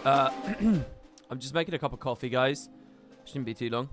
I'm just making a cup of coffee, guys. Shouldn't be too long.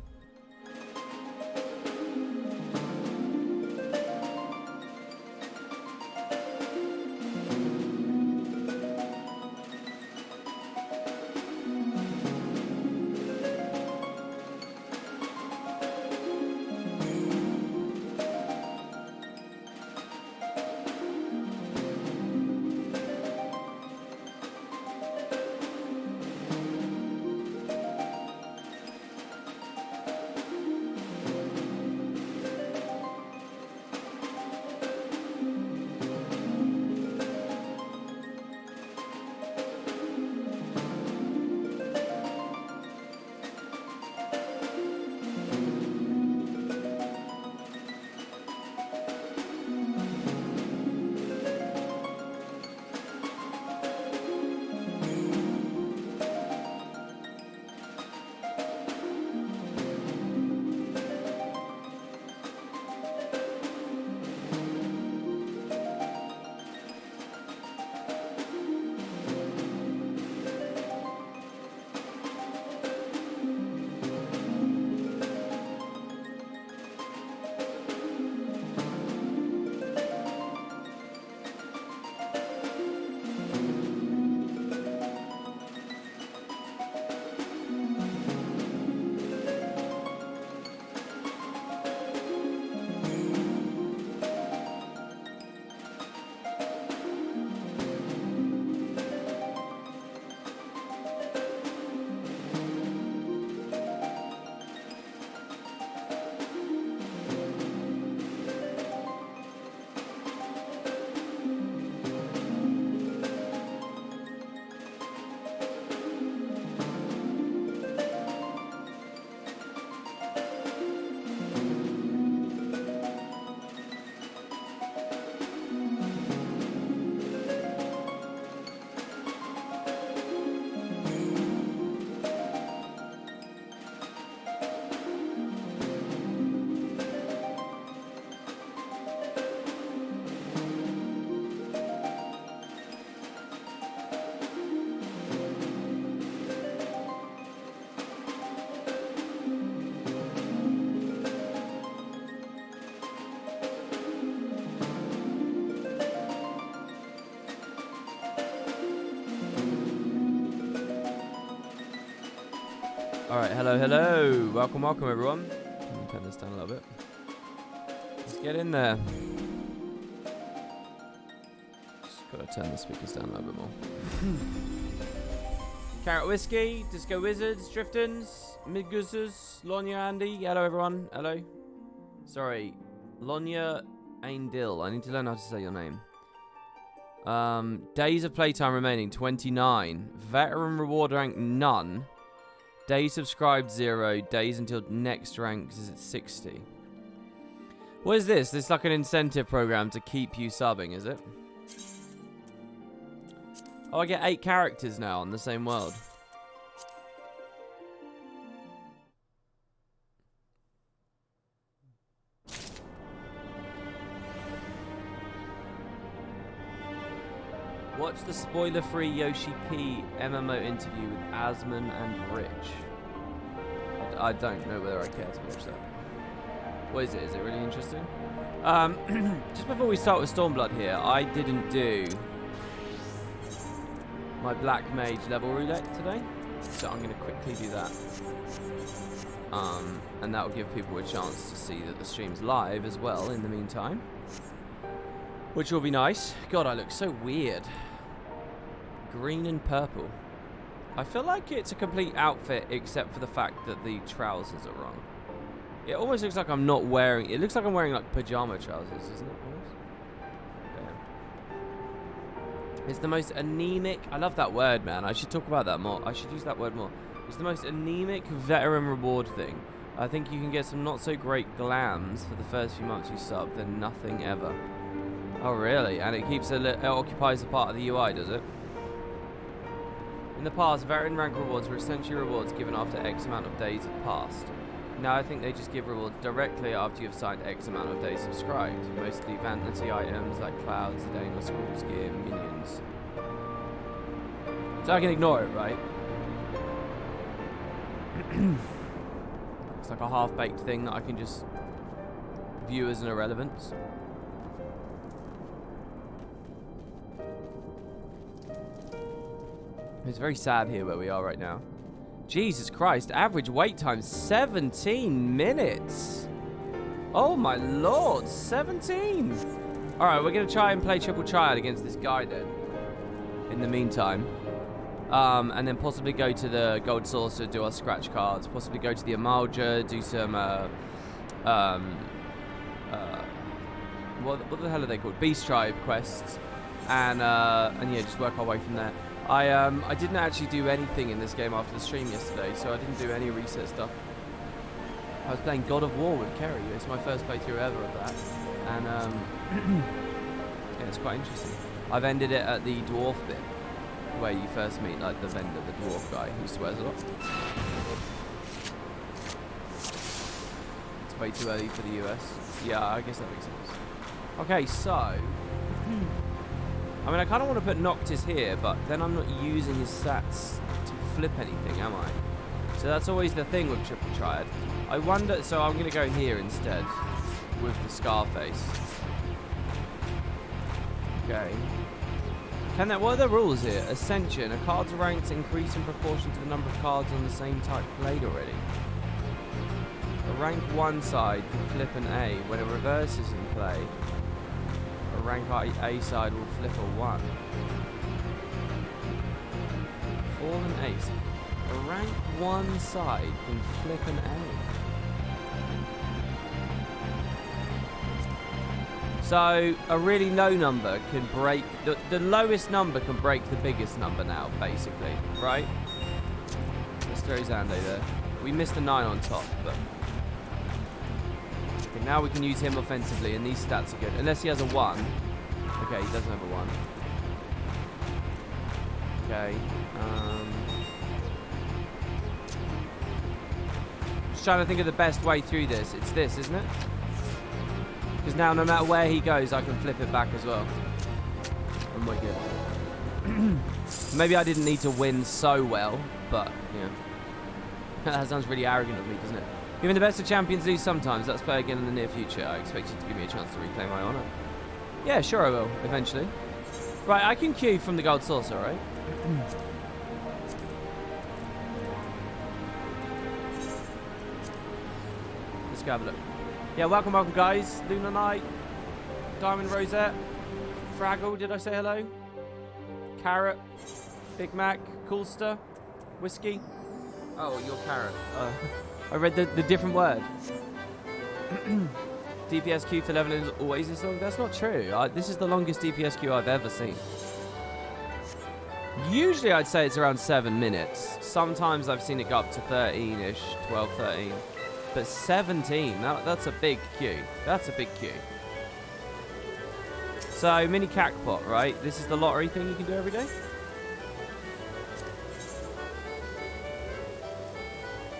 Alright, hello. Welcome, everyone. Let me turn this down a little bit. Let's get in there. Just gotta turn the speakers down a little bit more. Carrot Whiskey, Disco Wizards, Driftons, Midgusers, Lonya Andy. Hello, everyone. Hello. Sorry, Lonya Aindil. I need to learn how to say your name. Days of playtime remaining, 29. Veteran reward rank, none. Days subscribed, 0. Days until next rank is at 60. What is this? This is like an incentive program to keep you subbing, is it? Oh, I get 8 characters now on the same world. Watch the spoiler-free Yoshi P MMO interview with Asman and Rich. I don't know whether I care to watch that. What is it? Is it really interesting? Just before we start with Stormblood here, I didn't do my Black Mage level roulette today, so I'm going to quickly do that. And that will give people a chance to see that the stream's live as well in the meantime, which will be nice. God, I look so weird. Green and purple. I feel like it's a complete outfit except for the fact that the trousers are wrong. It almost looks like I'm not wearing... It looks like I'm wearing like pajama trousers, isn't it? Okay. It's the most anemic... I love that word, man. I should talk about that more. I should use that word more. It's the most anemic veteran reward thing. I think you can get some not so great glams for the first few months you sub, then nothing ever. Oh, really? And it keeps it occupies a part of the UI, does it? In the past, veteran rank rewards were essentially rewards given after X amount of days had passed. Now I think they just give rewards directly after you've signed X amount of days subscribed. Mostly vanity items like clouds, Zidane or School's gear, minions. So I can ignore it, right? It's like a half-baked thing that I can just view as an irrelevance. It's very sad here where we are right now. Jesus Christ, average wait time 17 minutes. Oh my lord, 17. Alright, we're going to try and play triple triad against this guy then. In the meantime. And then possibly go to the Gold Saucer, do our scratch cards. Possibly go to the Immortal, do some, what the hell are they called? Beast Tribe quests. And yeah, just work our way from there. I didn't actually do anything in this game after the stream yesterday, so I didn't do any reset stuff. I was playing God of War with Kerry. It's my first playthrough ever of that. And, yeah, it's quite interesting. I've ended it at the dwarf bit, where you first meet, like, the vendor, the dwarf guy, who swears a lot. It's way too early for the US. Yeah, I guess that makes sense. Okay, so... I mean, I kind of want to put Noctis here, but then I'm not using his stats to flip anything, am I? So that's always the thing with Triple Triad. I wonder... So I'm going to go here instead, with the Scarface. Okay. What are the rules here? Ascension. A card's ranks increase in proportion to the number of cards on the same type played already. A rank 1 side can flip an A. When a reverse is in play, a rank A side will flip a 1. Fallen Ace. A rank 1 side can flip an A. So, a really low number can break... The lowest number can break the biggest number now, basically. Right? Let's throw Zande there. We missed a 9 on top, but... Okay, now we can use him offensively, and these stats are good. Unless he has a 1. Okay, he doesn't have a 1. Okay. Just trying to think of the best way through this. It's this, isn't it? Because now, no matter where he goes, I can flip it back as well. Oh my god. Maybe I didn't need to win so well, but, yeah. That sounds really arrogant of me, doesn't it? Even the best of champions lose sometimes. Let's play again in the near future. I expect you to give me a chance to reclaim my honor. Yeah, sure I will, eventually. Right, I can queue from the Gold Saucer, right? Let's go have a look. Yeah, welcome, guys. Lunar Knight, Diamond Rosette, Fraggle, did I say hello? Carrot, Big Mac, Coolster, Whiskey. Oh, you're Carrot. I read the different word. DPS queue for leveling is always this long. That's not true. This is the longest DPS queue I've ever seen. Usually I'd say it's around 7 minutes. Sometimes I've seen it go up to 13-ish, 12, 13. But 17, that's a big queue. That's a big queue. So, mini cackpot, right? This is the lottery thing you can do every day.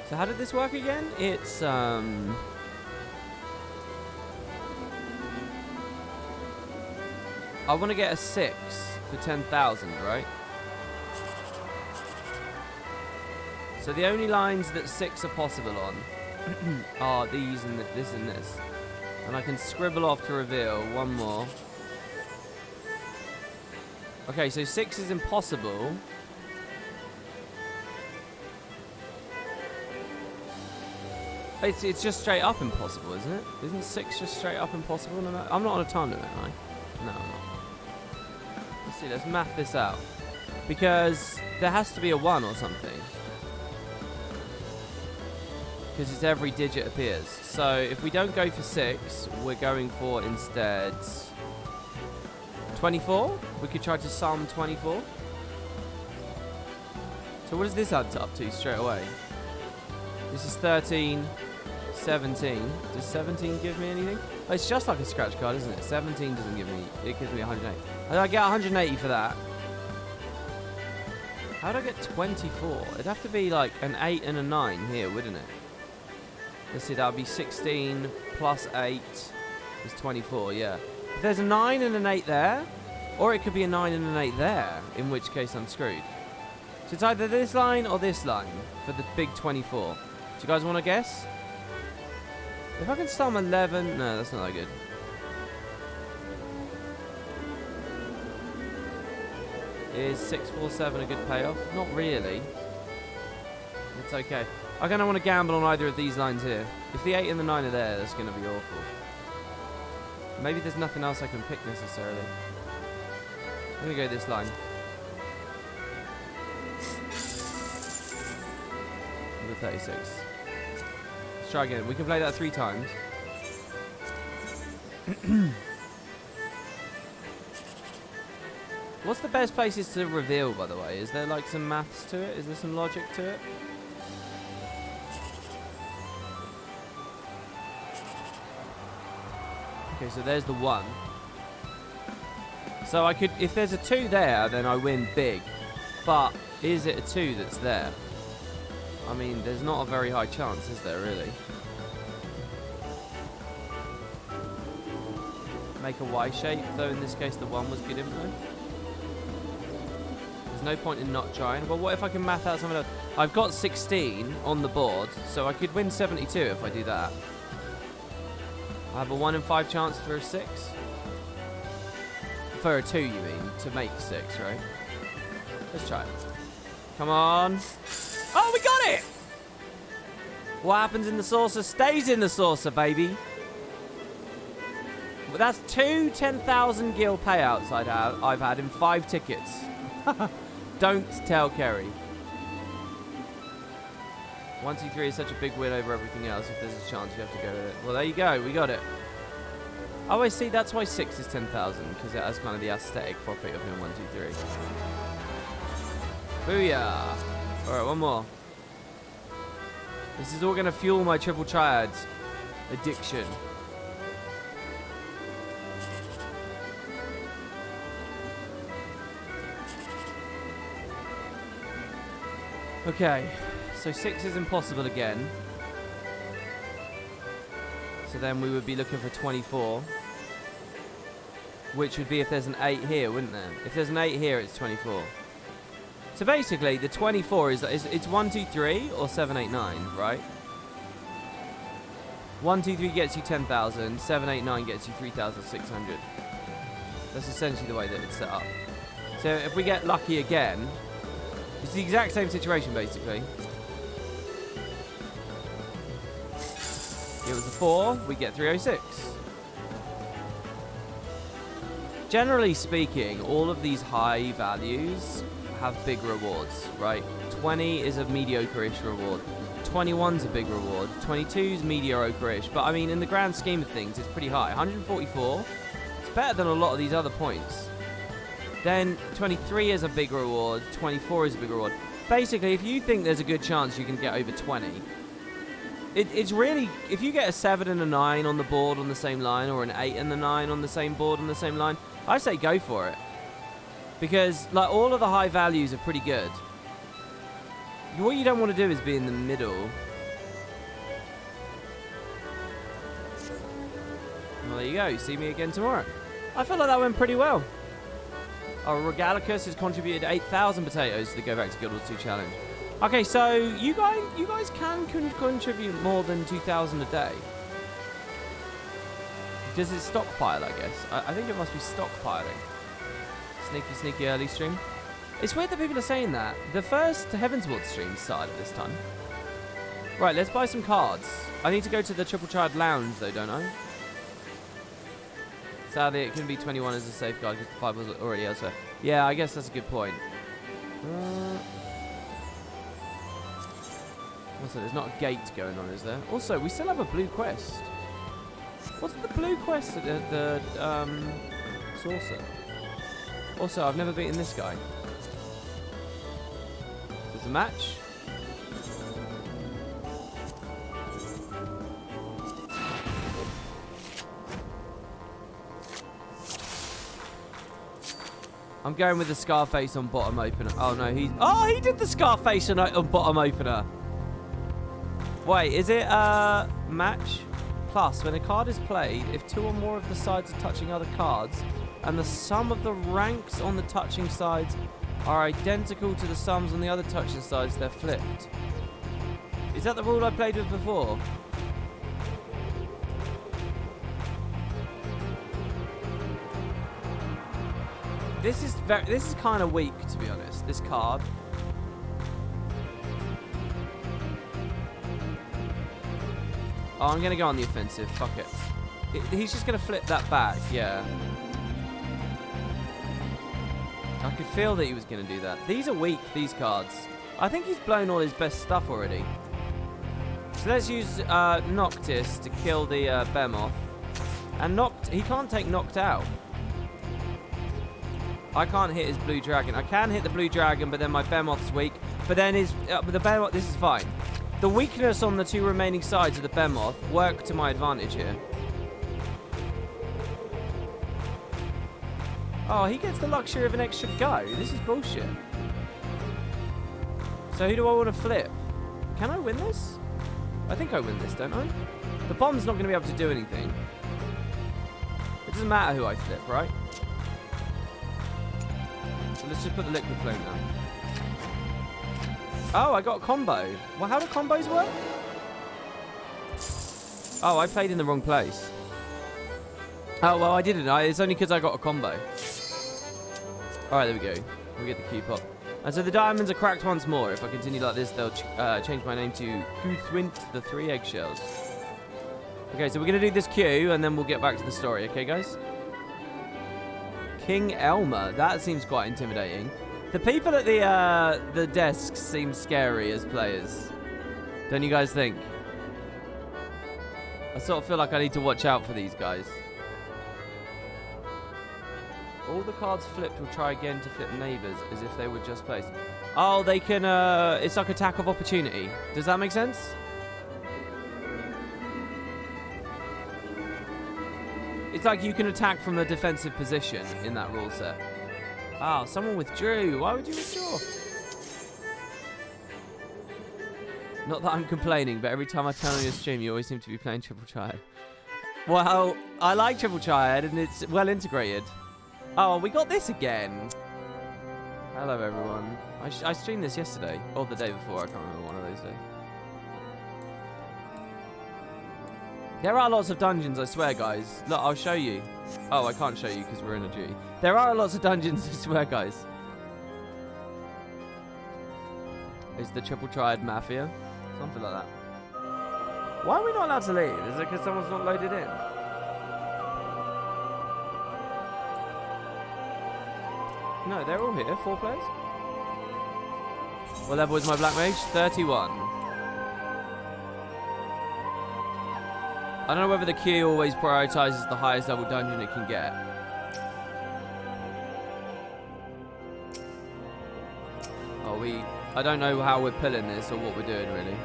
So how did this work again? It's, I want to get a 6 for 10,000, right? So the only lines that 6 are possible on are these and this and this. And I can scribble off to reveal one more. Okay, so 6 is impossible. It's just straight up impossible, isn't it? Isn't 6 just straight up impossible? No, I'm not on a time limit, am I? No, I'm not. Let's see, let's math this out. Because there has to be a 1 or something. Because it's every digit appears. So if we don't go for 6, we're going for instead 24. We could try to sum 24. So what does this add up to straight away? This is 13, 17. Does 17 give me anything? Oh, it's just like a scratch card, isn't it? 17 doesn't give me... It gives me 180. How do I get 180 for that? How do I get 24? It'd have to be like an 8 and a 9 here, wouldn't it? Let's see, that would be 16 plus 8 is 24, yeah. If there's a 9 and an 8 there, or it could be a 9 and an 8 there, in which case I'm screwed. So it's either this line or this line for the big 24. Do you guys want to guess? If I can start on 11... No, that's not that good. Is 647 a good payoff? Not really. It's okay. I don't want to gamble on either of these lines here. If the 8 and the 9 are there, that's going to be awful. Maybe there's nothing else I can pick necessarily. I'm going to go this line. Number 36. Let's try again. We can play that 3 times. What's the best places to reveal, by the way? Is there like some maths to it? Is there some logic to it? Okay, so there's the 1. So I could, if there's a 2 there, then I win big. But is it a 2 that's there? I mean, there's not a very high chance, is there, really? Make a Y shape, though in this case the 1 was good info. There's no point in not trying. Well, what if I can math out something else? I've got 16 on the board, so I could win 72 if I do that. I have a 1 in 5 chance for a 6. For a 2, you mean, to make 6, right? Let's try it. Come on. Oh, we got it! What happens in the saucer stays in the saucer, baby. But that's 2 10,000 gil payouts I've had in 5 tickets. Don't tell Kerry. 1, 2, 3 is such a big win over everything else. If there's a chance, you have to go with it. Well, there you go. We got it. Oh, I see. That's why 6 is 10,000, because it has kind of the aesthetic property of him. 1, 2, 3. Booyah! All right, one more. This is all going to fuel my triple triad addiction. Okay, so 6 is impossible again. So then we would be looking for 24. Which would be if there's an 8 here, wouldn't there? If there's an 8 here, it's 24. So basically, the 24 is it's 1, 2, 3 or 7, 8, 9, right? 1, 2, 3 gets you 10,000. 7, 8, 9 gets you 3,600. That's essentially the way that it's set up. So if we get lucky again, it's the exact same situation, basically. It was a 4, we get 306. Generally speaking, all of these high values have big rewards, right? 20 is a mediocre-ish reward. 21's a big reward. 22's mediocre-ish. But, I mean, in the grand scheme of things, it's pretty high. 144, it's better than a lot of these other points. Then 23 is a big reward, 24 is a big reward. Basically, if you think there's a good chance you can get over 20, it's really, if you get a 7 and a 9 on the board on the same line, or an 8 and the 9 on the same board on the same line, I say go for it. Because, like, all of the high values are pretty good. What you don't want to do is be in the middle. Well, there you go. See me again tomorrow. I feel like that went pretty well. Oh, Regalicus has contributed 8,000 potatoes to the Go Back to Guild Wars 2 challenge. Okay, so you guys can contribute more than 2,000 a day. Does it stockpile, I guess? I think it must be stockpiling. Sneaky, sneaky early stream. It's weird that people are saying that. The first Heavensward stream started this time. Right, let's buy some cards. I need to go to the Triple Triad Lounge, though, don't I? Sadly, it can be 21 as a safeguard because the 5 was already elsewhere. Yeah, I guess that's a good point. Also, there's not a gate going on, is there? Also, we still have a blue quest. What's the blue quest at the saucer? Also, I've never beaten this guy. There's a match. I'm going with the Scarface on bottom opener. Oh no, he did the Scarface on bottom opener. Wait, is it match? Plus, when a card is played, if 2 or more of the sides are touching other cards, and the sum of the ranks on the touching sides are identical to the sums on the other touching sides, they're flipped. Is that the rule I played with before? This is kind of weak, to be honest, this card. Oh, I'm going to go on the offensive. Fuck it. He's just going to flip that back, yeah. I could feel that he was going to do that. These are weak, these cards. I think he's blown all his best stuff already. So let's use Noctis to kill the Behemoth. And he can't take knocked out. I can't hit his blue dragon. I can hit the blue dragon, but then my Behemoth's weak. But then the Behemoth, this is fine. The weakness on the two remaining sides of the Behemoth work to my advantage here. Oh, he gets the luxury of an extra go. This is bullshit. So who do I want to flip? Can I win this? I think I win this, don't I? The bomb's not going to be able to do anything. It doesn't matter who I flip, right? So let's just put the liquid flame down. Oh, I got a combo. Well, how do combos work? Oh, I played in the wrong place. Oh, well, I didn't. It's only because I got a combo. Alright, there we go. We get the key pop. And so the diamonds are cracked once more. If I continue like this, they'll change my name to Guthwint the 3 Eggshells. Okay, so we're going to do this queue, and then we'll get back to the story. Okay, guys? King Elmer. That seems quite intimidating. The people at the desks seem scary as players. Don't you guys think? I sort of feel like I need to watch out for these guys. All the cards flipped will try again to flip neighbours as if they were just placed. Oh, they can, it's like attack of opportunity. Does that make sense? It's like you can attack from a defensive position in that rule set. Oh, someone withdrew. Why would you withdraw? Not that I'm complaining, but every time I turn on your stream, you always seem to be playing Triple Triad. Well, I like Triple Triad, and it's well integrated. Oh, we got this again. Hello, everyone. I streamed this yesterday, or the day before. I can't remember, one of those days. There are lots of dungeons, I swear, guys. Look, I'll show you. Oh, I can't show you because we're in a G. There are lots of dungeons, I swear, guys. Is the Triple Triad Mafia? Something like that. Why are we not allowed to leave? Is it because someone's not loaded in? No, they're all here. 4 players. What level is my Black Mage? 31. I don't know whether the queue always prioritizes the highest level dungeon it can get. Oh, I don't know how we're pulling this or what we're doing, really.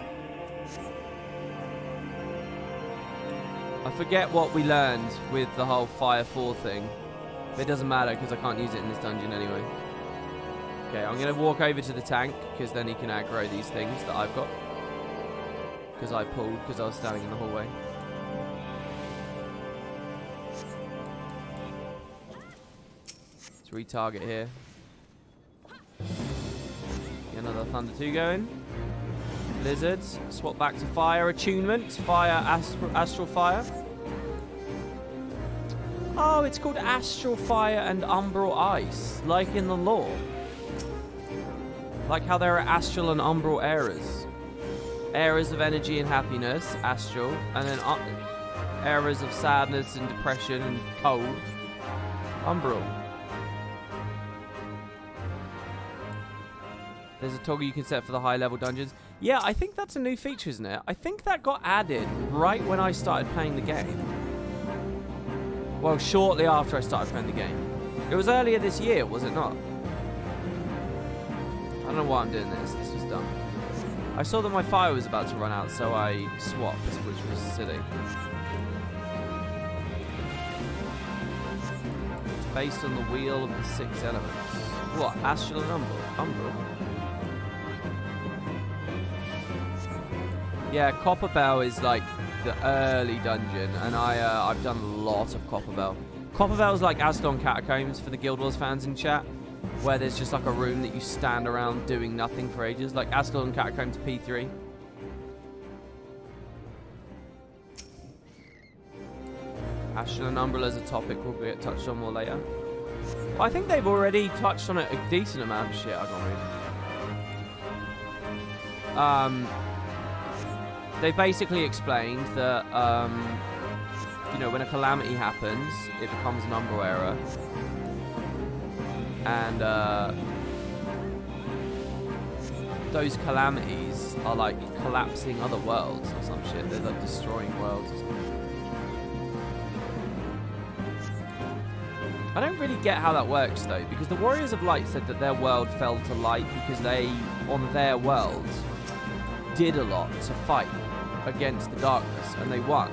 I forget what we learned with the whole Fire 4 thing. But it doesn't matter because I can't use it in this dungeon anyway. Okay, I'm going to walk over to the tank because then he can aggro these things that I've got. Because I pulled because I was standing in the hallway. Let's retarget here. Get another Thunder 2 going. Blizzards. Swap back to Fire Attunement. Fire Astral Fire. Oh, it's called Astral Fire and Umbral Ice, like in the lore. Like how there are Astral and Umbral eras. Eras of energy and happiness, Astral, and then eras of sadness and depression and cold, Umbral. There's a toggle you can set for the high level dungeons. Yeah, I think that's a new feature, isn't it? I think that got added right when I started playing the game. Well, shortly after I started playing the game. It was earlier this year, was it not? I don't know why I'm doing this. This was dumb. I saw that my fire was about to run out, so I swapped, which was silly. It's based on the wheel of the 6 elements. What? Astral and Umbral? Yeah, Copperbell is like the early dungeon, and I've done a lot of Copperbell. Copperbell's like Aston Catacombs for the Guild Wars fans in chat. where there's just like a room that you stand around doing nothing for ages, like Ascalon Catacombs P3. Ashen and Umbral as a topic will get touched on more later. I think they've already touched on it a decent amount of shit. I can't read. They basically explained that, you know, when a calamity happens, it becomes an Umbral era. And those calamities are like collapsing other worlds or some shit. They're like destroying worlds or something. I don't really get how that works though, because the Warriors of Light said that their world fell to light because they, on their world, did a lot to fight against the darkness, and they won.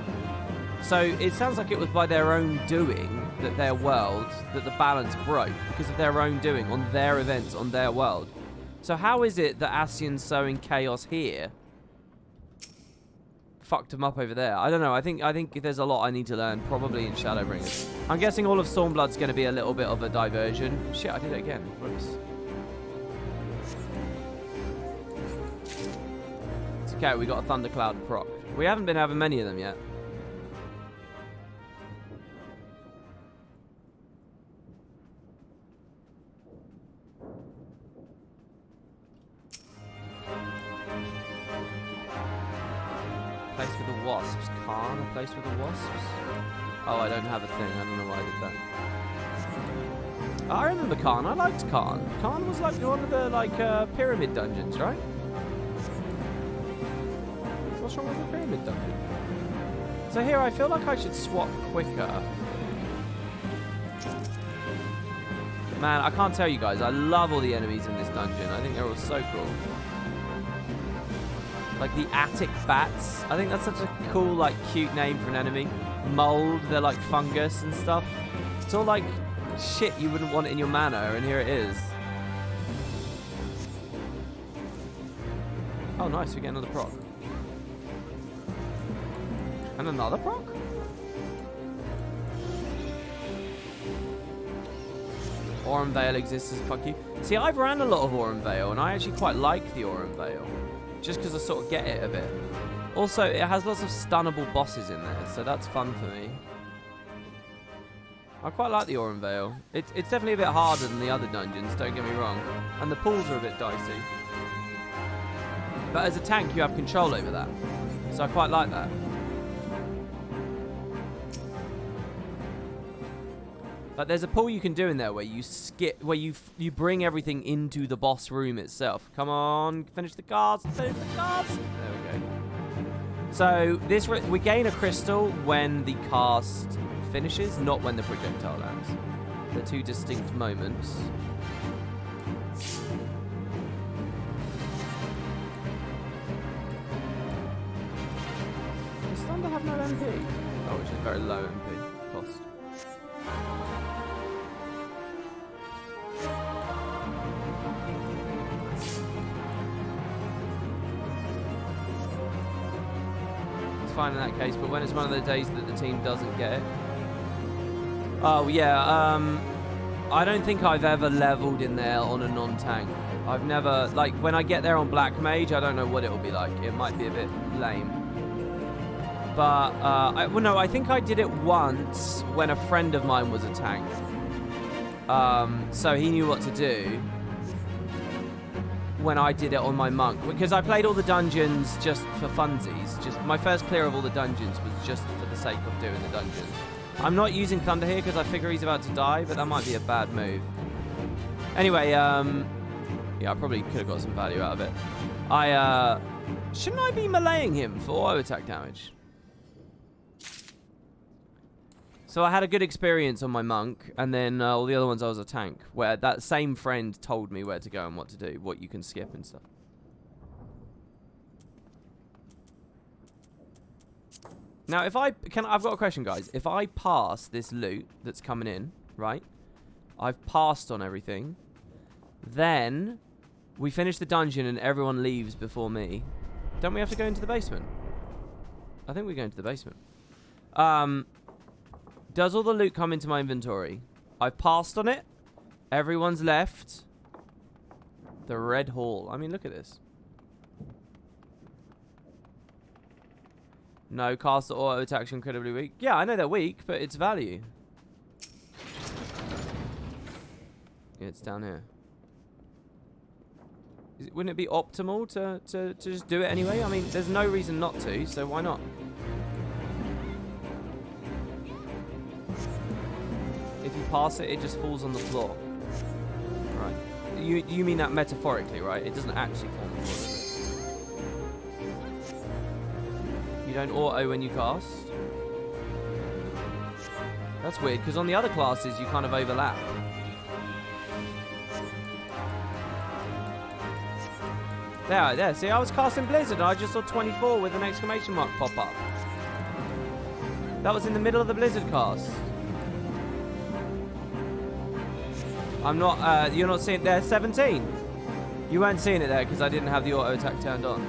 So it sounds like it was by their own doing that their world, that the balance broke, because of their own doing, on their events, on their world. So how is it that Ascian's sowing chaos here fucked them up over there? I don't know. I think there's a lot I need to learn, probably in Shadowbringers. I'm guessing all of Stormblood's going to be a little bit of a diversion. Shit, I did it again. Whoops. It's okay, we got a Thundercloud proc. We haven't been having many of them yet. Place with the wasps. Khan, a place with the wasps? Oh, I don't have a thing. I don't know why I did that. I remember Khan. I liked Khan. Khan was like one of the pyramid dungeons, right? What's wrong with the pyramid dungeon? So here, I feel like I should swap quicker. Man, I can't tell you guys. I love all the enemies in this dungeon. I think they're all so cool. Like the Attic bats. I think that's such a cool, like, cute name for an enemy. Mold, they're like fungus and stuff. It's all like shit you wouldn't want in your manor, and here it is. Oh, nice, we get another proc. And another proc? Aurum Vale exists as fuck you. See, I've ran a lot of Aurum Vale, and I actually quite like the Aurum Vale. Just because I sort of get it a bit. Also, it has lots of stunnable bosses in there, so that's fun for me. I quite like the Aurum Vale. It's definitely a bit harder than the other dungeons, don't get me wrong. And the pools are a bit dicey. But as a tank, you have control over that. So I quite like that. Like, there's a pull you can do in there where you skip, where you bring everything into the boss room itself. Come on, finish the cards, finish the cards. There we go. So this we gain a crystal when the cast finishes, not when the projectile lands. They're two distinct moments. Does Thunder have no MP? Oh, which is very low MP cost. Fine in that case, but when it's one of the days that the team doesn't get it. Oh yeah, I don't think I've ever leveled in there on a non-tank. I've never, like, when I get there on Black Mage, I don't know what it'll be like. It might be a bit lame. But, well no, I think I did it once when a friend of mine was a tank. So he knew what to do when I did it on my monk, because I played all the dungeons just for funsies. Just my first clear of all the dungeons was just for the sake of doing the dungeons. I'm not using Thunder here because I figure he's about to die, but that might be a bad move. Anyway, yeah, I probably could have got some value out of it. Shouldn't I be meleeing him for auto attack damage? So I had a good experience on my monk, and then all the other ones I was a tank, where that same friend told me where to go and what to do, what you can skip and stuff. Now, if I've got a question, guys. If I pass this loot that's coming in, right? I've passed on everything. Then we finish the dungeon and everyone leaves before me. Don't we have to go into the basement? I think we go into the basement. Does all the loot come into my inventory? I've passed on it. Everyone's left. The Red Hall. I mean, look at this. No, castle auto attacks incredibly weak. Yeah, I know they're weak, but it's value. Yeah, it's down here. Wouldn't it be optimal to just do it anyway? I mean, there's no reason not to, so why not? If you pass it, it just falls on the floor. Right. You mean that metaphorically, right? It doesn't actually fall on the floor, does it? You don't auto when you cast? That's weird, because on the other classes, you kind of overlap. There. See, I was casting Blizzard, and I just saw 24 with an exclamation mark pop up. That was in the middle of the Blizzard cast. I'm not, you're not seeing it there, 17. You weren't seeing it there because I didn't have the auto attack turned on.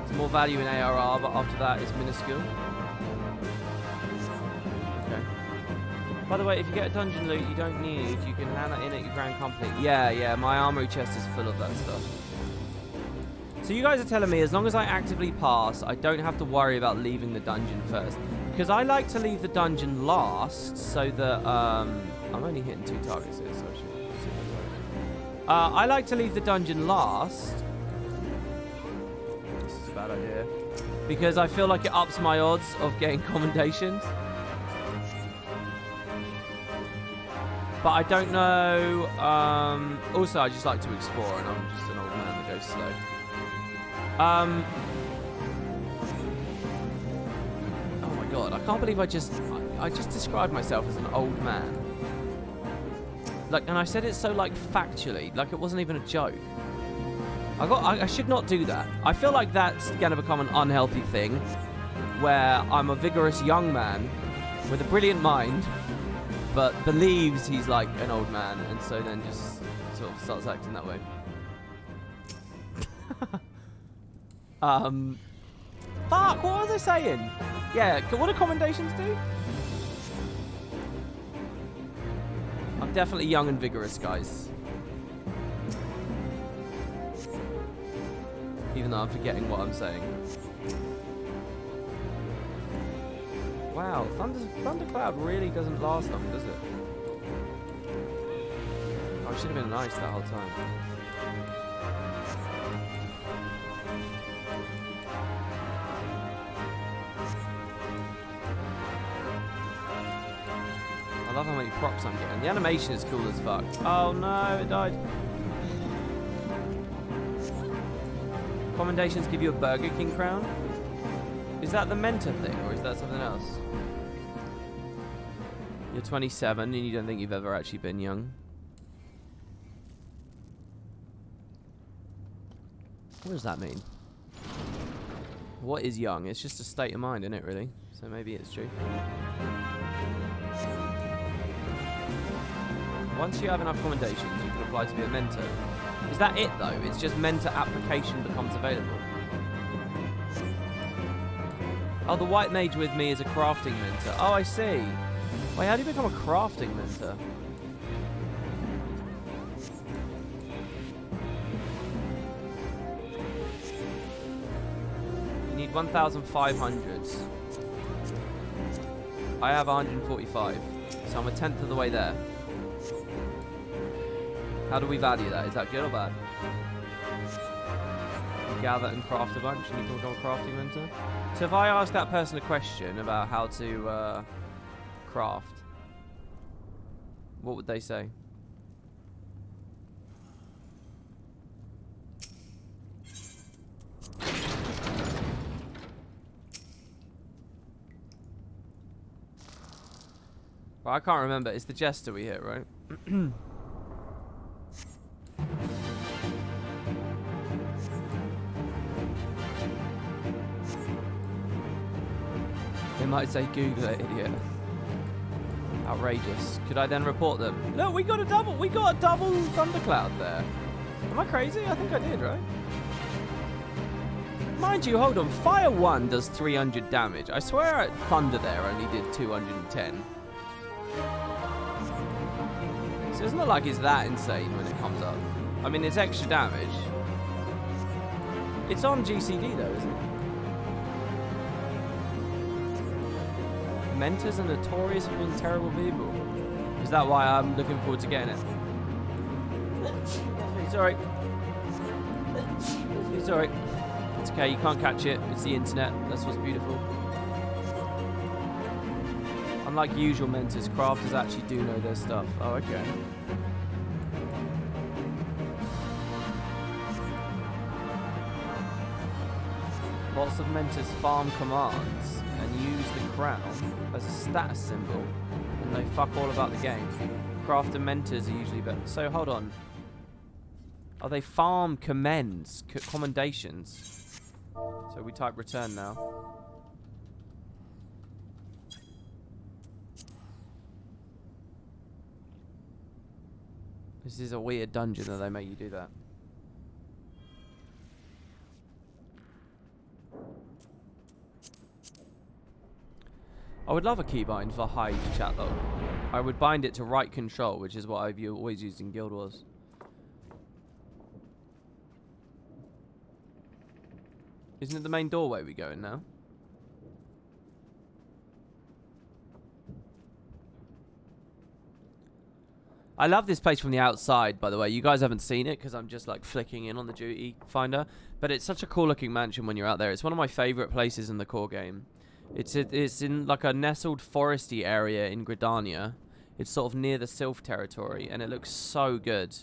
It's more value in ARR, but after that it's minuscule. By the way, if you get a dungeon loot you don't need, you can hand that in at your Grand Company. Yeah, my armory chest is full of that stuff. So you guys are telling me as long as I actively pass, I don't have to worry about leaving the dungeon first. Because I like to leave the dungeon last so that, I'm only hitting 2 targets here, so I should see. I like to leave the dungeon last. This is a bad idea. Because I feel like it ups my odds of getting commendations. But I don't know. Also, I just like to explore, and I'm just an old man that goes slow. Oh my god! I can't believe I just described myself as an old man. Like, and I said it so like factually, like it wasn't even a joke. I should not do that. I feel like that's gonna become an unhealthy thing, where I'm a vigorous young man with a brilliant mind, but believes he's like an old man, and so then just sort of starts acting that way. Fuck, what was I saying? Yeah, what do commendations do? I'm definitely young and vigorous, guys. Even though I'm forgetting what I'm saying. Wow, Thundercloud really doesn't last long, does it? Oh, it should have been nice that whole time. I love how many procs I'm getting. The animation is cool as fuck. Oh no, it died. Commendations give you a Burger King crown? Is that the mentor thing, or is that something else? You're 27 and you don't think you've ever actually been young? What does that mean? What is young? It's just a state of mind, isn't it, really? So maybe it's true. Once you have enough commendations, you can apply to be a mentor. Is that it, though? It's just mentor application becomes available. Oh, the white mage with me is a crafting mentor. Oh, I see. Wait, how do you become a crafting mentor? You need 1,500. I have 145. So I'm a tenth of the way there. How do we value that? Is that good or bad? You gather and craft a bunch and you can become a crafting mentor? So if I ask that person a question about how to craft, what would they say? Well, I can't remember. It's the jester we hit, right? They might say Google it, idiot. Outrageous. Could I then report them? Look, we got a double thundercloud there. Am I crazy? I think I did, right? Mind you, hold on. Fire 1 does 300 damage. I swear Thunder there only did 210. So it's not like it's that insane when it comes up. I mean, it's extra damage. It's on GCD though, isn't it? Mentors are notorious for being terrible people. Is that why I'm looking forward to getting it? Sorry. Sorry. It's okay, you can't catch it. It's the internet. That's what's beautiful. Unlike usual mentors, crafters actually do know their stuff. Oh, okay. Lots of mentors farm commands and use the crown as a status symbol, and they fuck all about the game. Crafter mentors are usually better. So hold on. Are they farm commendations? So we type return now. This is a weird dungeon that they make you do that. I would love a keybind for hide chat log. I would bind it to right control, which is what I've always used in Guild Wars. Isn't it the main doorway we go in now? I love this place from the outside, by the way. You guys haven't seen it because I'm just like flicking in on the duty finder. But it's such a cool looking mansion when you're out there. It's one of my favorite places in the core game. It's in like a nestled foresty area in Gridania. It's sort of near the Sylph territory, and it looks so good.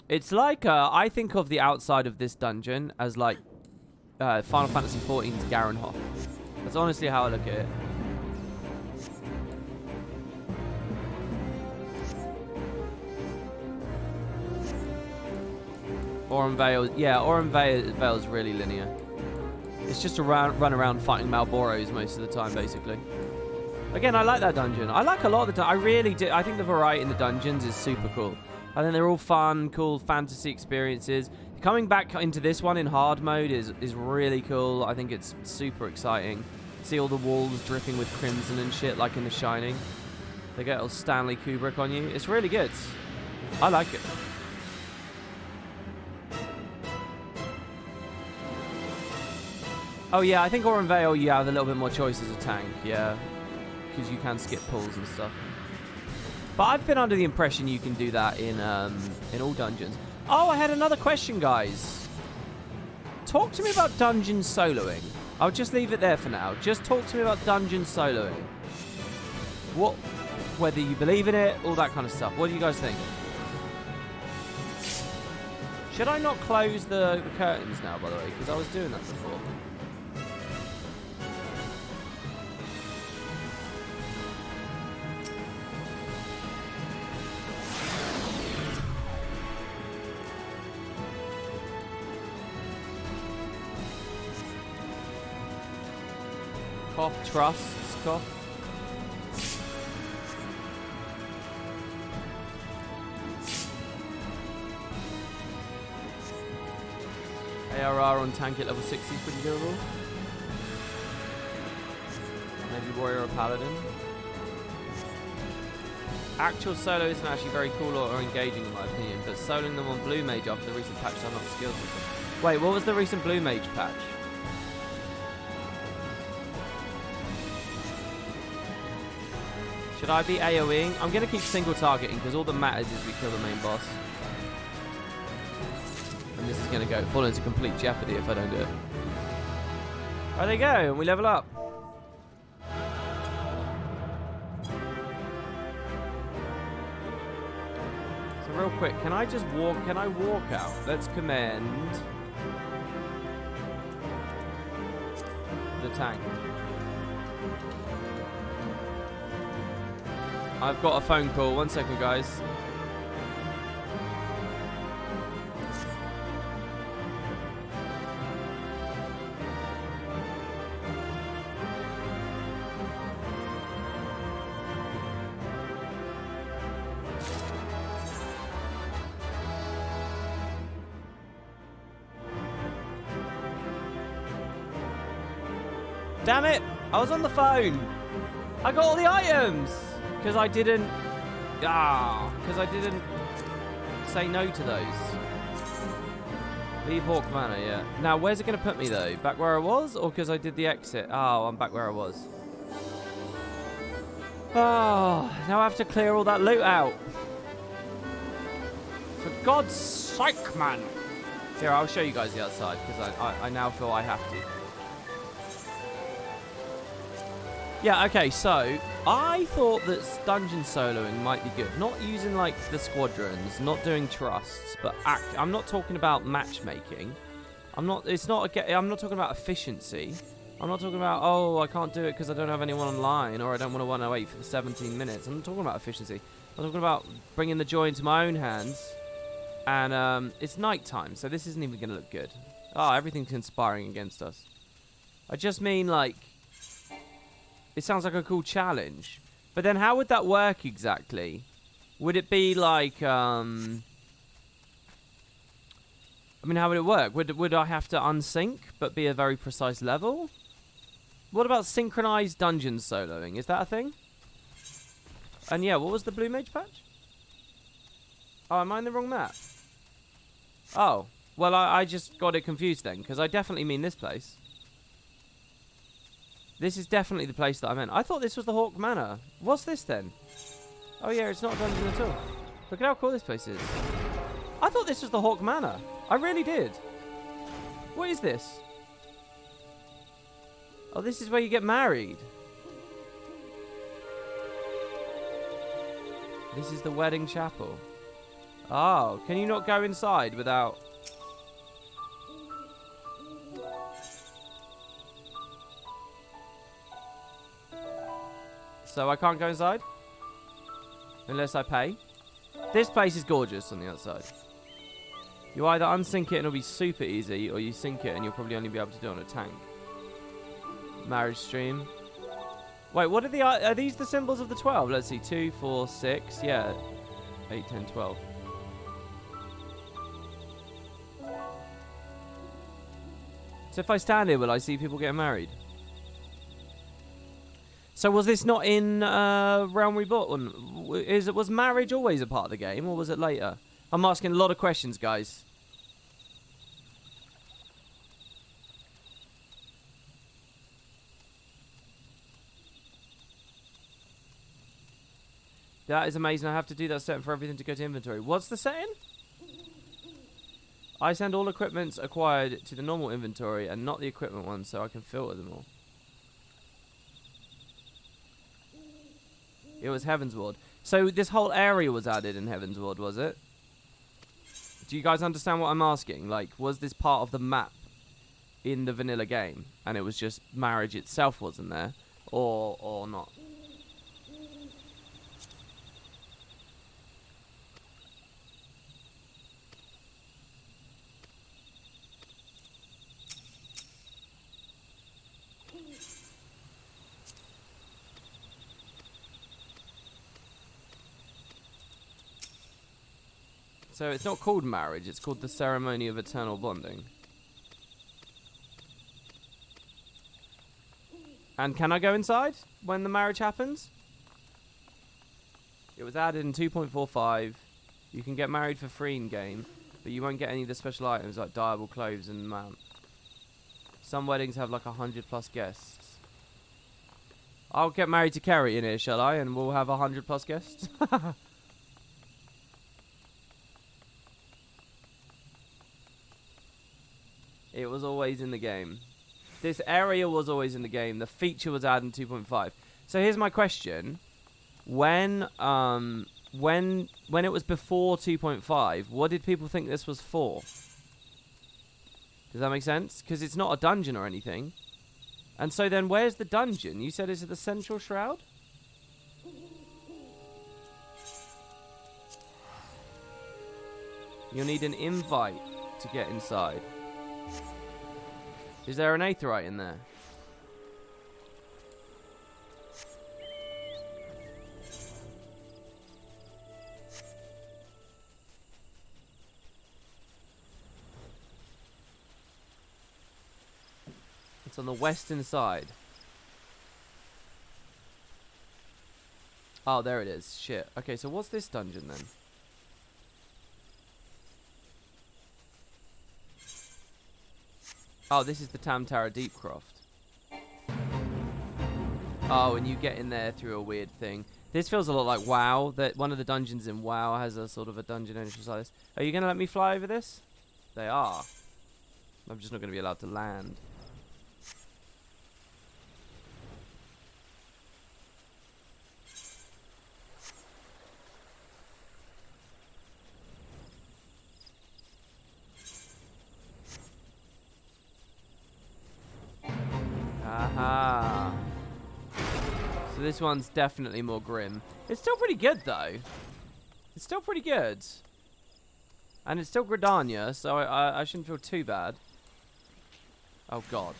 It's like, I think of the outside of this dungeon as like Final Fantasy XIV's Garenhof. That's honestly how I look at it. Aurum Vale, yeah, Aurum Vale is really linear. It's just a run around fighting Malboros most of the time, basically. Again, I like that dungeon. I like a lot of the I really do. I think the variety in the dungeons is super cool. I think they're all fun, cool fantasy experiences. Coming back into this one in hard mode is really cool. I think it's super exciting. See all the walls dripping with crimson and shit, like in The Shining. They get all Stanley Kubrick on you. It's really good. I like it. Oh yeah, I think Aurum Vale you have a little bit more choice as a tank, yeah. Because you can skip pulls and stuff. But I've been under the impression you can do that in all dungeons. Oh, I had another question, guys. Talk to me about dungeon soloing. I'll just leave it there for now. Just talk to me about dungeon soloing. What, whether you believe in it, all that kind of stuff. What do you guys think? Should I not close the curtains now, by the way? Because I was doing that before. Cough, trusts, cough. ARR on tank at level 60 is pretty doable. Maybe warrior or paladin. Actual solo isn't actually very cool or engaging in my opinion, but soloing them on Blue Mage after the recent patch unlocked skills. Wait, what was the recent Blue Mage patch? Should I be AoEing? I'm going to keep single targeting because all that matters is we kill the main boss. And this is going to fall into complete jeopardy if I don't do it. There they go, and we level up. So real quick, can I walk out? Let's command the tank. I've got a phone call. 1 second, guys. Damn it! I was on the phone. I got all the items because I didn't. Because I didn't say no to those. Leave Hawk Manor, yeah. Now, where's it going to put me, though? Back where I was? Or because I did the exit? Oh, I'm back where I was. Oh, now I have to clear all that loot out. For God's sake, man. Here, I'll show you guys the outside, because I now feel I have to. Yeah, okay, so I thought that dungeon soloing might be good. Not using, like, the squadrons, not doing trusts, but I'm not talking about matchmaking. I'm not talking about efficiency. I'm not talking about, oh, I can't do it because I don't have anyone online, or I don't want to 108 for the 17 minutes. I'm not talking about efficiency. I'm talking about bringing the joy into my own hands. And it's nighttime, so this isn't even going to look good. Oh, everything's conspiring against us. I just mean, like, it sounds like a cool challenge. But then how would that work exactly? Would it be like, I mean, how would it work? Would I have to unsync, but be a very precise level? What about synchronized dungeon soloing? Is that a thing? And yeah, what was the Blue Mage patch? Oh, am I in the wrong map? Oh, well, I just got it confused then, because I definitely mean this place. This is definitely the place that I meant. I thought this was the Hawk Manor. What's this then? Oh yeah, it's not a dungeon at all. Look at how cool this place is. I thought this was the Hawk Manor. I really did. What is this? Oh, this is where you get married. This is the wedding chapel. Oh, can you not go inside without... So I can't go inside? Unless I pay? This place is gorgeous on the outside. You either unsync it and it'll be super easy, or you sync it and you'll probably only be able to do it on a tank. Marriage stream. Wait, what are these the symbols of the 12? Let's see, 2, 4, 6, yeah. 8, 10, 12. So if I stand here, will I see people getting married? So was this not in Realm Reborn? Was marriage always a part of the game, or was it later? I'm asking a lot of questions, guys. That is amazing. I have to do that setting for everything to go to inventory. What's the setting? I send all equipments acquired to the normal inventory and not the equipment ones, so I can filter them all. It was Heavensward. So this whole area was added in Heavensward, was it? Do you guys understand what I'm asking? Like, was this part of the map in the vanilla game, and it was just marriage itself wasn't there, or not? So it's not called marriage, it's called the ceremony of eternal bonding. And can I go inside when the marriage happens? It was added in 2.45. You can get married for free in game, but you won't get any of the special items like dyeable clothes and mount. Some weddings have like 100+ guests. I'll get married to Kerry in here, shall I? And we'll have 100+ guests. It was always in the game. This area was always in the game. The feature was added in 2.5. So here's my question: when it was before 2.5, what did people think this was for? Does that make sense? Because it's not a dungeon or anything. And so then, where's the dungeon? You said it's at the Central Shroud. You'll need an invite to get inside. Is there an aetheryte in there? It's on the western side. Oh, there it is. Shit. Okay, so what's this dungeon then? Oh, this is the Tamtara Deepcroft. Oh, and you get in there through a weird thing. This feels a lot like WoW. That one of the dungeons in WoW has a sort of a dungeon entrance like this. Are you going to let me fly over this? They are. I'm just not going to be allowed to land. Aha. So this one's definitely more grim. It's still pretty good, though. It's still pretty good. And it's still Gridania, so I shouldn't feel too bad. Oh, God.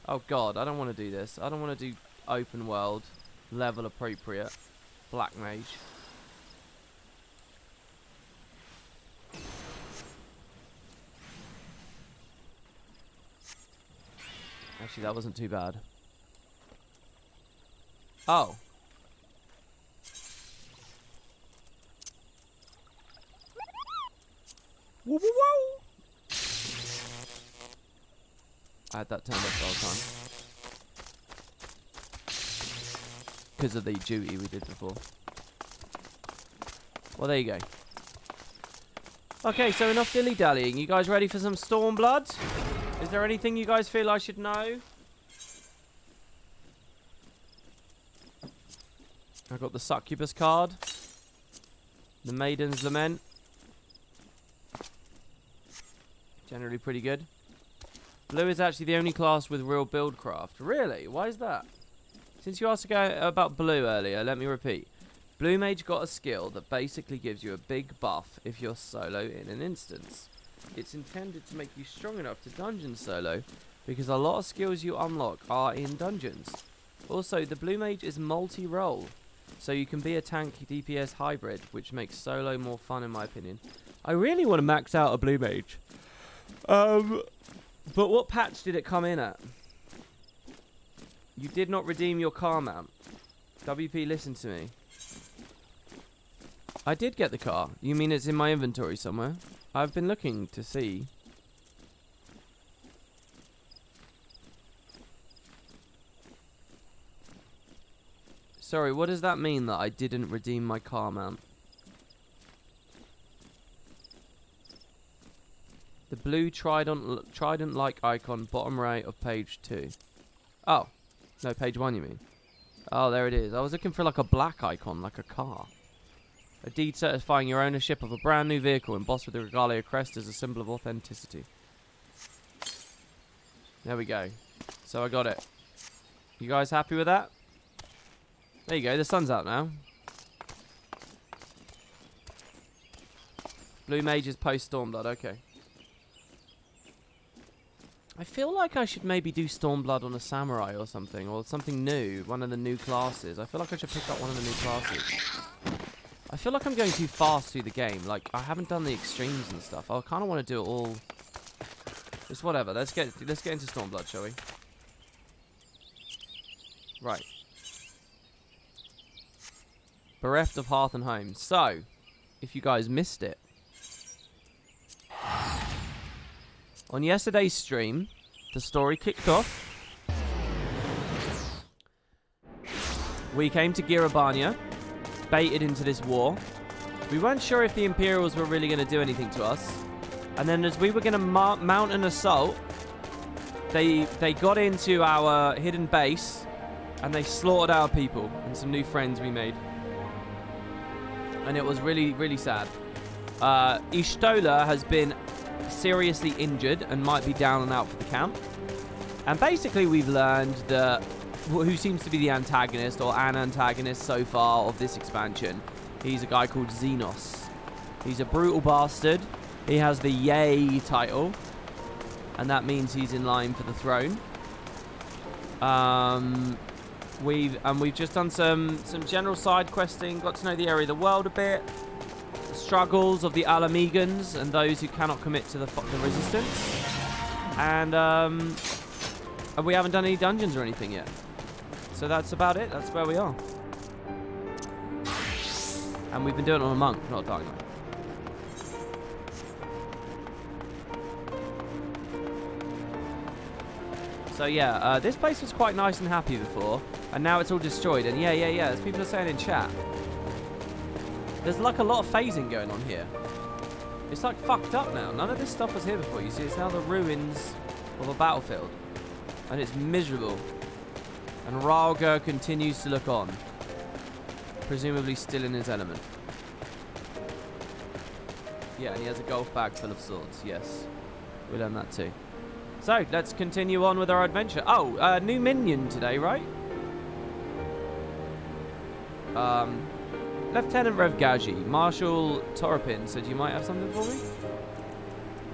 Oh, God. I don't want to do this. I don't want to do open world, level appropriate, Black Mage. Actually, that wasn't too bad. Oh. Woo, woo, woo. I had that turned up the whole time. Because of the duty we did before. Well, there you go. Okay, so enough dilly-dallying. You guys ready for some Stormblood? Is there anything you guys feel I should know? I got the Succubus card. The Maiden's Lament. Generally pretty good. Blue is actually the only class with real buildcraft. Really? Why is that? Since you asked about blue earlier, let me repeat. Blue Mage got a skill that basically gives you a big buff if you're solo in an instance. It's intended to make you strong enough to dungeon solo, because a lot of skills you unlock are in dungeons. Also, the Blue Mage is multi-role, so you can be a tank DPS hybrid, which makes solo more fun in my opinion. I really want to max out a Blue Mage. But what patch did it come in at? You did not redeem your car mount. WP, listen to me. I did get the car. You mean it's in my inventory somewhere? I've been looking to see. Sorry, what does that mean that I didn't redeem my car mount? The blue trident-like icon, bottom right of page 2. Oh. No, page 1 you mean? Oh, there it is. I was looking for like a black icon, like a car. A deed certifying your ownership of a brand new vehicle embossed with the regalia crest as a symbol of authenticity. There we go. So I got it. You guys happy with that? There you go. The sun's out now. Blue Mage is post Stormblood. Okay. I feel like I should maybe do Stormblood on a samurai or something new. One of the new classes. I feel like I should pick up one of the new classes. I feel like I'm going too fast through the game. Like, I haven't done the extremes and stuff. I kind of want to do it all. Just whatever. Let's get into Stormblood, shall we? Right. Bereft of hearth and home. So, if you guys missed it. On yesterday's stream, the story kicked off. We came to Girabania, baited into this war. We weren't sure if the Imperials were really going to do anything to us. And then as we were going to mount an assault, they got into our hidden base and they slaughtered our people and some new friends we made. And it was really, really sad. Ishtola has been seriously injured and might be down and out for the count. And basically we've learned that who seems to be the antagonist or an antagonist so far of this expansion. He's a guy called Xenos. He's a brutal bastard. He has the Yay title, and that means he's in line for the throne. We've just done some general side questing, got to know the area of the world a bit. Struggles of the Alamegans and those who cannot commit to the resistance, and we haven't done any dungeons or anything yet, so that's about it. That's where we are. And we've been doing it on a monk, not a dark knight. So yeah, this place was quite nice and happy before, and now it's all destroyed. And yeah, as people are saying in chat, there's like a lot of phasing going on here. It's like fucked up now. None of this stuff was here before. You see, it's now the ruins of a battlefield, and it's miserable. And Ralger continues to look on, presumably still in his element. Yeah, and he has a golf bag full of swords. Yes, we learned that too. So, let's continue on with our adventure. Oh, new minion today, right? Lieutenant Revgaji, Marshal Toropin said you might have something for me?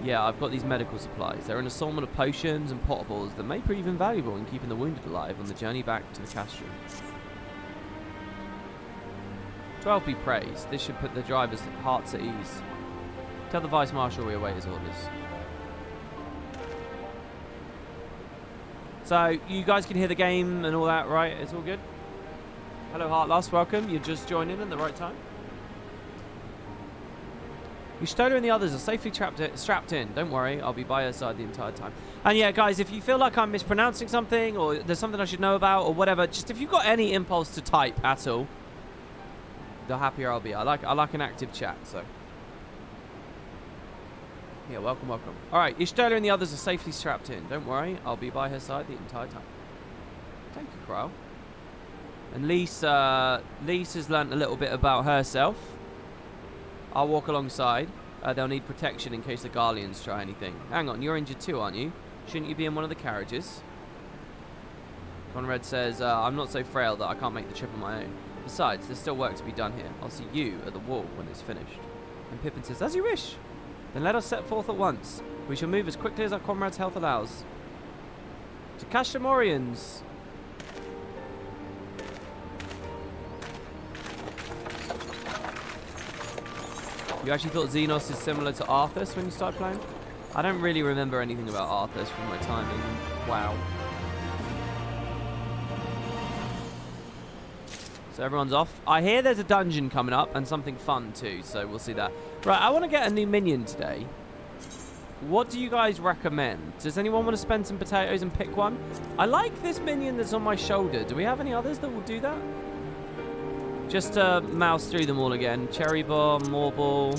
Yeah, I've got these medical supplies. They're an assortment of potions and potables that may prove invaluable in keeping the wounded alive on the journey back to the castrum. 12 be praised. This should put the driver's hearts at ease. Tell the Vice Marshal we await his orders. So, you guys can hear the game and all that, right? It's all good? Hello, Heartlust. Welcome. You're just joining at the right time. Stoller and the others are safely strapped in. Don't worry, I'll be by her side the entire time. And yeah, guys, if you feel like I'm mispronouncing something or there's something I should know about or whatever, just if you've got any impulse to type at all, the happier I'll be. I like an active chat, so... Yeah, welcome. All right, Ishtola and the others are safely strapped in. Don't worry, I'll be by her side the entire time. Thank you, Crow. And Lise has learnt a little bit about herself. I'll walk alongside. They'll need protection in case the Garleans try anything. Hang on, you're injured too, aren't you? Shouldn't you be in one of the carriages? Conrad says, I'm not so frail that I can't make the trip on my own. Besides, there's still work to be done here. I'll see you at the wall when it's finished. And Pippin says, as you wish. Then let us set forth at once. We shall move as quickly as our comrade's health allows. To Castramorians. You actually thought Xenos is similar to Arthas when you started playing? I don't really remember anything about Arthas from my time in WoW. So everyone's off. I hear there's a dungeon coming up and something fun too, so we'll see that. Right, I want to get a new minion today. What do you guys recommend? Does anyone want to spend some potatoes and pick one? I like this minion that's on my shoulder. Do we have any others that will do that? Just mouse through them all again. Cherry Bomb, Morble,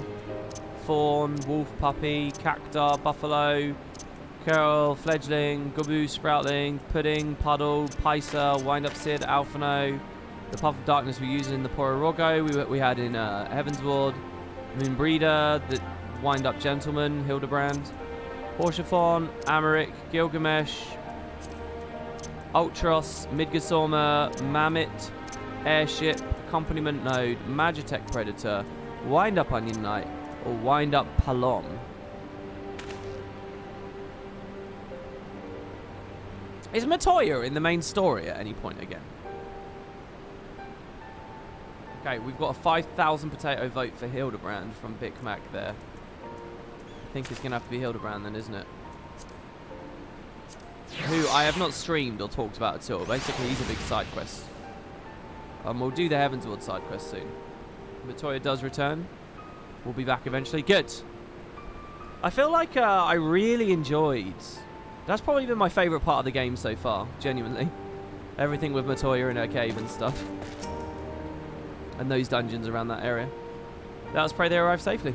Fawn, Wolf Puppy, Cactar, Buffalo, Curl, Fledgling, Goboo, Sproutling, Pudding, Puddle, Picer, Wind Up Sid, Alphano. The Puff of Darkness we used in the Pororogo, we had in Heavensward, Moonbreeder, the Wind Up Gentleman, Hildebrand, Portiaphon, Amaric, Gilgamesh, Ultros, Midgasoma, Mammoth, Airship, Accompaniment Node, Magitech Predator, Wind Up Onion Knight, or Wind Up Palom. Is Matoya in the main story at any point again? Okay, we've got a 5,000 potato vote for Hildebrand from Big Mac there. I think it's going to have to be Hildebrand then, isn't it? Who I have not streamed or talked about at all. Basically, he's a big side quest. We'll do the Heavensward side quest soon. Matoya does return. We'll be back eventually. Good. I feel like I really enjoyed... That's probably been my favourite part of the game so far, genuinely. Everything with Matoya in her cave and stuff. And those dungeons around that area. Let us pray they arrive safely.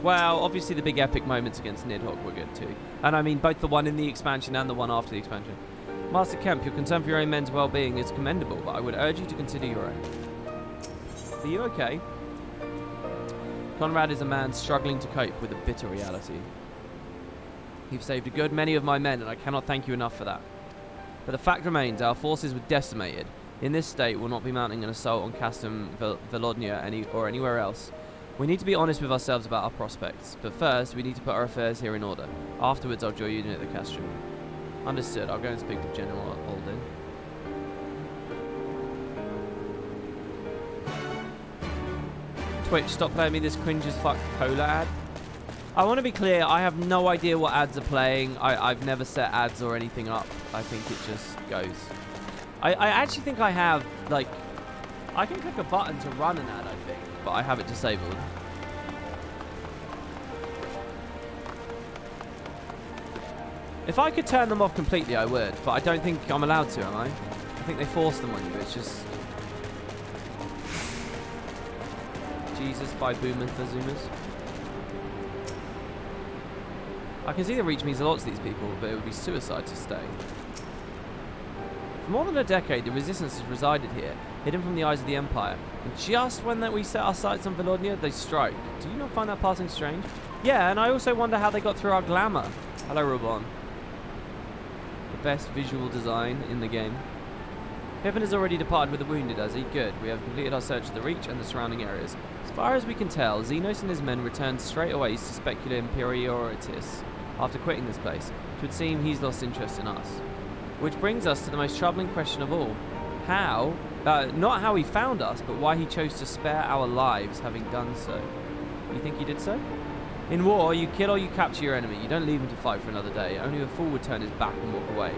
Well, obviously the big epic moments against Nidhogg were good too. And I mean both the one in the expansion and the one after the expansion. Master Kemp, your concern for your own men's well-being is commendable, but I would urge you to consider your own. Are you okay? Conrad is a man struggling to cope with a bitter reality. You've saved a good many of my men, and I cannot thank you enough for that. But the fact remains, our forces were decimated. In this state, we'll not be mounting an assault on Castum Velodnia or anywhere else. We need to be honest with ourselves about our prospects. But first, we need to put our affairs here in order. Afterwards, I'll join you at the Castrum. Understood. I'll go and speak to General Alden. Twitch, stop playing me this cringe as fuck cola ad. I want to be clear, I have no idea what ads are playing. I've never set ads or anything up. I think it just goes. I actually think I have, like, I can click a button to run an ad, I think, but I have it disabled. If I could turn them off completely, I would, but I don't think I'm allowed to, am I? I think they force them on you. It's just... Jesus by Boomers the Zoomers. I can see the reach means a lot to these people, but it would be suicide to stay. For more than a decade, the resistance has resided here, hidden from the eyes of the Empire. And just when we set our sights on Volodnia, they strike. Do you not find that passing strange? Yeah, and I also wonder how they got through our glamour. Hello, Robon. The best visual design in the game. Pippin has already departed with the wounded, has he? Good. We have completed our search of the Reach and the surrounding areas. As far as we can tell, Xenos and his men returned straight away to Specula Imperioritis after quitting this place. It would seem he's lost interest in us. Which brings us to the most troubling question of all. How, not how he found us, but why he chose to spare our lives having done so. You think he did so? In war, you kill or you capture your enemy. You don't leave him to fight for another day. Only a fool would turn his back and walk away.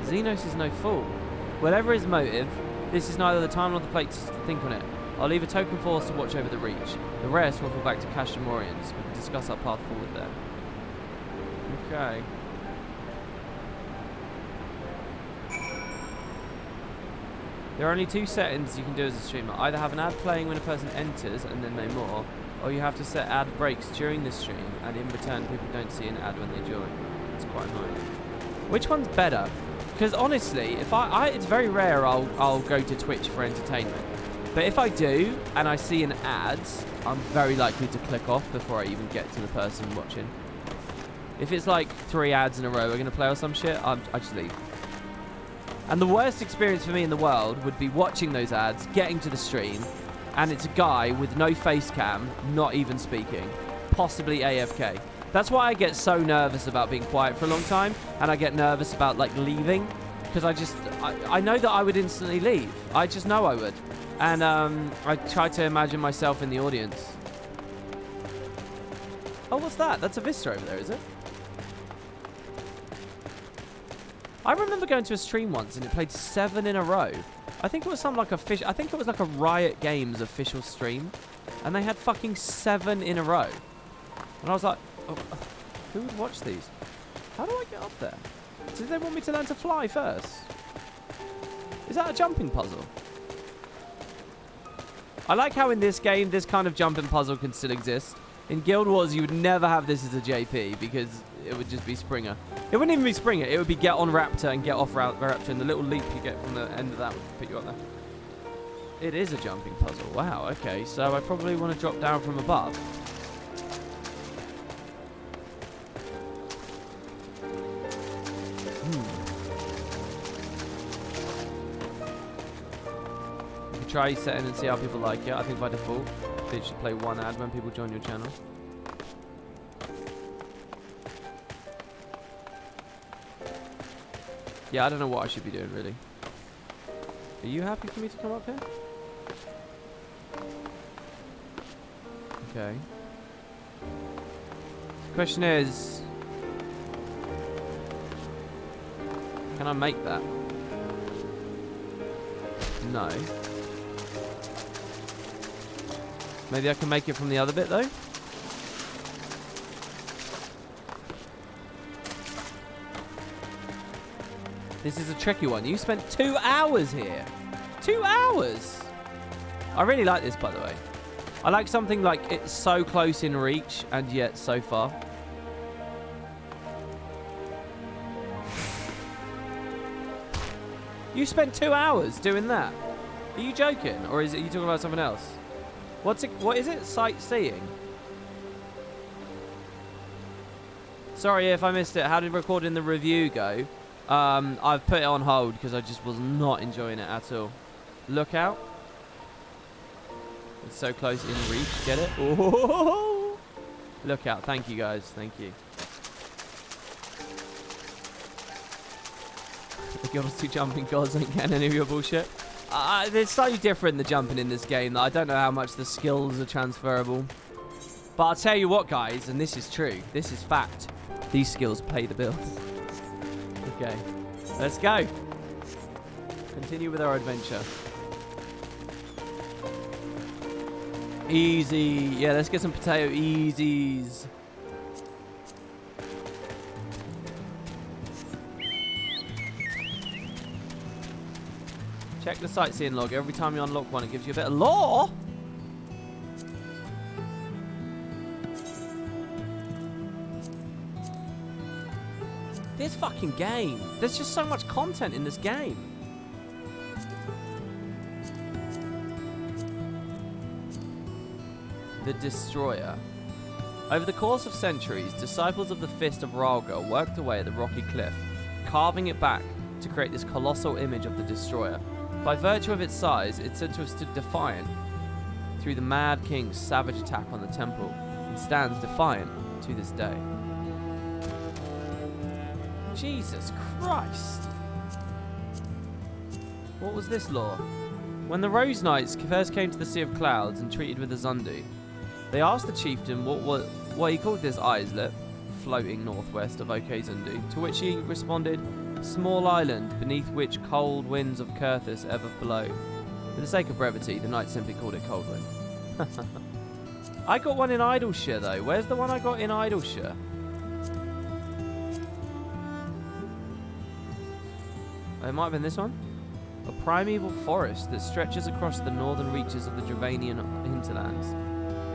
Xenos is no fool. Whatever his motive, this is neither the time nor the place to think on it. I'll leave a token force to watch over the Reach. The rest will fall back to Kashamorians. We can discuss our path forward there. Okay. There are only two settings you can do as a streamer. Either have an ad playing when a person enters and then no more, or you have to set ad breaks during the stream, and in return people don't see an ad when they join. It's quite annoying. Which one's better? Because honestly, if it's very rare I'll go to Twitch for entertainment. But if I do, and I see an ad, I'm very likely to click off before I even get to the person watching. If it's like 3 ads in a row we're going to play or some shit, I just leave. And the worst experience for me in the world would be watching those ads, getting to the stream, and it's a guy with no face cam, not even speaking, possibly AFK. That's why I get so nervous about being quiet for a long time, and I get nervous about like leaving, because I know that I would instantly leave. I just know I would. And I try to imagine myself in the audience. Oh, what's that? That's a Vista over there, is it? I remember going to a stream once and it played 7 in a row. I think it was something like I think it was like a Riot Games official stream, and they had fucking 7 in a row. And I was like, oh, who would watch these? How do I get up there? Did they want me to learn to fly first? Is that a jumping puzzle? I like how in this game this kind of jumping puzzle can still exist. In Guild Wars you would never have this as a JP because it would just be Springer. It wouldn't even be Springer, it would be get on Raptor and get off Raptor, and the little leap you get from the end of that would put you up there. It is a jumping puzzle. Wow, okay, so I probably want to drop down from above. You can try setting and see how people like it. I think by default, you should play 1 ad when people join your channel. Yeah, I don't know what I should be doing, really. Are you happy for me to come up here? Okay. The question is... can I make that? No. Maybe I can make it from the other bit, though? This is a tricky one. You spent 2 hours here. 2 hours! I really like this, by the way. I like something like it's so close in reach and yet so far. You spent 2 hours doing that? Are you joking? Or is it you talking about something else? What is it? Sightseeing? Sorry if I missed it. How did recording the review go? I've put it on hold because I just was not enjoying it at all. Look out. It's so close in reach. Get it? Oh! Look out. Thank you, guys. Thank you. The Guild's 2 jumping gods ain't getting any of your bullshit. It's slightly different, the jumping in this game. I don't know how much the skills are transferable. But I'll tell you what, guys, and this is true. This is fact. These skills pay the bills. Okay, let's go. Continue with our adventure. Easy. Yeah, let's get some potato easies. Check the sightseeing log. Every time you unlock one, it gives you a bit of lore. This fucking game. There's just so much content in this game. The Destroyer. Over the course of centuries, disciples of the Fist of Ralga worked away at the rocky cliff, carving it back to create this colossal image of the Destroyer. By virtue of its size, it's said to have stood defiant through the Mad King's savage attack on the temple, and stands defiant to this day. Jesus Christ! What was this lore? When the Rose Knights first came to the Sea of Clouds and treated with the Zundu, they asked the chieftain what he called this islet, floating northwest of OK Zundu, to which he responded, "Small island beneath which cold winds of Kurthus ever blow." For the sake of brevity, the knight simply called it Cold Wind. I got one in Idleshire though. Where's the one I got in Idleshire? It might have been this one. A primeval forest that stretches across the northern reaches of the Dravanian hinterlands.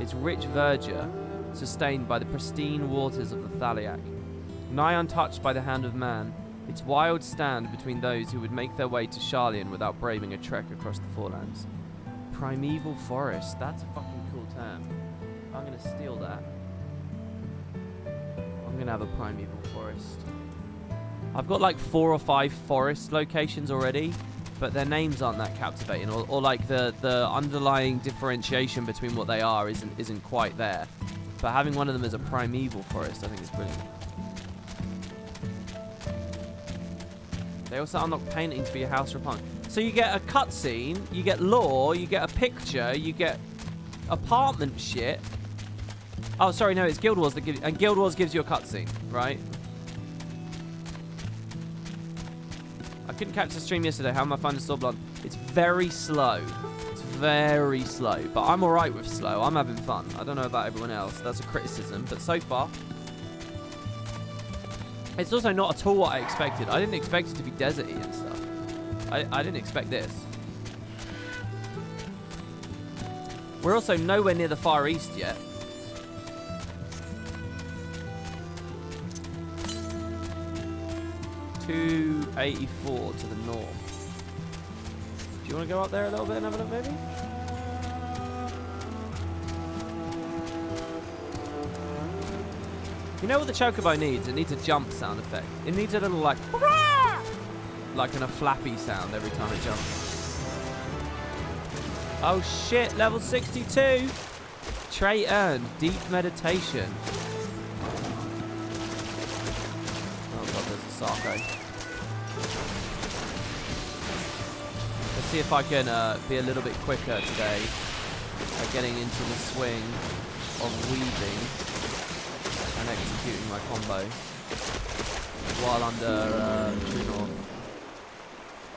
Its rich verdure sustained by the pristine waters of the Thaliak. Nigh untouched by the hand of man, its wild stand between those who would make their way to Sharlayan without braving a trek across the Forelands. Primeval forest. That's a fucking cool term. I'm going to steal that. I'm going to have a primeval forest. I've got like 4 or 5 forest locations already, but their names aren't that captivating, or like the underlying differentiation between what they are isn't quite there. But having one of them as a primeval forest, I think is brilliant. They also unlock paintings for your house or apartment. So you get a cutscene, you get lore, you get a picture, you get apartment shit. Oh, sorry, no, it's Guild Wars that gives, and Guild Wars gives you a cutscene, right? I couldn't catch the stream yesterday. How am I finding Stormblood? It's very slow. It's very slow, but I'm all right with slow. I'm having fun. I don't know about everyone else. That's a criticism, but so far, it's also not at all what I expected. I didn't expect it to be deserty and stuff. I didn't expect this. We're also nowhere near the Far East yet. $284 to the north. Do you want to go up there a little bit and have a look, maybe? You know what the Chocobo needs? It needs a jump sound effect. It needs a little like in a flappy sound every time it jumps. Oh shit, level 62. Trait earned, deep meditation. Oh god, there's a Sarko. Let's see if I can be a little bit quicker today at getting into the swing of weaving and executing my combo while under True North.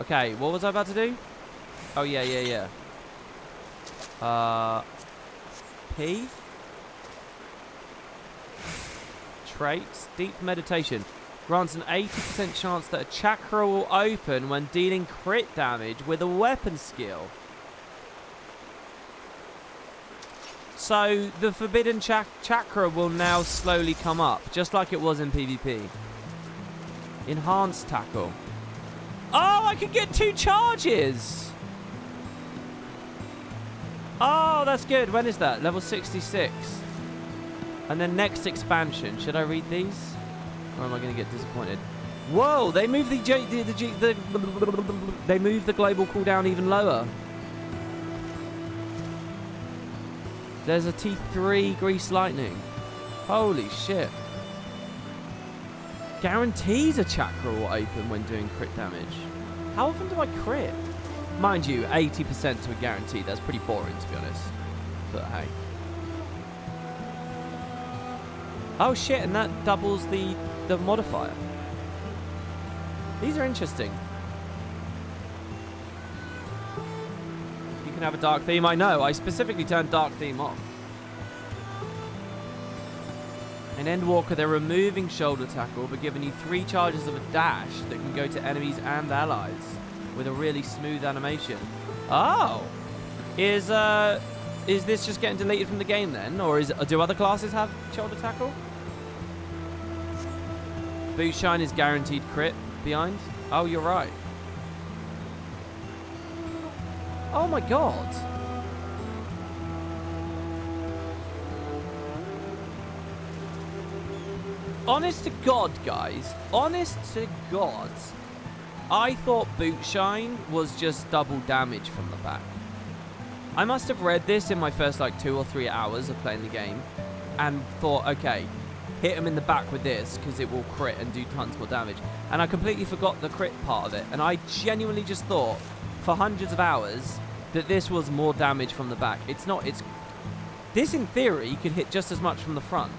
Okay, what was I about to do? Oh yeah. P. Traits. Deep meditation. Grants an 80% chance that a chakra will open when dealing crit damage with a weapon skill. So the forbidden chakra will now slowly come up, just like it was in PvP. Enhanced tackle. Oh, I can get 2 charges. Oh, that's good. When is that? Level 66. And then next expansion. Should I read these? Or am I going to get disappointed? Whoa, they moved they moved the global cooldown even lower. There's a T3 Grease Lightning. Holy shit. Guarantees a chakra will open when doing crit damage. How often do I crit? Mind you, 80% to a guarantee. That's pretty boring, to be honest. But hey. Oh shit, and that doubles the modifier. These are interesting. You can have a dark theme. I know. I specifically turned dark theme off. In Endwalker, they're removing shoulder tackle, but giving you 3 charges of a dash that can go to enemies and allies with a really smooth animation. Oh! Is this just getting deleted from the game then? Or do other classes have shoulder tackle? Boot shine is guaranteed crit behind. Oh, you're right. Oh my god. Honest to God, guys. Honest to God. I thought boot shine was just double damage from the back. I must have read this in my first like 2 or 3 hours of playing the game and thought, okay, hit him in the back with this because it will crit and do tons more damage. And I completely forgot the crit part of it. And I genuinely just thought for hundreds of hours that this was more damage from the back. It's not. This in theory could hit just as much from the front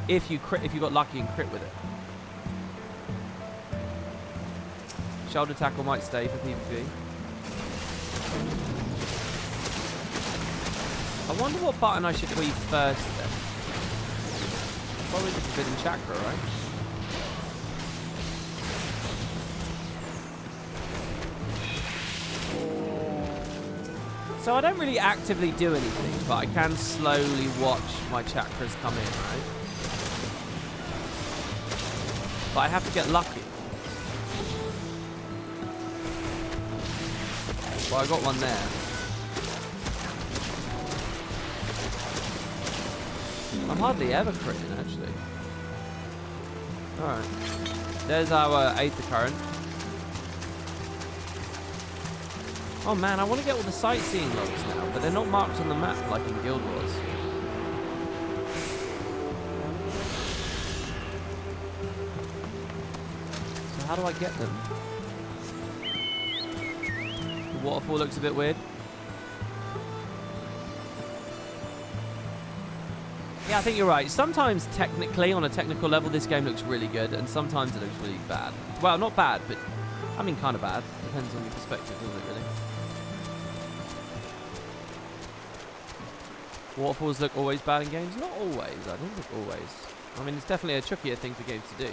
if you got lucky and crit with it. Shoulder tackle might stay for PvP. I wonder what button I should weave first then. Probably the Forbidden Chakra, right? So I don't really actively do anything, but I can slowly watch my chakras come in, right? But I have to get lucky. Well, I got one there. I'm hardly ever critting, actually. Alright. There's our Aether Current. Oh man, I want to get all the sightseeing logs now, but they're not marked on the map like in Guild Wars. So how do I get them? The waterfall looks a bit weird. Yeah, I think you're right. Sometimes technically, on a technical level, this game looks really good, and sometimes it looks really bad. Well, not bad, but I mean kind of bad. Depends on your perspective, doesn't it, really? Waterfalls look always bad in games? Not always. I don't think always. I mean, it's definitely a trickier thing for games to do.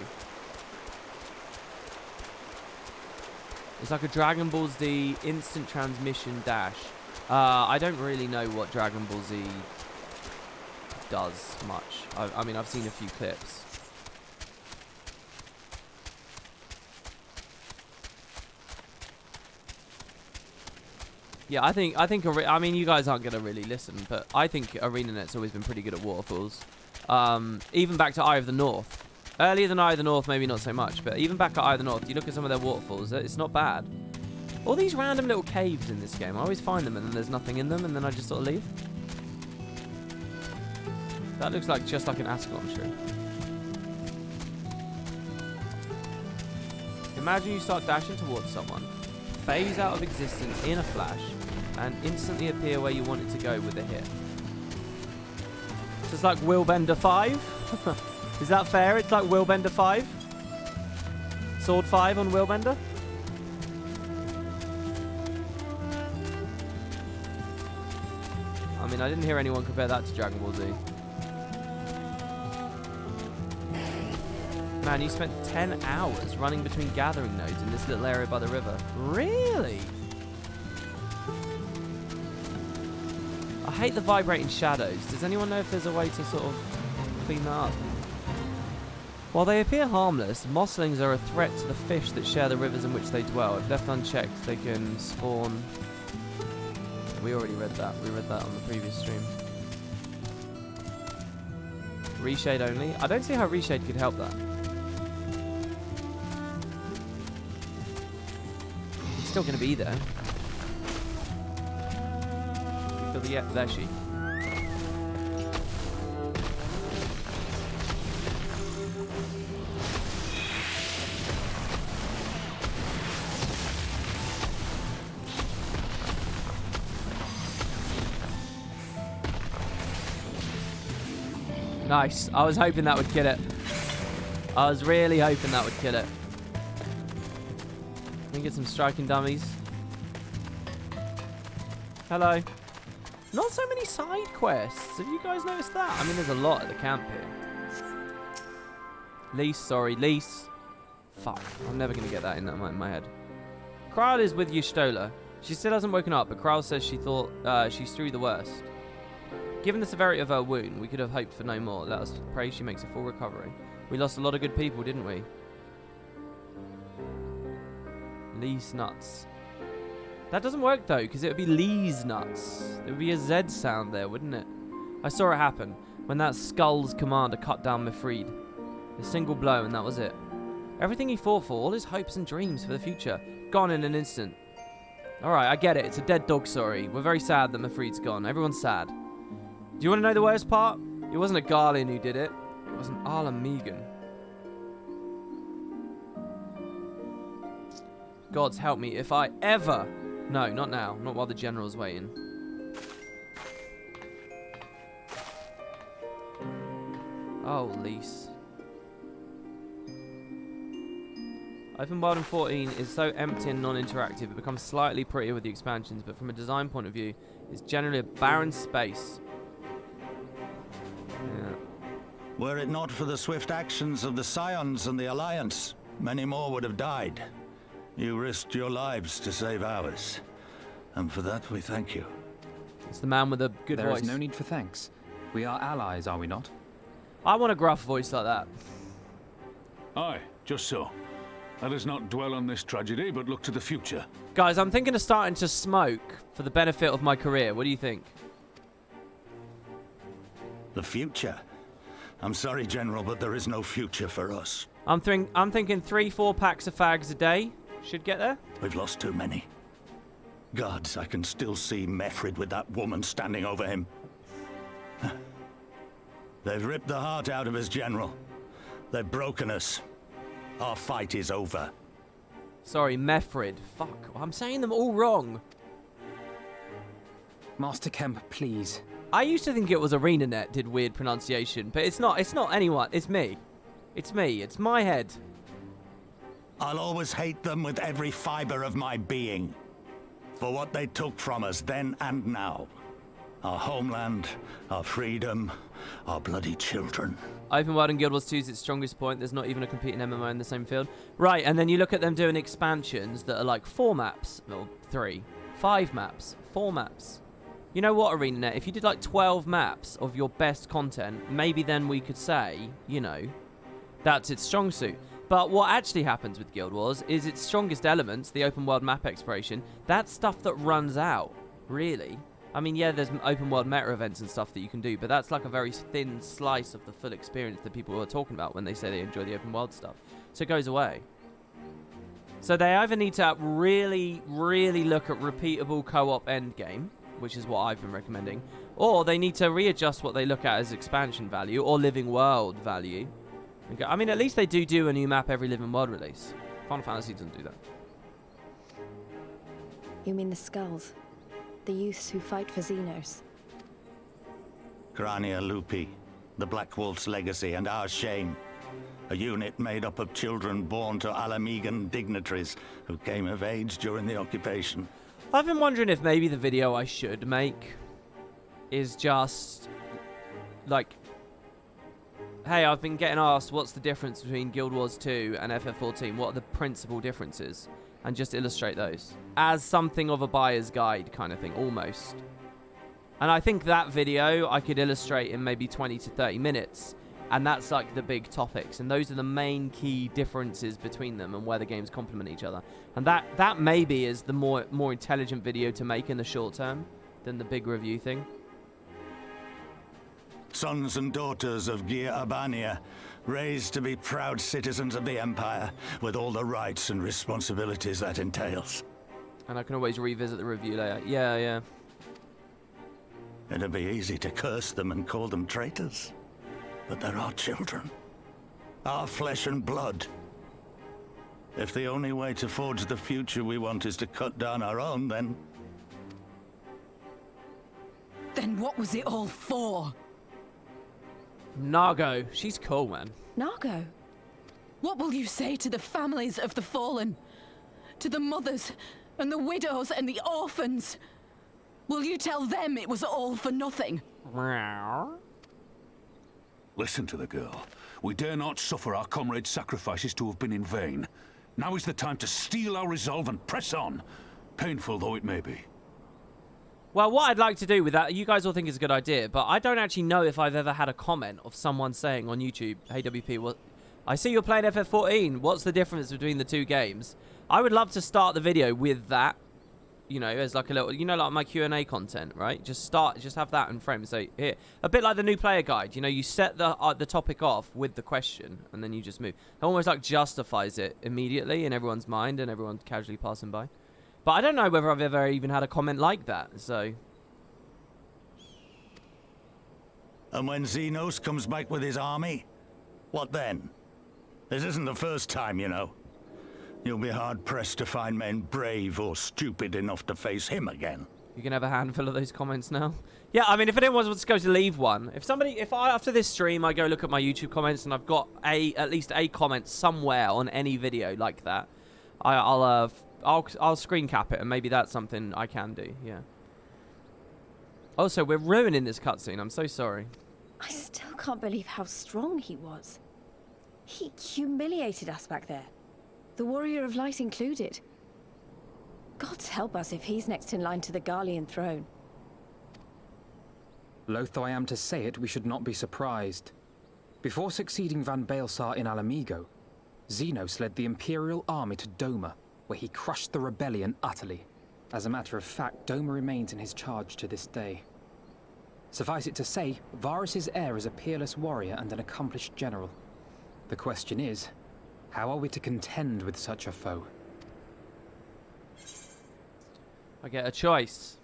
It's like a Dragon Ball Z instant transmission dash. I don't really know what Dragon Ball Z does much. I mean, I've seen a few clips. Yeah, I mean, you guys aren't going to really listen, but I think ArenaNet's always been pretty good at waterfalls. Even back to Eye of the North. Earlier than Eye of the North, maybe not so much, but even back at Eye of the North, you look at some of their waterfalls, it's not bad. All these random little caves in this game, I always find them and then there's nothing in them and then I just sort of leave. That looks like just like an Ascalon tree. Imagine you start dashing towards someone, phase out of existence in a flash, and instantly appear where you want it to go with a hit. So it's like Willbender 5? Is that fair? It's like Willbender 5? Sword 5 on Willbender? I mean, I didn't hear anyone compare that to Dragon Ball Z. Man, you spent 10 hours running between gathering nodes in this little area by the river. Really? I hate the vibrating shadows. Does anyone know if there's a way to sort of clean that up? While they appear harmless, mosslings are a threat to the fish that share the rivers in which they dwell. If left unchecked, they can spawn... We already read that. We read that on the previous stream. Reshade only? I don't see how Reshade could help that. It's still going to be there. Yeah, there she. Nice. I was hoping that would kill it. I was really hoping that would kill it. Let me get some striking dummies. Hello. Not so many side quests. Have you guys noticed that? I mean, there's a lot at the camp here. Lise, sorry, Lise. Fuck, I'm never going to get that in my head. Kral is with Y'shtola. She still hasn't woken up, but Kral says she thought she's through the worst. Given the severity of her wound, we could have hoped for no more. Let us pray she makes a full recovery. We lost a lot of good people, didn't we? Lise nuts. That doesn't work though, because it would be Lee's nuts. There would be a Z sound there, wouldn't it? I saw it happen when that Skull's commander cut down Mifrid. A single blow and that was it. Everything he fought for, all his hopes and dreams for the future, gone in an instant. Alright, I get it. It's a dead dog story. We're very sad that Mifrid's gone. Everyone's sad. Do you want to know the worst part? It wasn't a Garlean who did it. It was an Megan. Gods help me if I ever... No, not now. Not while the general's waiting. Oh, Lise. Open world in 14 is so empty and non-interactive. It becomes slightly prettier with the expansions, but from a design point of view, it's generally a barren space. Yeah. Were it not for the swift actions of the Scions and the Alliance, many more would have died. You risked your lives to save ours, and for that we thank you. It's the man with a good voice. There is no need for thanks. We are allies, are we not? I want a gruff voice like that. Aye, just so. Let us not dwell on this tragedy, but look to the future. Guys, I'm thinking of starting to smoke for the benefit of my career. What do you think? The future? I'm sorry, General, but there is no future for us. I'm thinking 3-4 packs of fags a day. Should get there. We've lost too many. Gods, I can still see Mefrid with that woman standing over him. They've ripped the heart out of us, General. They've broken us. Our fight is over. Sorry, Mefrid. Fuck, I'm saying them all wrong. Master Kemp, please. I used to think it was ArenaNet did weird pronunciation, but it's not. It's not anyone. It's me. It's me. It's my head. I'll always hate them with every fiber of my being. For what they took from us then and now. Our homeland, our freedom, our bloody children. Open World and Guild Wars 2 is its strongest point. There's not even a competing MMO in the same field. Right, and then you look at them doing expansions that are like 4 maps, or 3, 5 maps, 4 maps. You know what, ArenaNet? If you did like 12 maps of your best content, maybe then we could say, you know, that's its strong suit. But what actually happens with Guild Wars is its strongest elements, the open world map exploration, that's stuff that runs out, really. I mean, yeah, there's open world meta events and stuff that you can do, but that's like a very thin slice of the full experience that people are talking about when they say they enjoy the open world stuff. So it goes away. So they either need to really, really look at repeatable co-op endgame, which is what I've been recommending, or they need to readjust what they look at as expansion value or living world value. I mean, at least they do a new map every living world release. Final Fantasy doesn't do that. You mean the Skulls? The youths who fight for Xenos? Grania Lupi, the Black Wolf's legacy and our shame. A unit made up of children born to Alamegan dignitaries who came of age during the occupation. I've been wondering if maybe the video I should make is just like, hey, I've been getting asked what's the difference between Guild Wars 2 and FF14, what are the principal differences, and just illustrate those as something of a buyer's guide kind of thing, almost. And I think that video I could illustrate in maybe 20 to 30 minutes, and that's like the big topics, and those are the main key differences between them and where the games complement each other. And that maybe is the more intelligent video to make in the short term than the big review thing. Sons and daughters of Gir Abania, raised to be proud citizens of the Empire, with all the rights and responsibilities that entails. And I can always revisit the review later. Yeah. It'd be easy to curse them and call them traitors. But they're our children. Our flesh and blood. If the only way to forge the future we want is to cut down our own, then... Then what was it all for? Nargo, she's cool, man. Nargo? What will you say to the families of the fallen? To the mothers, and the widows, and the orphans? Will you tell them it was all for nothing? Listen to the girl. We dare not suffer our comrades' sacrifices to have been in vain. Now is the time to steel our resolve and press on, painful though it may be. Well, what I'd like to do with that, you guys all think it's a good idea, but I don't actually know if I've ever had a comment of someone saying on YouTube, "Hey WP, what? I see you're playing FF14. What's the difference between the two games?" I would love to start the video with that, you know, as like a little, you know, like my Q&A content, right? Just have that in frame. So here, a bit like the new player guide. You know, you set the topic off with the question, and then you just move. It almost like justifies it immediately in everyone's mind, and everyone's casually passing by. But I don't know whether I've ever even had a comment like that, so... And when Xenos comes back with his army, what then? This isn't the first time, you know. You'll be hard-pressed to find men brave or stupid enough to face him again. You can have a handful of those comments now. Yeah, I mean, if anyone was going to leave one, if after this stream I go look at my YouTube comments and I've got at least a comment somewhere on any video like that, I'll screen cap it, and maybe that's something I can do. Yeah. Also, we're ruining this cutscene. I'm so sorry. I still can't believe how strong he was. He humiliated us back there. The Warrior of Light included. God help us if he's next in line to the Garlean throne. Loath though I am to say it, we should not be surprised. Before succeeding Van Baelsar in Alamigo, Xenos led the Imperial army to Doma, where he crushed the rebellion utterly. As a matter of fact, Doma remains in his charge to this day. Suffice it to say, Varus's heir is a peerless warrior and an accomplished general. The question is, how are we to contend with such a foe? I get a choice.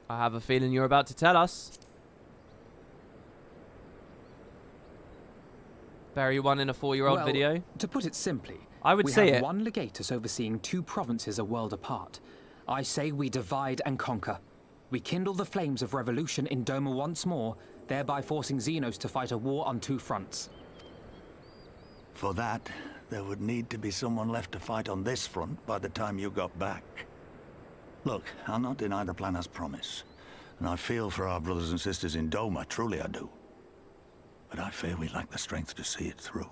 I have a feeling you're about to tell us. Bury one in a 4-year-old video. To put it simply, I would say we have it. one legatus overseeing 2 provinces a world apart. I say we divide and conquer. We kindle the flames of revolution in Doma once more, thereby forcing Xenos to fight a war on 2 fronts. For that, there would need to be someone left to fight on this front by the time you got back. Look, I'll not deny the plan as promised, and I feel for our brothers and sisters in Doma, truly I do. But I fear we lack the strength to see it through.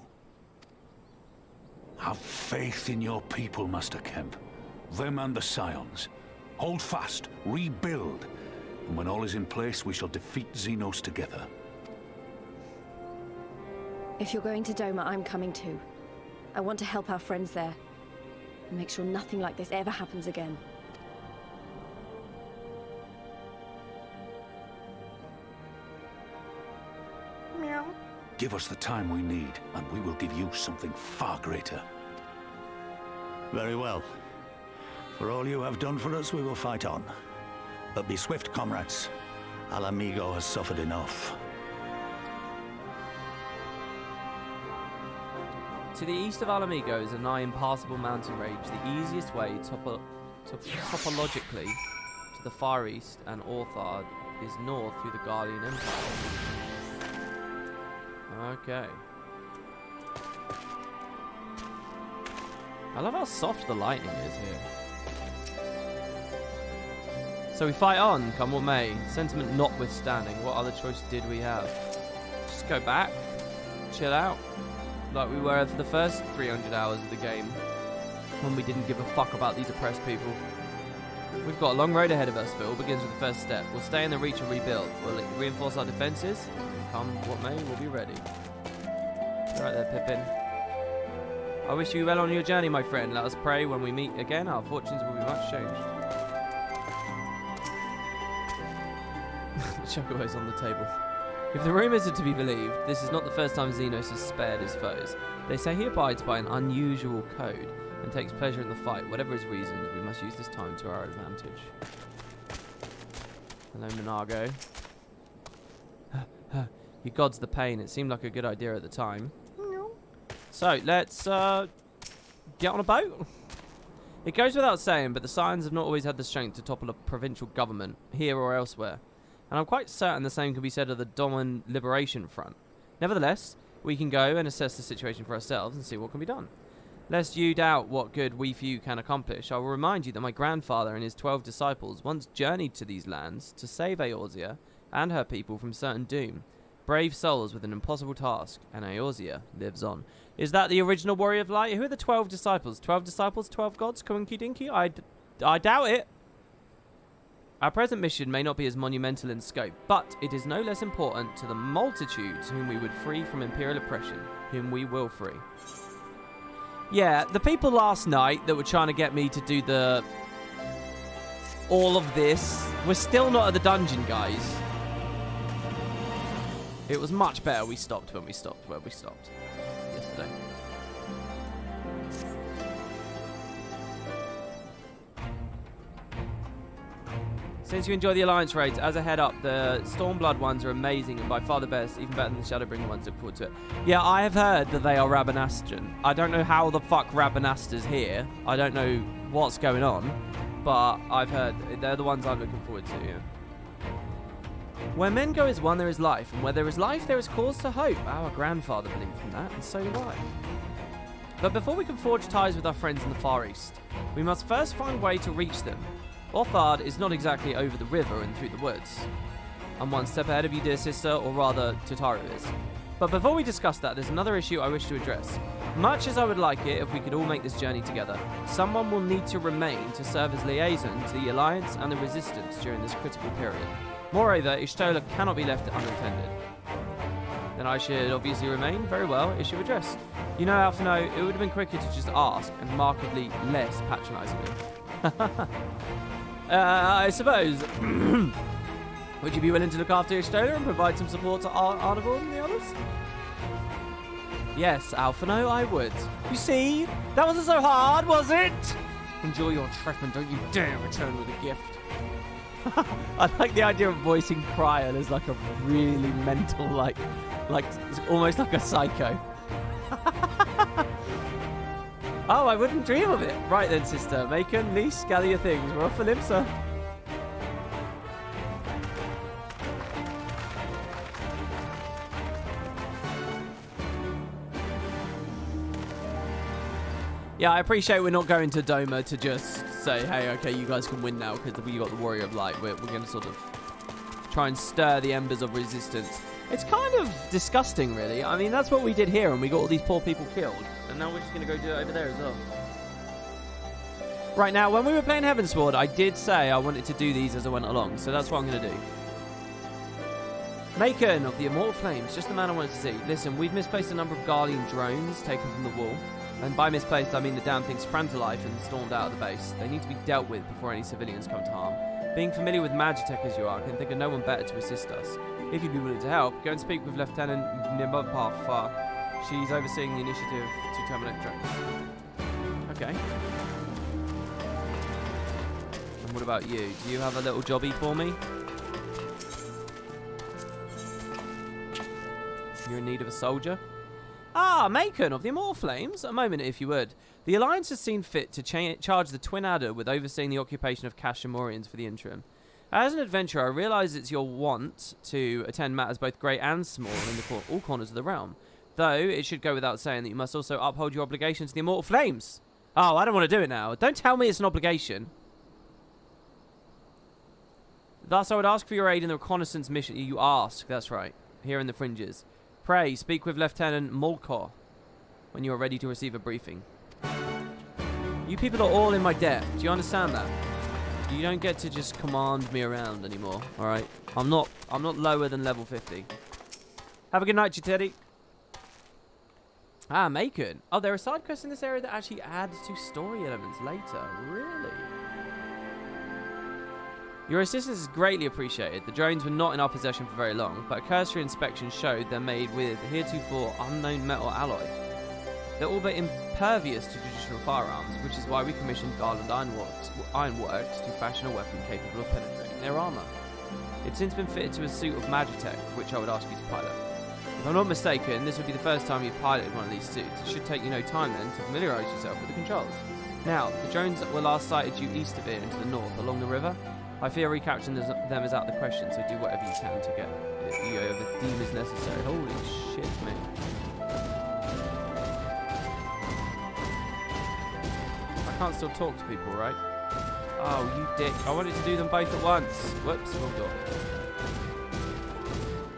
Have faith in your people, Master Kemp. Them and the Scions. Hold fast, rebuild, and when all is in place, we shall defeat Xenos together. If you're going to Doma, I'm coming too. I want to help our friends there. And make sure nothing like this ever happens again. Meow. Give us the time we need, and we will give you something far greater. Very well. For all you have done for us, we will fight on. But be swift, comrades. Alamigo has suffered enough. To the east of Alamigo is a nigh impassable mountain range, the easiest way topologically to the far east, and Orthard is north through the Guardian Empire. Okay. I love how soft the lightning is here. So we fight on, come what may. Sentiment notwithstanding, what other choice did we have? Just go back, chill out, like we were for the first 300 hours of the game, when we didn't give a fuck about these oppressed people. We've got a long road ahead of us, but it all begins with the first step. We'll stay in the Reach and rebuild. We'll reinforce our defences. Come what may, we'll be ready. Right there, Pippin. I wish you well on your journey, my friend. Let us pray when we meet again, our fortunes will be much changed. Chocobo's on the table. If the rumours are to be believed, this is not the first time Xenos has spared his foes. They say he abides by an unusual code and takes pleasure in the fight. Whatever his reasons, we must use this time to our advantage. Hello, Monago. You gods the pain. It seemed like a good idea at the time. No. So, let's get on a boat. It goes without saying, but the Scions have not always had the strength to topple a provincial government, here or elsewhere. And I'm quite certain the same can be said of the Doman Liberation Front. Nevertheless, we can go and assess the situation for ourselves and see what can be done. Lest you doubt what good we few can accomplish, I will remind you that my grandfather and his 12 disciples once journeyed to these lands to save Eorzea and her people from certain doom. Brave souls with an impossible task, and Eorzea lives on. Is that the original Warrior of Light? Who are the 12 disciples? 12 disciples, 12 gods? Coinky dinky? I doubt it. Our present mission may not be as monumental in scope, but it is no less important to the multitudes whom we would free from Imperial oppression, whom we will free. Yeah, the people last night that were trying to get me to do all of this, we're still not at the dungeon, guys. It was much better we stopped when we stopped where we stopped yesterday. Since you enjoy the Alliance raids, as a head up, the Stormblood ones are amazing and by far the best, even better than the Shadowbringer ones. Look forward to it. Yeah, I have heard that they are Rabanastan. I don't know how the fuck Rabanasta's here. I don't know what's going on, but I've heard they're the ones I'm looking forward to, yeah. Where men go as one, there is life, and where there is life, there is cause to hope. Our grandfather believed in that, and so do I. But before we can forge ties with our friends in the Far East, we must first find a way to reach them. Orthard is not exactly over the river and through the woods. I'm one step ahead of you, dear sister, or rather, Tataru is. But before we discuss that, there's another issue I wish to address. Much as I would like it if we could all make this journey together, someone will need to remain to serve as liaison to the Alliance and the Resistance during this critical period. Moreover, Ishtola cannot be left unattended. Then I should obviously remain. Very well, issue addressed. You know, Alphino, it would have been quicker to just ask, and markedly less patronisingly. I suppose. Would you be willing to look after Ishtola and provide some support to Arnavord and the others? Yes, Alphino, I would. You see? That wasn't so hard, was it? Enjoy your trip and don't you dare return with a gift. I like the idea of voicing Cryon as like a really mental, like almost like a psycho. Oh, I wouldn't dream of it. Right then, sister. Macon, Lise, gather your things. We're off for Limsa. Yeah, I appreciate we're not going to Doma to just say, hey, okay, you guys can win now because we got the Warrior of Light. We're going to sort of try and stir the embers of resistance. It's kind of disgusting, really. I mean, that's what we did here, and we got all these poor people killed. And now we're just going to go do it over there as well. Right, now, when we were playing Heavensward, I did say I wanted to do these as I went along, so that's what I'm going to do. Macon of the Immortal Flames, just the man I wanted to see. Listen, we've misplaced a number of Guardian drones taken from the wall. And by misplaced, I mean the damn thing sprang to life and stormed out of the base. They need to be dealt with before any civilians come to harm. Being familiar with Magitech as you are, I can think of no one better to assist us. If you'd be willing to help, go and speak with Lieutenant Nimbapaf. She's overseeing the initiative to terminate tracks. Okay. And what about you? Do you have a little jobby for me? You're in need of a soldier? Ah, Macon of the Immortal Flames. A moment, if you would. The Alliance has seen fit to charge the Twin Adder with overseeing the occupation of Kashamorians for the interim. As an adventurer, I realise it's your want to attend matters both great and small in all corners of the realm. Though, it should go without saying that you must also uphold your obligation to the Immortal Flames. Oh, I don't want to do it now. Don't tell me it's an obligation. Thus, I would ask for your aid in the reconnaissance mission. You ask, that's right, here in the fringes. Pray, speak with Lieutenant Mulcaw when you are ready to receive a briefing. You people are all in my debt. Do you understand that? You don't get to just command me around anymore, alright? I'm not lower than level 50. Have a good night, you Teddy. Ah, Macon. Oh, there are side quests in this area that actually add to story elements later. Really? Your assistance is greatly appreciated. The drones were not in our possession for very long, but a cursory inspection showed they're made with heretofore unknown metal alloy. They're all but impervious to traditional firearms, which is why we commissioned Garland Ironworks to fashion a weapon capable of penetrating their armour. It's since been fitted to a suit of Magitech, which I would ask you to pilot. If I'm not mistaken, this would be the first time you've piloted one of these suits. It should take you no time then to familiarise yourself with the controls. Now, the drones were last sighted due east of here and to the north, along the river. I fear recapturing them is out of the question, so do whatever you can to get you over deem is necessary. Holy shit, mate. can't still talk to people, right? Oh, you dick. I wanted to do them both at once. Whoops, wrong door.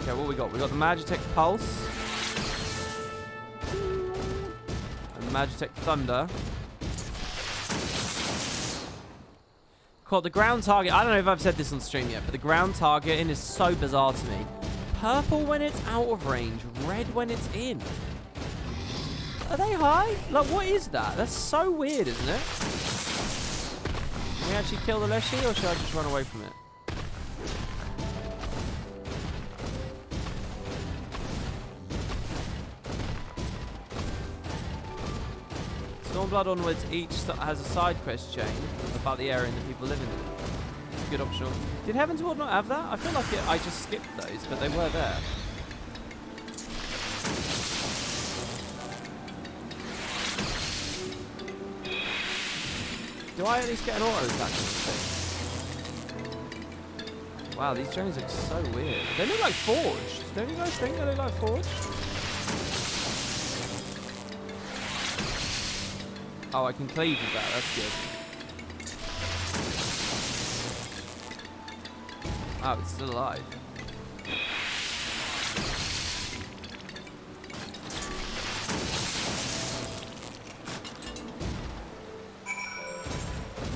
Okay, what we got? We got the Magitech Pulse. And the Magitech Thunder. Called the ground target. I don't know if I've said this on stream yet, but the ground targeting is so bizarre to me. Purple when it's out of range, red when it's in. Are they high? Like, what is that? That's so weird, isn't it? Can we actually kill the Leshy, or should I just run away from it? Stormblood onwards each has a side quest chain about the area and the people living in it. It's a good optional. Did Heaven's Ward not have that? I feel like I just skipped those, but they were there. Do I at least get an auto attack on this thing? Wow, these drones look so weird. They look like forged. Don't you guys think they look like forged? Oh, I can cleave with that. That's good. Oh, it's still alive.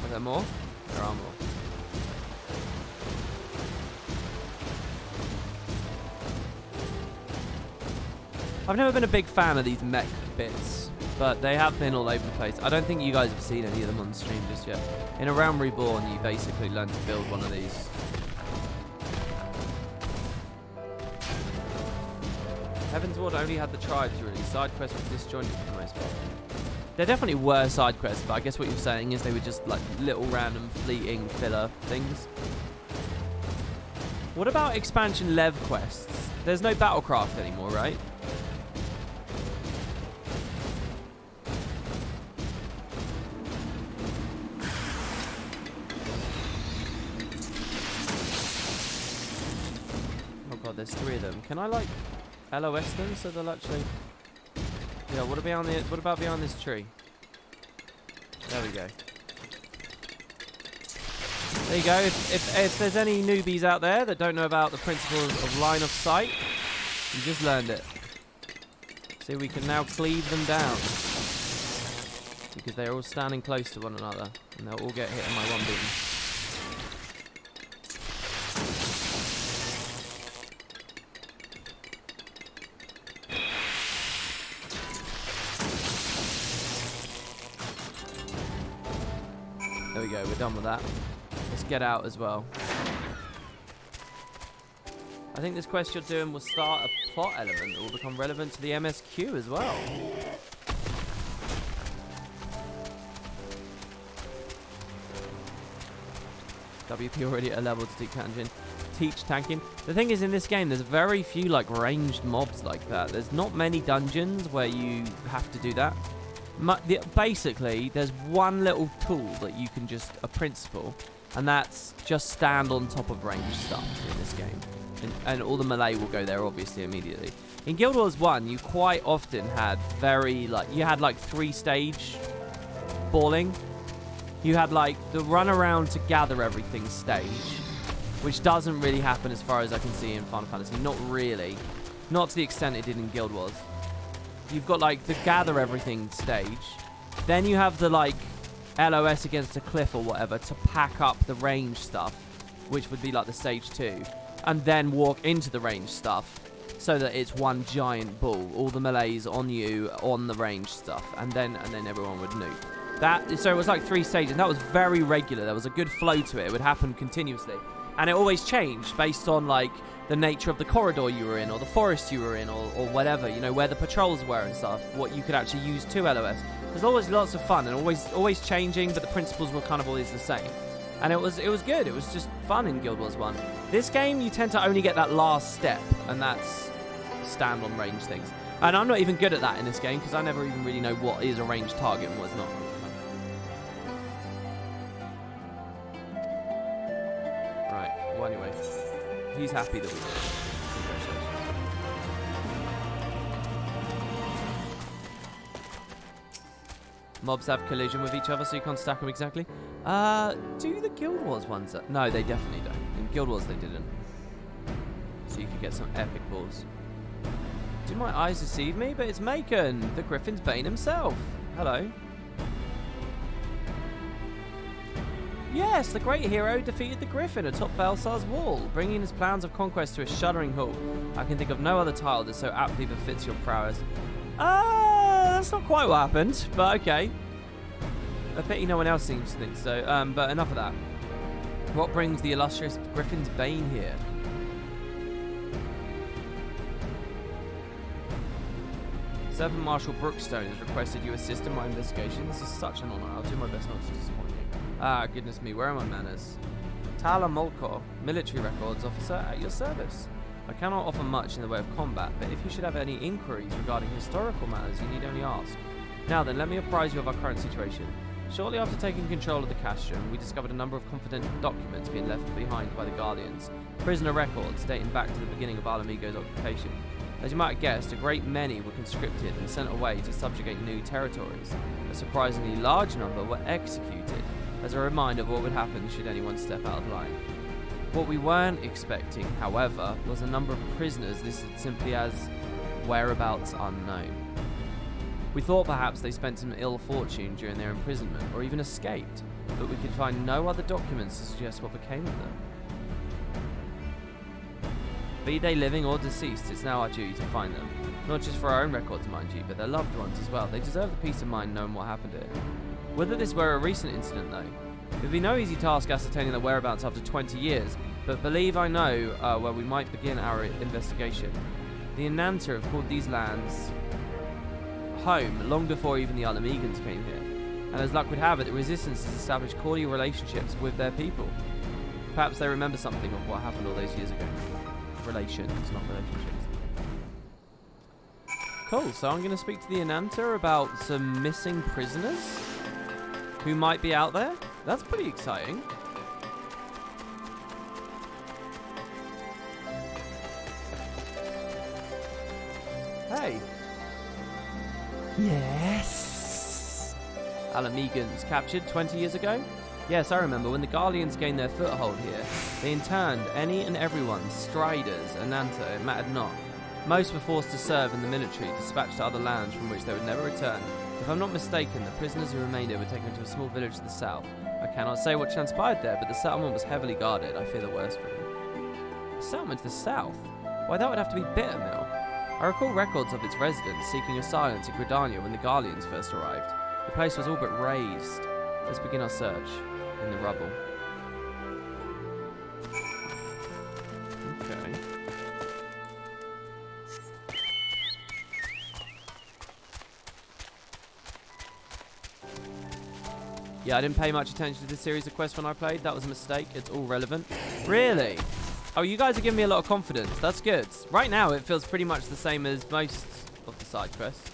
Are there more? There are more. I've never been a big fan of these mech bits, but they have been all over the place. I don't think you guys have seen any of them on stream just yet. In A Realm Reborn, you basically learn to build one of these. Heaven's Ward only had the Triad to release. Side quests were disjointed for the most part. There definitely were side quests, but I guess what you're saying is they were just like little random fleeting filler things. What about expansion Lev quests? There's no Battlecraft anymore, right? Oh god, there's 3 of them. Can I like LOS them so they'll actually... Yeah, what about behind this tree? There we go. There you go. If there's any newbies out there that don't know about the principles of line of sight, you just learned it. See, we can now cleave them down. Because they're all standing close to one another. And they'll all get hit in my one beam. There we go, we're done with that. Let's get out as well. I think this quest you're doing will start a plot element that will become relevant to the MSQ as well. WP already at a level to teach tanking. The thing is, in this game, there's very few like ranged mobs like that. There's not many dungeons where you have to do that. Basically, there's one little tool that you can just, a principle, and that's just stand on top of ranged stuff in this game. And all the melee will go there, obviously, immediately. In Guild Wars 1, you quite often had you had like 3-stage balling. You had like the run around to gather everything stage, which doesn't really happen as far as I can see in Final Fantasy. Not really. Not to the extent it did in Guild Wars. You've got like the gather everything stage. Then you have the like LOS against a cliff or whatever to pack up the range stuff, which would be like the stage 2. And then walk into the range stuff so that it's one giant ball. All the melees on you on the range stuff. And then everyone would nuke. So it was like 3 stages. And that was very regular. There was a good flow to it. It would happen continuously. And it always changed based on like the nature of the corridor you were in, or the forest you were in, or whatever, you know, where the patrols were and stuff, what you could actually use to LOS. There's always lots of fun and always changing, but the principles were kind of always the same. And it was good. It was just fun in Guild Wars 1. This game, you tend to only get that last step, and that's stand on range things. And I'm not even good at that in this game, because I never even really know what is a ranged target and what's not. Right, well anyway, he's happy that we did it. Congratulations. mobs have collision with each other, so you can't stack them exactly. Do the Guild Wars ones? No, they definitely don't. In Guild Wars, they didn't. So you could get some epic balls. Do my eyes deceive me? But it's Macon, the Griffin's Bane himself. Hello. Yes, the great hero defeated the Griffin atop Belsar's wall, bringing his plans of conquest to a shuddering halt. I can think of no other title that so aptly befits your prowess. That's not quite what happened, but okay. A pity no one else seems to think so, but enough of that. What brings the illustrious Griffin's Bane here? Servant Marshal Brookstone has requested you assist in my investigation. This is such an honor. I'll do my best not to disappoint you. Ah, goodness me, where are my manners? Tala Molkor, military records officer at your service. I cannot offer much in the way of combat, but if you should have any inquiries regarding historical matters, you need only ask. Now then, let me apprise you of our current situation. Shortly after taking control of the Castrum, we discovered a number of confidential documents being left behind by the Guardians. Prisoner records dating back to the beginning of Alamigo's occupation. As you might have guessed, a great many were conscripted and sent away to subjugate new territories. A surprisingly large number were executed, as a reminder of what would happen should anyone step out of line. What we weren't expecting, however, was a number of prisoners listed simply as whereabouts unknown. We thought perhaps they spent some ill fortune during their imprisonment, or even escaped, but we could find no other documents to suggest what became of them. Be they living or deceased, it's now our duty to find them. Not just for our own records, mind you, but their loved ones as well. They deserve the peace of mind knowing what happened here. Whether this were a recent incident, though, it would be no easy task ascertaining their whereabouts after 20 years, but believe I know where we might begin our investigation. The Inanta have called these lands home long before even the Alamegans came here, and as luck would have it, the Resistance has established cordial relationships with their people. Perhaps they remember something of what happened all those years ago. Relations, not relationships. Cool, so I'm going to speak to the Inanta about some missing prisoners who might be out there. That's pretty exciting. Hey. Yes. Alamegans captured 20 years ago? Yes, I remember when the Garleans gained their foothold here. They interned any and everyone, Striders, Ananta, it mattered not. Most were forced to serve in the military, dispatched to other lands from which they would never return. If I'm not mistaken, the prisoners who remained here were taken to a small village to the south. I cannot say what transpired there, but the settlement was heavily guarded. I fear the worst for them. A settlement to the south? Why, that would have to be Bittermill. I recall records of its residents seeking asylum to Gridania when the Garleans first arrived. The place was all but razed. Let's begin our search in the rubble. Okay. Yeah, I didn't pay much attention to this series of quests when I played. That was a mistake. It's all relevant. Really? Oh, you guys are giving me a lot of confidence. That's good. Right now, it feels pretty much the same as most of the side quests.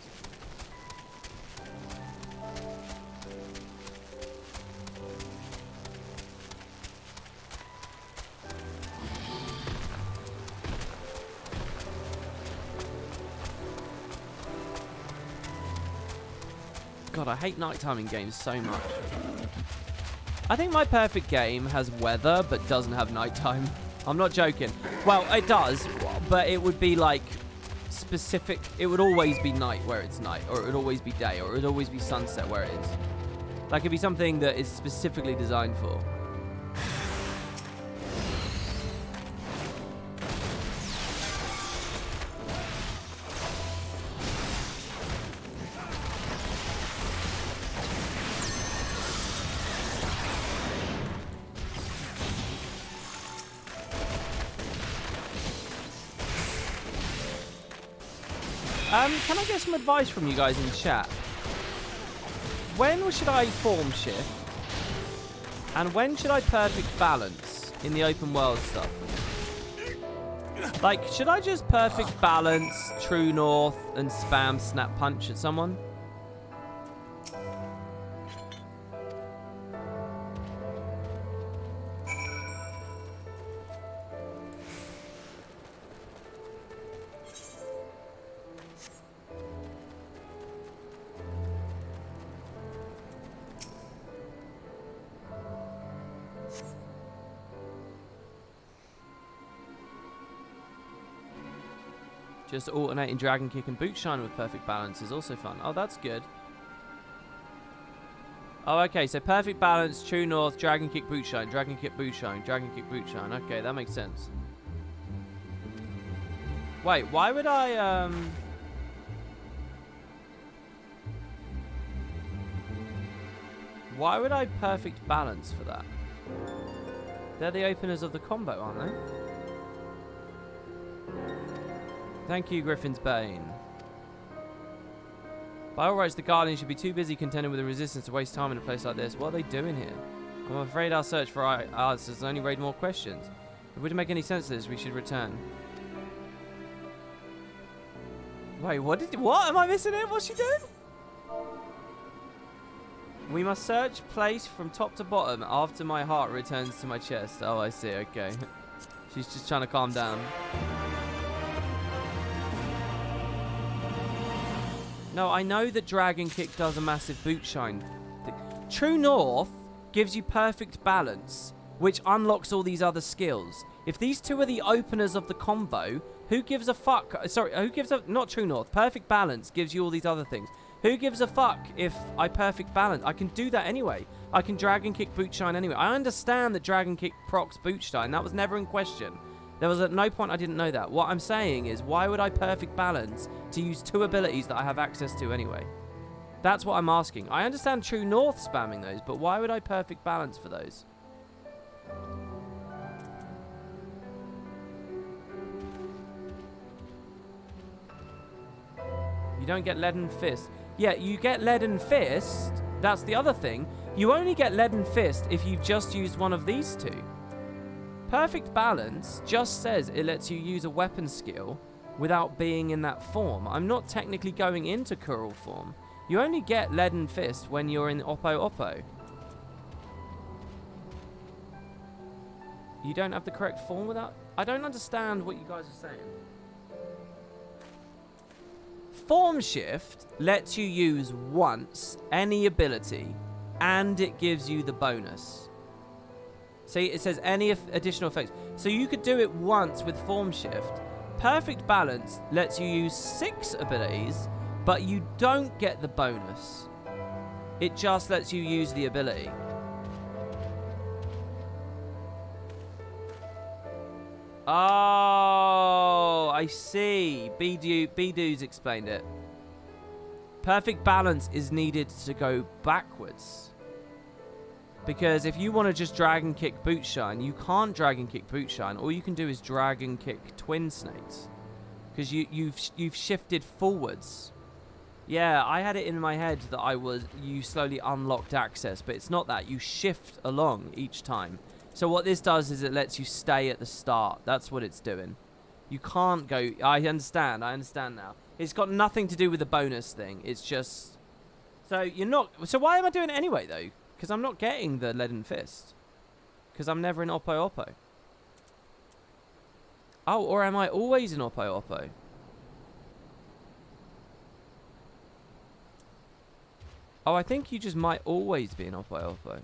God, I hate nighttime in games so much. I think my perfect game has weather, but doesn't have nighttime. I'm not joking. Well, it does, but it would be like specific. It would always be night where it's night, or it would always be day, or it would always be sunset where it is. Like, it'd be something that is specifically designed for. Can I get some advice from you guys in chat? When should I form shift? And when should I perfect balance in the open world stuff? Like, should I just perfect balance, true north, and spam snap punch at someone? Just alternating Dragon Kick and Boot Shine with perfect balance is also fun. Oh, that's good. Oh, okay, so perfect balance, True North, Dragon Kick, Boot Shine, Dragon Kick, Boot Shine, Dragon Kick, Boot Shine. Okay, that makes sense. Wait, why would I, Why would I perfect balance for that? They're the openers of the combo, aren't they? Thank you, Griffin's Bane. By all rights, the Guardian should be too busy contending with the Resistance to waste time in a place like this. What are they doing here? I'm afraid our search for answers has only raised more questions. If we're to make any sense of this, we should return. Wait, what am I missing here? What's she doing? We must search place from top to bottom after my heart returns to my chest. Oh, I see. Okay. She's just trying to calm down. No, I know that Dragon Kick does a massive boot shine thing. True North gives you perfect balance, which unlocks all these other skills. If these two are the openers of the combo, who gives a fuck? Sorry, who gives a... Not True North. Perfect balance gives you all these other things. Who gives a fuck if I perfect balance? I can do that anyway. I can Dragon Kick Boot Shine anyway. I understand that Dragon Kick procs Boot Shine. That was never in question. There was at no point I didn't know that. What I'm saying is, why would I perfect balance to use two abilities that I have access to anyway? That's what I'm asking. I understand True North spamming those, but why would I perfect balance for those? You don't get Leaden Fist. Yeah, you get Leaden Fist. That's the other thing. You only get Leaden Fist if you've just used one of these two. Perfect Balance just says it lets you use a weapon skill without being in that form. I'm not technically going into Kural form. You only get Leaden Fist when you're in Oppo Oppo. You don't have the correct form without... I don't understand what you guys are saying. Form Shift lets you use once any ability, and it gives you the bonus. See, it says any additional effects. So you could do it once with Form Shift. Perfect Balance lets you use 6 abilities, but you don't get the bonus. It just lets you use the ability. Oh, I see. B-Dude's explained it. Perfect balance is needed to go backwards. Because if you want to just Dragon Kick Boot Shine, you can't Dragon Kick Boot Shine. All you can do is Dragon Kick Twin Snakes. Because you've shifted forwards. Yeah, I had it in my head that you slowly unlocked access, but it's not that. You shift along each time. So what this does is it lets you stay at the start. That's what it's doing. You can't go... I understand now. It's got nothing to do with the bonus thing. It's just... So you're not... So why am I doing it anyway, though? Because I'm not getting the Leaden Fist. Because I'm never in Oppo Oppo. Oh, or am I always in Oppo Oppo? Oh, I think you just might always be in Oppo Oppo.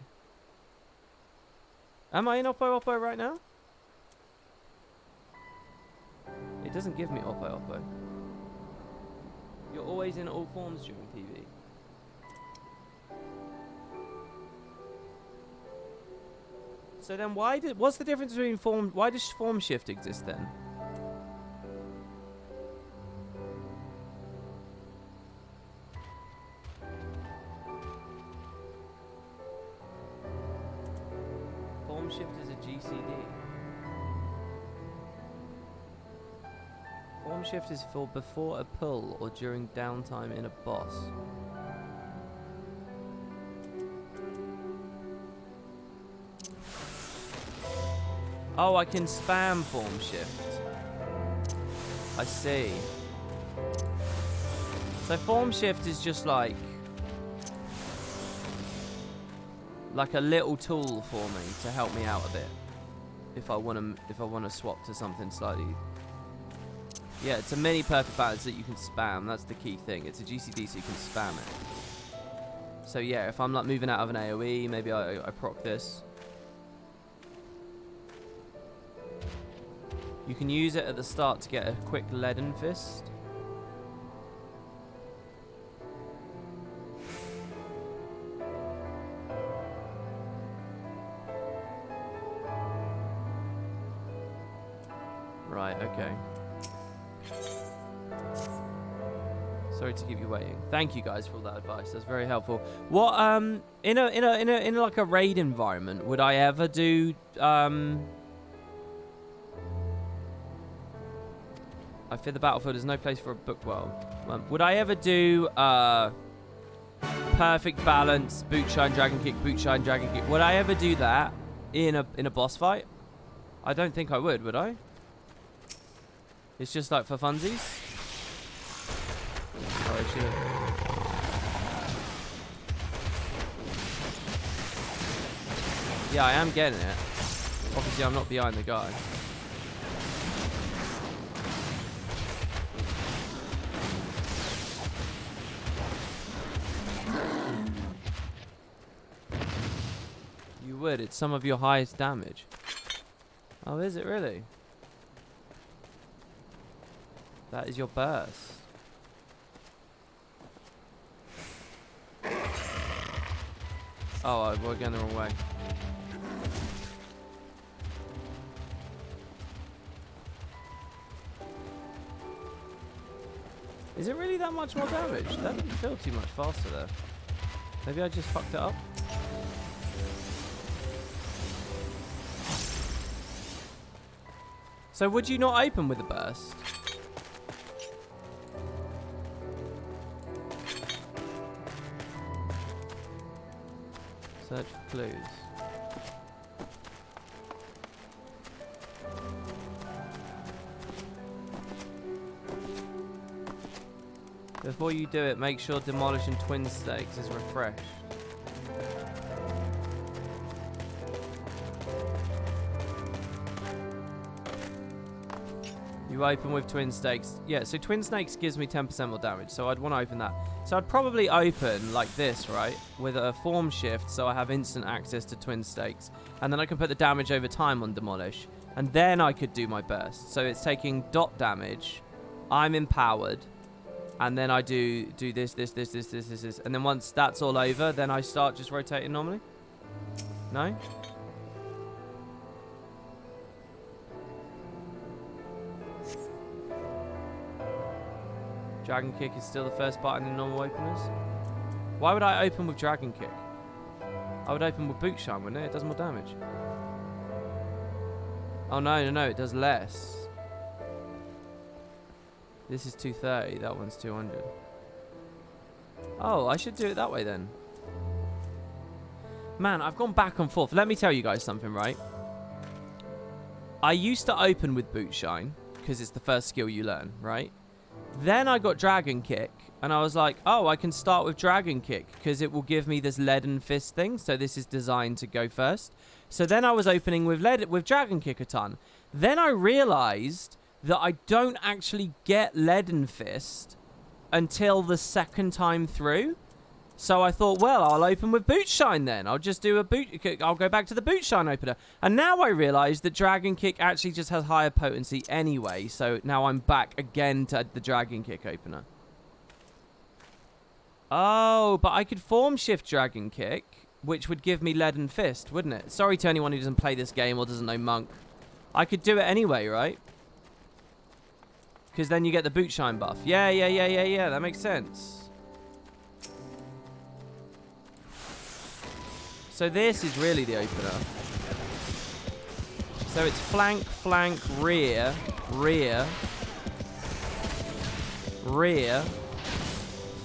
Am I in Oppo Oppo right now? It doesn't give me Oppo Oppo. You're always in all forms during PV. So then what's the difference between why does Form Shift exist then? Form Shift is a GCD. Form Shift is for before a pull or during downtime in a boss. Oh, I can spam Form Shift. I see. So Form Shift is just like a little tool for me to help me out a bit. If I want to swap to something slightly. Yeah, it's a mini perfect balance that you can spam. That's the key thing. It's a GCD, so you can spam it. So yeah, if I'm like moving out of an AoE, maybe I proc this. You can use it at the start to get a quick leaden fist. Right, okay. Sorry to keep you waiting. Thank you guys for all that advice. That's very helpful. What in like a raid environment, would I ever do I fear the battlefield is no place for a booked world. Would I ever do perfect balance, boot shine, dragon kick, boot shine, dragon kick? Would I ever do that in a boss fight? I don't think I would I? It's just like for funsies. Oh, I should. Yeah, I am getting it. Obviously, I'm not behind the guy. You would. It's some of your highest damage. Oh, is it really? That is your burst. Oh, we're going the wrong way. Is it really that much more damage? That didn't feel too much faster there. Maybe I just fucked it up. So would you not open with a burst? Search for clues. Before you do it, make sure Demolish and Twin Stakes is refreshed. You open with Twin Stakes. Yeah, so Twin Snakes gives me 10% more damage, so I'd want to open that. So I'd probably open like this, right? With a form shift, so I have instant access to Twin Stakes. And then I can put the damage over time on Demolish. And then I could do my burst. So it's taking dot damage. I'm empowered. And then I do this. And then once that's all over, then I start just rotating normally. No? Dragon Kick is still the first button in normal openers. Why would I open with Dragon Kick? I would open with Boot Shine, wouldn't it? It does more damage. Oh, no, it does less. This is 230, that one's 200. Oh, I should do it that way then. Man, I've gone back and forth. Let me tell you guys something, right? I used to open with Boot Shine, because it's the first skill you learn, right? Then I got Dragon Kick, and I was like, oh, I can start with Dragon Kick, because it will give me this Leaden Fist thing, so this is designed to go first. So then I was opening with Dragon Kick a ton. Then I realized that I don't actually get Leaden Fist until the second time through. So I thought, well, I'll open with Boot Shine then. I'll just do a I'll go back to the Boot Shine opener. And now I realise that Dragon Kick actually just has higher potency anyway. So now I'm back again to the Dragon Kick opener. Oh, but I could form shift Dragon Kick, which would give me Leaden Fist, wouldn't it? Sorry to anyone who doesn't play this game or doesn't know Monk. I could do it anyway, right? Because then you get the Boot Shine buff. Yeah. That makes sense. So this is really the opener. So it's flank, rear,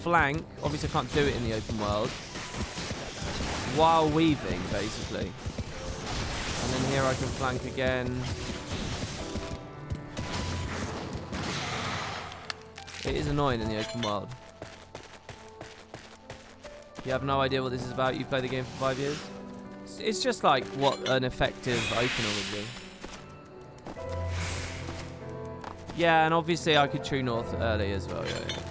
flank. Obviously I can't do it in the open world. While weaving, basically. And then here I can flank again. It is annoying in the open world. You have no idea what this is about. You've played the game for 5 years. It's just like what an effective opener would be. Yeah, and obviously I could True North early as well. Yeah.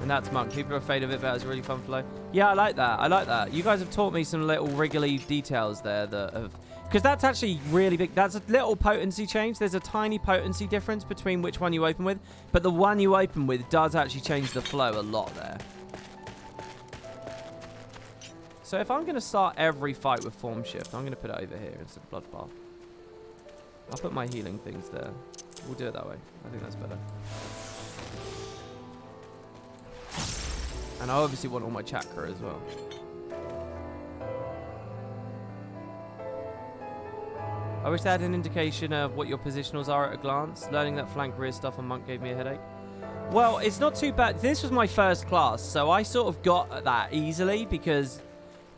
And that's Monk. People are afraid of it, but it's a really fun flow. Yeah, I like that. I like that. You guys have taught me some little wriggly details there that have... Because that's actually really big. That's a little potency change. There's a tiny potency difference between which one you open with. But the one you open with does actually change the flow a lot there. So if I'm going to start every fight with Form Shift, I'm going to put it over here instead of Bloodbath. I'll put my healing things there. We'll do it that way. I think that's better. And I obviously want all my chakra as well. I wish they had an indication of what your positionals are at a glance. Learning that flank rear stuff on Monk gave me a headache. Well, it's not too bad. This was my first class, so I sort of got that easily because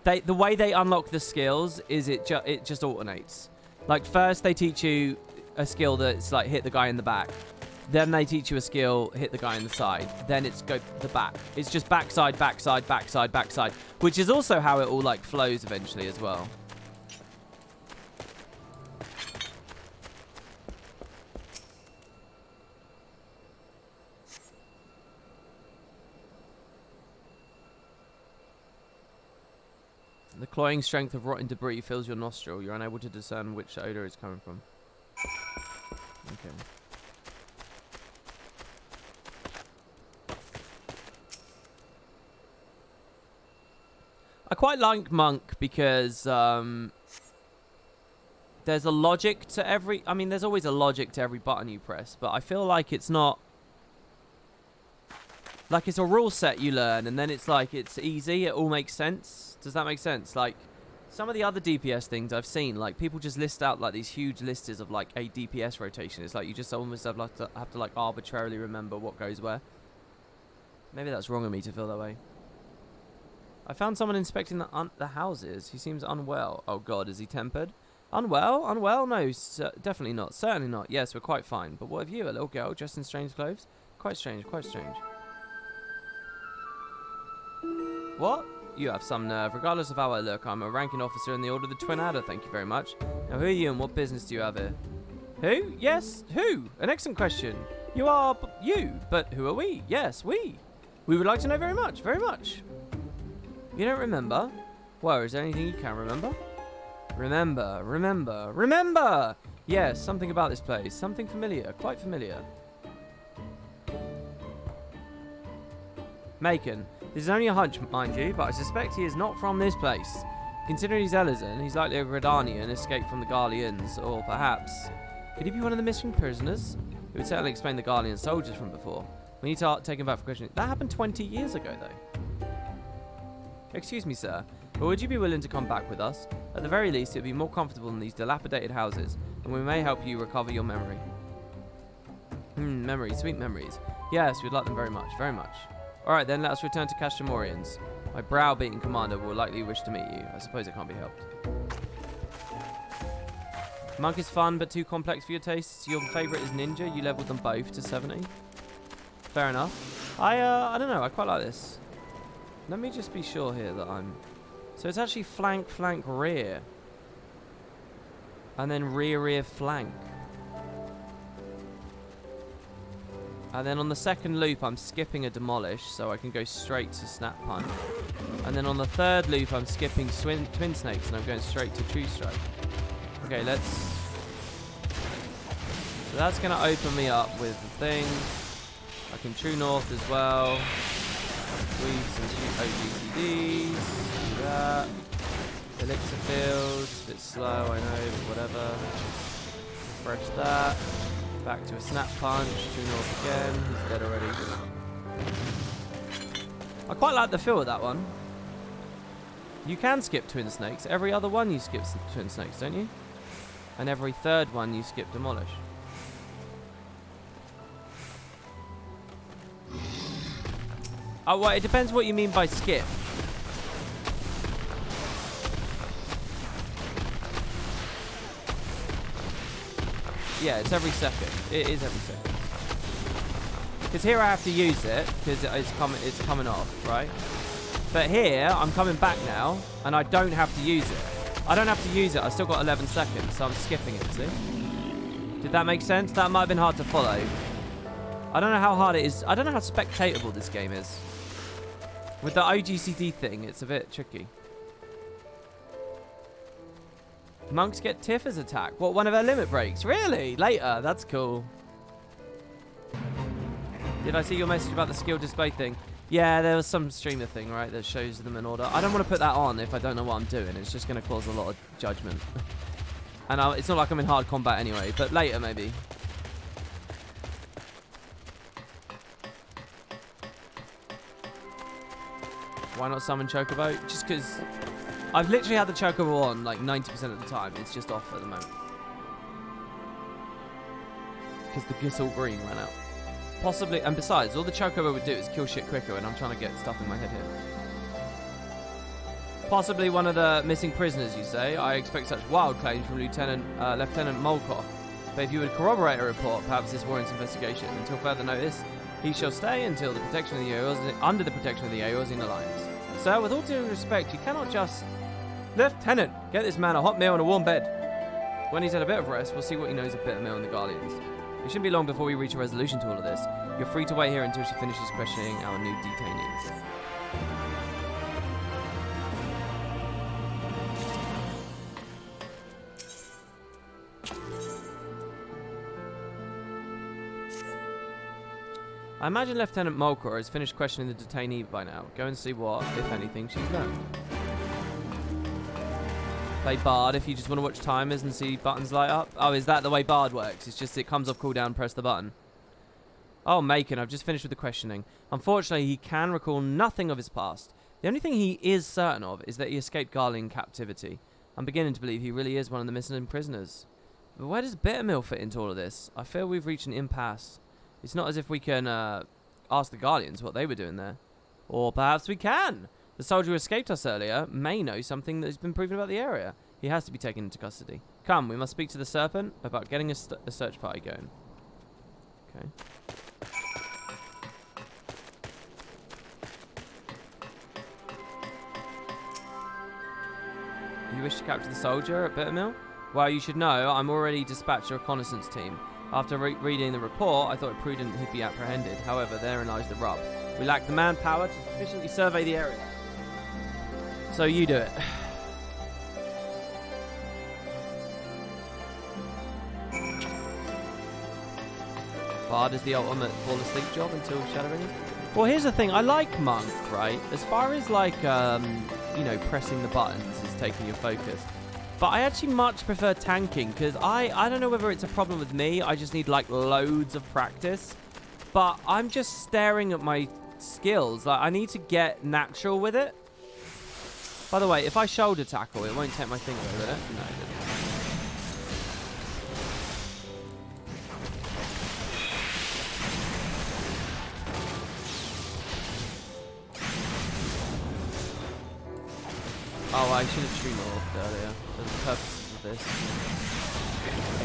the way they unlock the skills is it just alternates. Like, first they teach you a skill that's like hit the guy in the back. Then they teach you a skill, hit the guy in the side. Then it's go the back. It's just backside, backside, backside, backside. Which is also how it all like flows eventually as well. The cloying strength of rotten debris fills your nostril. You're unable to discern which odor it's coming from. Okay. I quite like Monk because there's a logic to every... I mean, there's always a logic to every button you press, but I feel like it's not... Like, it's a rule set you learn, and then it's like, it's easy, it all makes sense. Does that make sense? Like, some of the other DPS things I've seen, like, people just list out, like, these huge lists of, like, a DPS rotation. It's like, you just almost have to, like, arbitrarily remember what goes where. Maybe that's wrong of me to feel that way. I found someone inspecting the houses. He seems unwell. Oh, God, is he tempered? Unwell? Unwell? No, definitely not. Certainly not. Yes, we're quite fine. But what of you, a little girl dressed in strange clothes? Quite strange, quite strange. What? You have some nerve. Regardless of how I look, I'm a ranking officer in the Order of the Twin Adder, thank you very much. Now, who are you and what business do you have here? Who? Yes, who? An excellent question. You are you, but who are we? Yes, we. We would like to know very much, very much. You don't remember? Well, is there anything you can remember? Remember! Yes, something about this place. Something familiar, quite familiar. Macon. This is only a hunch, mind you, but I suspect he is not from this place. Considering he's Elysian, he's likely a Gridanian escaped from the Garleans, or perhaps... Could he be one of the missing prisoners? It would certainly explain the Garlean soldiers from before. We need to take him back for questioning. That happened 20 years ago, though. Excuse me, sir, but would you be willing to come back with us? At the very least, it would be more comfortable in these dilapidated houses, and we may help you recover your memory. Memories, sweet memories. Yes, we'd like them very much, very much. Alright then, let us return to Castramorians. My brow-beaten commander will likely wish to meet you. I suppose it can't be helped. Monk is fun, but too complex for your tastes. Your favourite is Ninja. You leveled them both to 70. Fair enough. I don't know. I quite like this. Let me just be sure here that I'm... So it's actually flank, flank, rear. And then rear, rear, flank. And then on the second loop, I'm skipping a demolish, so I can go straight to snap punch. And then on the third loop, I'm skipping twin snakes, and I'm going straight to true strike. Okay, let's... So that's going to open me up with the thing. I can true north as well. Squeeze some OGCDs. Do that. Elixir fields. A bit slow, I know, but whatever. Refresh that. Back to a snap punch, true north again, he's dead already. I quite like the feel of that one. You can skip twin snakes, every other one you skip twin snakes, don't you? And every third one you skip demolish. Oh, well, it depends what you mean by skip. Yeah, it's every second. It is every second. Because here I have to use it because it's coming off, right? But here I'm coming back now, and I don't have to use it. I don't have to use it. I still got 11 seconds, so I'm skipping it. See? Did that make sense? That might have been hard to follow. I don't know how hard it is. I don't know how spectatable this game is. With the OGCD thing, it's a bit tricky. Monks get Tifa's attack. What, one of her limit breaks? Really? Later. That's cool. Did I see your message about the skill display thing? Yeah, there was some streamer thing, right, that shows them in order. I don't want to put that on if I don't know what I'm doing. It's just going to cause a lot of judgment. And it's not like I'm in hard combat anyway, but later maybe. Why not summon Chocobo? Just because I've literally had the Chocobo on like 90% of the time. It's just off at the moment. Because the Gissel Green ran out. Possibly, and besides, all the Chocobo would do is kill shit quicker, and I'm trying to get stuff in my head here. Possibly one of the missing prisoners, you say? I expect such wild claims from Lieutenant Molkoff. But if you would corroborate a report, perhaps this warrants investigation. Until further notice, he shall stay until the protection of the under the protection of the Eorzine Alliance. Sir, with all due respect, you cannot just... Lieutenant, get this man a hot meal and a warm bed. When he's had a bit of rest, we'll see what he knows of Bittermill and the Guardians. It shouldn't be long before we reach a resolution to all of this. You're free to wait here until she finishes questioning our new detainees. I imagine Lieutenant Molkor has finished questioning the detainee by now. Go and see what, if anything, she's learned. Play Bard if you just want to watch timers and see buttons light up. Oh, is that the way Bard works? It's just it comes off cooldown, press the button. Oh, Macon, I've just finished with the questioning. Unfortunately, he can recall nothing of his past. The only thing he is certain of is that he escaped Garling captivity. I'm beginning to believe he really is one of the missing prisoners. But where does Bittermill fit into all of this? I feel we've reached an impasse. It's not as if we can ask the Guardians what they were doing there. Or perhaps we can. The soldier who escaped us earlier may know something that has been proven about the area. He has to be taken into custody. Come, we must speak to the Serpent about getting a search party going. Okay. You wish to capture the soldier at Bittermill? Well, you should know, I'm already dispatched a reconnaissance team. After reading the report, I thought it prudent he'd be apprehended. However, therein lies the rub. We lack the manpower to sufficiently survey the area. So you do it. Bard is the ultimate fall asleep job until Shadowing. Well, here's the thing. I like Monk, right? As far as like, you know, pressing the buttons is taking your focus. But I actually much prefer tanking because I don't know whether it's a problem with me. I just need like loads of practice. But I'm just staring at my skills. Like I need to get natural with it. By the way, if I shoulder tackle, it won't take my thing away, will it? No, it didn't. Oh, I should have tree morphed earlier. For the purposes of this.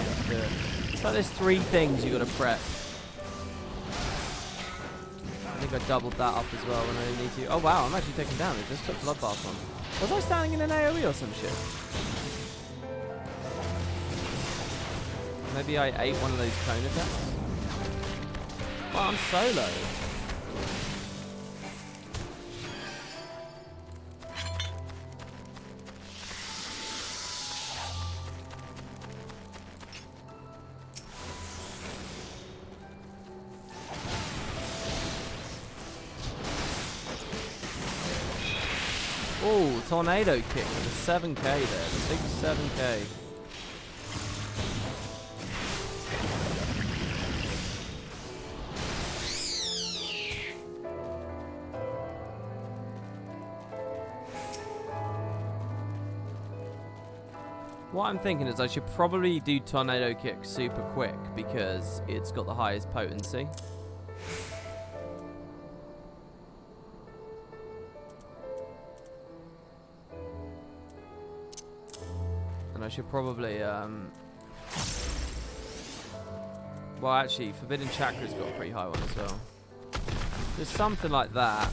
Let's do it. It's like there's 3 things you gotta prep. I think I doubled that up as well when I didn't need to. Oh wow, I'm actually taking damage. Let's put Bloodbath on. Was I standing in an AoE or some shit? Maybe I ate one of those cone attacks? Wow, I'm solo. Oh, tornado kick with a 7k there. The big 7k. What I'm thinking is I should probably do tornado kick super quick because it's got the highest potency. I should probably, well actually, Forbidden Chakra's got a pretty high one as well. Just something like that.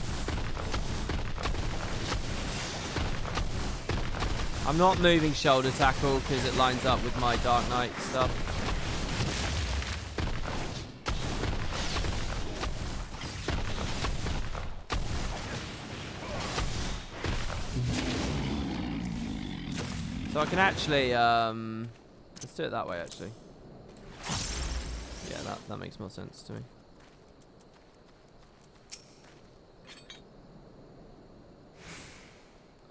I'm not moving shoulder tackle because it lines up with my Dark Knight stuff. So I can actually, let's do it that way, actually. Yeah, that makes more sense to me.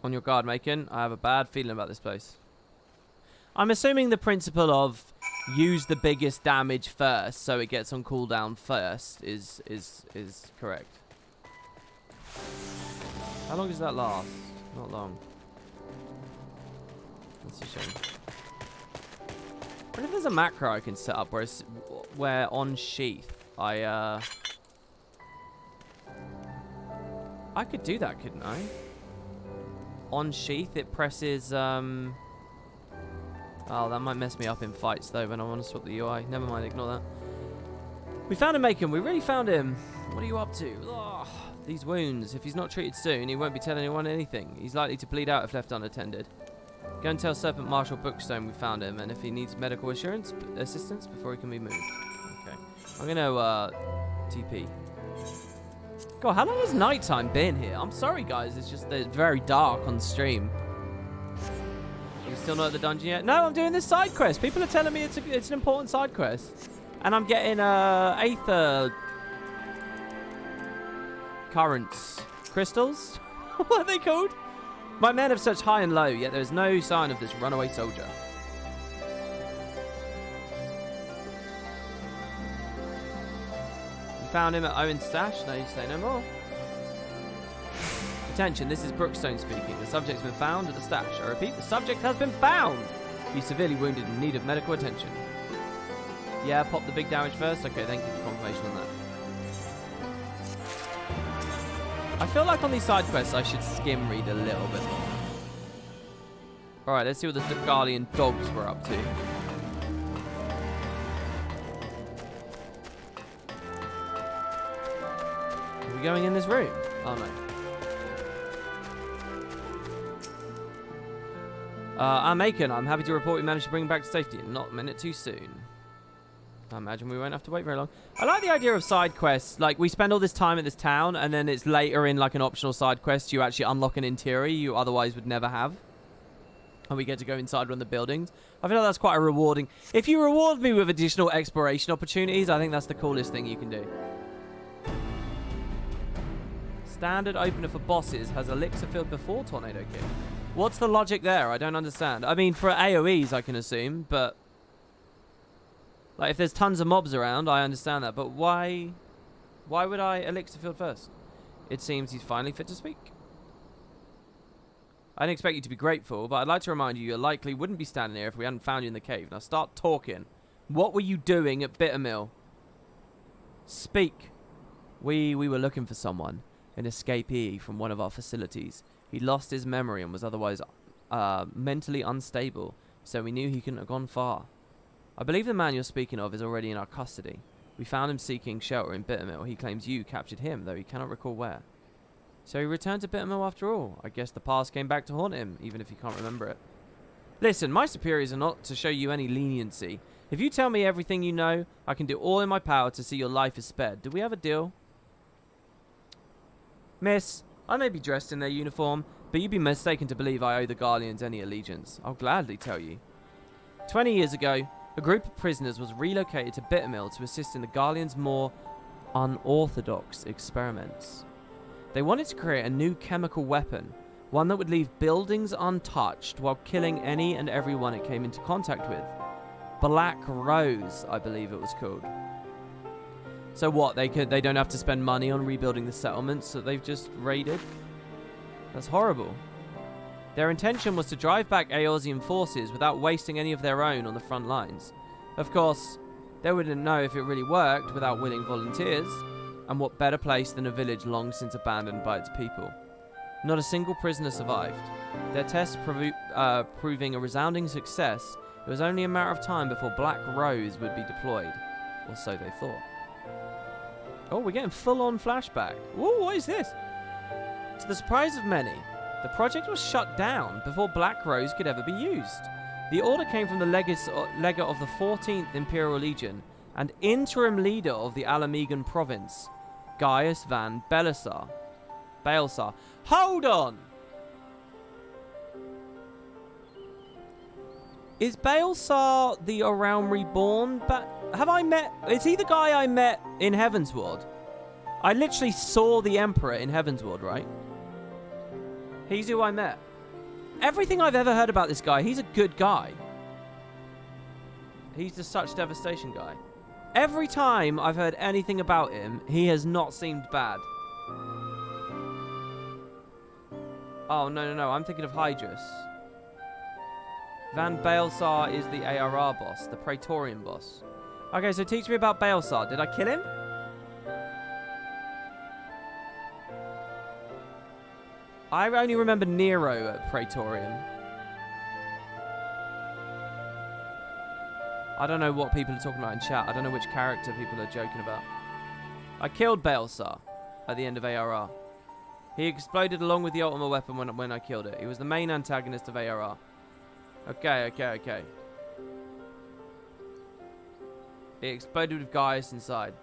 On your guard, Macon. I have a bad feeling about this place. I'm assuming the principle of use the biggest damage first so it gets on cooldown first is correct. How long does that last? Not long. That's a shame. I wonder if there's a macro I can set up where on sheath I could do that, couldn't I? On sheath it presses oh, that might mess me up in fights though when I want to swap the UI. Never mind, ignore that. We found him, Macon. We really found him. What are you up to? Ugh, these wounds. If he's not treated soon, he won't be telling anyone anything. He's likely to bleed out if left unattended. Go and tell Serpent Marshal Bookstone we found him, and if he needs medical assistance before he can be moved. Okay. I'm gonna TP. God, how long has nighttime been here? I'm sorry, guys. It's just that it's very dark on stream. You still not at the dungeon yet? No, I'm doing this side quest. People are telling me it's an important side quest, and I'm getting Aether currents, crystals. What are they called? My men have searched high and low, yet there is no sign of this runaway soldier. Found him at Owen's stash. No, you say no more. Attention, this is Brookstone speaking. The subject's been found at the stash. I repeat, the subject has been found. He's severely wounded and in need of medical attention. Yeah, pop the big damage first. Okay, thank you for confirmation on that. I feel like on these side quests I should skim read a little bit more. Alright, let's see what the Guardian dogs were up to. Are we going in this room? Oh no. I'm Macon. I'm happy to report we managed to bring him back to safety and not a minute too soon. I imagine we won't have to wait very long. I like the idea of side quests. Like, we spend all this time at this town, and then it's later in, like, an optional side quest. You actually unlock an interior you otherwise would never have. And we get to go inside one of the buildings. I feel like that's quite a rewarding... If you reward me with additional exploration opportunities, I think that's the coolest thing you can do. Standard opener for bosses has elixir filled before Tornado Kick. What's the logic there? I don't understand. I mean, for AoEs, I can assume, but... Like, if there's tons of mobs around, I understand that. But why would I elixir field first? It seems he's finally fit to speak. I didn't expect you to be grateful, but I'd like to remind you you likely wouldn't be standing here if we hadn't found you in the cave. Now start talking. What were you doing at Bittermill? Speak. We were looking for someone. An escapee from one of our facilities. He lost his memory and was otherwise mentally unstable, so we knew he couldn't have gone far. I believe the man you're speaking of is already in our custody. We found him seeking shelter in Bittermill. He claims you captured him, though he cannot recall where. So he returned to Bittermill after all. I guess the past came back to haunt him, even if he can't remember it. Listen, my superiors are not to show you any leniency. If you tell me everything you know, I can do all in my power to see your life is spared. Do we have a deal? Miss, I may be dressed in their uniform, but you'd be mistaken to believe I owe the Guardians any allegiance. I'll gladly tell you. 20 years ago, a group of prisoners was relocated to Bittermill to assist in the Guardians' more unorthodox experiments. They wanted to create a new chemical weapon, one that would leave buildings untouched while killing any and everyone it came into contact with. Black Rose, I believe it was called. So what, they don't have to spend money on rebuilding the settlements that they've just raided? That's horrible. Their intention was to drive back Eorzean forces without wasting any of their own on the front lines. Of course, they wouldn't know if it really worked without willing volunteers, and what better place than a village long since abandoned by its people. Not a single prisoner survived. Their tests proving a resounding success, it was only a matter of time before Black Rose would be deployed, or so they thought. Oh, we're getting full-on flashback. Ooh, what is this? To the surprise of many, the project was shut down before Black Rose could ever be used. The order came from the legate of the 14th Imperial Legion and interim leader of the Alamegan province, Gaius van Baelsar. Hold on! Is Baelsar the A Realm Reborn? But have I met... Is he the guy I met in Heavensward? I literally saw the Emperor in Heavensward, right? He's who I met. Everything I've ever heard about this guy, he's a good guy. He's the Such Devastation guy. Every time I've heard anything about him, he has not seemed bad. Oh, no. I'm thinking of Hydrus. Van Baelsar is the ARR boss, the Praetorian boss. Okay, so teach me about Baelsar. Did I kill him? I only remember Nero at Praetorian. I don't know what people are talking about in chat. I don't know which character people are joking about. I killed Baelsar at the end of ARR. He exploded along with the ultimate weapon when I killed it. He was the main antagonist of ARR. Okay. It exploded with Gaius inside.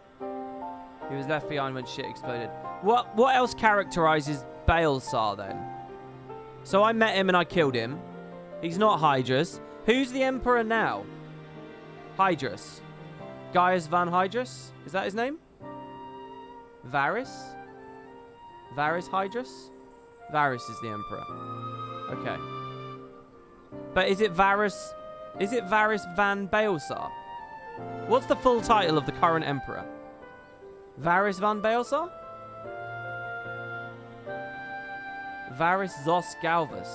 He was left behind when shit exploded. What else characterizes Baelsar then? So I met him and I killed him. He's not Hydrus. Who's the Emperor now? Hydrus. Gaius Van Hydrus? Is that his name? Varys? Varys Hydrus? Varys is the Emperor. Okay. But is it Varys? Is it Varys Van Baelsar? What's the full title of the current Emperor? Varys Van Baelsar? Varys Zos Galvus.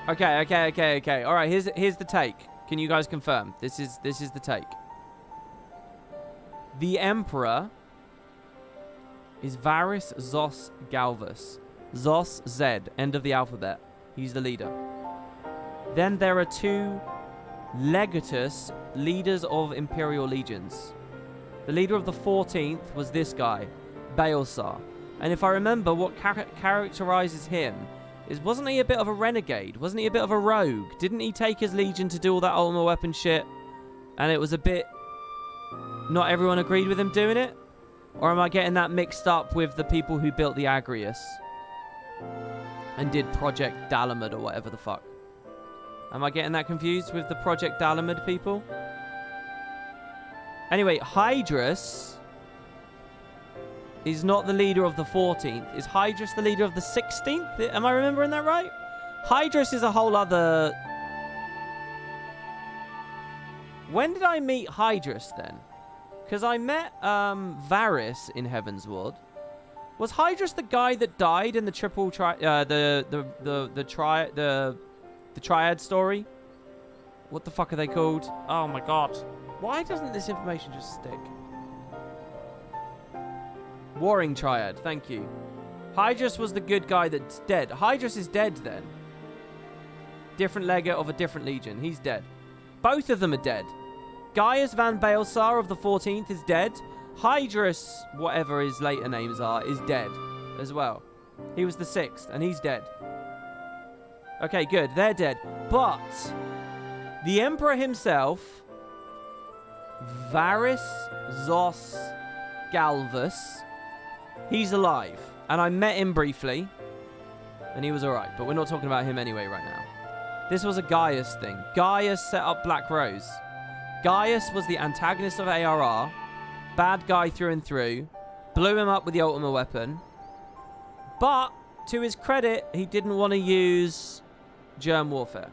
Okay. All right, here's the take. Can you guys confirm? This is the take. The Emperor is Varys Zos Galvus. Zos Z, end of the alphabet. He's the leader. Then there are two legatus leaders of Imperial legions. The leader of the 14th was this guy, Baelsar. And if I remember, what characterizes him is, wasn't he a bit of a renegade? Wasn't he a bit of a rogue? Didn't he take his legion to do all that ultimate weapon shit? And it was a bit... Not everyone agreed with him doing it? Or am I getting that mixed up with the people who built the Agrius? And did Project Dalamud or whatever the fuck? Am I getting that confused with the Project Dalamud people? Anyway, Hydrus is not the leader of the 14th. Is Hydrus the leader of the 16th? Am I remembering that right? Hydrus is a whole other... When did I meet Hydrus then? Because I met Varys in Heavensward. Was Hydrus the guy that died in the the Triad story? What the fuck are they called? Oh my god. Why doesn't this information just stick? Warring Triad, thank you. Hydrus was the good guy that's dead. Hydrus is dead then. Different legate of a different legion. He's dead. Both of them are dead. Gaius Van Baelsar of the 14th is dead. Hydrus, whatever his later names are, is dead as well. He was the 6th, and he's dead. Okay, good. They're dead. But the Emperor himself, Varys Zos Galvus, he's alive. And I met him briefly, and he was alright. But we're not talking about him anyway right now. This was a Gaius thing. Gaius set up Black Rose. Gaius was the antagonist of ARR. Bad guy through and through. Blew him up with the ultimate weapon. But, to his credit, he didn't want to use germ warfare.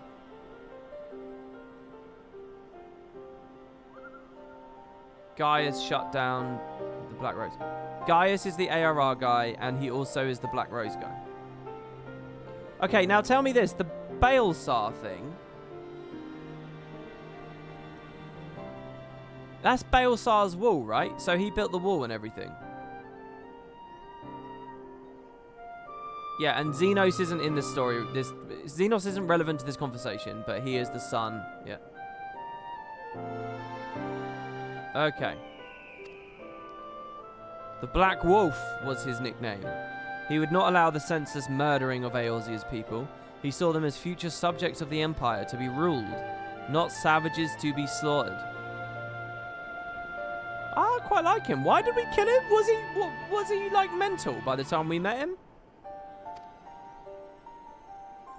Gaius shut down the Black Rose. Gaius is the ARR guy, and he also is the Black Rose guy. Okay, now tell me this. The Baelsar thing... That's Baelsar's wall, right? So he built the wall and everything. Yeah, and Xenos isn't in this story. Xenos isn't relevant to this conversation, but he is the son. Yeah. Okay. The Black Wolf was his nickname. He would not allow the senseless murdering of Eorzea's people. He saw them as future subjects of the Empire to be ruled, not savages to be slaughtered. quite like him. Why did we kill him? Was he like mental by the time we met him?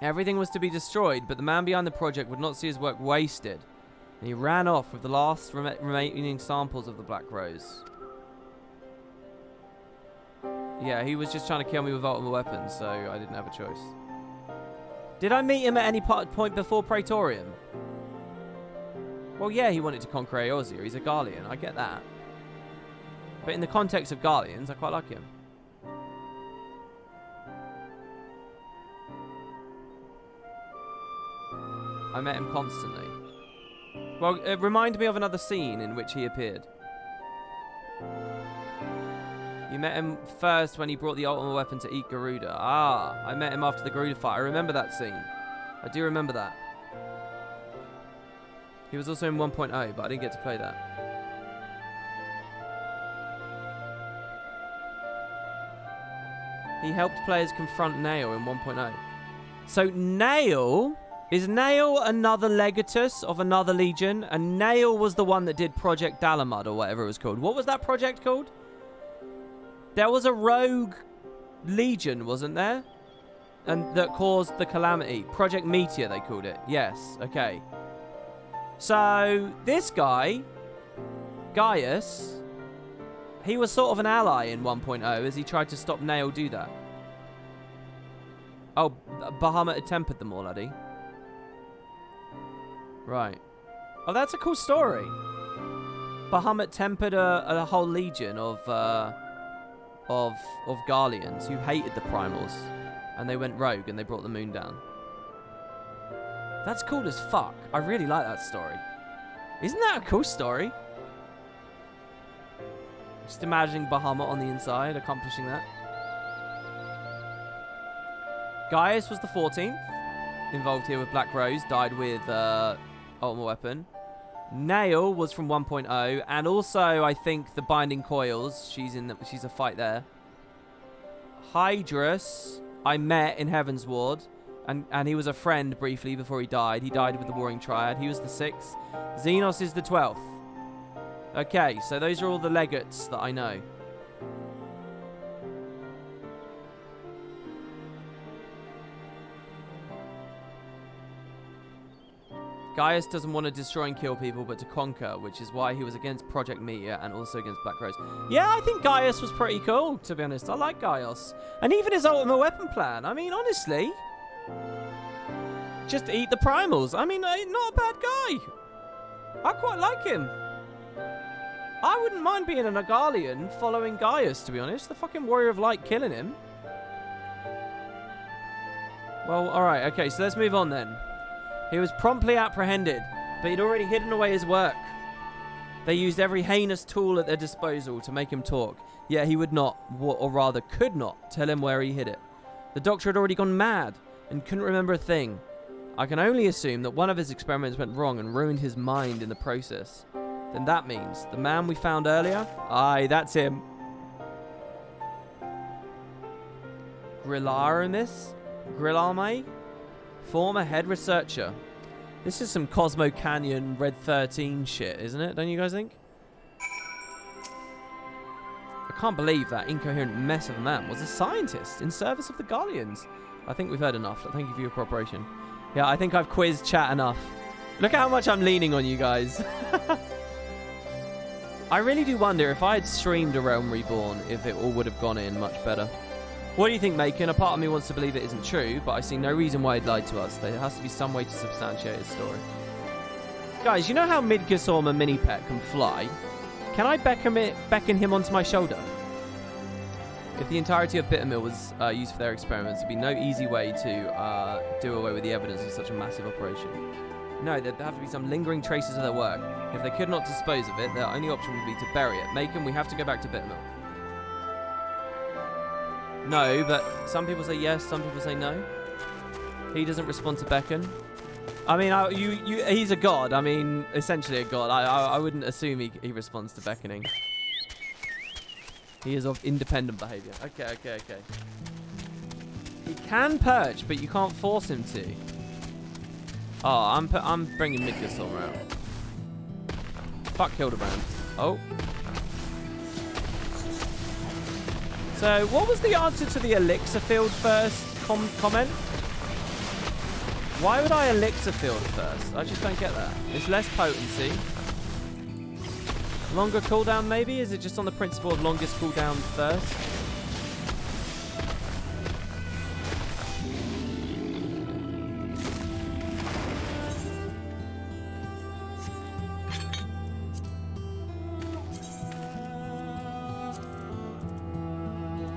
Everything was to be destroyed, but the man behind the project would not see his work wasted. And he ran off with the last remaining samples of the Black Rose. Yeah, he was just trying to kill me with ultimate weapons, so I didn't have a choice. Did I meet him at any point before Praetorium? Well, yeah, he wanted to conquer Eorzea. He's a Garlean. I get that. But in the context of Garleans, I quite like him. I met him constantly. Well, it reminded me of another scene in which he appeared. You met him first when he brought the ultimate weapon to eat Garuda. Ah, I met him after the Garuda fight. I remember that scene. I do remember that. He was also in 1.0, but I didn't get to play that. He helped players confront Nail in 1.0. So Nail... Is Nail another Legatus of another Legion? And Nail was the one that did Project Dalamud or whatever it was called. What was that project called? There was a rogue Legion, wasn't there? And that caused the calamity. Project Meteor, they called it. Yes, okay. So, this guy, Gaius, he was sort of an ally in 1.0 as he tried to stop Nail do that. Oh, Bahamut had tempered them all, had he? Right. Oh, that's a cool story. Bahamut tempered a whole legion of Garleans who hated the Primals, and they went rogue and they brought the moon down. That's cool as fuck. I really like that story. Isn't that a cool story? Just imagining Bahamut on the inside accomplishing that. Gaius was the 14th involved here with Black Rose, died with ultimate weapon. Nail was from 1.0, and also I think the Binding Coils. She's a fight there. Hydrus, I met in Heaven's Ward, and he was a friend briefly before he died. He died with the Warring Triad. He was the 6th. Xenos is the 12th. Okay, so those are all the legates that I know. Gaius doesn't want to destroy and kill people, but to conquer, which is why he was against Project Meteor and also against Black Rose. Yeah, I think Gaius was pretty cool, to be honest. I like Gaius. And even his ultimate weapon plan. I mean, honestly, just eat the primals. I mean, not a bad guy. I quite like him. I wouldn't mind being an Agalian following Gaius, to be honest. The fucking Warrior of Light killing him. Well, alright, okay, so let's move on then. He was promptly apprehended, but he'd already hidden away his work. They used every heinous tool at their disposal to make him talk, yet he would not, or rather could not, tell him where he hid it. The doctor had already gone mad and couldn't remember a thing. I can only assume that one of his experiments went wrong and ruined his mind in the process. Then that means the man we found earlier? Aye, that's him. Grillarme? Former head researcher. This is some Cosmo Canyon Red 13 shit, isn't it? Don't you guys think? I can't believe that incoherent mess of a man was a scientist in service of the Garleans. I think we've heard enough. Thank you for your cooperation. Yeah, I think I've quizzed chat enough. Look at how much I'm leaning on you guys. I really do wonder if I had streamed A Realm Reborn, if it all would have gone in much better. What do you think, Macon? A part of me wants to believe it isn't true, but I see no reason why he'd lied to us. There has to be some way to substantiate his story. Guys, you know how Midgardsormr Mini-Pet can fly? Can I beckon him onto my shoulder? If the entirety of Bittermill was used for their experiments, there'd be no easy way to do away with the evidence of such a massive operation. No, there'd have to be some lingering traces of their work. If they could not dispose of it, their only option would be to bury it. Macon, we have to go back to Bittermill. No, but some people say yes, some people say no. He doesn't respond to beckon. I mean, he's a god. I mean, essentially a god. I wouldn't assume he responds to beckoning. He is of independent behavior. Okay. He can perch, but you can't force him to. Oh, I'm bringing Midgardsormr out. Fuck Hildebrand. Oh. So, what was the answer to the elixir field first comment? Why would I elixir field first? I just don't get that. It's less potency. Longer cooldown, maybe? Is it just on the principle of longest cooldown first?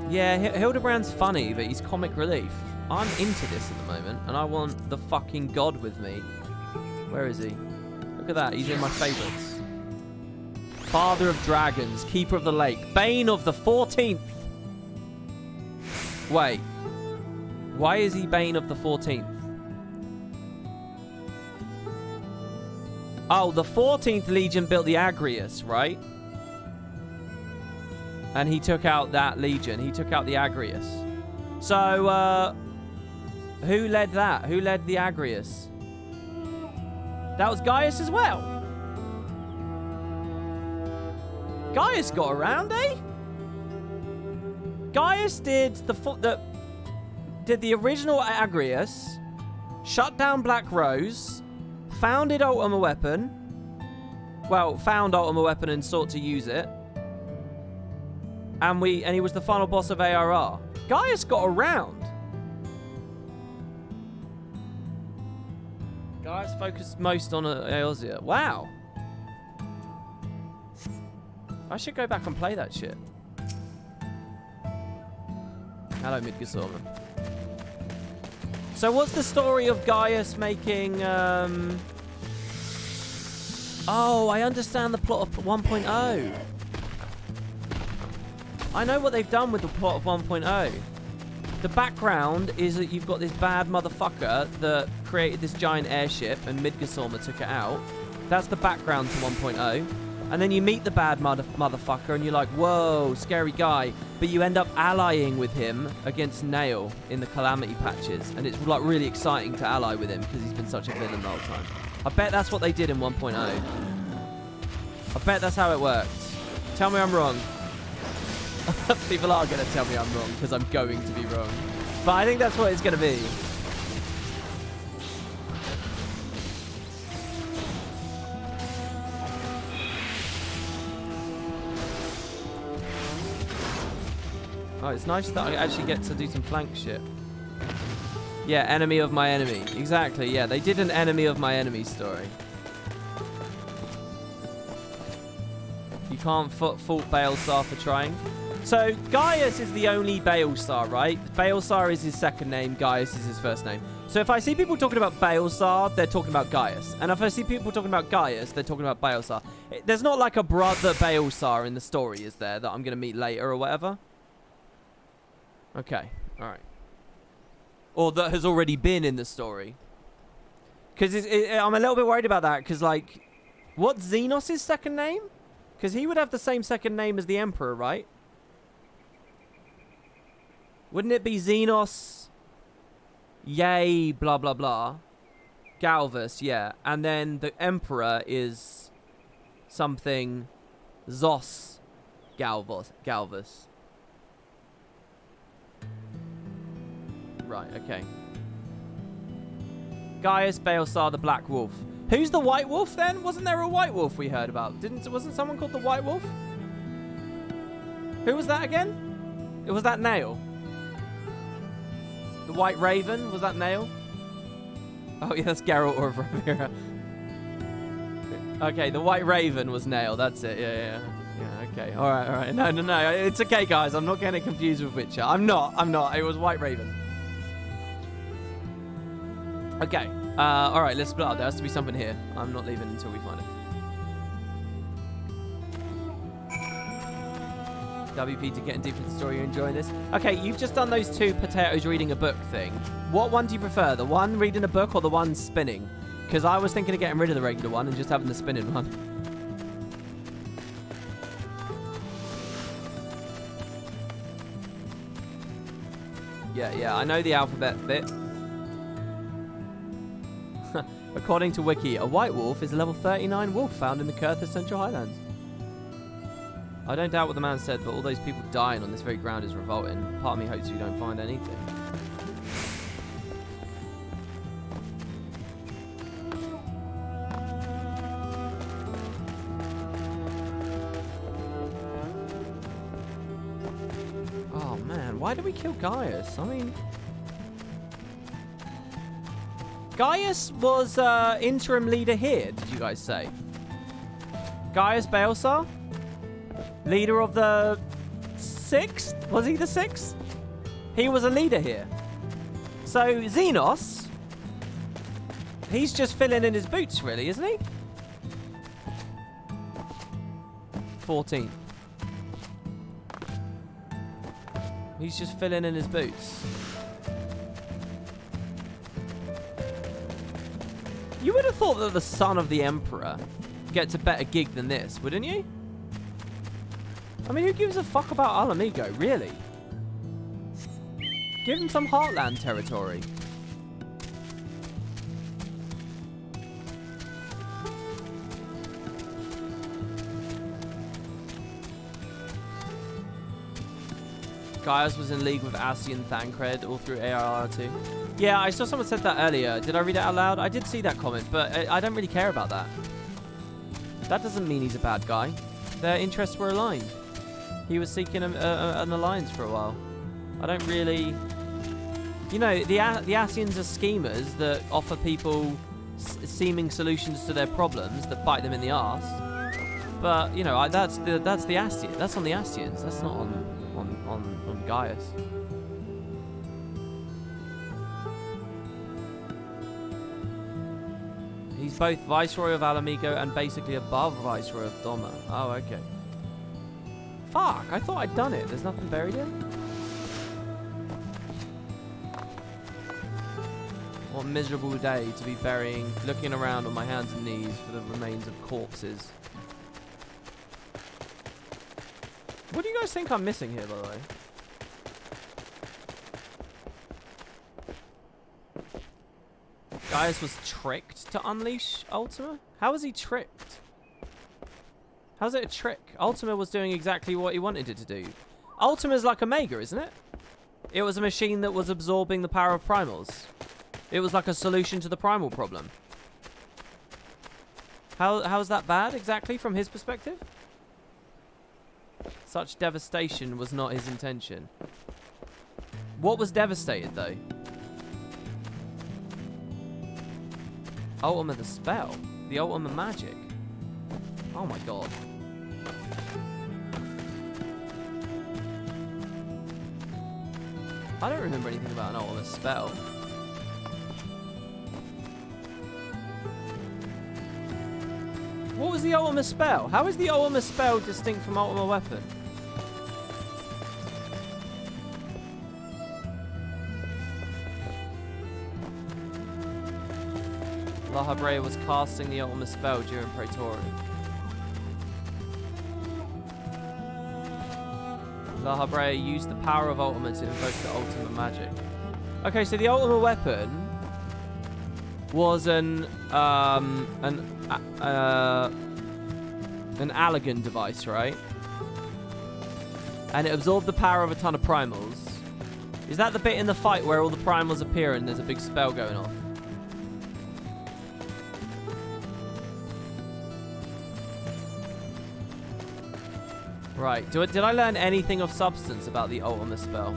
Yeah, Hildebrand's funny, but he's comic relief. I'm into this at the moment, and I want the fucking god with me. Where is he? Look at that, he's in my favourites. Father of Dragons, Keeper of the Lake, Bane of the 14th. Wait. Why is he Bane of the 14th? Oh, the 14th Legion built the Agrius, right? And he took out that Legion. He took out the Agrius. So, who led that? Who led the Agrius? That was Gaius as well. Gaius got around, eh? Gaius did the original Agrius, shut down Black Rose, founded Ultima Weapon. Well, found Ultima Weapon and sought to use it. And he was the final boss of ARR. Gaius got around. Gaius focused most on Eorzea. Wow. I should go back and play that shit. Hello, Midgardsormr. So what's the story of Gaius making... Oh, I understand the plot of 1.0. I know what they've done with the plot of 1.0. The background is that you've got this bad motherfucker that created this giant airship and Midgardsormr took it out. That's the background to 1.0. And then you meet the bad motherfucker and you're like, whoa, scary guy. But you end up allying with him against Nail in the Calamity patches. And it's like really exciting to ally with him because he's been such a villain the whole time. I bet that's what they did in 1.0. I bet that's how it worked. Tell me I'm wrong. People are going to tell me I'm wrong because I'm going to be wrong. But I think that's what it's going to be. Oh, it's nice that I actually get to do some flank shit. Yeah, enemy of my enemy. Exactly, yeah. They did an enemy of my enemy story. You can't fault Baelsar for trying. So, Gaius is the only Baelsar, right? Baelsar is his second name. Gaius is his first name. So, if I see people talking about Baelsar, they're talking about Gaius. And if I see people talking about Gaius, they're talking about Baelsar. There's not like a brother Baelsar in the story, is there? That I'm going to meet later or whatever? Okay. Alright. Or that has already been in the story. Because I'm a little bit worried about that. Because, like, what's Xenos' second name? Because he would have the same second name as the Emperor, right? Wouldn't it be Xenos, yay, blah, blah, blah. Galvus, yeah. And then the Emperor is something Zos Galvus. Right, okay. Gaius Baelsar the Black Wolf. Who's the White Wolf then? Wasn't there a White Wolf we heard about? Wasn't someone called the White Wolf? Who was that again? It was that Nail. The White Raven? Was that Nail? Oh yeah, that's Geralt or Rhaenyra. Okay, the White Raven was Nail. That's it. Yeah, okay. All right. No. It's okay, guys. I'm not getting confused with Witcher. I'm not. It was White Raven. Okay. All right, let's split up. There has to be something here. I'm not leaving until we find it. WP to getting deep into the story. You're enjoying this? Okay, you've just done those two potatoes reading a book thing. What one do you prefer? The one reading a book or the one spinning? Because I was thinking of getting rid of the regular one and just having the spinning one. Yeah, I know the alphabet bit. According to Wiki, a white wolf is a level 39 wolf found in the Curthus Central Highlands. I don't doubt what the man said, but all those people dying on this very ground is revolting. Part of me hopes we don't find anything. Oh man, why did we kill Gaius? I mean... Gaius was interim leader here, did you guys say? Gaius Baelsar? Leader of the 6th? Was he the 6th? He was a leader here. So, Xenos, he's just filling in his boots, really, isn't he? 14. He's just filling in his boots. You would have thought that the son of the Emperor gets a better gig than this, wouldn't you? I mean, who gives a fuck about Alamigo, really? Give him some Heartland territory. Gaius was in league with Ascian Thancred all through ARR2. Yeah, I saw someone said that earlier. Did I read it out loud? I did see that comment, but I don't really care about that. That doesn't mean he's a bad guy. Their interests were aligned. He was seeking an alliance for a while. I don't really... You know, the Ascians are schemers that offer people seeming solutions to their problems that bite them in the arse. But, you know, that's the Ascians. That's on the Ascians. That's not on Gaius. He's both Viceroy of Alamigo and basically above Viceroy of Doma. Oh, okay. Fuck, I thought I'd done it. There's nothing buried in? What a miserable day to be burying, looking around on my hands and knees for the remains of corpses. What do you guys think I'm missing here, by the way? Gaius was tricked to unleash Ultima? How was he tricked? How's it a trick? Ultima was doing exactly what he wanted it to do. Ultima's like a Mega, isn't it? It was a machine that was absorbing the power of primals. It was like a solution to the primal problem. How's that bad, exactly, from his perspective? Such devastation was not his intention. What was devastated, though? Ultima the spell. The Ultima magic. Oh my god. I don't remember anything about an Ultima spell. What was the Ultima spell? How is the Ultima spell distinct from Ultima weapon? La Habrea was casting the Ultima spell during Praetorian. La Habrea used the power of Ultima to invoke the Ultima magic. Okay, so the Ultima weapon was an Allagan device, right? And it absorbed the power of a ton of primals. Is that the bit in the fight where all the primals appear and there's a big spell going off? Right, did I learn anything of substance about the Ultima spell?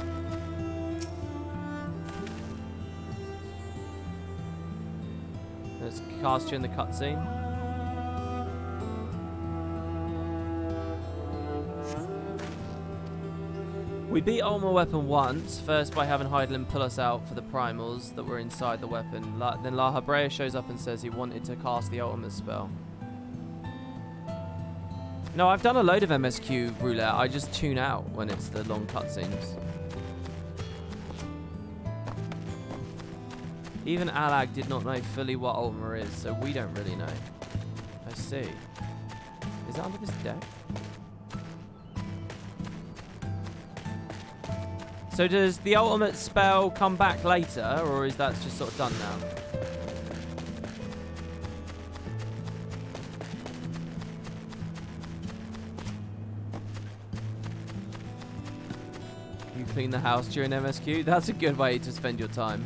Let's cast you in the cutscene. We beat Ultima weapon once, first by having Heidelin pull us out for the primals that were inside the weapon. Then La Habrea shows up and says he wanted to cast the Ultima spell. No, I've done a load of MSQ roulette. I just tune out when it's the long cutscenes. Even Alag did not know fully what Ultima is, so we don't really know. I see. Is that under this deck? So does the ultimate spell come back later, or is that just sort of done now? clean the house during MSQ. That's a good way to spend your time.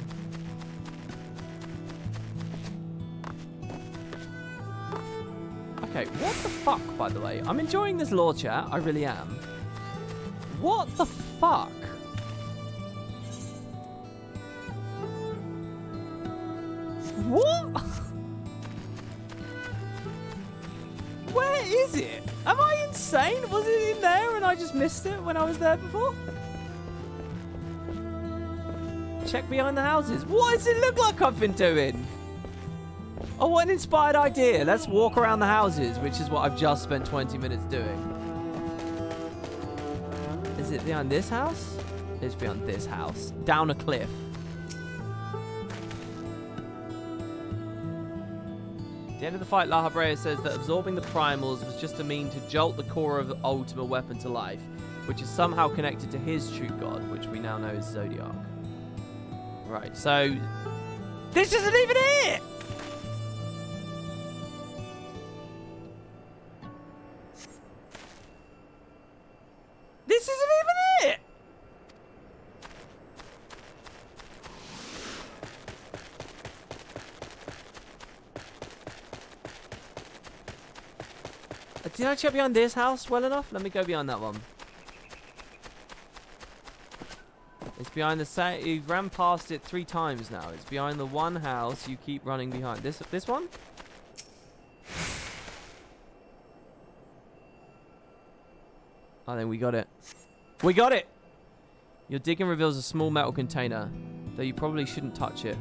Okay, what the fuck, by the way? I'm enjoying this lore chat. I really am. What the fuck? What? Where is it? Am I insane? Was it in there and I just missed it when I was there before? Check behind the houses. What does it look like I've been doing? Oh, what an inspired idea. Let's walk around the houses, which is what I've just spent 20 minutes doing. Is it behind this house? It's behind this house. Down a cliff. At the end of the fight, La Habrea says that absorbing the primals was just a mean to jolt the core of the ultimate weapon to life, which is somehow connected to his true god, which we now know is Zodiac. Right, so... This isn't even it! This isn't even it! Did I check behind this house well enough? Let me go behind that one. It's behind the same. You've ran past it 3 times now. It's behind the one house you keep running behind. This one? I think we got it. We got it! Your digging reveals a small metal container, though you probably shouldn't touch it.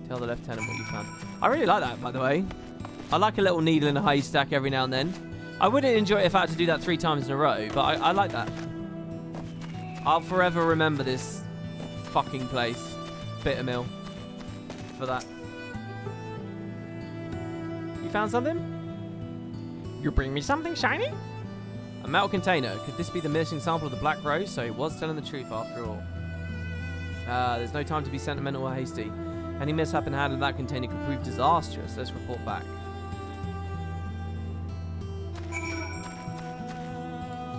Tell the lieutenant what you found. I really like that, by the way. I like a little needle in a haystack every now and then. I wouldn't enjoy it if I had to do that 3 times in a row, but I like that. I'll forever remember this fucking place, Bittermill, for that. You found something? You bring me something shiny? A metal container. Could this be the missing sample of the Black Rose? So it was telling the truth after all. There's no time to be sentimental or hasty. Any mishap in handling that container could prove disastrous. Let's report back.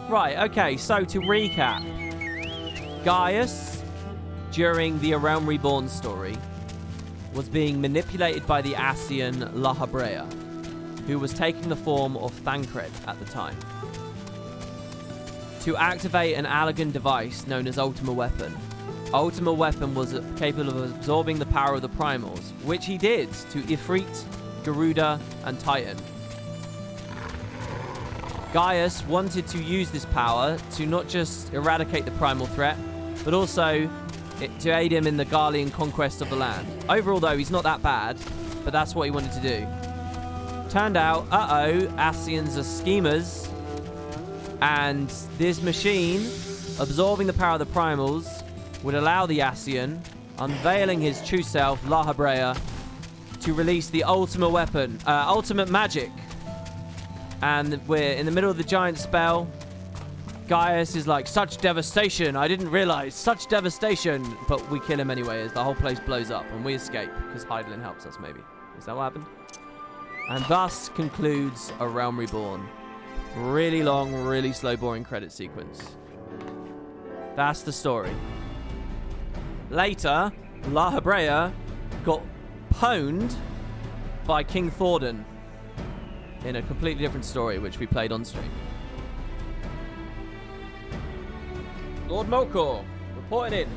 Right, okay, so to recap. Gaius, during the A Realm Reborn story, was being manipulated by the Ascian La Habrea, who was taking the form of Thancred at the time, to activate an Allagan device known as Ultima Weapon. Ultima Weapon was capable of absorbing the power of the primals, which he did to Ifrit, Garuda, and Titan. Gaius wanted to use this power to not just eradicate the primal threat, but also to aid him in the Garlean conquest of the land. Overall, though, he's not that bad, but that's what he wanted to do. Turned out, Ascians are schemers, and this machine, absorbing the power of the primals, would allow the Ascian, unveiling his true self, La Habrea, to release the ultimate weapon, ultimate magic. And we're in the middle of the giant spell. Gaius is like, such devastation. I didn't realize. Such devastation. But we kill him anyway as the whole place blows up. And we escape because Hydaelyn helps us, maybe. Is that what happened? And thus concludes A Realm Reborn. Really long, really slow, boring credit sequence. That's the story. Later, La Habrea got pwned by King Thordan in a completely different story, which we played on stream. Lord Mokor, reporting in.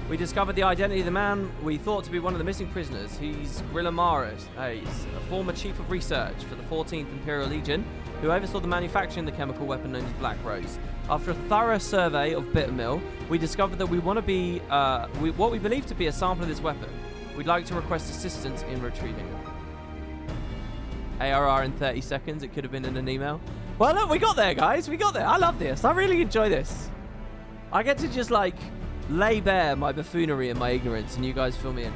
We discovered the identity of the man we thought to be one of the missing prisoners. He's Grilamaris, a former chief of research for the 14th Imperial Legion, who oversaw the manufacturing of the chemical weapon known as Black Rose. After a thorough survey of Bittermill, we discovered that we want to be what we believe to be a sample of this weapon. We'd like to request assistance in retrieving it. ARR in 30 seconds. It could have been in an email. Well, look, we got there, guys. We got there. I love this. I really enjoy this. I get to just, like, lay bare my buffoonery and my ignorance, and you guys fill me in.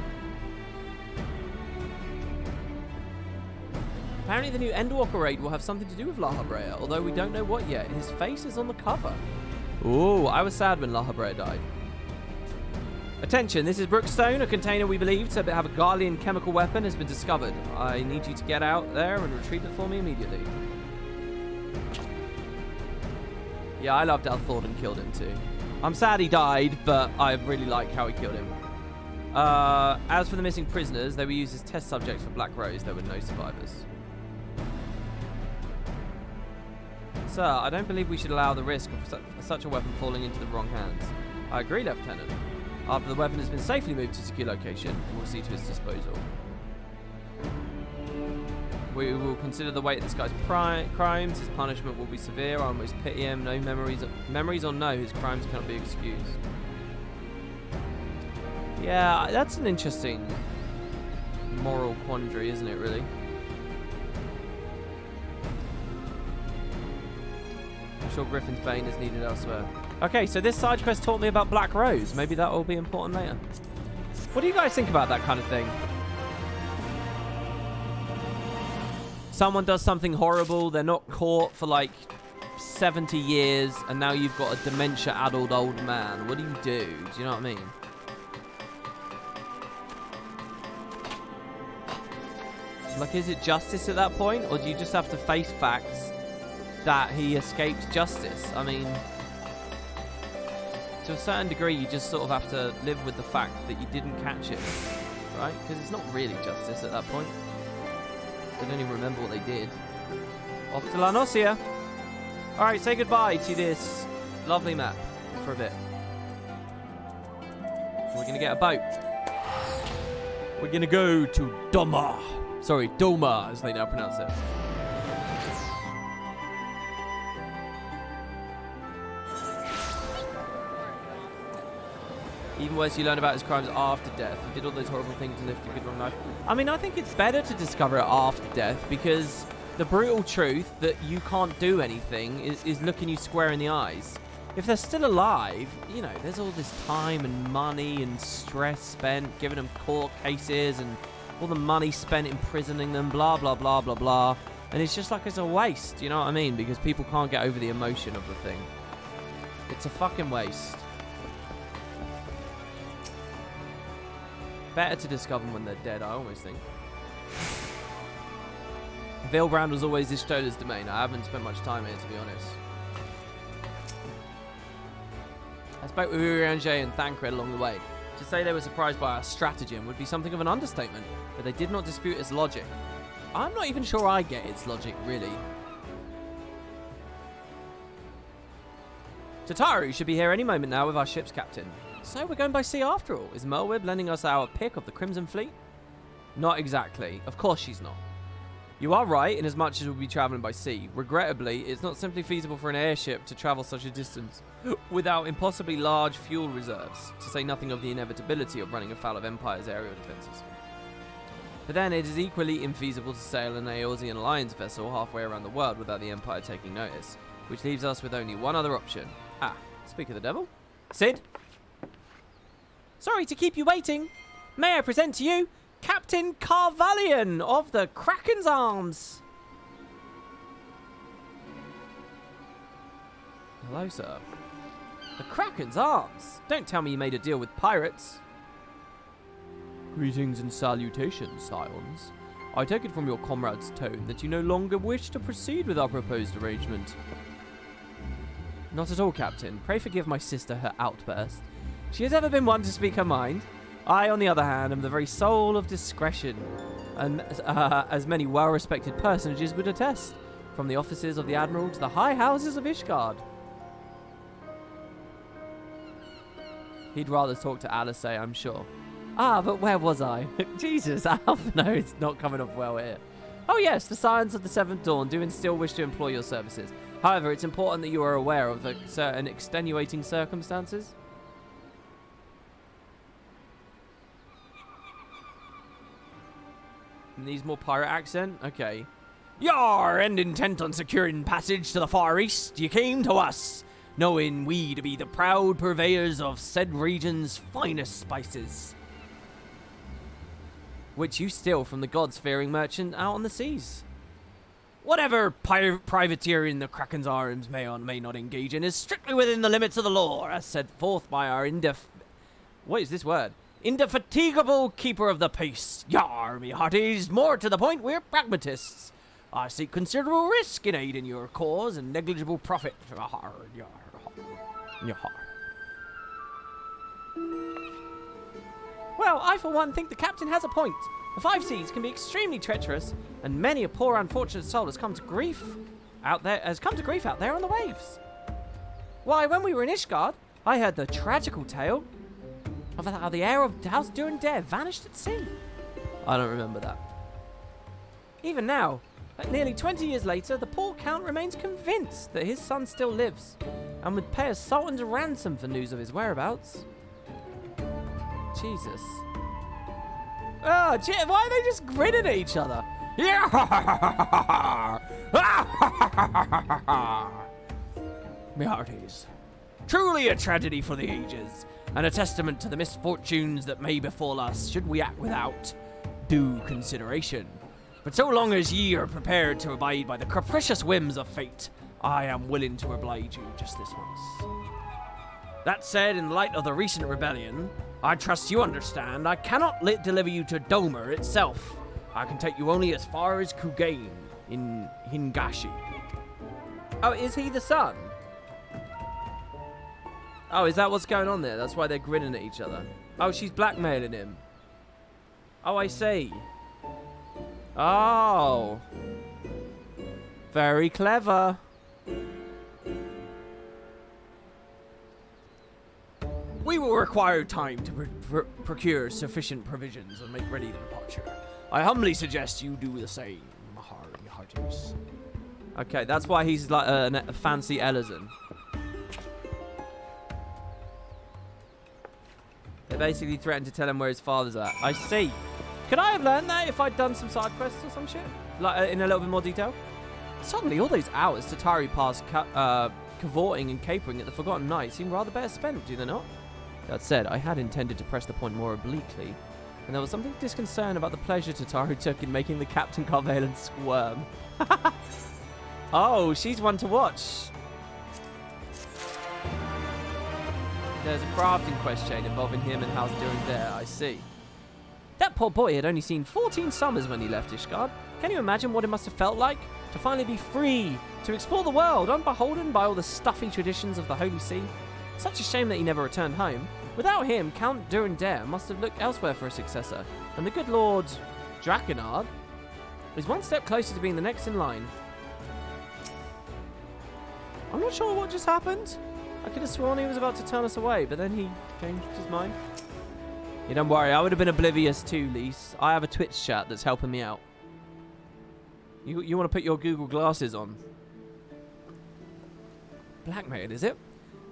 Apparently the new Endwalker raid will have something to do with La Habrea, although we don't know what yet. His face is on the cover. Ooh, I was sad when La Habrea died. Attention, this is Brookstone. A container we believe to have a Garlean chemical weapon has been discovered. I need you to get out there and retrieve it for me immediately. Yeah, I loved how Thornton killed him too. I'm sad he died, but I really like how he killed him. As for the missing prisoners, they were used as test subjects for Black Rose. There were no survivors. Sir, I don't believe we should allow the risk of such a weapon falling into the wrong hands. I agree, Lieutenant. After the weapon has been safely moved to a secure location, we'll see to its disposal. We will consider the weight of this guy's crimes. His punishment will be severe. I almost pity him. No memories or no, his crimes cannot be excused. Yeah, that's an interesting moral quandary, isn't it, really? I'm sure Griffin's Bane is needed elsewhere. Okay, so this side quest taught me about Black Rose. Maybe that will be important later. What do you guys think about that kind of thing? Someone does something horrible, they're not caught for like 70 years, and now you've got a dementia-addled old man. What do you do? Do you know what I mean? Like, is it justice at that point, or do you just have to face facts that he escaped justice? I mean, to a certain degree, you just sort of have to live with the fact that you didn't catch him, right? Because it's not really justice at that point. They don't even remember what they did. Off to La Nocia. Alright, say goodbye to this lovely map for a bit. We're going to get a boat. We're going to go to Doma. Sorry, Doma, as they now pronounce it. Even worse, you learn about his crimes after death. He did all those horrible things and lived a good long life. I mean, I think it's better to discover it after death, because the brutal truth that you can't do anything is looking you square in the eyes. If they're still alive, you know, there's all this time and money and stress spent giving them court cases and all the money spent imprisoning them, blah, blah, blah, blah, blah. And it's just like it's a waste, you know what I mean? Because people can't get over the emotion of the thing. It's a fucking waste. Better to discover them when they're dead, I almost think. Valebrand was always Ishtola's domain. I haven't spent much time here, to be honest. I spoke with Urianger and Thancred along the way. To say they were surprised by our stratagem would be something of an understatement, but they did not dispute its logic. I'm not even sure I get its logic, really. Tataru should be here any moment now with our ship's captain. So we're going by sea after all. Is Merwib lending us our pick of the Crimson Fleet? Not exactly. Of course she's not. You are right, in as much as we'll be travelling by sea. Regrettably, it's not simply feasible for an airship to travel such a distance without impossibly large fuel reserves, to say nothing of the inevitability of running afoul of Empire's aerial defences. But then it is equally infeasible to sail an Aeorzean Alliance vessel halfway around the world without the Empire taking notice, which leaves us with only one other option. Ah, speak of the devil. Sid? Sorry to keep you waiting. May I present to you Captain Carvalian of the Kraken's Arms. Hello, sir. The Kraken's Arms? Don't tell me you made a deal with pirates. Greetings and salutations, Scions. I take it from your comrade's tone that you no longer wish to proceed with our proposed arrangement. Not at all, Captain. Pray forgive my sister her outburst. She has ever been one to speak her mind. I, on the other hand, am the very soul of discretion, and as many well-respected personages would attest, from the offices of the Admiral to the high houses of Ishgard. He'd rather talk to Alice, I'm sure. Ah, but where was I? Jesus, Alf, no, it's not coming off well here. Oh yes, the Scions of the Seventh Dawn do and still wish to employ your services. However, it's important that you are aware of the certain extenuating circumstances. Needs more pirate accent? Okay. Yar, and intent on securing passage to the Far East, you came to us, knowing we to be the proud purveyors of said region's finest spices, which you steal from the gods-fearing merchant out on the seas. Whatever privateering the Kraken's Arms may or may not engage in is strictly within the limits of the law, as set forth by our what is this word? Indefatigable keeper of the peace. Yar, me hearties, more to the point, we're pragmatists. I see considerable risk in aiding your cause and negligible profit. Well, I for one think the captain has a point. The five seas can be extremely treacherous, and many a poor unfortunate soul has come to grief out there on the waves. Why, when we were in Ishgard, I heard the tragical tale of how the heir of House Durandare vanished at sea. I don't remember that. Even now, nearly 20 years later, the poor count remains convinced that his son still lives, and would pay a sultan's ransom for news of his whereabouts. Jesus. Oh, why are they just grinning at each other? My hearties. Truly a tragedy for the ages, and a testament to the misfortunes that may befall us should we act without due consideration. But so long as ye are prepared to abide by the capricious whims of fate, I am willing to oblige you just this once. That said, in light of the recent rebellion, I trust you understand I cannot deliver you to Domer itself. I can take you only as far as Kugain in Hingashi. Oh, is he the son? Oh, is that what's going on there? That's why they're grinning at each other. Oh, she's blackmailing him. Oh, I see. Oh. Very clever. We will require time to procure sufficient provisions and make ready the departure. I humbly suggest you do the same, hearties. Okay, that's why he's like a fancy Elizon. They basically threatened to tell him where his father's at. I see. Could I have learned that if I'd done some side quests or some shit? Like, in a little bit more detail? Suddenly, all those hours Tatari passed cavorting and capering at the Forgotten Night seem rather better spent, do they not? That said, I had intended to press the point more obliquely, and there was something disconcerting about the pleasure Tataru took in making the Captain Carvalen squirm. Oh, she's one to watch. There's a crafting quest chain involving him and House Durandare, I see. That poor boy had only seen 14 summers when he left Ishgard. Can you imagine what it must have felt like to finally be free, to explore the world, unbeholden by all the stuffy traditions of the Holy See? Such a shame that he never returned home. Without him, Count Durandare must have looked elsewhere for a successor, and the good Lord Drakenard is one step closer to being the next in line. I'm not sure what just happened. I could have sworn he was about to turn us away, but then he changed his mind. Yeah, don't worry, I would have been oblivious too, Lise. I have a Twitch chat that's helping me out. You want to put your Google glasses on? Blackmail, is it?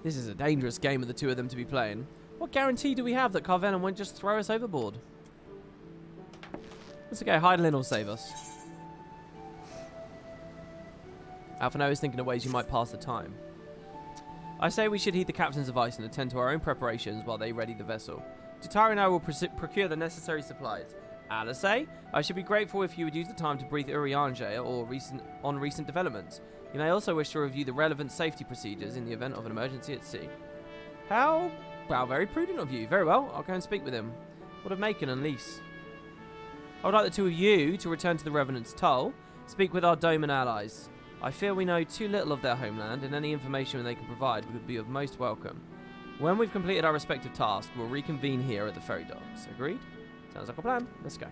This is a dangerous game of the two of them to be playing. What guarantee do we have that Carvalen won't just throw us overboard? It's okay, Heidelin will save us. Alphano is thinking of ways you might pass the time. I say we should heed the captain's advice and attend to our own preparations while they ready the vessel. Tatari and I will procure the necessary supplies. Alice, I should be grateful if you would use the time to brief Urianger on recent developments. You may also wish to review the relevant safety procedures in the event of an emergency at sea. How very prudent of you. Very well, I'll go and speak with him. What of Macon and Lise? I would like the two of you to return to the Revenant's Tull, speak with our Doman allies. I fear we know too little of their homeland, and any information they can provide would be of most welcome. When we've completed our respective tasks, we'll reconvene here at the ferry docks. Agreed? Sounds like a plan. Let's go.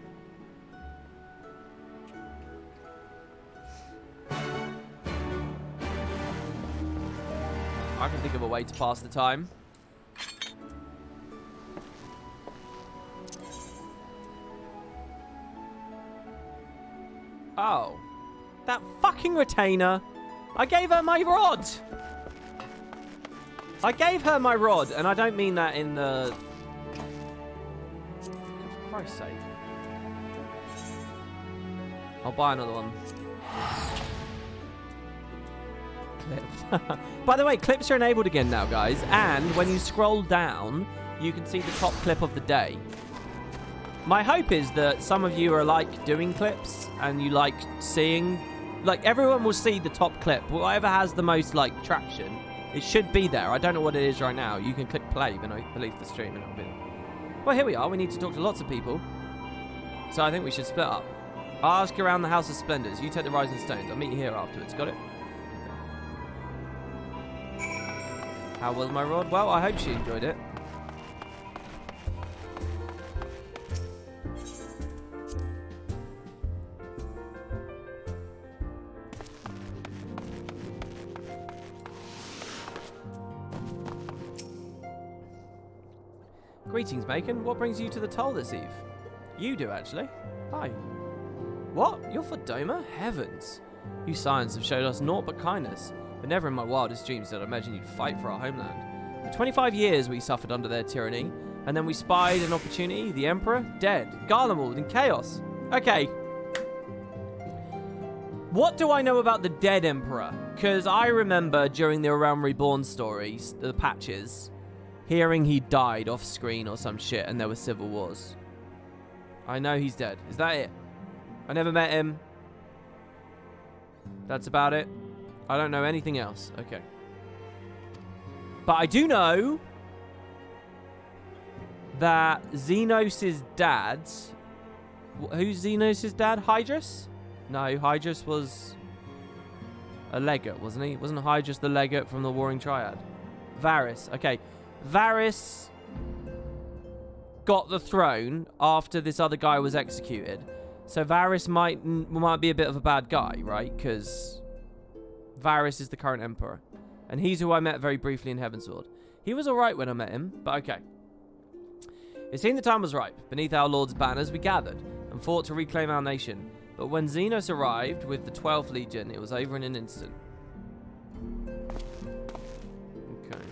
I can think of a way to pass the time. Oh. That fucking retainer. I gave her my rod. I gave her my rod, and I don't mean that in the... For Christ's sake. I'll buy another one. Clips. By the way, clips are enabled again now, guys. And when you scroll down, you can see the top clip of the day. My hope is that some of you are like doing clips and you like seeing... Like, everyone will see the top clip. Whatever has the most, like, traction. It should be there. I don't know what it is right now. You can click play, but I believe the stream and it'll be... Well, here we are. We need to talk to lots of people. So I think we should split up. Ask around the House of Splendors. You take the Rising Stones. I'll meet you here afterwards. Got it? How was my rod? Well, I hope she enjoyed it. Greetings, Macon. What brings you to the toll this eve? You do, actually. Hi. What? You're for Doma? Heavens. You Scions have showed us naught but kindness, but never in my wildest dreams did I imagine you'd fight for our homeland. For 25 years we suffered under their tyranny, and then we spied an opportunity. The Emperor, dead. Garlemald in chaos. Okay. What do I know about the dead Emperor? Because I remember during the Realm Reborn stories, the patches, hearing he died off screen or some shit and there were civil wars. I know he's dead. Is that it? I never met him. That's about it. I don't know anything else. Okay. But I do know that Xenos' dad... Who's Xenos' dad? Hydrus? No, Hydrus was a legate, wasn't he? Wasn't Hydrus the legate from the Warring Triad? Varys. Okay. Varys got the throne after this other guy was executed. So Varys might be a bit of a bad guy, right? Because Varys is the current emperor. And he's who I met very briefly in Heavensward. He was alright when I met him, but okay. It seemed the time was ripe. Beneath our Lord's banners we gathered and fought to reclaim our nation. But when Xenos arrived with the 12th Legion, it was over in an instant. Okay.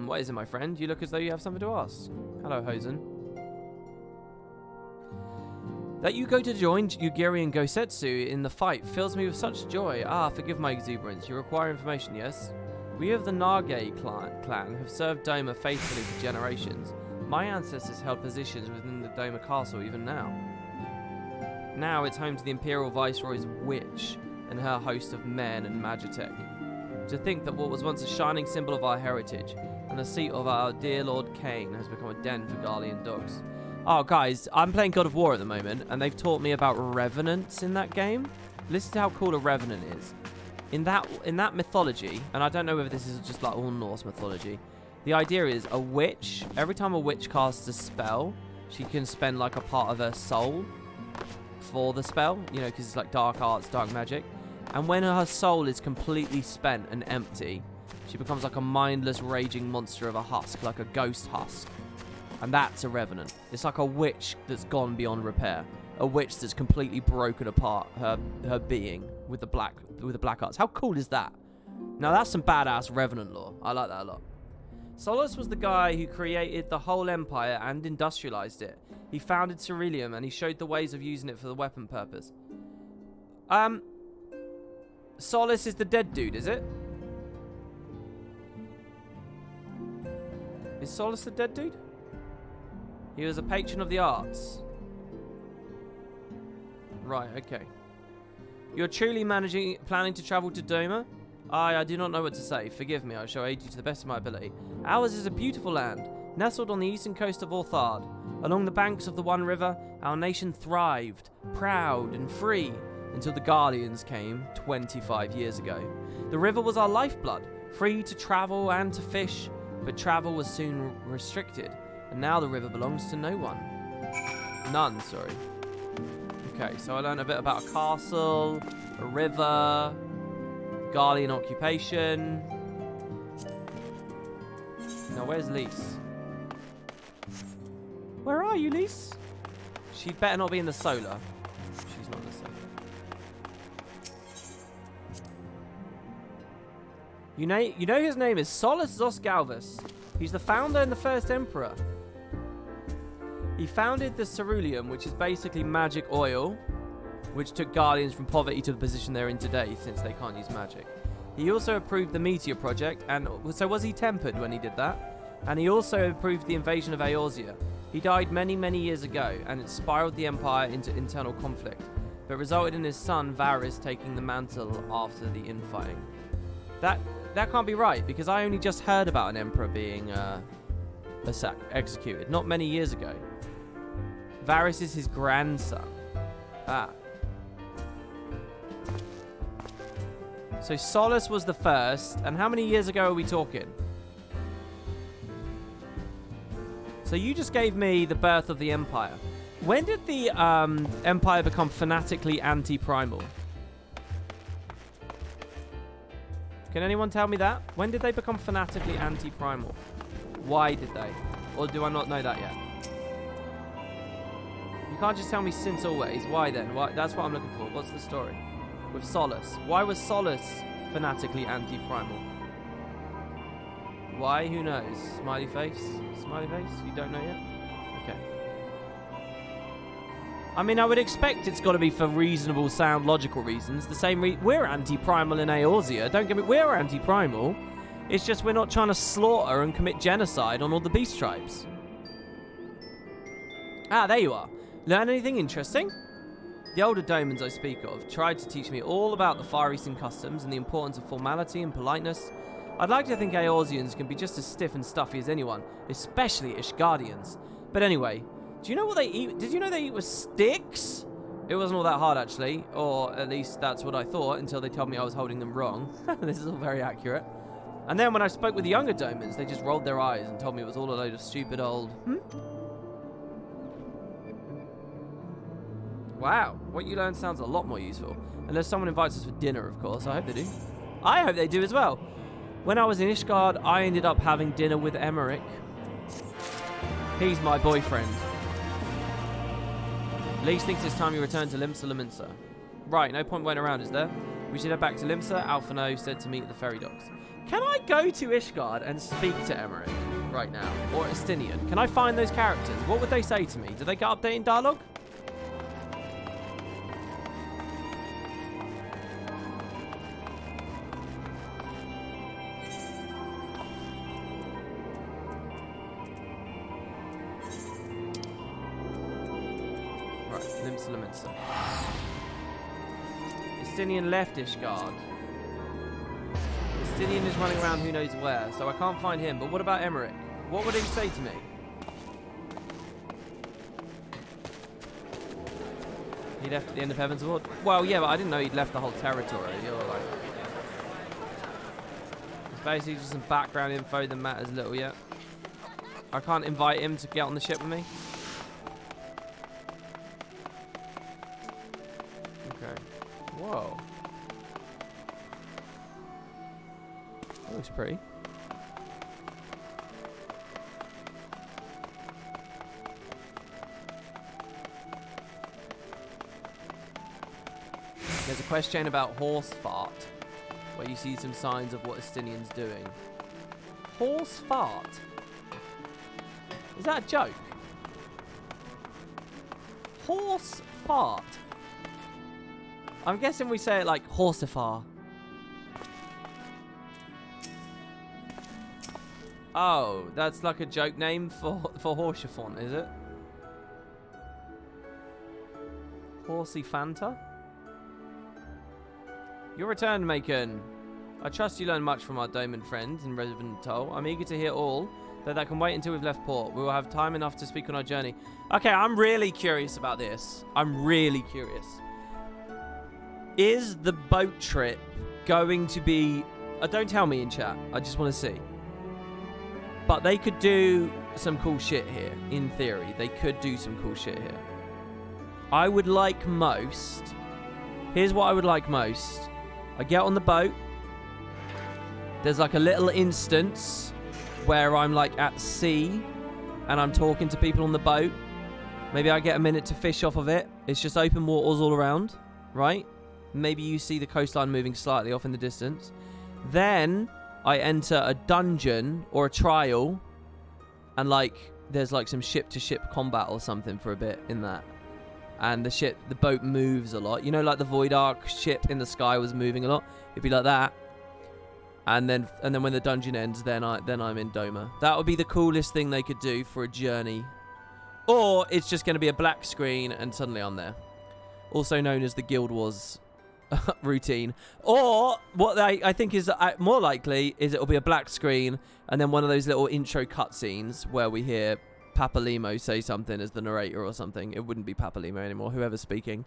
What is it, my friend? You look as though you have something to ask. Hello, Hosen. That you go to join Yugiri and Gosetsu in the fight fills me with such joy. Ah, forgive my exuberance. You require information, yes? We of the Nage clan have served Doma faithfully for generations. My ancestors held positions within the Doma castle even now. Now it's home to the Imperial Viceroy's witch and her host of men and Magitech. To think that what was once a shining symbol of our heritage and the seat of our dear Lord Cain has become a den for Garlean dogs. Oh, guys, I'm playing God of War at the moment, and they've taught me about revenants in that game. Listen to how cool a revenant is. In that mythology, and I don't know whether this is just like all Norse mythology, the idea is a witch, every time a witch casts a spell, she can spend like a part of her soul for the spell, you know, because it's like dark arts, dark magic. And when her soul is completely spent and empty, she becomes like a mindless, raging monster of a husk, like a ghost husk. And that's a revenant. It's like a witch that's gone beyond repair. A witch that's completely broken apart her being with the black arts. How cool is that? Now that's some badass revenant lore. I like that a lot. Solus was the guy who created the whole empire and industrialized it. He founded Ceruleum and he showed the ways of using it for the weapon purpose. Solus is the dead dude, is it? Is Solus the dead dude? He was a patron of the arts. Right, okay. You're truly planning to travel to Doma? I do not know what to say. Forgive me, I shall aid you to the best of my ability. Ours is a beautiful land, nestled on the eastern coast of Orthard. Along the banks of the One River, our nation thrived, proud and free, until the Guardians came 25 years ago. The river was our lifeblood, free to travel and to fish, but travel was soon restricted, and now the river belongs to no one. None, sorry. Okay, so I learned a bit about a castle, a river, Guardian occupation. Now, where's Lise? Where are you, Lise? She better not be in the solar. She's not in the solar. You know his name is Solus Zosgalvus. He's the founder and the first emperor. He founded the Ceruleum, which is basically magic oil, which took Guardians from poverty to the position they're in today, since they can't use magic. He also approved the Meteor Project, and so was he tempered when he did that? And he also approved the invasion of Eorzea. He died many, many years ago, and it spiraled the Empire into internal conflict, but resulted in his son Varys taking the mantle after the infighting. That can't be right, because I only just heard about an emperor being executed. Not many years ago. Varys is his grandson. Ah. So Solus was the first. And how many years ago are we talking? So you just gave me the birth of the Empire. When did the Empire become fanatically anti-primal? Can anyone tell me that? When did they become fanatically anti-primal? Why did they? Or do I not know that yet? You can't just tell me since always. Why then? Why? That's what I'm looking for. What's the story? With Solus. Why was Solus fanatically anti-primal? Why? Who knows? Smiley face? Smiley face? You don't know yet? Okay. I mean, I would expect it's got to be for reasonable, sound, logical reasons. The same we're anti-primal in Eorzea. Don't get me... We're anti-primal. It's just we're not trying to slaughter and commit genocide on all the beast tribes. Ah, there you are. Learn anything interesting? The older Domans I speak of tried to teach me all about the Far Eastern customs and the importance of formality and politeness. I'd like to think Eorzeans can be just as stiff and stuffy as anyone, especially Ishgardians. But anyway, do you know what they eat? Did you know they eat with sticks? It wasn't all that hard, actually. Or at least that's what I thought until they told me I was holding them wrong. This is all very accurate. And then when I spoke with the younger Domans, they just rolled their eyes and told me it was all a load of stupid old... Wow, what you learned sounds a lot more useful. Unless someone invites us for dinner, of course. I hope they do. I hope they do as well. When I was in Ishgard, I ended up having dinner with Emmerich. He's my boyfriend. Lise thinks it's time you return to Limsa Lominsa. Right, no point waiting around, is there? We should head back to Limsa. Alphino said to meet at the ferry docks. Can I go to Ishgard and speak to Emmerich right now? Or Estinian? Can I find those characters? What would they say to me? Do they get updating dialogue? Estinian left Ishgard. Estinian is running around who knows where, so I can't find him. But what about Emmerich? What would he say to me? He left at the end of Heaven's Ward? Well, yeah, but I didn't know he'd left the whole territory. You're like... It's basically just some background info that matters little yet. I can't invite him to get on the ship with me. Whoa. That looks pretty. There's a quest chain about horse fart, where you see some signs of what Estinian's doing. Horse fart? Is that a joke? Horse fart? I'm guessing we say it like horsifar. Oh, that's like a joke name for Horsefont, is it? Horsey Fanta? Your return, Macon. I trust you learned much from our Doman friends in Resident Toll. I'm eager to hear all, though that can wait until we've left port. We will have time enough to speak on our journey. Okay, I'm really curious about this. I'm really curious. Is the boat trip going to be... don't tell me in chat. I just want to see. But they could do some cool shit here. In theory, they could do some cool shit here. I would like most... Here's what I would like most. I get on the boat. There's like a little instance where I'm like at sea and I'm talking to people on the boat. Maybe I get a minute to fish off of it. It's just open waters all around, right? Maybe you see the coastline moving slightly off in the distance. Then I enter a dungeon or a trial and like there's like some ship-to-ship combat or something for a bit in that. And the boat moves a lot. You know, like the Void Ark ship in the sky was moving a lot. It'd be like that. And then when the dungeon ends, then I'm in Doma. That would be the coolest thing they could do for a journey. Or it's just going to be a black screen and suddenly I'm there. Also known as the Guild Wars routine. Or what I think is more likely is it'll be a black screen and then one of those little intro cutscenes where we hear Papa Limo say something as the narrator or something. It wouldn't be Papa Limo anymore, whoever's speaking.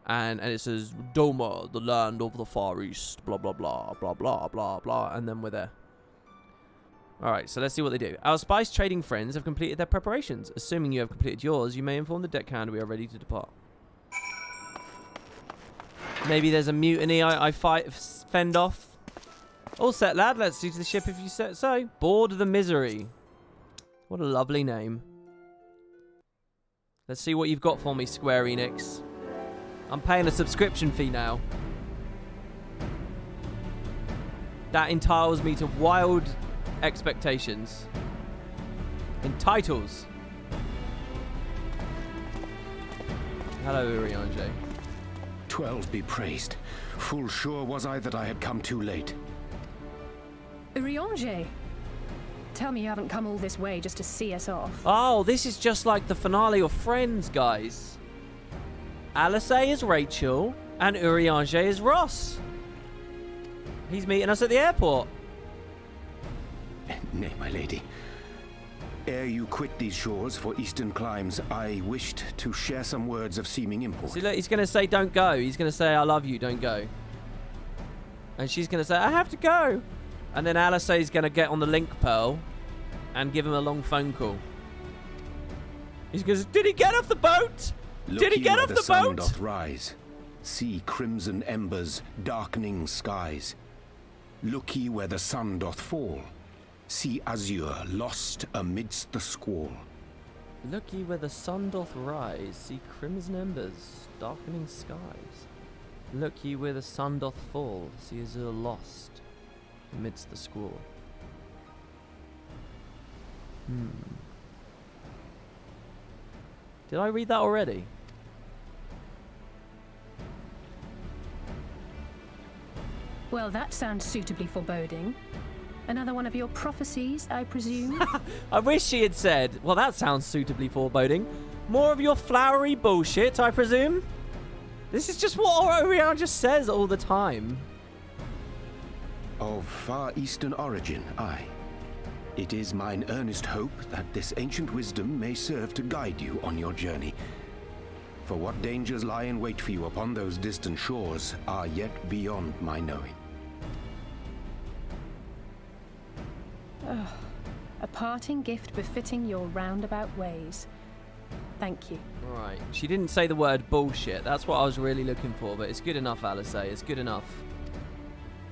And it says, Doma, the land of the Far East, blah, blah, blah, blah, blah, blah, blah. And then we're there. Alright, so let's see what they do. Our spice trading friends have completed their preparations. Assuming you have completed yours, you may inform the deckhand we are ready to depart. Maybe there's a mutiny I fend off. All set, lad. Let's see to the ship if you set so. Board the Misery. What a lovely name. Let's see what you've got for me, Square Enix. I'm paying a subscription fee now. That entitles me to wild expectations. Entitles. Hello, Urianger. 12 be praised. Full sure was I that I had come too late. Urianger, tell me you haven't come all this way just to see us off. Oh, this is just like the finale of Friends, guys. Alice is Rachel and Urianger is Ross. He's meeting us at the airport. Nay, my lady. Ere you quit these shores for eastern climes, I wished to share some words of seeming import. See, look, he's going to say, don't go. He's going to say, I love you, don't go. And she's going to say, I have to go. And then Alice is going to get on the link pearl and give him a long phone call. He's going to say, did he get off the boat? Did he get off the boat? Sun doth rise. See crimson embers, darkening skies. Look ye where the sun doth fall. See azure lost amidst the squall. Look ye where the sun doth rise, see crimson embers, darkening skies. Look ye where the sun doth fall, see azure lost amidst the squall. Did I read that already? Well, that sounds suitably foreboding. Another one of your prophecies, I presume? I wish she had said, well, that sounds suitably foreboding. More of your flowery bullshit, I presume? This is just what Oriana just says all the time. Of far eastern origin, aye. It is mine earnest hope that this ancient wisdom may serve to guide you on your journey. For what dangers lie in wait for you upon those distant shores are yet beyond my knowing. A parting gift befitting your roundabout ways. Thank you. Alright, she didn't say the word bullshit. That's what I was really looking for, but it's good enough, Alice. It's good enough.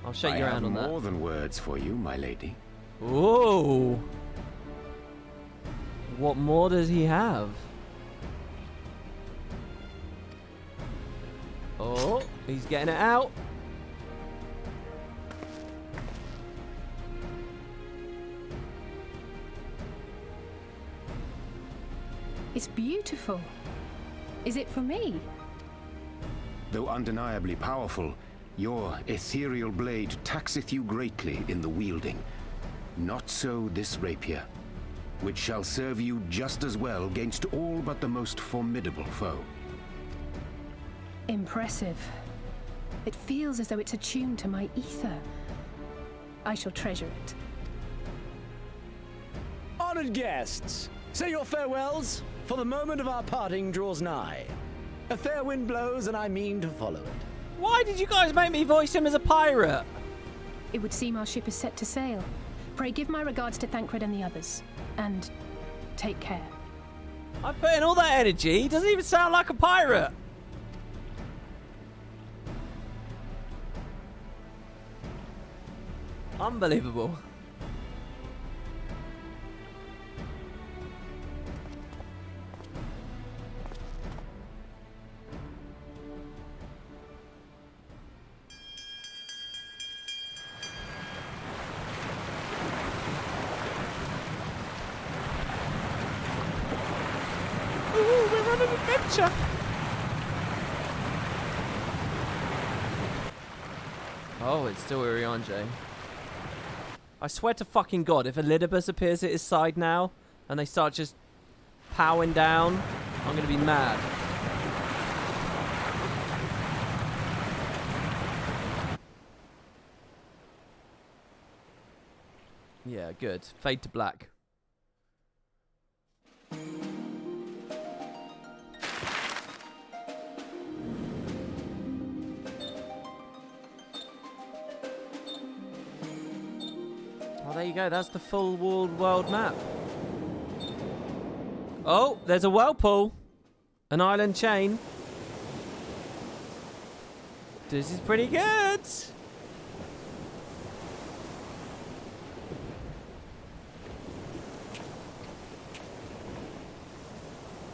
I'll shake your hand on I that. have more than words for you, my lady. Ooh. What more does he have? Oh, he's getting it out. It's beautiful. Is it for me? Though undeniably powerful, your ethereal blade taxeth you greatly in the wielding. Not so this rapier, which shall serve you just as well against all but the most formidable foe. Impressive. It feels as though it's attuned to my ether. I shall treasure it. Honored guests, say your farewells, for the moment of our parting draws nigh. A fair wind blows, and I mean to follow it. Why did you guys make me voice him as a pirate? It would seem our ship is set to sail. Pray give my regards to Thancred and the others. And take care. I put in all that energy. He doesn't even sound like a pirate. Unbelievable. Ooh, we're on an adventure. Oh, it's still Urianger. I swear to fucking God, if Elidibus appears at his side now, and they start just powering down, I'm gonna be mad. Yeah, good. Fade to black. Oh, there you go. That's the full world map. Oh, there's a whirlpool. An island chain. This is pretty good.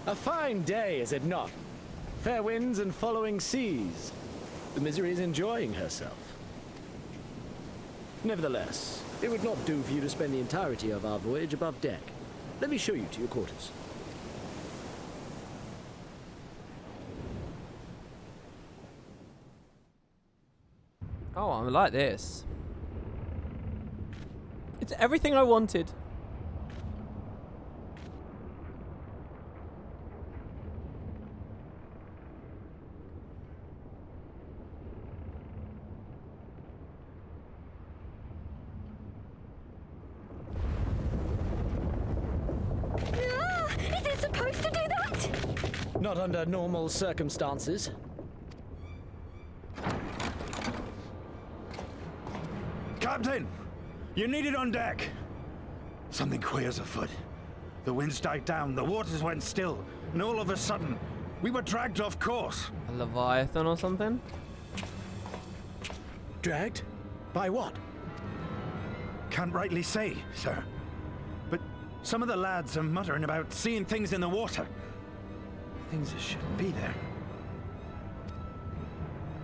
A fine day, is it not? Fair winds and following seas. The Misery is enjoying herself. Nevertheless, it would not do for you to spend the entirety of our voyage above deck. Let me show you to your quarters. Oh, I like this. It's everything I wanted. Is it supposed to do that? Not under normal circumstances. Captain! You're needed on deck! Something queer's afoot. The winds died down, the waters went still, and all of a sudden, we were dragged off course. A Leviathan or something? Dragged? By what? Can't rightly say, sir. But some of the lads are muttering about seeing things in the water. Things that shouldn't be there.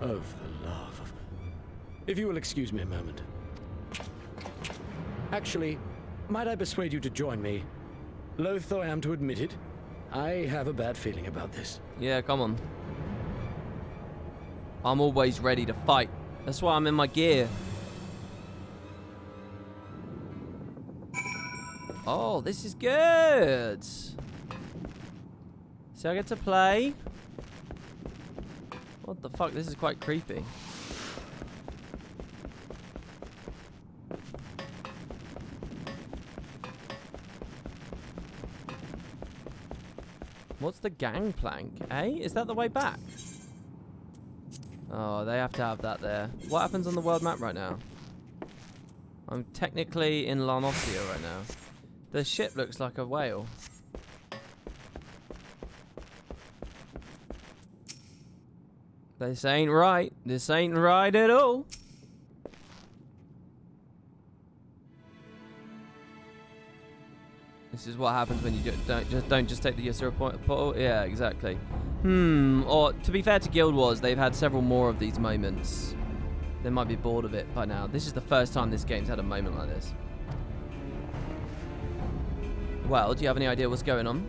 Oh, for the love of... If you will excuse me a moment. Actually, might I persuade you to join me? Loath though I am to admit it, I have a bad feeling about this. Yeah, come on. I'm always ready to fight. That's why I'm in my gear. Oh, this is good. So I get to play. What the fuck? This is quite creepy. What's the gangplank, eh? Is that the way back? Oh, they have to have that there. What happens on the world map right now? I'm technically in La Mafia right now. The ship looks like a whale. This ain't right. This ain't right at all. This is what happens when you don't just take the Yasura portal. Yeah, exactly. Or to be fair to Guild Wars, they've had several more of these moments. They might be bored of it by now. This is the first time this game's had a moment like this. Well, do you have any idea what's going on?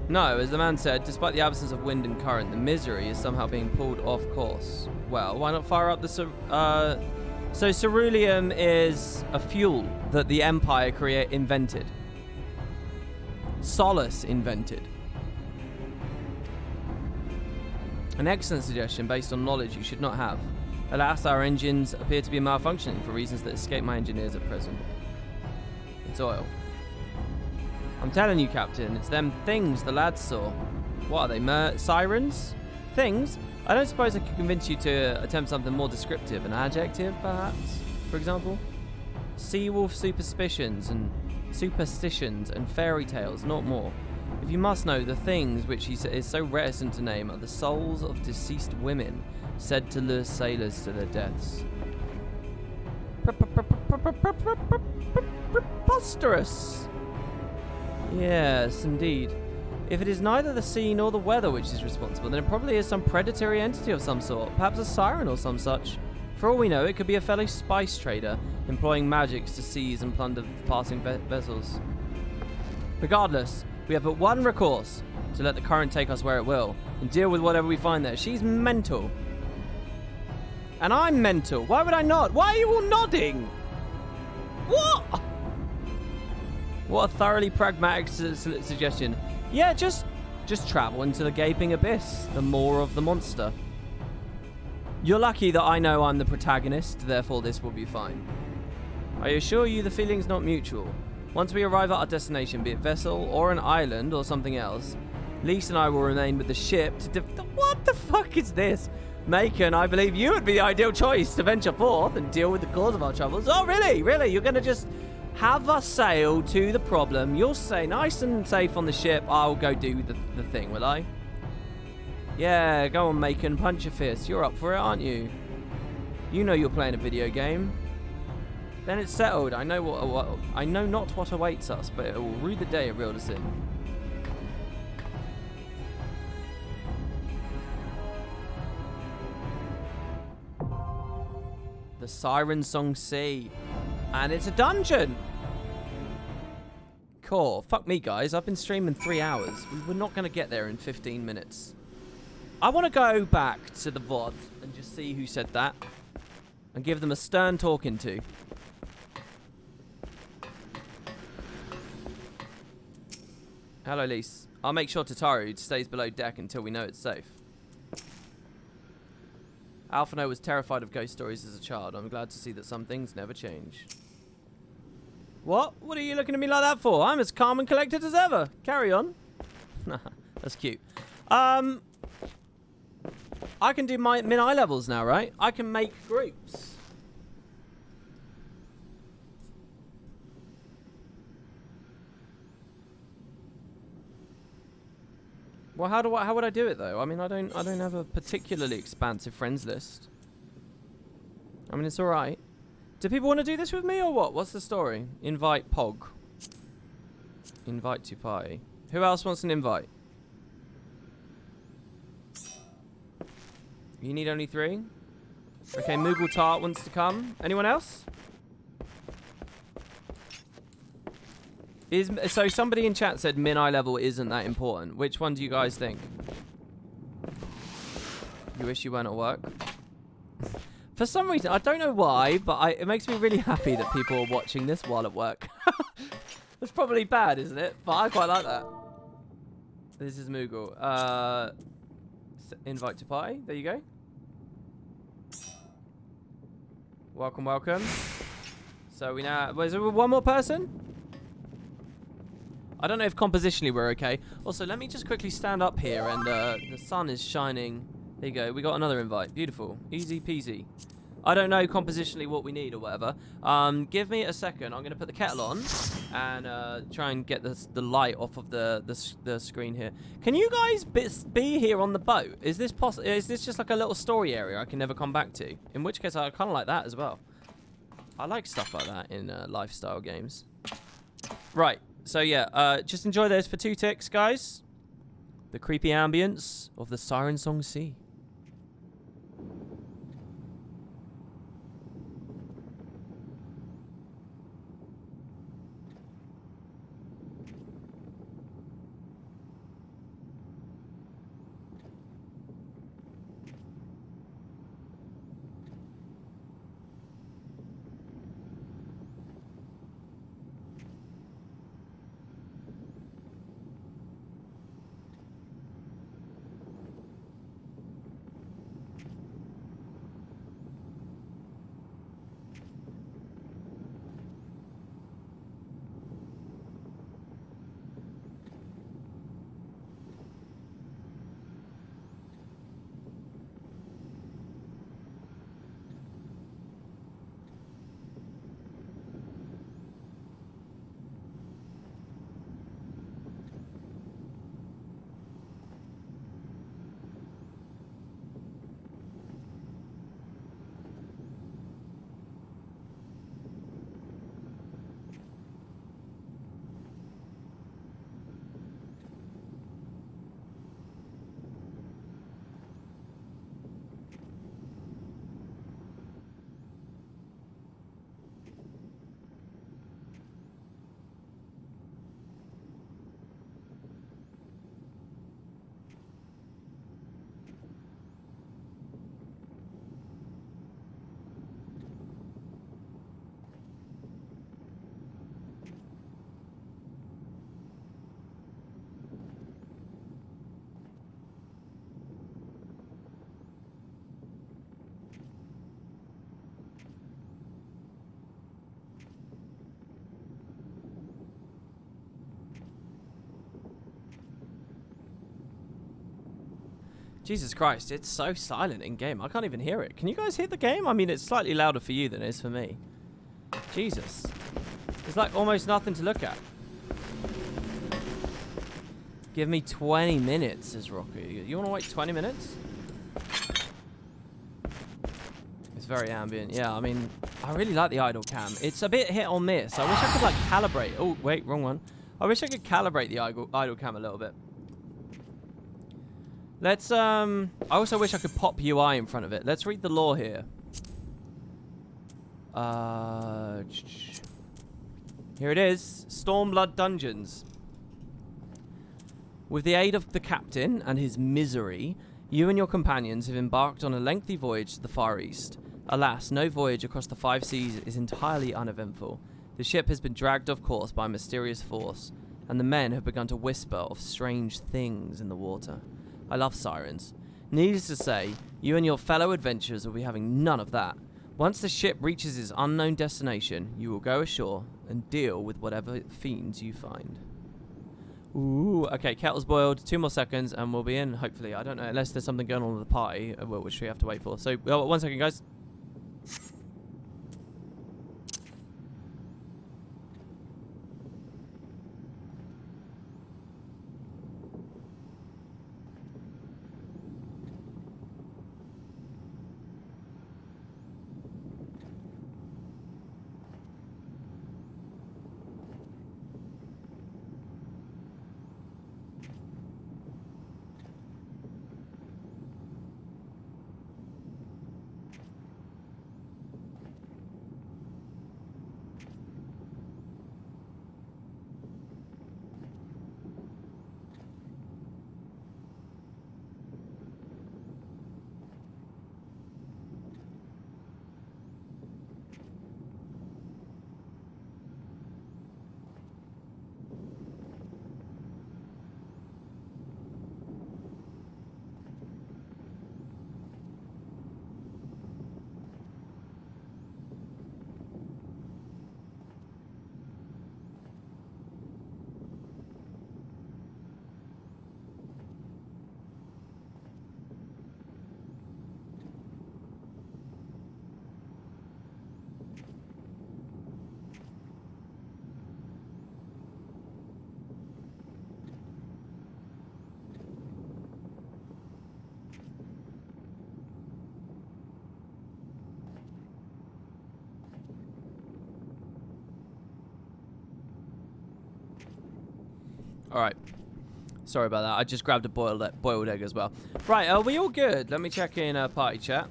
No, as the man said, despite the absence of wind and current, the Misery is somehow being pulled off course. Well, why not fire up the... So ceruleum is a fuel that the Empire invented. Solace invented. An excellent suggestion based on knowledge you should not have. Alas, our engines appear to be malfunctioning for reasons that escape my engineers at present. It's oil. I'm telling you, Captain, it's them things the lads saw. What are they, sirens? Things? I don't suppose I could convince you to attempt something more descriptive. An adjective, perhaps? For example? Seawolf superstitions and fairy tales, not more. If you must know, the things which he is so reticent to name are the souls of deceased women, said to lure sailors to their deaths. Preposterous! Yes, indeed. If it is neither the sea nor the weather which is responsible, then it probably is some predatory entity of some sort, perhaps a siren or some such. For all we know, it could be a fellow spice trader, employing magics to seize and plunder passing vessels. Regardless, we have but one recourse, to let the current take us where it will, and deal with whatever we find there. She's mental. And I'm mental. Why would I not? Why are you all nodding? What? What a thoroughly pragmatic suggestion. Yeah, just travel into the gaping abyss, the maw of the monster. You're lucky that I know I'm the protagonist, therefore this will be fine. I assure you the feeling's not mutual. Once we arrive at our destination, be it vessel or an island or something else, Lise and I will remain with the ship to what the fuck is this? Macon, I believe you would be the ideal choice to venture forth and deal with the cause of our troubles. Oh, really? Really? You're going to just have us sail to the problem. You'll stay nice and safe on the ship. I'll go do the thing, will I? Yeah, go on, Macon. Punch your fist. You're up for it, aren't you? You know you're playing a video game. Then it's settled. I know I know not what awaits us, but it will rue the day it reeled us in. The Siren Song Sea. And it's a dungeon! Cool. Fuck me, guys. I've been streaming 3 hours. We were not going to get there in 15 minutes. I want to go back to the VOD and just see who said that. And give them a stern talking to. Hello, Lise. I'll make sure Tataru stays below deck until we know it's safe. Alphino was terrified of ghost stories as a child. I'm glad to see that some things never change. What? What are you looking at me like that for? I'm as calm and collected as ever. Carry on. That's cute. I can do my min-eye levels now, right? I can make groups. Well, how would I do it though? I mean, I don't have a particularly expansive friends list. I mean, it's all right. Do people want to do this with me or what? What's the story? Invite Pog. Invite to party. Who else wants an invite? You need only 3? Okay, Moogle Tart wants to come. Anyone else? So somebody in chat said min-eye level isn't that important. Which one do you guys think? You wish you weren't at work? For some reason, I don't know why, but it makes me really happy that people are watching this while at work. That's probably bad, isn't it? But I quite like that. This is Moogle. Invite to party. There you go. Welcome, welcome. So we now... is there one more person? I don't know if compositionally we're okay. Also, let me just quickly stand up here and the sun is shining. There you go. We got another invite. Beautiful. Easy peasy. I don't know compositionally what we need or whatever. Give me a second. I'm going to put the kettle on and try and get the light off of the screen here. Can you guys be here on the boat? Is this possible? Is this just like a little story area I can never come back to? In which case, I kind of like that as well. I like stuff like that in lifestyle games. Right. So yeah, just enjoy those for 2 ticks, guys. The creepy ambience of the Siren Song Sea. Jesus Christ, it's so silent in game. I can't even hear it. Can you guys hear the game? I mean, it's slightly louder for you than it is for me. Jesus. There's like almost nothing to look at. Give me 20 minutes, says Rocky. You want to wait 20 minutes? It's very ambient. Yeah, I mean, I really like the idle cam. It's a bit hit or miss. I wish I could like calibrate. Oh, wait, wrong one. I wish I could calibrate the idle cam a little bit. Let's, I also wish I could pop UI in front of it. Let's read the lore here. Here it is. Stormblood Dungeons. With the aid of the captain and his misery, you and your companions have embarked on a lengthy voyage to the Far East. Alas, no voyage across the 5 seas is entirely uneventful. The ship has been dragged off course by a mysterious force, and the men have begun to whisper of strange things in the water. I love sirens. Needless to say, you and your fellow adventurers will be having none of that. Once the ship reaches its unknown destination, you will go ashore and deal with whatever fiends you find. Ooh, okay, kettle's boiled. 2 more seconds and we'll be in, hopefully. I don't know, unless there's something going on with the party, which we have to wait for. So, 1 second, guys. Alright. Sorry about that. I just grabbed a boiled egg as well. Right, are we all good? Let me check in party chat.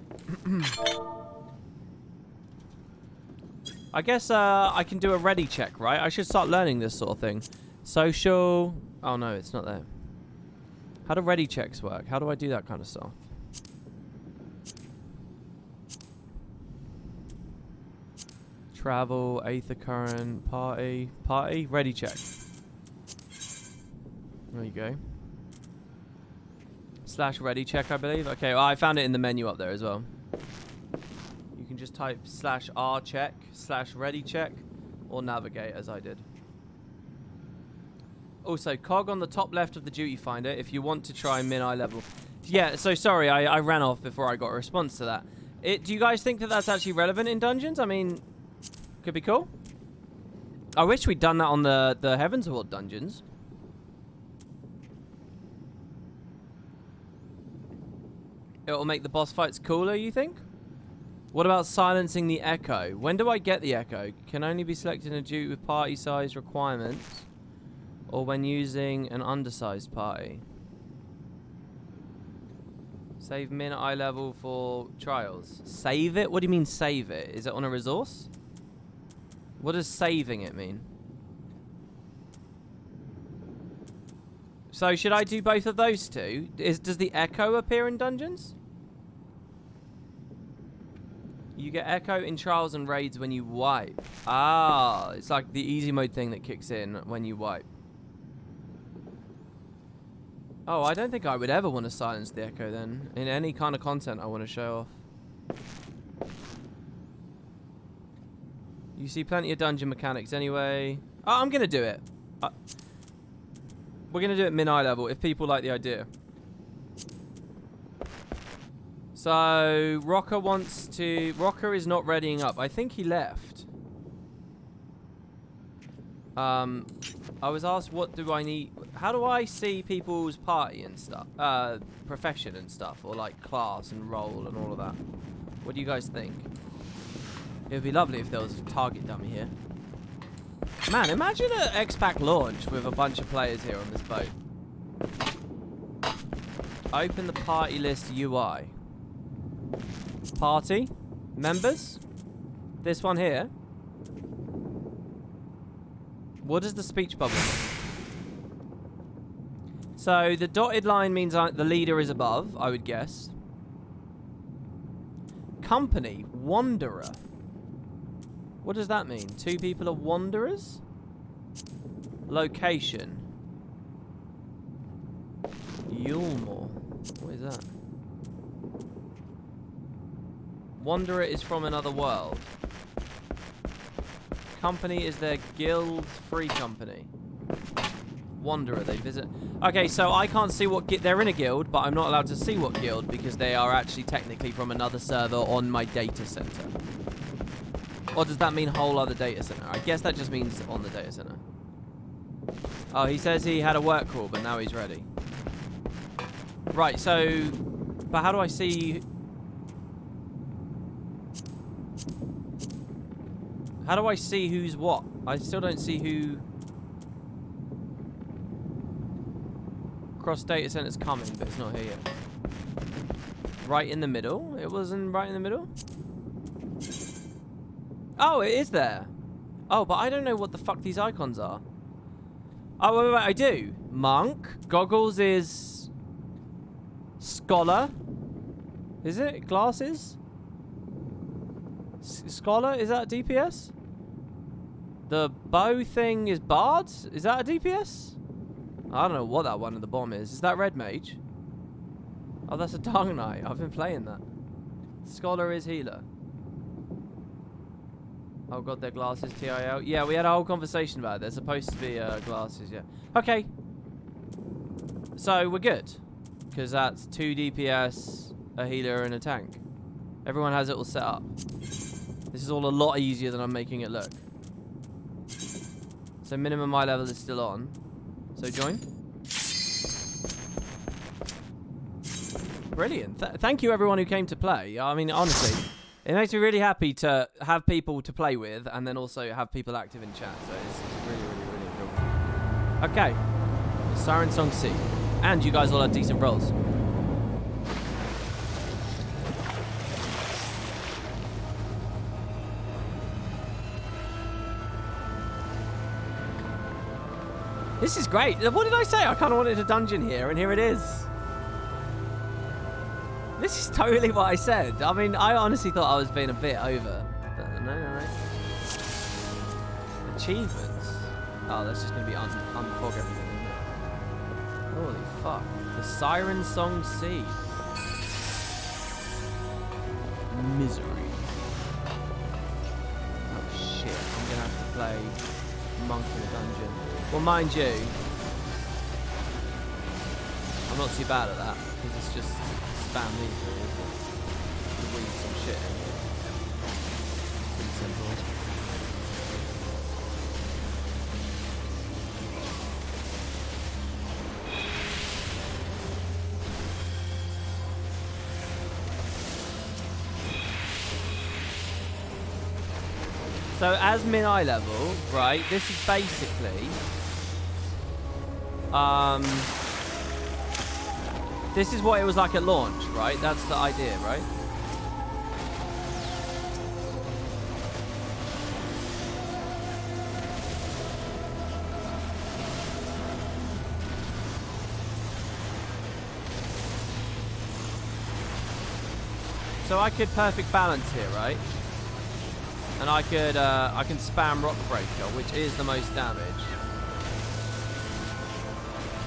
I guess I can do a ready check, right? I should start learning this sort of thing. Social... Oh no, it's not there. How do ready checks work? How do I do that kind of stuff? Travel, Aether Current, party, ready check. There you go. / ready check, I believe. Okay, well, I found it in the menu up there as well. You can just type /r check, /ready check, or navigate as I did. Also, cog on the top left of the duty finder if you want to try min-eye level. Yeah, so sorry, I ran off before I got a response to that. Do you guys think that that's actually relevant in dungeons? I mean, could be cool. I wish we'd done that on the Heaven's Horde dungeons. It'll make the boss fights cooler, you think? What about silencing the echo? When do I get the echo? Can only be selected in a duty with party size requirements, or when using an undersized party. Save min eye level for trials. Save it? What do you mean save it? Is it on a resource? What does saving it mean? So should I do both of those two? Does the echo appear in dungeons? You get echo in trials and raids when you wipe. Ah, it's like the easy mode thing that kicks in when you wipe. Oh, I don't think I would ever want to silence the echo then. In any kind of content I want to show off. You see plenty of dungeon mechanics anyway. Oh, I'm going to do it. We're going to do it min-eye level if people like the idea. So, Rocker is not readying up. I think he left. I was asked, what do I need? How do I see people's party and stuff? Profession and stuff, or like class and role and all of that. What do you guys think? It would be lovely if there was a target dummy here. Man, imagine an X-Pack launch with a bunch of players here on this boat. Open the party list UI. Party. Members. This one here. What does the speech bubble mean? So the dotted line means the leader is above, I would guess. Company. Wanderer. What does that mean? 2 people are wanderers? Location. Yulmore. What is that? Wanderer is from another world. Company is their guild free company. Wanderer, they visit. Okay, so I can't see what they're in a guild, but I'm not allowed to see what guild because they are actually technically from another server on my data center. Or does that mean whole other data center? I guess that just means on the data center. Oh, he says he had a work call, but now he's ready. Right, so... But how do I see... How do I see who's what? I still don't see who... Cross data center's coming, but it's not here yet. Right in the middle? It wasn't right in the middle? Oh, it is there. Oh, but I don't know what the fuck these icons are. Oh, wait, I do. Monk. Goggles is... Scholar. Is it? Glasses? Scholar? Is that a DPS? The bow thing is Bard? Is that a DPS? I don't know what that one at the bottom is. Is that Red Mage? Oh, that's a Dark Knight. I've been playing that. Scholar is Healer. Oh god, their glasses, TIL. Yeah, we had a whole conversation about it. They're supposed to be glasses, yeah. Okay. So, we're good. Because that's 2 DPS, a healer, and a tank. Everyone has it all set up. This is all a lot easier than I'm making it look. So, minimum eye level is still on. So, join. Brilliant. Thank you, everyone who came to play. I mean, honestly... It makes me really happy to have people to play with and then also have people active in chat. So it's really, really, really cool. Okay. Siren Song C. And you guys all had decent rolls. This is great. What did I say? I kind of wanted a dungeon here, and here it is. This is totally what I said. I mean, I honestly thought I was being a bit over. But no. Achievements. Oh, that's just going to be unfog everything, isn't it? Holy fuck. The Siren Song C. Misery. Oh shit. I'm going to have to play Monk in a dungeon. Well, mind you, I'm not too bad at that, because it's just spam these really, to weed some shit in. Pretty simple. So as min eye level, right, this is basically this is what it was like at launch, right? That's the idea, right? So I could perfect balance here, right? And I could I can spam Rock Breaker, which is the most damage.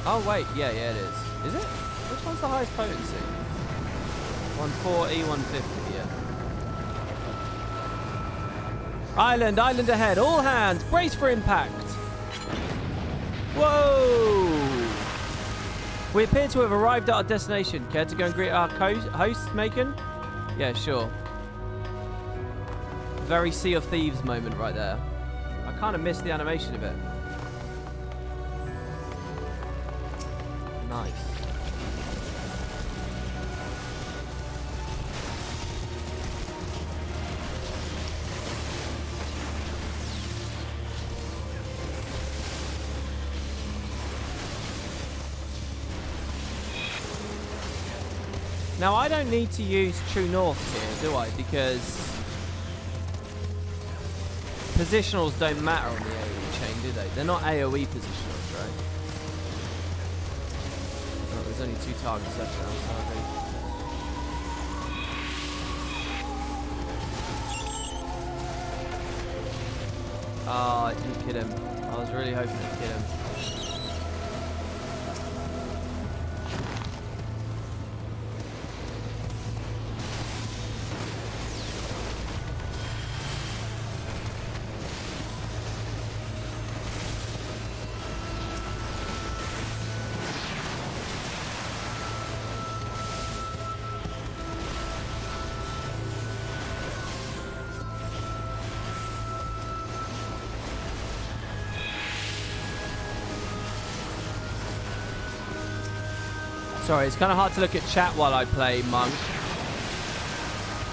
Oh wait, yeah, it is. Is it? Which one's the highest potency? 140, 150, yeah. Island ahead, all hands, brace for impact. Whoa! We appear to have arrived at our destination. Care to go and greet our host, Macon? Yeah, sure. Very Sea of Thieves moment right there. I kind of missed the animation of it. Nice. Now, I don't need to use True North here, do I? Because positionals don't matter on the AoE chain, do they? They're not AoE positionals, right? Oh, there's only 2 targets left now, so I think... Oh, I didn't kill him. I was really hoping to kill him. Sorry, it's kind of hard to look at chat while I play Monk.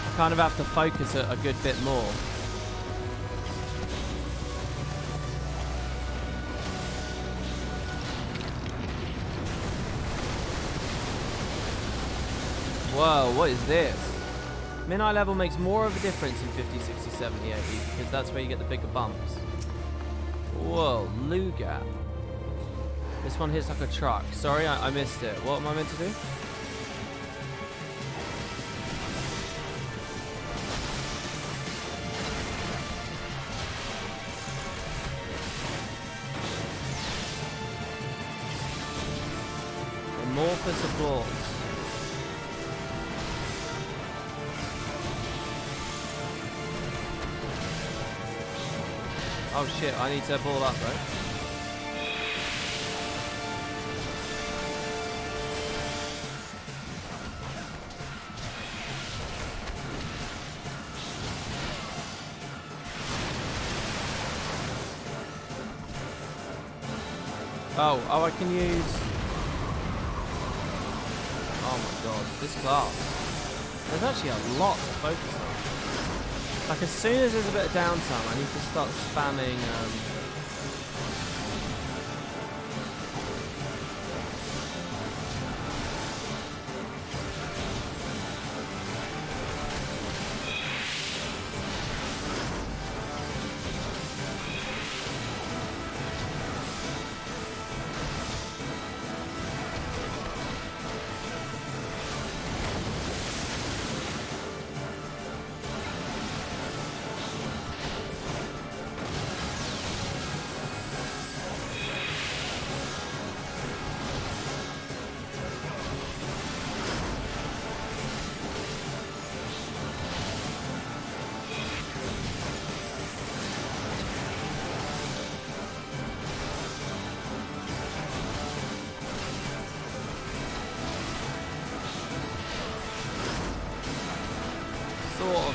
I kind of have to focus a good bit more. Whoa, what is this? Min-eye level makes more of a difference in 50, 60, 70, 80 because that's where you get the bigger bumps. Whoa, Lugat. This one hits like a truck. Sorry, I missed it. What am I meant to do? Amorphous applause. Oh shit, I need to ball up, right? Oh, I can use... Oh my god, this class. There's actually a lot to focus on. Like, as soon as there's a bit of downtime, I need to start spamming...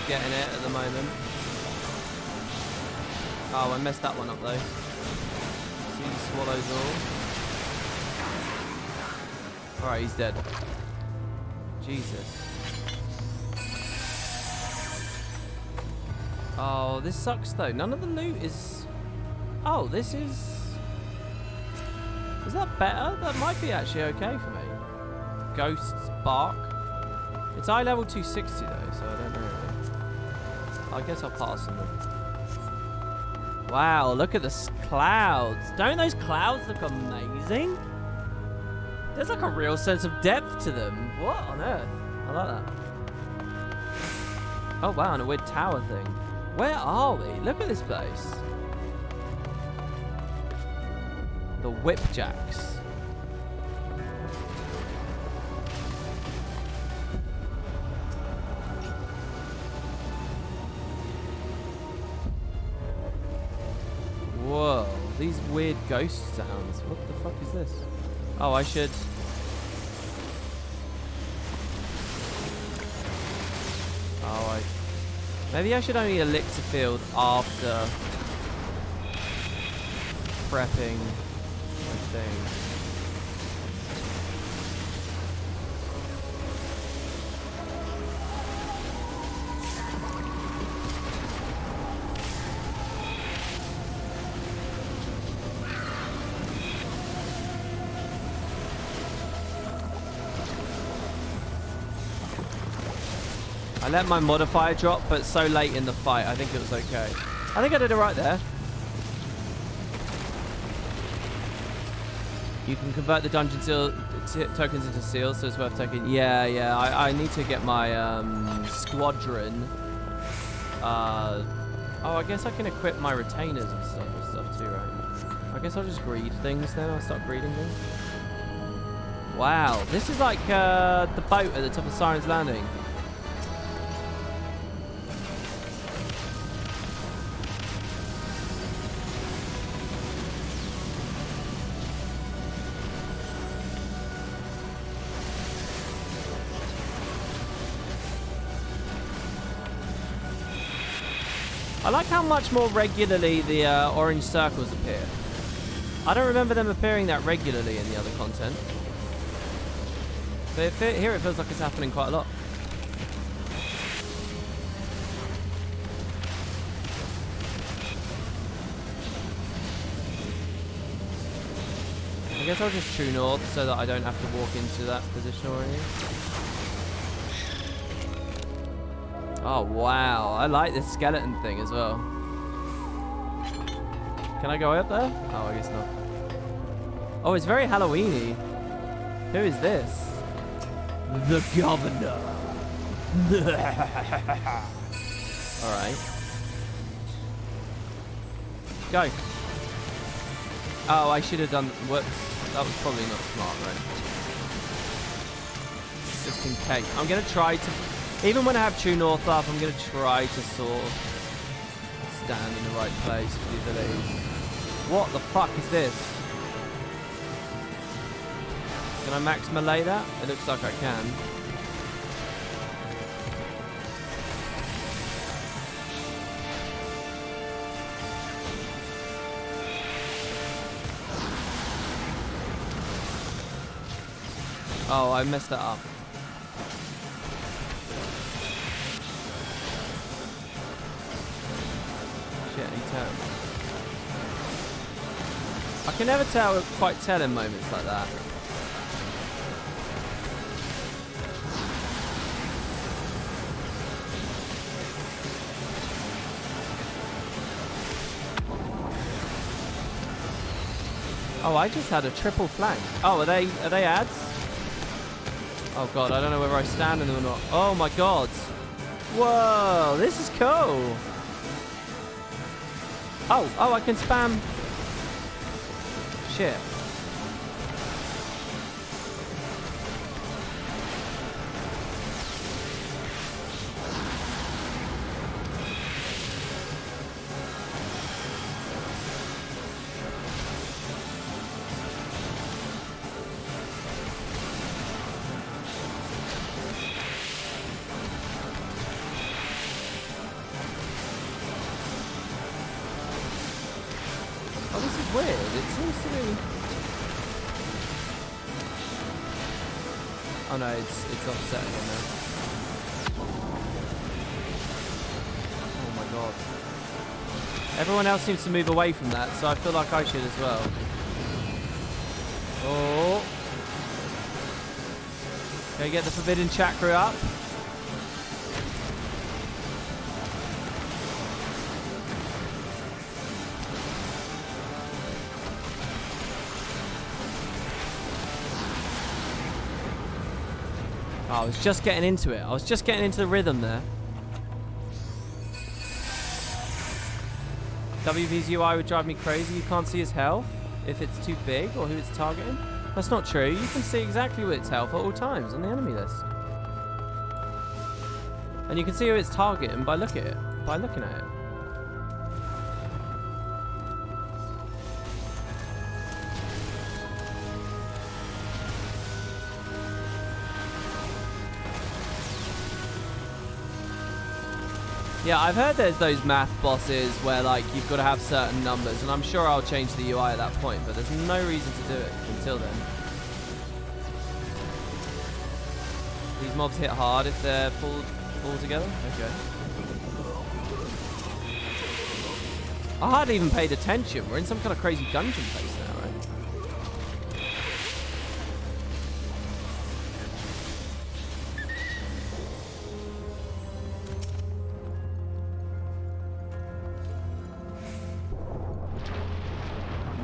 getting it at the moment. Oh, I messed that one up though. He swallows all. Alright, he's dead. Jesus. Oh, this sucks though. None of the loot is... Oh, this is... Is that better? That might be actually okay for me. Ghosts bark. It's eye level 260 though, so I don't know. I guess I'll pass on them. Wow, look at the clouds. Don't those clouds look amazing? There's like a real sense of depth to them. What on earth? I like that. Oh wow, and a weird tower thing. Where are we? Look at this place. The Whipjacks. Whoa, these weird ghost sounds. What the fuck is this? Oh, I should Maybe I should only elixir field after prepping my thing. I let my modifier drop, but so late in the fight, I think it was okay. I think I did it right there. You can convert the dungeon seal tokens into seals, so it's worth taking. Yeah. I need to get my squadron. Oh, I guess I can equip my retainers and stuff too, right? I guess I'll just greed things then. I'll start greeding things. Wow, this is like the boat at the top of Siren's Landing. I like how much more regularly the orange circles appear. I don't remember them appearing that regularly in the other content. But here it feels like it's happening quite a lot. I guess I'll just true north so that I don't have to walk into that position already. Oh, wow. I like this skeleton thing as well. Can I go up there? Oh, I guess not. Oh, it's very Halloween-y. Who is this? The governor. Alright. Go. Oh, I should have done... Whoops. That was probably not smart, right? Just in case. I'm going to try to... Even when I have True North up, I'm going to try to sort of stand in the right place for the abilities. What the fuck is this? Can I max melee that? It looks like I can. Oh, I messed that up. I can never quite tell in moments like that. Oh, I just had a triple flank. Oh, are they ads? Oh god, I don't know whether I stand in them or not. Oh my god. Whoa, this is cool. Oh, I can spam. Shit. Oh, this is weird. It seems to be... Oh no, it's offset again now. Oh my god. Everyone else seems to move away from that, so I feel like I should as well. Oh. Okay, get the Forbidden Chakra up. Oh, I was just getting into it. I was just getting into the rhythm there. WV's UI would drive me crazy. You can't see his health if it's too big or who it's targeting. That's not true. You can see exactly what its health at all times on the enemy list. And you can see who it's targeting by looking at it. Yeah, I've heard there's those math bosses where like you've got to have certain numbers, and I'm sure I'll change the UI at that point, but there's no reason to do it until then. These mobs hit hard if they're pulled all together? Okay. I hardly even paid attention. We're in some kind of crazy dungeon place now, right?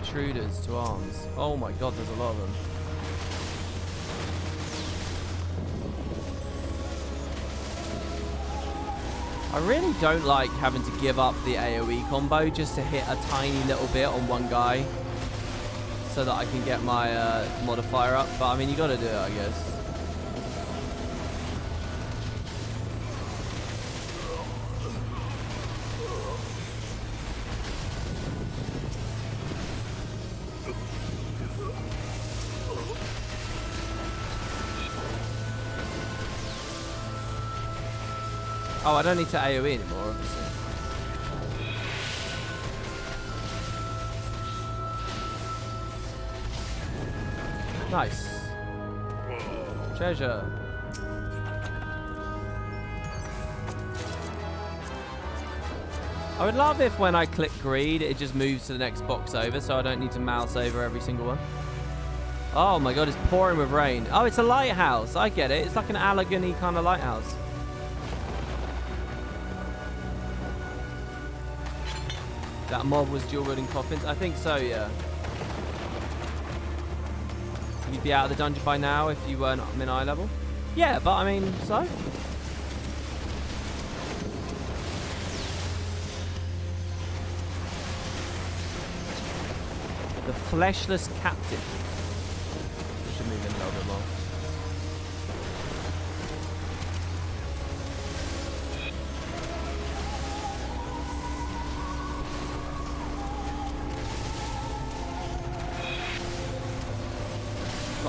Intruders to arms. Oh my god, there's a lot of them. I really don't like having to give up the AoE combo just to hit a tiny little bit on one guy so that I can get my modifier up. But I mean, you gotta do it, I guess. Oh, I don't need to AoE anymore, obviously. Nice. Treasure. I would love if when I click greed, it just moves to the next box over, so I don't need to mouse over every single one. Oh my god, it's pouring with rain. Oh, it's a lighthouse. I get it. It's like an Allegheny kind of lighthouse. That mob was dual wielding coffins? I think so, yeah. You'd be out of the dungeon by now if you weren't in eye level? Yeah, but I mean, so? The fleshless captive. We should move in a little bit more.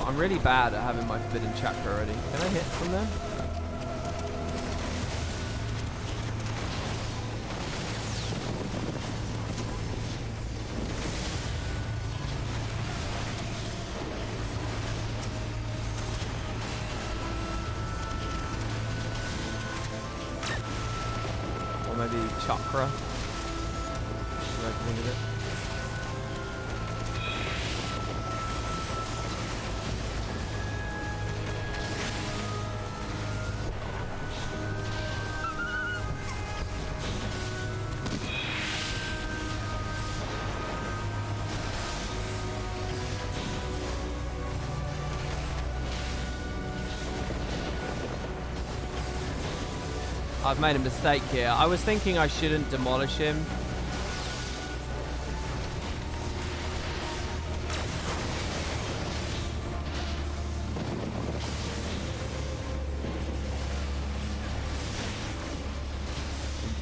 I'm really bad at having my forbidden chakra already. Can I hit from there? Or maybe chakra. Should I think of it? I've made a mistake here. I was thinking I shouldn't demolish him.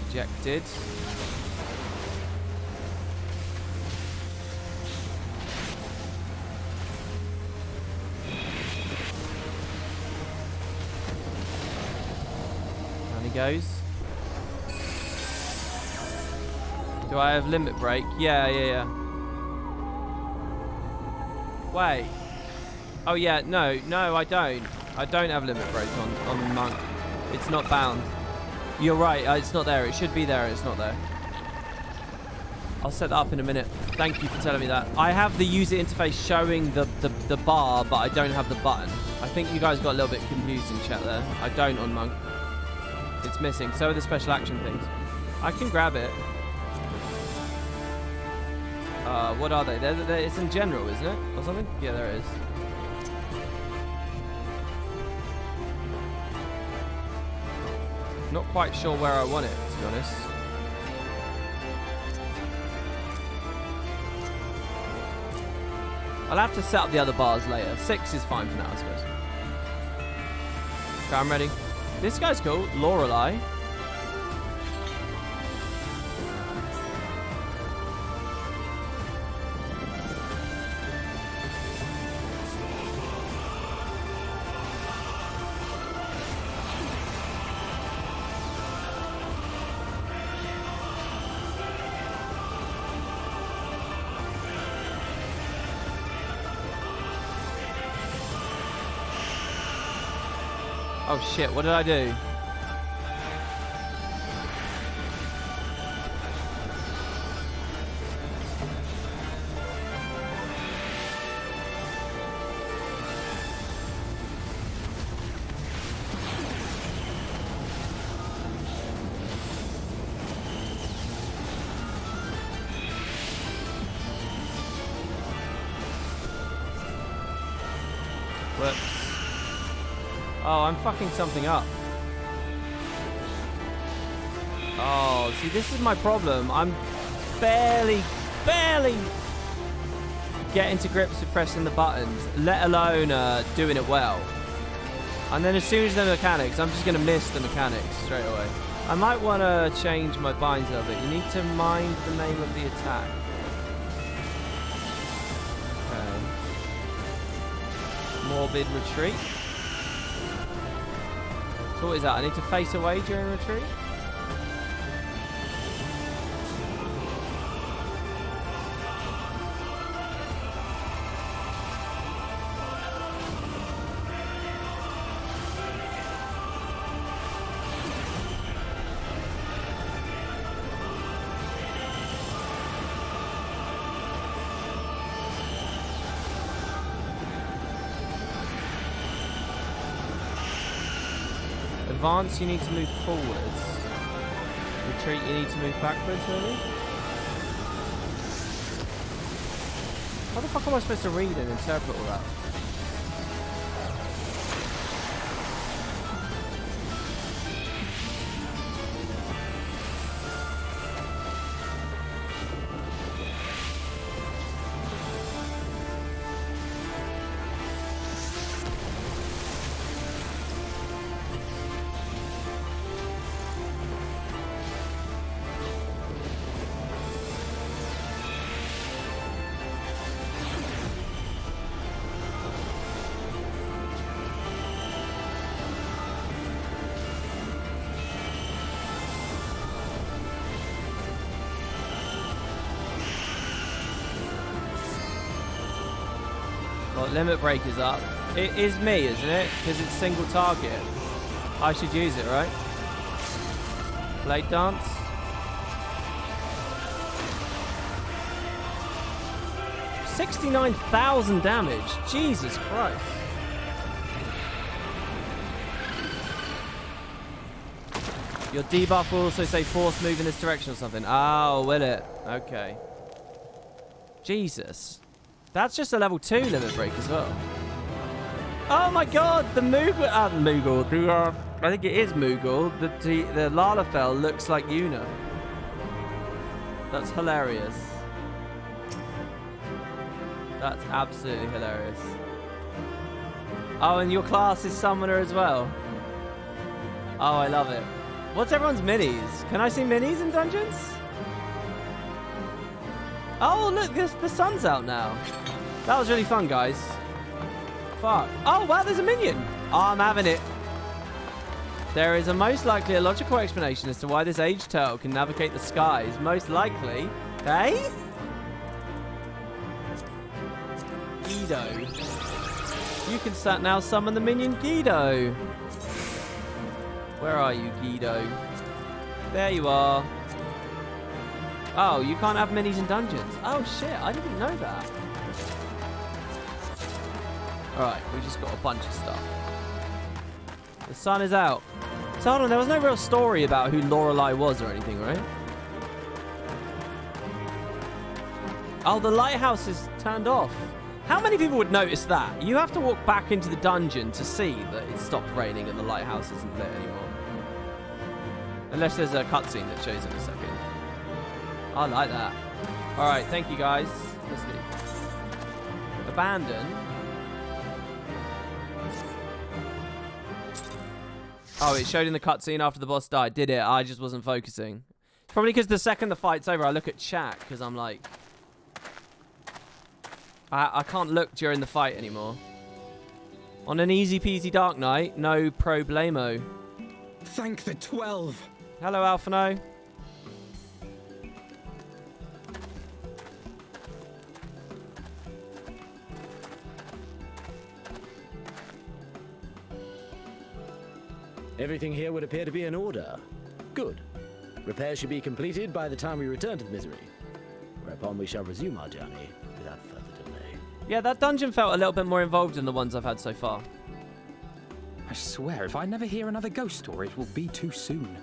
Ejected. Goes. Do I have limit break? Yeah. Wait. Oh yeah, no, I don't. I don't have limit break on Monk. It's not bound. You're right, it's not there. It should be there, it's not there. I'll set that up in a minute. Thank you for telling me that. I have the user interface showing the bar, but I don't have the button. I think you guys got a little bit confused in chat there. I don't on Monk. It's missing. So are the special action things. I can grab it. What are they? It's in general, isn't it? Or something? Yeah, there it is. Not quite sure where I want it, to be honest. I'll have to set up the other bars later. 6 is fine for now, I suppose. Okay, I'm ready. This guy's cool, Lorelei. Oh shit, what did I do? Oh, I'm fucking something up. Oh, see, this is my problem. I'm barely getting to grips with pressing the buttons, let alone doing it well. And then as soon as the mechanics, I'm just going to miss the mechanics straight away. I might want to change my binds a bit. You need to mind the name of the attack. Okay. Morbid retreat. So what is that? I need to face away during retreat? Advance, you need to move forwards. Retreat, you need to move backwards, maybe? How the fuck am I supposed to read and interpret all that? Limit break is up. It is me, isn't it? Because it's single target. I should use it, right? Blade dance. $69,000 damage. Jesus Christ. Your debuff will also say force move in this direction or something. Oh, will it? Okay. Jesus. That's just a level 2 limit break as well. Oh my god, the Moogle, I think it is Moogle. The Lalafell looks like Yuna. That's hilarious. That's absolutely hilarious. Oh, and your class is Summoner as well. Oh, I love it. What's everyone's minis? Can I see minis in dungeons? Oh, look, the sun's out now. That was really fun, guys. Fuck. Oh, wow, there's a minion. Oh, I'm having it. There is a most likely a logical explanation as to why this aged turtle can navigate the skies. Most likely. Hey? Guido. You can now summon the minion Guido. Where are you, Guido? There you are. Oh, you can't have minis in dungeons. Oh, shit. I didn't know that. Alright, we just got a bunch of stuff. The sun is out. So hold on, there was no real story about who Lorelei was or anything, right? Oh, the lighthouse is turned off. How many people would notice that? You have to walk back into the dungeon to see that it stopped raining and the lighthouse isn't lit anymore. Unless there's a cutscene that shows in a second. I like that. Alright, thank you guys. Let's leave. Abandon. Oh, it showed in the cutscene after the boss died, did it? I just wasn't focusing. It's probably because the second the fight's over, I look at chat, because I'm like... I can't look during the fight anymore. On an easy peasy Dark Knight, no problemo. Thank the 12. Hello, Alphano. Everything here would appear to be in order. Good. Repairs should be completed by the time we return to the Misery, whereupon we shall resume our journey without further delay. Yeah, that dungeon felt a little bit more involved than the ones I've had so far. I swear, if I never hear another ghost story, it will be too soon.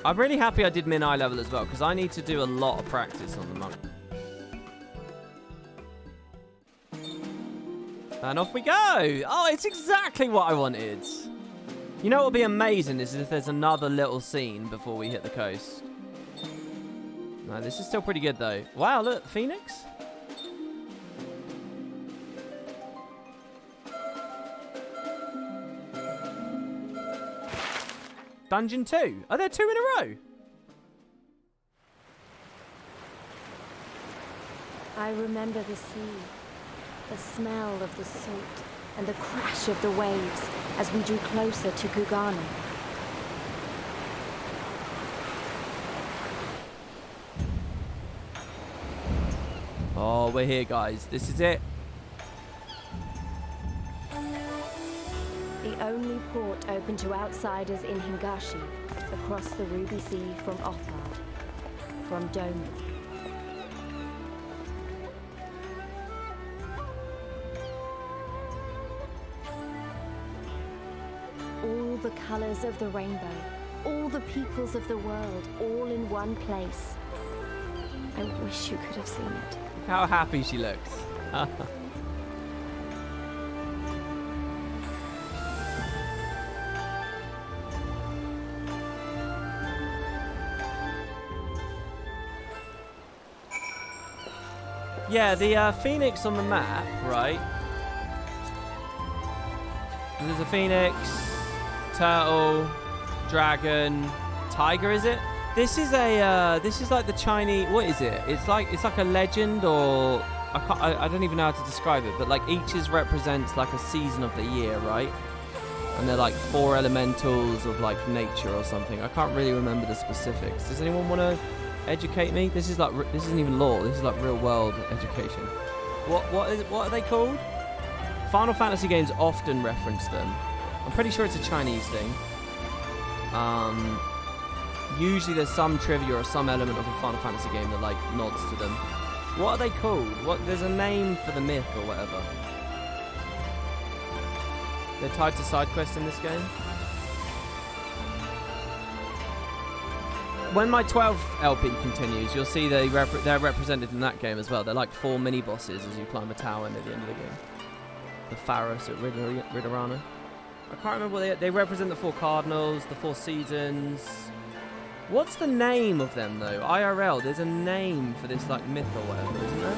I'm really happy I did min eye level as well, because I need to do a lot of practice on the monk. And off we go! Oh, it's exactly what I wanted. You know what would be amazing is if there's another little scene before we hit the coast. No, this is still pretty good though. Wow, look, Phoenix. Dungeon 2. Are there 2 in a row? I remember the sea, the smell of the salt, and the crash of the waves as we drew closer to Kugana. Oh, we're here, guys. This is it. The only port open to outsiders in Hingashi, across the Ruby Sea from Othard, from Doma. All the colors of the rainbow, all the peoples of the world, all in one place. I wish you could have seen it. How happy she looks. Yeah, the phoenix on the map, right? There's a phoenix, turtle, dragon, tiger, is it? This is a this is like the Chinese. What is it? It's like a legend, or I don't even know how to describe it. But like each represents like a season of the year, right? And they're like 4 elementals of like nature or something. I can't really remember the specifics. Does anyone want to educate me? This isn't even lore. This is like real world education. What are they called? Final Fantasy games often reference them. I'm pretty sure it's a Chinese thing. Usually there's some trivia or some element of a Final Fantasy game that like nods to them. What are they called? There's a name for the myth or whatever. They're tied to side quests in this game. When my 12th LP continues, you'll see they're represented in that game as well. They're like 4 mini bosses as you climb a tower near the end of the game. The Pharos at Ridorana. I can't remember what they represent. The 4 cardinals, the 4 seasons. What's the name of them though? IRL, there's a name for this like myth or whatever, isn't there?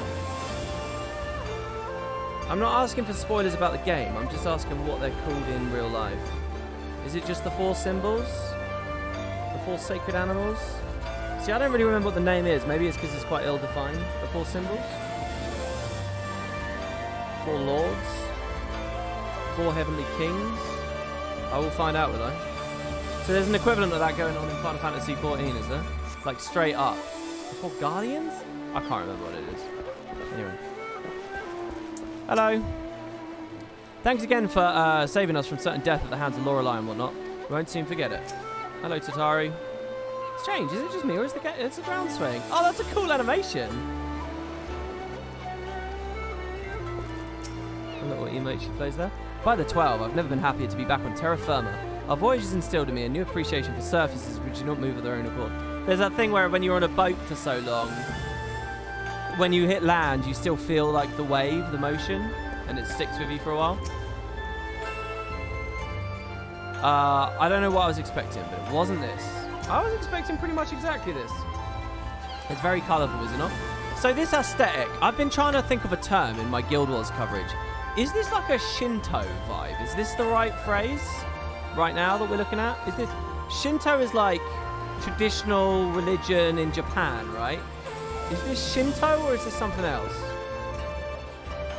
I'm not asking for spoilers about the game, I'm just asking what they're called in real life. Is it just the 4 symbols? The 4 sacred animals? See, I don't really remember what the name is. Maybe it's because it's quite ill-defined. The 4 symbols? 4 lords? 4 heavenly kings? I will find out, will I? So there's an equivalent of that going on in Final Fantasy XIV, is there? Like straight up. The 4 guardians? I can't remember what it is. Anyway. Hello. Thanks again for saving us from certain death at the hands of Lorelei and whatnot. We won't soon forget it. Hello, Tatari. Strange, is it just me or is it's a ground swaying? Oh, that's a cool animation. A little emote she plays there. By the 12, I've never been happier to be back on terra firma. Our voyage has instilled in me a new appreciation for surfaces which do not move of their own accord. There's that thing where when you're on a boat for so long, when you hit land, you still feel like the wave, the motion, and it sticks with you for a while. I don't know what I was expecting, but it wasn't this. I was expecting pretty much exactly this. It's very colourful, is it not? So this aesthetic, I've been trying to think of a term in my Guild Wars coverage. Is this like a Shinto vibe? Is this the right phrase right now that we're looking at? Is this... Shinto is like traditional religion in Japan, right? Is this Shinto or is this something else?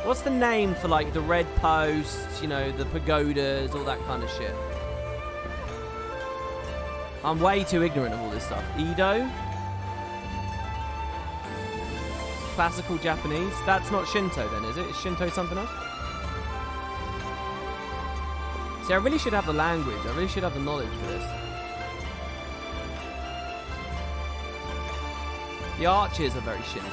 What's the name for like the red posts, you know, the pagodas, all that kind of shit? I'm way too ignorant of all this stuff. Edo? Classical Japanese? That's not Shinto then, is it? Is Shinto something else? See, I really should have the language. I really should have the knowledge for this. The archers are very Shinto.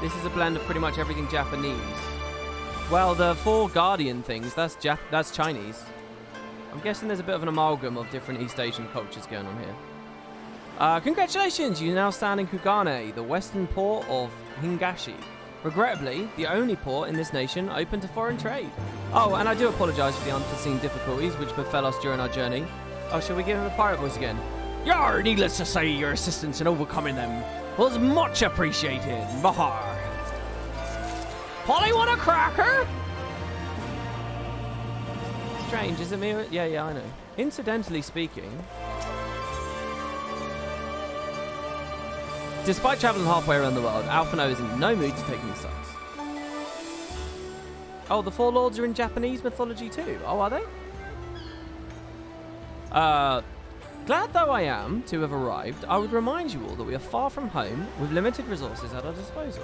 This is a blend of pretty much everything Japanese. Well, the 4 Guardian things, that's Chinese. I'm guessing there's a bit of an amalgam of different East Asian cultures going on here. Congratulations! You now stand in Kugane, the western port of Hingashi. Regrettably, the only port in this nation open to foreign trade. Oh, and I do apologise for the unforeseen difficulties which befell us during our journey. Oh, shall we give him a pirate voice again? Yar, needless to say, your assistance in overcoming them was much appreciated. Bahar. Polly, want a cracker? Strange, is it me? Yeah, I know. Incidentally speaking, despite travelling halfway around the world, Alphino is in no mood to take any sides. Oh, the 4 lords are in Japanese mythology too. Oh, are they? Glad though I am to have arrived, I would remind you all that we are far from home with limited resources at our disposal.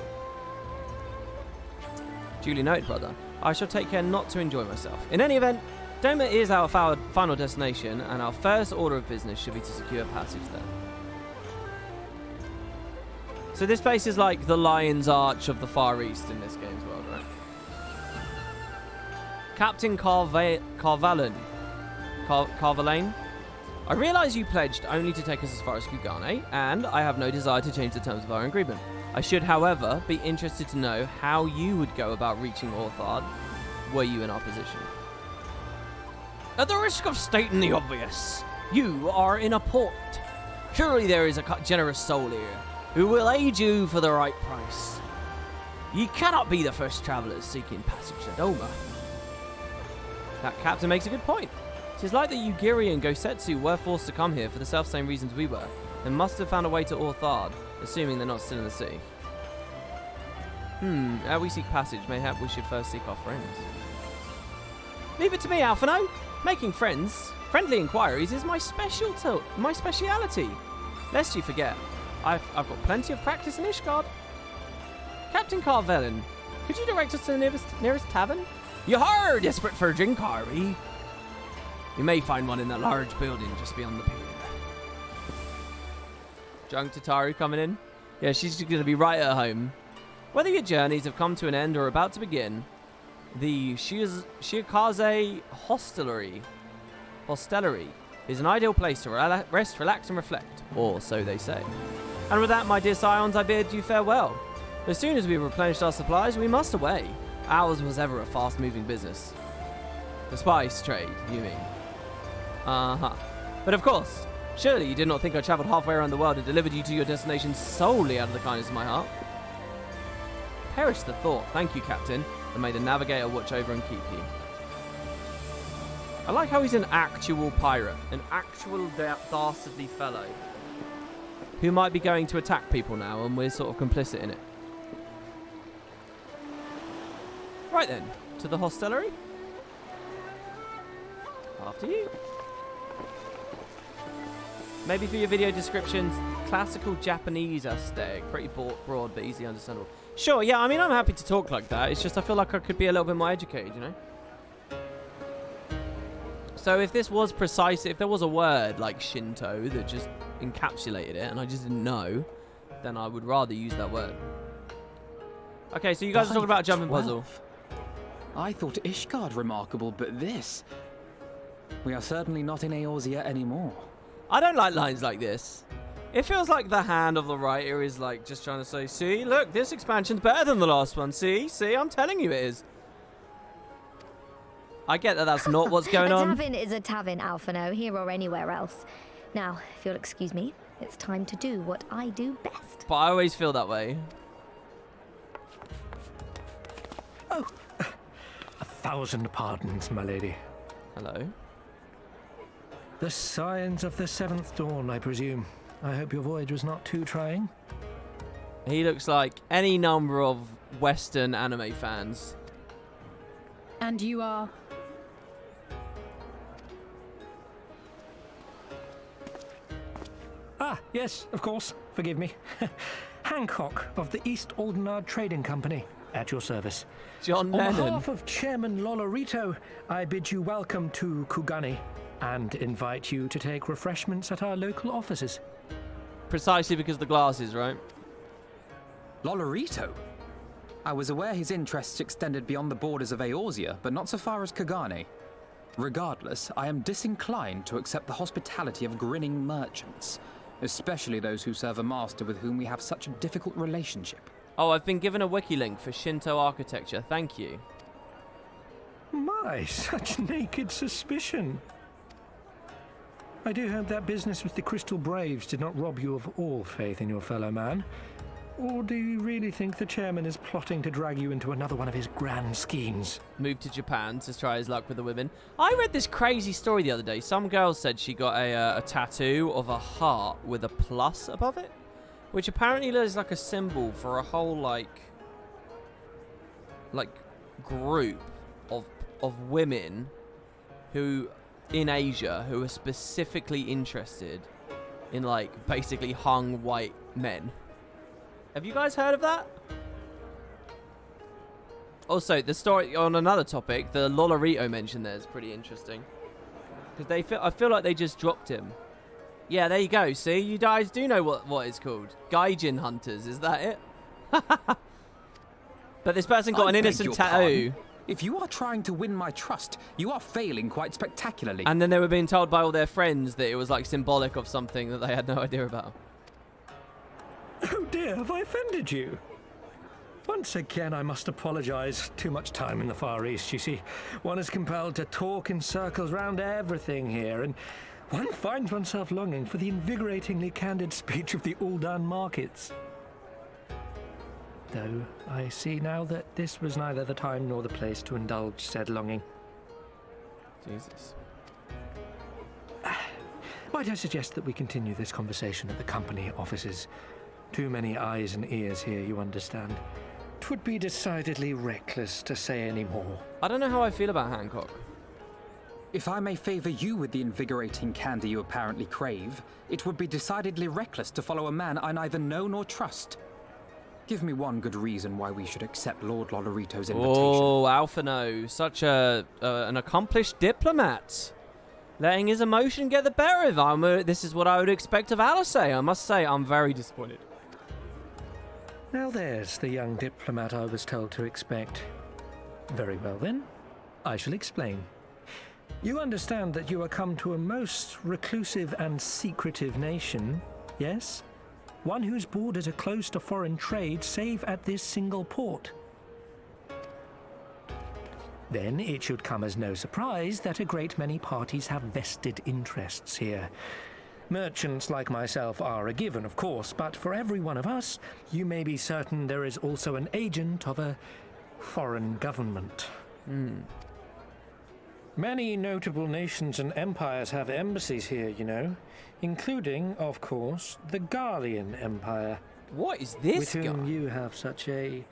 Duly noted, brother. I shall take care not to enjoy myself. In any event, Doma is our final destination, and our first order of business should be to secure passage there. So this place is like the Lion's Arch of the Far East in this game's world, right? Captain Carvalane. I realise you pledged only to take us as far as Kugane, and I have no desire to change the terms of our agreement. I should, however, be interested to know how you would go about reaching Orthard were you in our position. At the risk of stating the obvious, you are in a port. Surely there is a generous soul here who will aid you for the right price. Ye cannot be the first travellers seeking passage to Doma. That captain makes a good point. 'Tis like the Yugiri and Gosetsu were forced to come here for the self-same reasons we were, and must have found a way to Orthard, assuming they're not still in the sea. Ere we seek passage, mayhap we should first seek our friends. Leave it to me, Alphino. Making friends, friendly inquiries is my speciality. Lest you forget, I've got plenty of practice in Ishgard. Captain Carvalane, could you direct us to the nearest tavern? Yar, desperate for a drink, are we? You may find one in that large building just beyond the pier. Drunk Tataru coming in? Yeah, she's going to be right at home. Whether your journeys have come to an end or are about to begin, the Shirakaze Hostelry is an ideal place to rest, relax, and reflect, or so they say. And with that, my dear scions, I bid you farewell. As soon as we replenished our supplies, we must away. Ours was ever a fast-moving business. The spice trade, you mean? Uh-huh. But of course, surely you did not think I travelled halfway around the world and delivered you to your destination solely out of the kindness of my heart? Perish the thought. Thank you, Captain, and may the Navigator watch over and keep you. I like how he's an actual pirate, an actual dastardly fellow, who might be going to attack people now, and we're sort of complicit in it. Right then, to the hostelry. After you. Maybe for your video descriptions, classical Japanese aesthetic, pretty broad but easily understandable. Sure, yeah, I mean, I'm happy to talk like that. It's just I feel like I could be a little bit more educated, you know? So if this was precise, if there was a word like Shinto that just encapsulated it and I just didn't know, then I would rather use that word. Okay, so you guys are talking about a jumping puzzle. I thought Ishgard remarkable, but this... We are certainly not in Eorzea anymore. I don't like lines like this. It feels like the hand of the writer is like just trying to say, see, look, this expansion's better than the last one. See, I'm telling you it is. I get that that's not what's going on. A tavern is a tavern, Alphino, here or anywhere else. Now, if you'll excuse me, it's time to do what I do best. But I always feel that way. Oh, 1,000 pardons, my lady. Hello. The signs of the seventh dawn, I presume. I hope your voyage was not too trying. He looks like any number of Western anime fans. And you are? Ah, yes, of course. Forgive me. Hancock of the East Aldenard Trading Company. at your service. John On Lennon. behalf of Chairman Lolorito, I bid you welcome to Kugani and invite you to take refreshments at our local offices. Precisely because of the glasses, right? Lolorito? I was aware his interests extended beyond the borders of Eorzea, but not so far as Kugani. Regardless, I am disinclined to accept the hospitality of grinning merchants, especially those who serve a master with whom we have such a difficult relationship. Oh, I've been given a wiki link for Shinto architecture. Thank you. My, such naked suspicion. I do hope that business with the Crystal Braves did not rob you of all faith in your fellow man. Or do you really think the chairman is plotting to drag you into another one of his grand schemes? Moved to Japan to try his luck with the women. I read this crazy story the other day. Some girl said she got a tattoo of a heart with a plus above it, which apparently is like a symbol for a whole like group of women who in Asia who are specifically interested in like basically hung white men. Have you guys heard of that? Also, the story on another topic, the Lolorito mention there is pretty interesting. Because I feel like they just dropped him. Yeah, there you go. See, you guys do know what it's called. Gaijin hunters, is that it? But this person got an innocent tattoo. If you are trying to win my trust, you are failing quite spectacularly. And then they were being told by all their friends that it was like symbolic of something that they had no idea about. Oh dear, have I offended you? Once again, I must apologize. Too much time in the Far East, you see. One is compelled to talk in circles round everything here, and one finds oneself longing for the invigoratingly candid speech of the Uldan markets. Though I see now that this was neither the time nor the place to indulge said longing. Jesus. Might I suggest that we continue this conversation at the company offices? Too many eyes and ears here, you understand. 'Twould be decidedly reckless to say any more. I don't know how I feel about Hancock. If I may favor you with the invigorating candy you apparently crave, it would be decidedly reckless to follow a man I neither know nor trust. Give me one good reason why we should accept Lord Lolorito's invitation. Oh, Alphino, such an accomplished diplomat. Letting his emotion get the better of him. This is what I would expect of Alisei. I must say, I'm very disappointed. Now there's the young diplomat I was told to expect. Very well then, I shall explain. You understand that you are come to a most reclusive and secretive nation, yes? One whose borders are closed to foreign trade save at this single port. Then it should come as no surprise that a great many parties have vested interests here. Merchants like myself are a given, of course, but for every one of us, you may be certain there is also an agent of a foreign government. Many notable nations and empires have embassies here, you know, including, of course, the Garlean Empire. What is this with guy? whom you have such a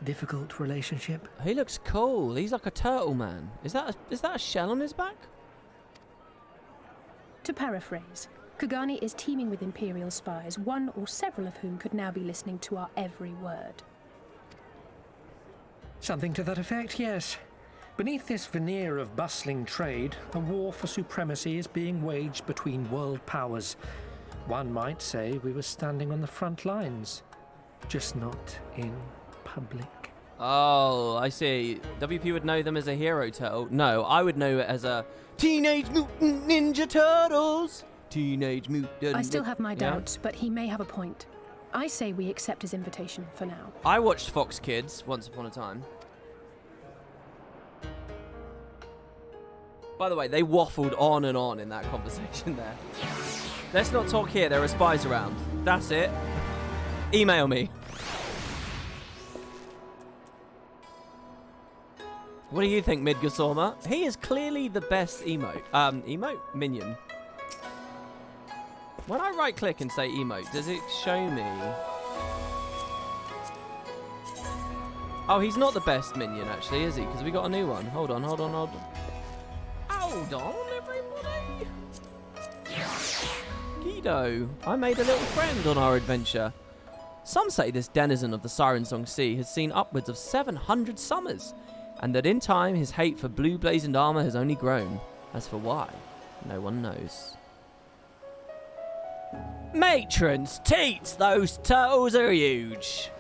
difficult relationship. He looks cool. He's like a turtle man. Is that a shell on his back? To paraphrase, Kugani is teeming with Imperial spies, one or several of whom could now be listening to our every word. Something to that effect, yes. Beneath this veneer of bustling trade, a war for supremacy is being waged between world powers. One might say we were standing on the front lines, just not in public. Oh, I see. WP would know them as a hero turtle. No, I would know it as a Teenage Mutant Ninja Turtles. Teenage Mutant. I still have my doubts, but he may have a point. I say we accept his invitation for now. I watched Fox Kids once upon a time. By the way, they waffled on and on in that conversation there. Let's not talk here, there are spies around. That's it. Email me. What do you think, Midgasoma? He is clearly the best minion. When I right click and say emote, does it show me? Oh, he's not the best minion actually, is he? Because we got a new one. Hold on. Hold on, everybody. Guido, I made a little friend on our adventure. Some say this denizen of the Siren Song Sea has seen upwards of 700 summers, and that in time his hate for blue blazoned armor has only grown. As for why, no one knows. Matrons, teats, those turtles are huge.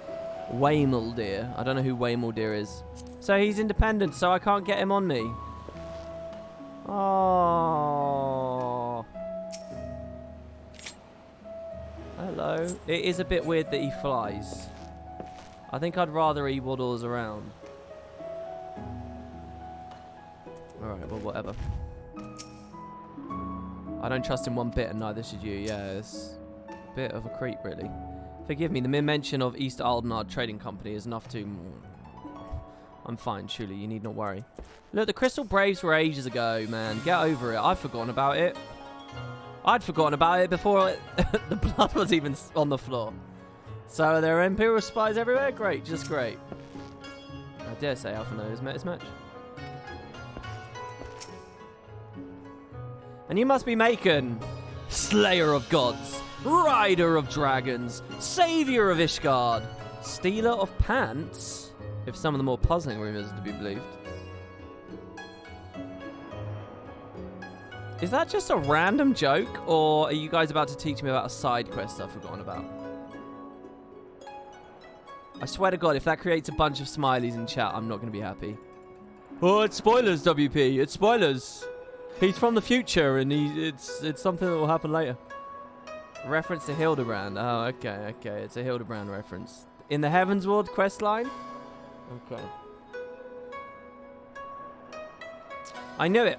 Waymaldeer. I don't know who Waymaldeer is. So he's independent, so I can't get him on me. Oh. Hello. It is a bit weird that he flies. I think I'd rather he waddles around. Alright, well, whatever. I don't trust him one bit, and neither should you. Yeah, it's a bit of a creep, really. Forgive me, the mere mention of East Aldenard Trading Company is enough to... I'm fine, truly. You need not worry. Look, the Crystal Braves were ages ago, man. Get over it. I've forgotten about it. I'd forgotten about it before the blood was even on the floor. So there are Imperial spies everywhere? Great, just great. I dare say Alpha has met his match. And you must be Macon, Slayer of Gods, Rider of Dragons, Saviour of Ishgard, Stealer of Pants, if some of the more puzzling rumours are to be believed. Is that just a random joke, or are you guys about to teach me about a side quest I've forgotten about? I swear to God, if that creates a bunch of smileys in chat, I'm not going to be happy. Oh, it's spoilers, WP. It's spoilers. He's from the future, and it's something that will happen later. Reference to Hildebrand. Oh, okay. It's a Hildebrand reference. In the Heavensward quest line? Okay. I knew it.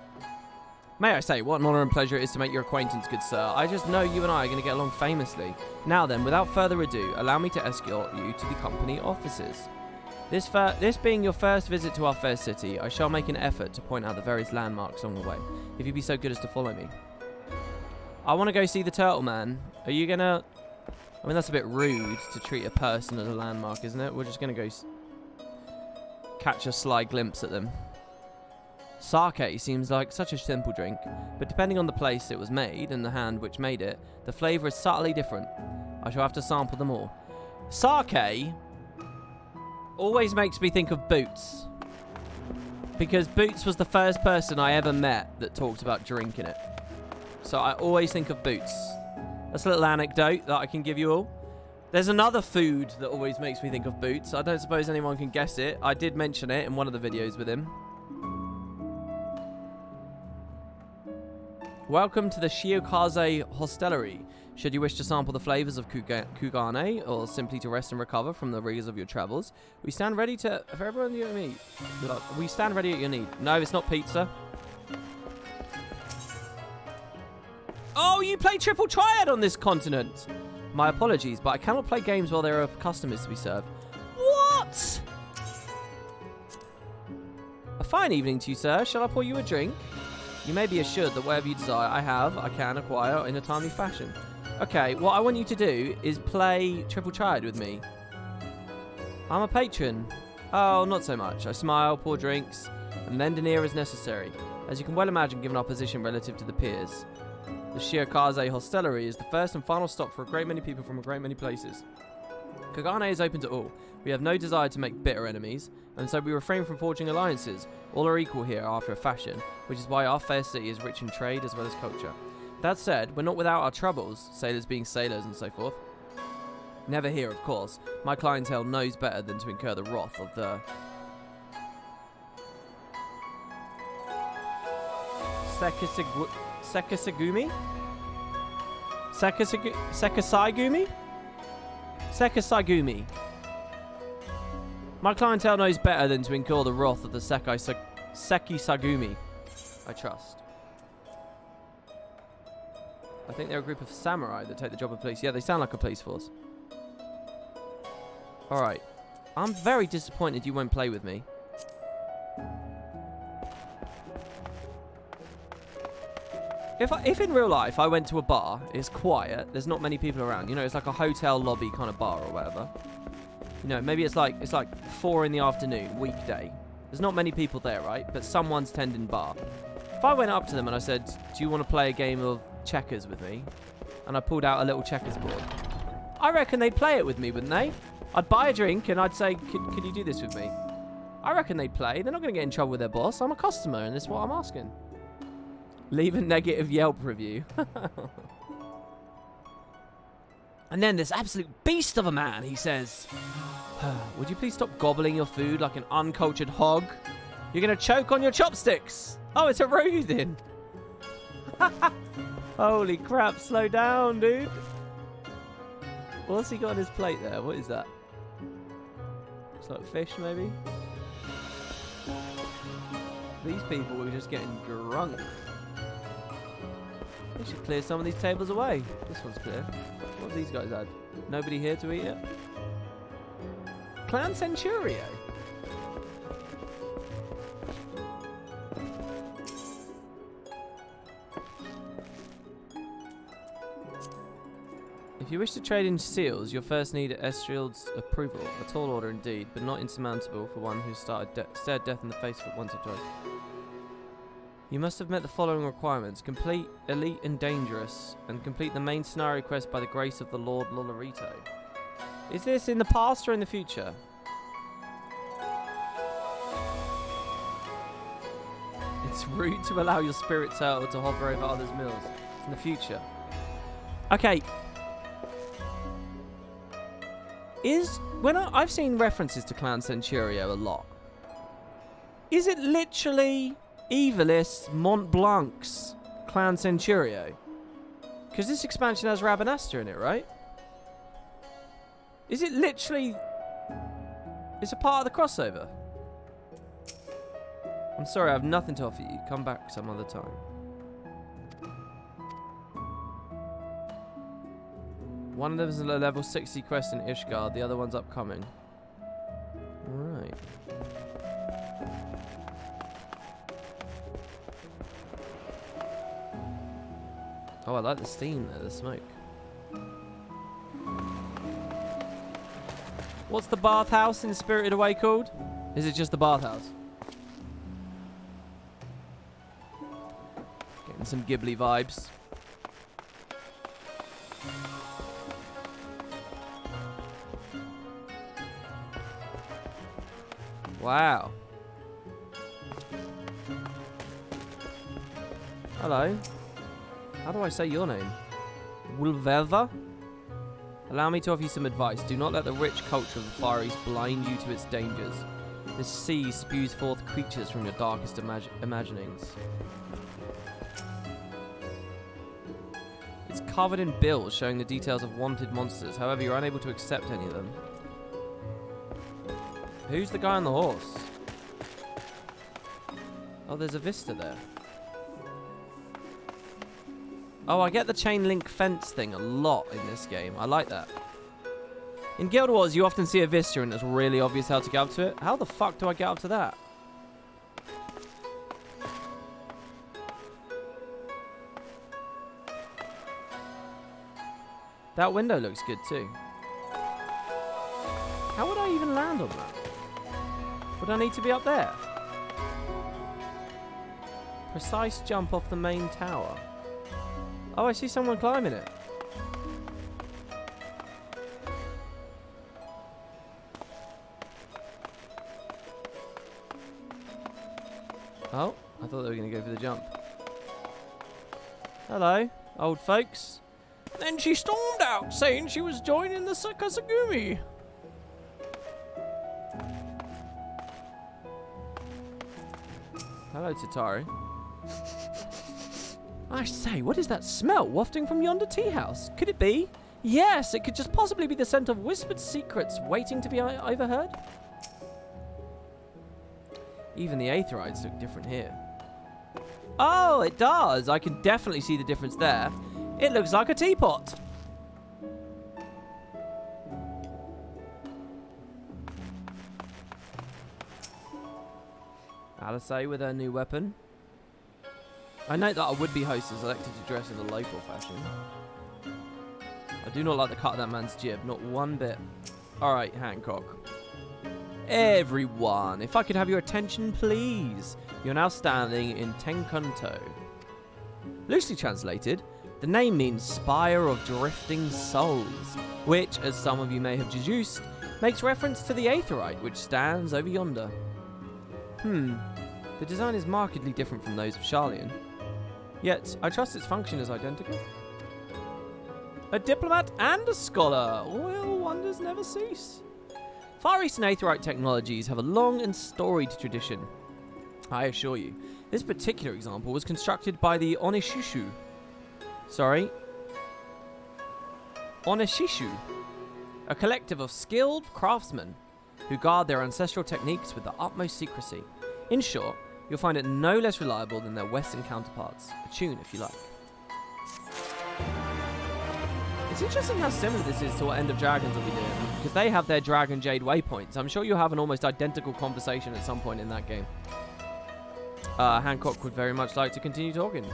May I say, what an honour and pleasure it is to make your acquaintance, good sir. I just know you and I are going to get along famously. Now then, without further ado, allow me to escort you to the company offices. This being your first visit to our fair city, I shall make an effort to point out the various landmarks along the way, if you'd be so good as to follow me. I want to go see the Turtle Man. Are you going to... I mean, that's a bit rude to treat a person as a landmark, isn't it? We're just going to go catch a sly glimpse at them. Sake seems like such a simple drink, but depending on the place it was made and the hand which made it, the flavour is subtly different. I shall have to sample them all. Sake always makes me think of Boots, because Boots was the first person I ever met that talked about drinking it. So I always think of Boots. That's a little anecdote that I can give you all. There's another food that always makes me think of Boots. I don't suppose anyone can guess it. I did mention it in one of the videos with him. Welcome to the Shiokaze Hostelry. Should you wish to sample the flavours of Kugane, or simply to rest and recover from the rigours of your travels, we stand ready to... For everyone you meet, we stand ready at your need. No, it's not pizza. Oh, you play Triple Triad on this continent! My apologies, but I cannot play games while there are customers to be served. What? A fine evening to you, sir. Shall I pour you a drink? You may be assured that whatever you desire, I can acquire in a timely fashion. Okay, what I want you to do is play Triple Triad with me. I'm a patron. Oh, not so much. I smile, pour drinks, and lend an ear as necessary. As you can well imagine, given our position relative to the peers. The Shiokaze Hostelry is the first and final stop for a great many people from a great many places. Kugane is open to all. We have no desire to make bitter enemies, and so we refrain from forging alliances. All are equal here after a fashion, which is why our fair city is rich in trade as well as culture. That said, we're not without our troubles, sailors being sailors and so forth. Never here, of course. My clientele knows better than to incur the wrath of the... Sekisagumi? Sekisagumi? Sekisagumi. My clientele knows better than to incur the wrath of the Sekisagumi. I trust. I think they're a group of samurai that take the job of police. Yeah, they sound like a police force. Alright. I'm very disappointed you won't play with me. If in real life I went to a bar, it's quiet, there's not many people around. You know, it's like a hotel lobby kind of bar or whatever. You know, maybe it's like 4 in the afternoon, weekday. There's not many people there, right? But someone's tending bar. If I went up to them and I said, do you want to play a game of checkers with me? And I pulled out a little checkers board. I reckon they'd play it with me, wouldn't they? I'd buy a drink and I'd say, can you do this with me? I reckon they'd play. They're not going to get in trouble with their boss. I'm a customer and this is what I'm asking. Leave a negative Yelp review. And then this absolute beast of a man, he says, would you please stop gobbling your food like an uncultured hog? You're going to choke on your chopsticks. Oh, it's eroding. Holy crap, slow down, dude. What's he got on his plate there? What is that? It's like fish, maybe? These people were just getting drunk. They should clear some of these tables away. This one's clear. What have these guys had? Nobody here to eat it? Clan Centurio. If you wish to trade in seals, you'll first need Estrield's approval. A tall order indeed, but not insurmountable for one who stared death in the face once or twice. You must have met the following requirements. Complete Elite and Dangerous, and complete the main scenario quest by the grace of the Lord Lolorito. Is this in the past or in the future? It's rude to allow your spirit turtle to hover over others' meals. It's in the future. Okay. I've seen references to Clan Centurio a lot. Is it literally Evilis Mont Blanc's Clan Centurio? Because this expansion has Rabanasta in it, right? Is it literally... It's a part of the crossover? I'm sorry, I have nothing to offer you. Come back some other time. One of them is a level 60 quest in Ishgard, the other one's upcoming. Right. Oh, I like the steam there, the smoke. What's the bathhouse in Spirited Away called? Is it just the bathhouse? Getting some Ghibli vibes. Wow. Hello. How do I say your name? Wulverva? Allow me to offer you some advice. Do not let the rich culture of the Far East blind you to its dangers. This sea spews forth creatures from your darkest imaginings. It's covered in bills showing the details of wanted monsters. However, you're unable to accept any of them. Who's the guy on the horse? Oh, there's a vista there. Oh, I get the chain link fence thing a lot in this game. I like that. In Guild Wars, you often see a vista and it's really obvious how to get up to it. How the fuck do I get up to that? That window looks good too. How would I even land on that? Would I need to be up there? Precise jump off the main tower. Oh, I see someone climbing it. Oh, I thought they were going to go for the jump. Hello, old folks. Then she stormed out, saying she was joining the Sakasagumi. Hello, Tatari. I say, what is that smell wafting from yonder tea house? Could it be? Yes, it could just possibly be the scent of whispered secrets waiting to be overheard. Even the Aetherites look different here. Oh, it does. I can definitely see the difference there. It looks like a teapot. Alisei with her new weapon. I note that our would-be host is elected to dress in a local fashion. I do not like the cut of that man's jib, not one bit. Alright, Hancock. Everyone, if I could have your attention, please. You're now standing in Tenkanto. Loosely translated, The name means Spire of Drifting Souls, which, as some of you may have deduced, makes reference to the Aetheryte which stands over yonder. The design is markedly different from those of Sharlayan. Yet, I trust its function is identical. A diplomat and a scholar. Well, wonders never cease. Far Eastern Aetheryte technologies have a long and storied tradition. I assure you, this particular example was constructed by the Onishishu, a collective of skilled craftsmen who guard their ancestral techniques with the utmost secrecy. In short, you'll find it no less reliable than their Western counterparts. A tune, if you like. It's interesting how similar this is to what End of Dragons will be doing, because they have their Dragon Jade waypoints. I'm sure you'll have an almost identical conversation at some point in that game. Hancock would very much like to continue talking.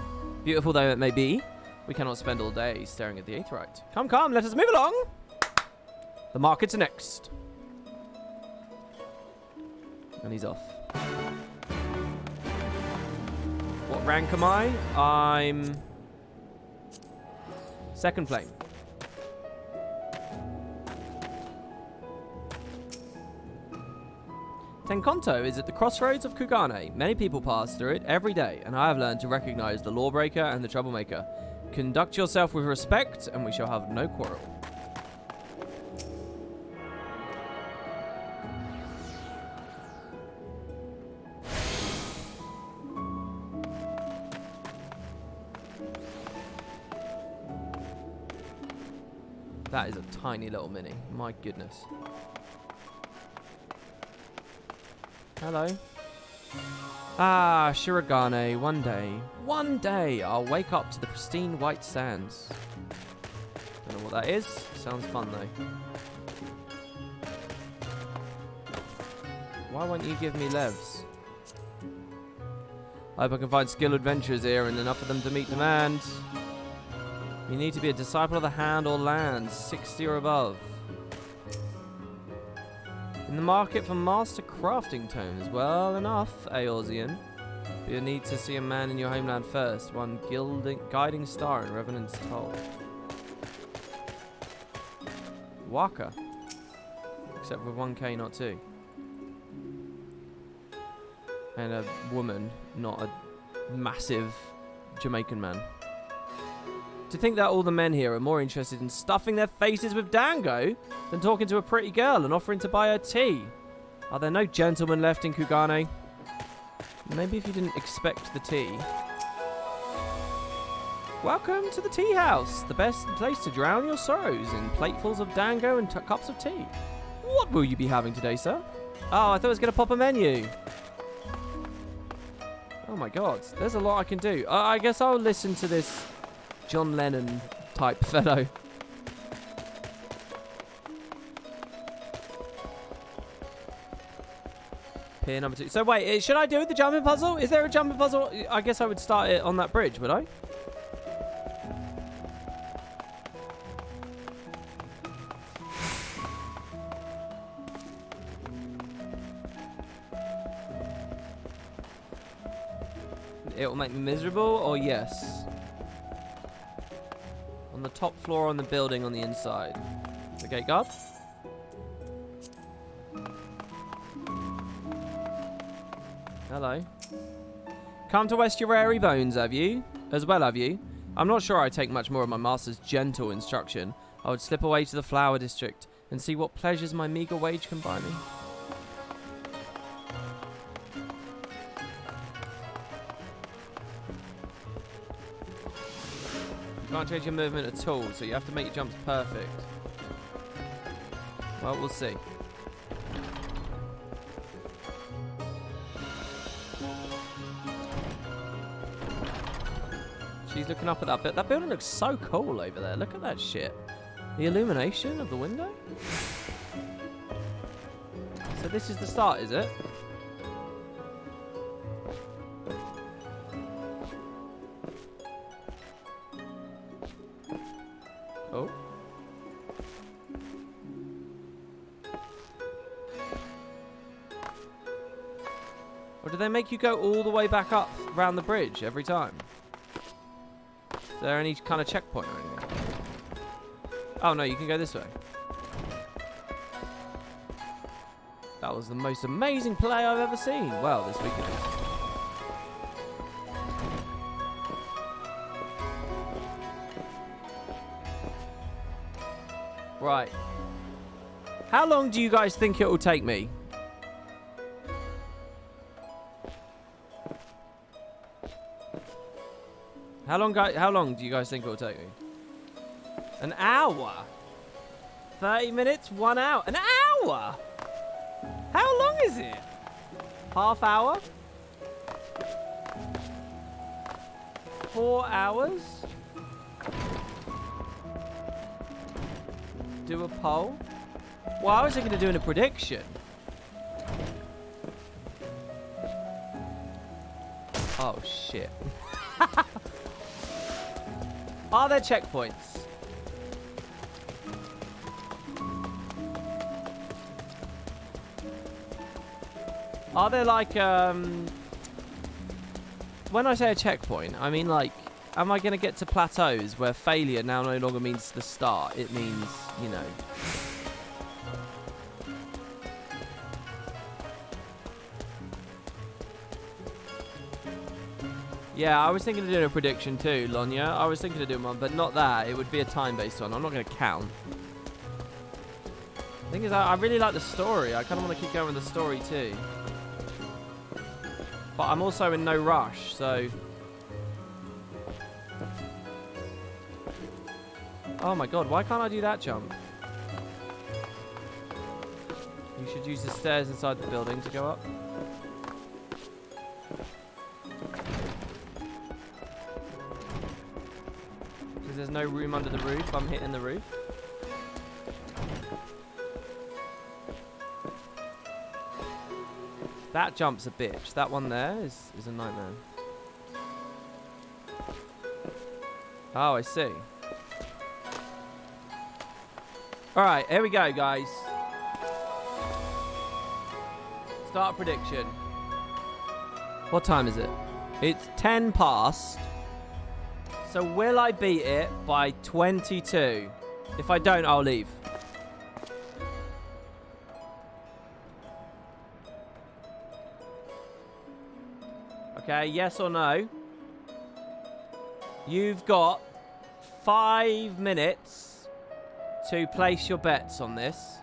Beautiful though it may be, we cannot spend all day staring at the Aetheryte. Come, come, let us move along! The markets are next. And he's off. What rank am I? I'm... second flame. Tenkonto is at the crossroads of Kugane. Many people pass through it every day, and I have learned to recognize the lawbreaker and the troublemaker. Conduct yourself with respect, and we shall have no quarrel. That is a tiny little mini. My goodness. Hello. Ah, Shirogane, one day, I'll wake up to the pristine white sands. Don't know what that is. Sounds fun, though. Why won't you give me levs? I hope I can find skilled adventurers here and enough of them to meet demand. You need to be a disciple of the hand or land, 60 or above. In the market for master crafting tomes. Well enough, Eorzean. But you'll need to see a man in your homeland first. One guiding star in Revenant's Toll. Waka. Except with 1k, not 2. And a woman, not a massive Jamaican man. To think that all the men here are more interested in stuffing their faces with dango than talking to a pretty girl and offering to buy her tea. Are there no gentlemen left in Kugane? Maybe if you didn't expect the tea. Welcome to the tea house, the best place to drown your sorrows in platefuls of dango and cups of tea. What will you be having today, sir? Oh, I thought I was going to pop a menu. Oh my god, there's a lot I can do. I guess I'll listen to this John Lennon type fellow. Pier number 2. So wait, should I do the jumping puzzle? Is there a jumping puzzle? I guess I would start it on that bridge, would I? It will make me miserable, or yes? On the top floor on the building on the inside. The gate guard? Hello. Come to Westurary Bones, have you? As well, have you? I'm not sure I take much more of my master's gentle instruction. I would slip away to the Flower District and see what pleasures my meager wage can buy me. You can't change your movement at all, so you have to make your jumps perfect. Well, we'll see. She's looking up at that bit. That building looks so cool over there. Look at that shit. The illumination of the window. So this is the start, is it? Oh. Or do they make you go all the way back up around the bridge every time? Is there any kind of checkpoint or anything? Oh no, you can go this way. That was the most amazing play I've ever seen. Well, this week it is. Right. How long do you guys think it will take me? How long do you guys think it will take me? An hour? 30 minutes? 1 hour? An hour? How long is it? Half hour? 4 hours? Do a poll? Well, I was thinking of doing a prediction. Oh, shit. Are there checkpoints? Are there like, when I say a checkpoint, I mean like, am I going to get to plateaus where failure now no longer means the start? It means, you know. Yeah, I was thinking of doing a prediction too, Lonya. I was thinking of doing one, but not that. It would be a time-based one. I'm not going to count. The thing is, I really like the story. I kind of want to keep going with the story too. But I'm also in no rush, so... Oh my god, why can't I do that jump? You should use the stairs inside the building to go up. Because there's no room under the roof, I'm hitting the roof. That jump's a bitch. That one there is a nightmare. Oh, I see. Alright, here we go, guys. Start prediction. What time is it? It's 10 past. So will I beat it by 22? If I don't, I'll leave. Okay, yes or no? You've got 5 minutes to place your bets on this.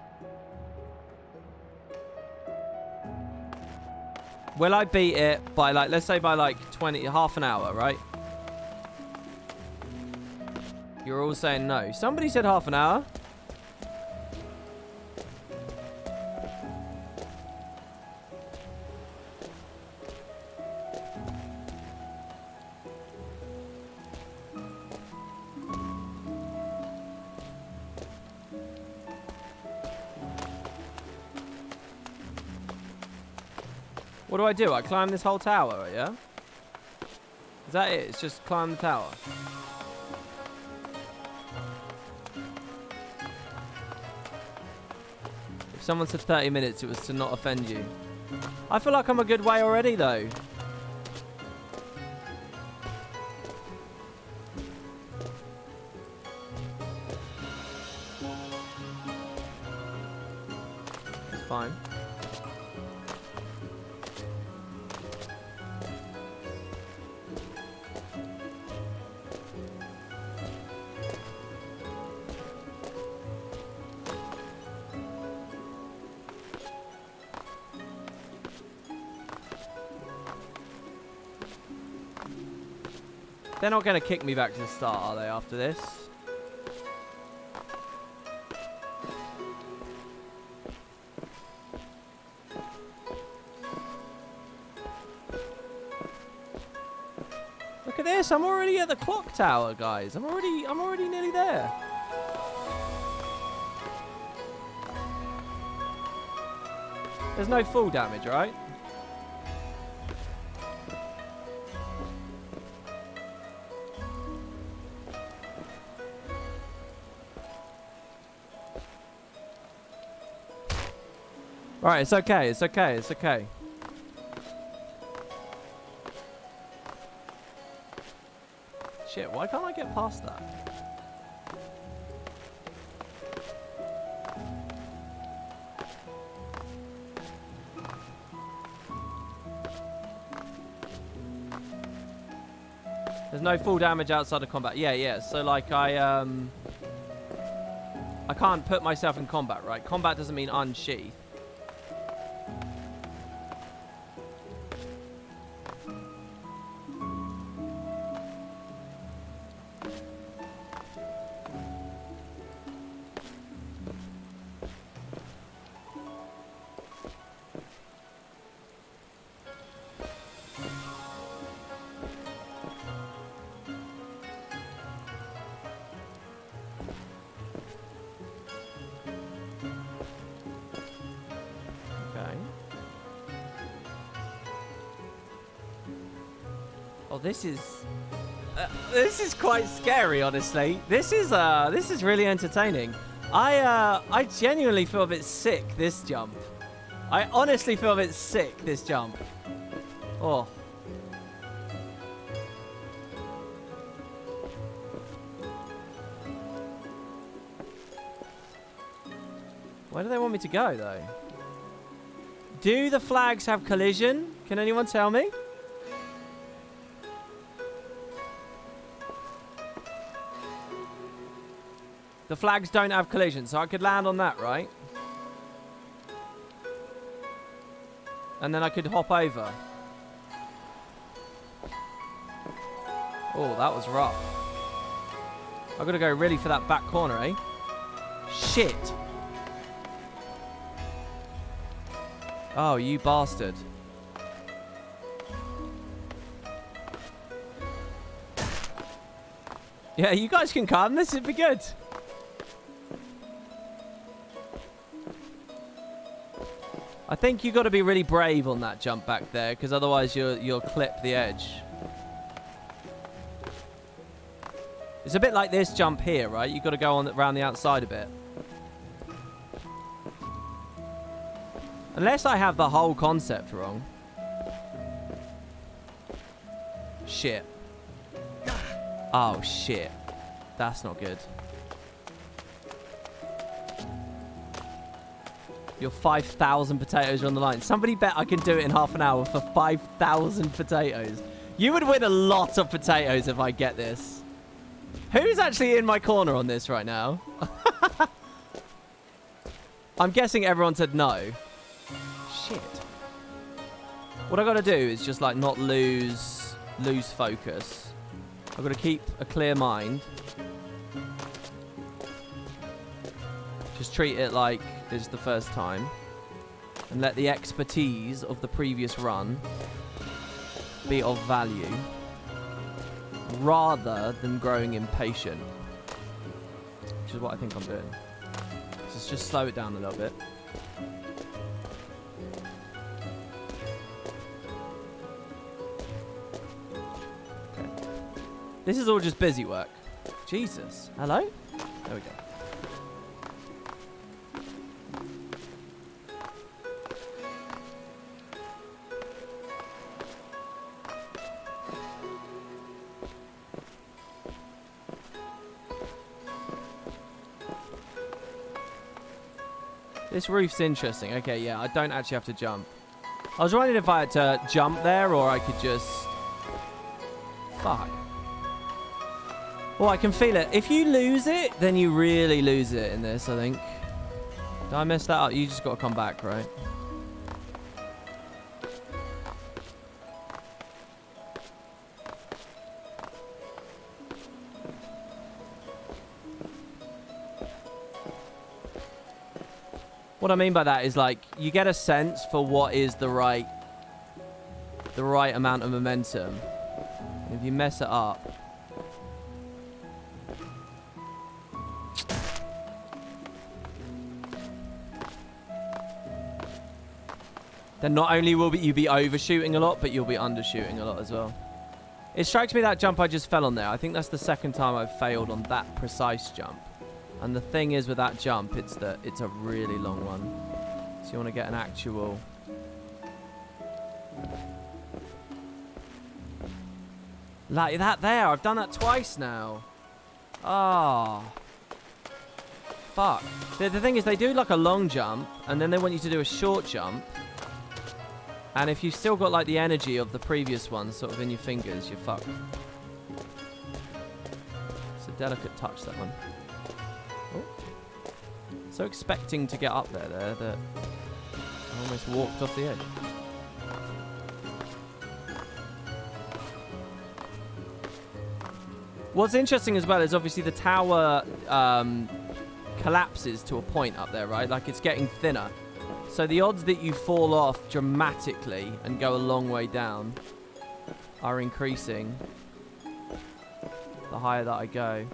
Will I beat it by like, let's say by like half an hour, right? You're all saying no. Somebody said half an hour. What do I do? I climb this whole tower, yeah? Is that it? It's just climb the tower. If someone said 30 minutes, it was to not offend you. I feel like I'm a good way already, though. It's fine. They're not going to kick me back to the start, are they, after this? Look at this, I'm already at the clock tower, guys. I'm already nearly there. There's no full damage, right? Alright, it's okay, it's okay, it's okay. Shit, why can't I get past that? There's no full damage outside of combat. Yeah. So like I can't put myself in combat, right? Combat doesn't mean unsheath. Oh, this is quite scary, honestly. This is really entertaining. I genuinely feel a bit sick this jump. I honestly feel a bit sick this jump. Oh. Where do they want me to go, though? Do the flags have collision? Can anyone tell me? The flags don't have collision, so I could land on that, right? And then I could hop over. Oh, that was rough. I've got to go really for that back corner, eh? Shit. Oh, you bastard. Yeah, you guys can come. This would be good. I think you've got to be really brave on that jump back there, because otherwise you'll clip the edge. It's a bit like this jump here, right? You've got to go on around the outside a bit. Unless I have the whole concept wrong. Shit. Oh, shit. That's not good. Your 5,000 potatoes are on the line. Somebody bet I can do it in half an hour for 5,000 potatoes. You would win a lot of potatoes if I get this. Who's actually in my corner on this right now? I'm guessing everyone said no. Shit. What I got to do is just like not lose focus. I've got to keep a clear mind. Just treat it like it's the first time. And let the expertise of the previous run be of value. Rather than growing impatient. Which is what I think I'm doing. So just slow it down a little bit. Okay. This is all just busy work. Jesus. Hello? There we go. This roof's interesting. Okay, yeah, I don't actually have to jump. I was wondering if I had to jump there or I could just... Fuck. Oh, I can feel it. If you lose it, then you really lose it in this, I think. Did I mess that up? You just got to come back, right? What I mean by that is, like, you get a sense for what is the right amount of momentum. If you mess it up, then not only will you be overshooting a lot, but you'll be undershooting a lot as well. It strikes me that jump I just fell on there, I think that's the second time I've failed on that precise jump. And the thing is with that jump, it's a really long one. So you want to get an actual... Like that there. I've done that twice now. Ah. Fuck. The thing is, they do like a long jump, and then they want you to do a short jump. And if you've still got like the energy of the previous one sort of in your fingers, you're fucked. It's a delicate touch, that one. Oh. So expecting to get up there that I almost walked off the edge. What's interesting as well is obviously the tower collapses to a point up there, right? Like it's getting thinner. So the odds that you fall off dramatically and go a long way down are increasing the higher that I go.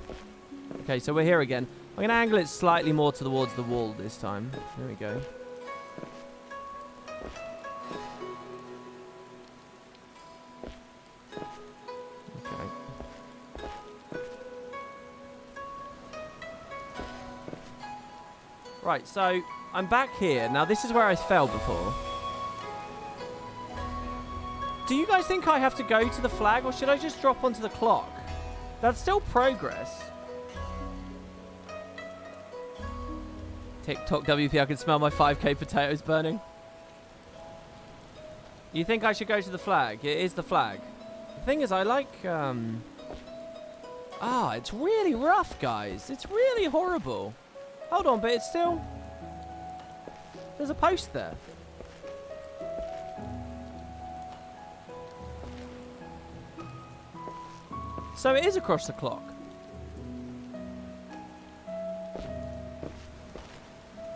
Okay, so we're here again. I'm going to angle it slightly more towards the wall this time. There we go. Right, so I'm back here. Now, this is where I fell before. Do you guys think I have to go to the flag, or should I just drop onto the clock? That's still progress. TikTok WP, I can smell my 5k potatoes burning. You think I should go to the flag? It is the flag. The thing is, I like... it's really rough, guys. It's really horrible. Hold on, but it's still... There's a post there. So it is across the clock.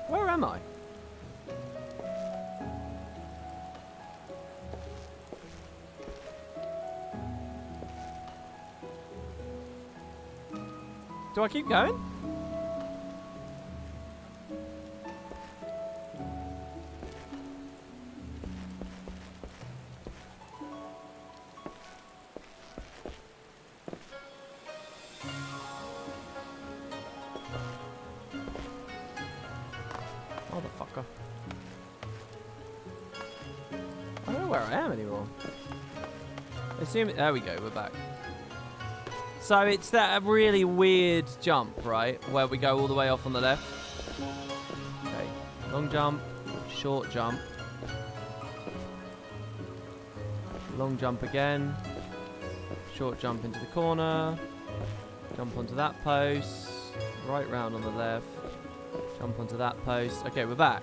Where am I? Do I keep going? Motherfucker. I don't know where I am anymore. There we go, we're back. So it's that really weird jump, right? Where we go all the way off on the left. Okay. Long jump. Short jump. Long jump again. Short jump into the corner. Jump onto that post. Right round on the left. Jump onto that post. Okay, we're back.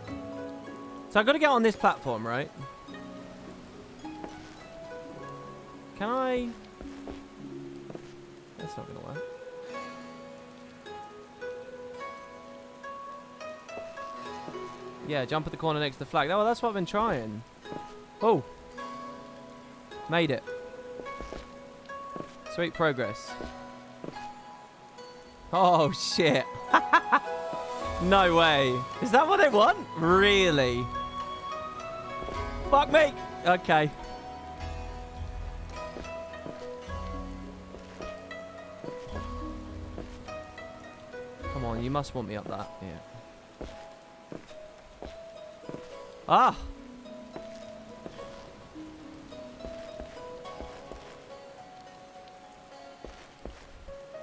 So I've got to get on this platform, right? Can I... That's not going to work. Yeah, jump at the corner next to the flag. Oh, that's what I've been trying. Oh. Made it. Sweet progress. Oh, shit. No way. Is that what they want? Really? Fuck me. Okay. Come on, you must want me up that. Yeah. Ah!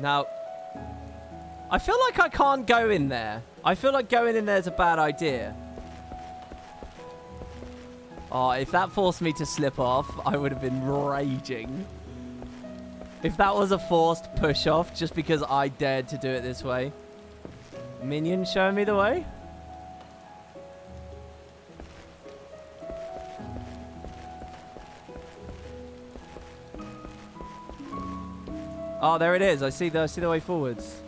Now, I feel like I can't go in there. I feel like going in there is a bad idea. Oh, if that forced me to slip off, I would have been raging. If that was a forced push-off just because I dared to do it this way. Minion showing me the way? Oh, there it is. I see the way forwards.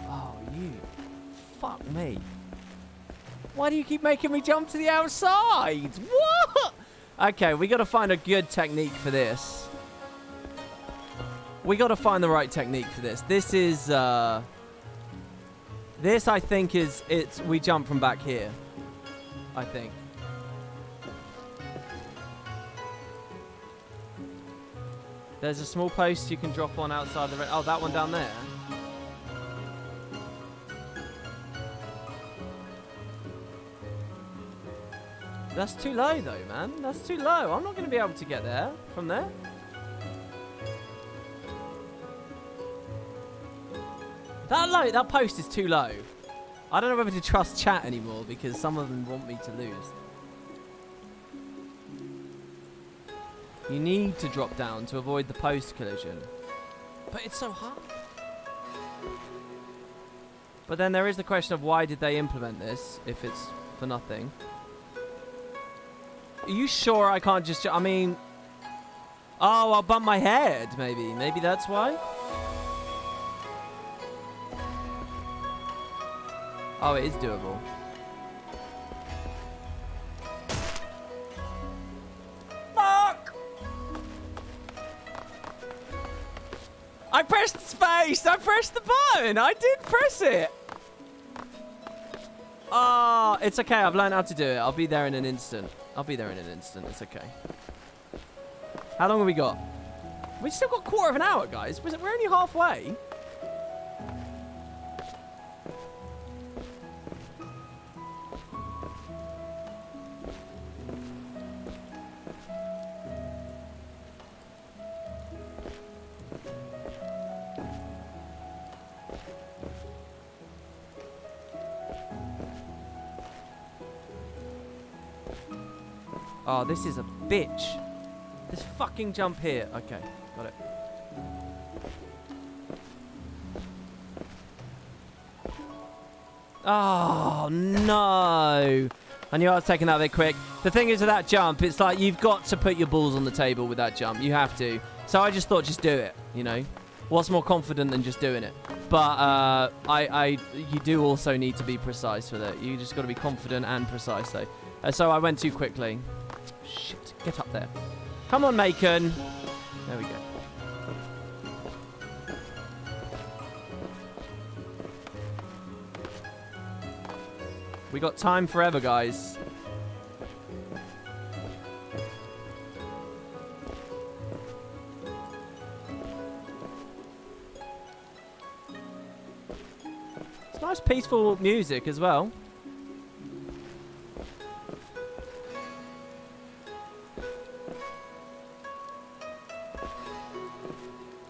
Oh, you. Fuck me. Why do you keep making me jump to the outside? What? Okay, we got to find a good technique for this. We got to find the right technique for this. This is, this, I think, we jump from back here. I think. There's a small post you can drop on outside the... Oh, that one down there. That's too low, though, man. That's too low. I'm not going to be able to get there from there. That post is too low. I don't know whether to trust chat anymore because some of them want me to lose. You need to drop down to avoid the post collision. But it's so hard. But then there is the question of why did they implement this if it's for nothing? Are you sure I can't just... I mean... Oh, I'll bump my head, maybe. Maybe that's why? Oh, it is doable. Fuck! I pressed space! I pressed the button! I did press it! Oh, it's okay. I've learned how to do it. I'll be there in an instant. It's okay. How long have we got? We've still got a quarter of an hour, guys. We're only halfway. Oh, this is a bitch. This fucking jump here. Okay, got it. Oh, no. I knew I was taking that a bit quick. The thing is with that jump, it's like you've got to put your balls on the table with that jump. You have to. So I just thought, just do it, you know. What's more confident than just doing it? But you do also need to be precise with it. You just got to be confident and precise, though. So I went too quickly. Shit, get up there. Come on, Macon. There we go. We got time forever, guys. It's nice, peaceful music as well.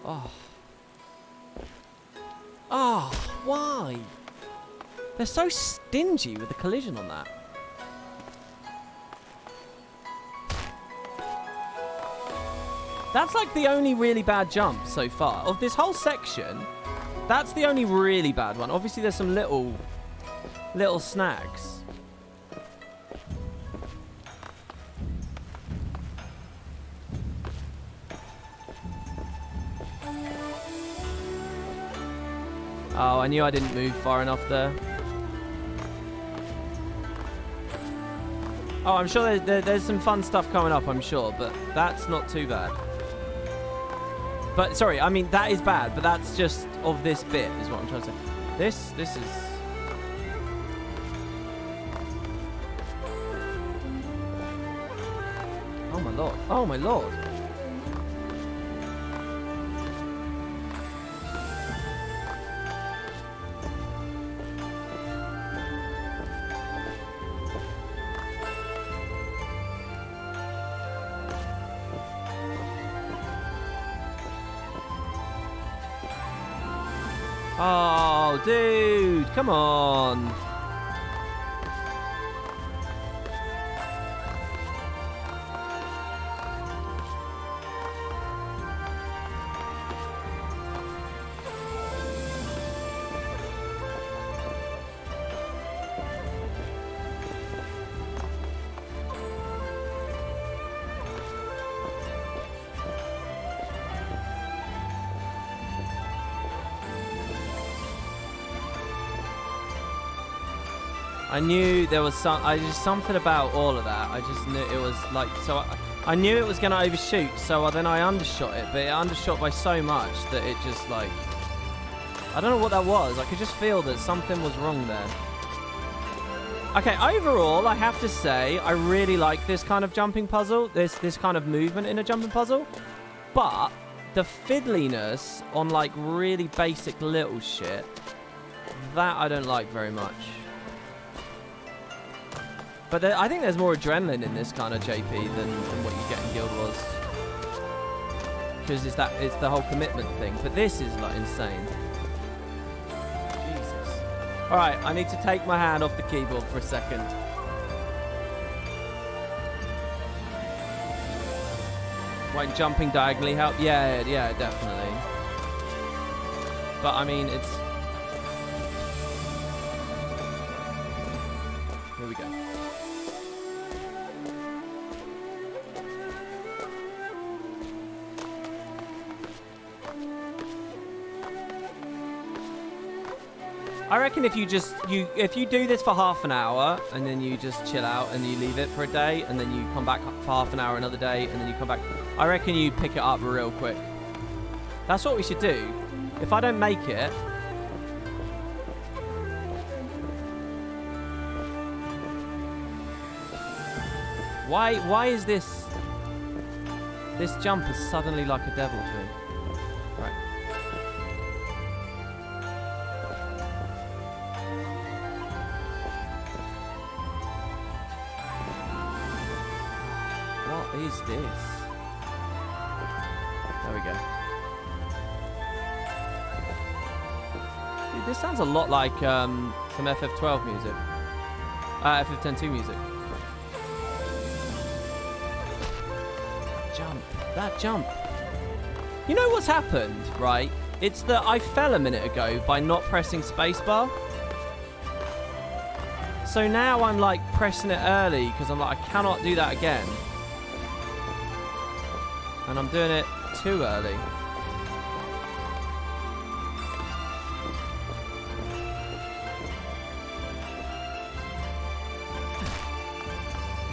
Oh. Oh, why? They're so stingy with the collision on that. That's like the only really bad jump so far. Of this whole section, that's the only really bad one. Obviously, there's some little snags. Oh, I knew I didn't move far enough there. Oh, I'm sure there's some fun stuff coming up, I'm sure, but that's not too bad. But, sorry, I mean, that is bad, but that's just of this bit, is what I'm trying to say. This is... Oh, my lord. Oh, my lord. Oh, dude, come on. I knew there was something about all of that. I just knew it was like, so I knew it was going to overshoot, so then I undershot it, but it undershot by so much that it just like, I don't know what that was. I could just feel that something was wrong there. Okay, overall, I have to say, I really like this kind of jumping puzzle, this kind of movement in a jumping puzzle, but the fiddliness on like really basic little shit, that I don't like very much. But I think there's more adrenaline in this kind of JP than what you get in Guild Wars. Because it's the whole commitment thing. But this is like insane. Alright, I need to take my hand off the keyboard for a second. Won't jumping diagonally help? Yeah, definitely. But I mean, it's... Here we go. I reckon if you do this for half an hour and then you just chill out and you leave it for a day and then you come back for half an hour another day and then you come back, I reckon you pick it up real quick. That's what we should do. If I don't make it, why is this jump is suddenly like a devil to me? Right. What is this? There we go. Dude, this sounds a lot like some FF12 music. FF102 music. That jump. You know what's happened, right? It's that I fell a minute ago by not pressing spacebar. So now I'm like pressing it early because I'm like, I cannot do that again. And I'm doing it too early.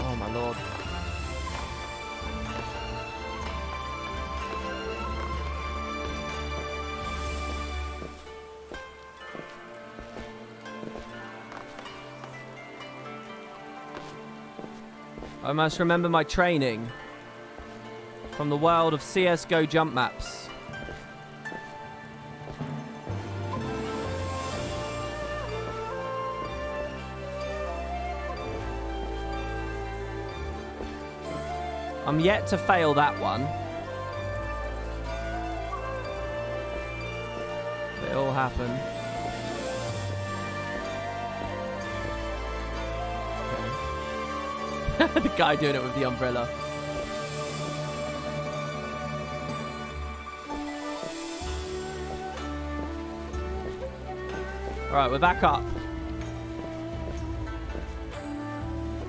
Oh my lord. I must remember my training from the world of CSGO jump maps. I'm yet to fail that one. It'll happen. Okay. The guy doing it with the umbrella. Alright, we're back up.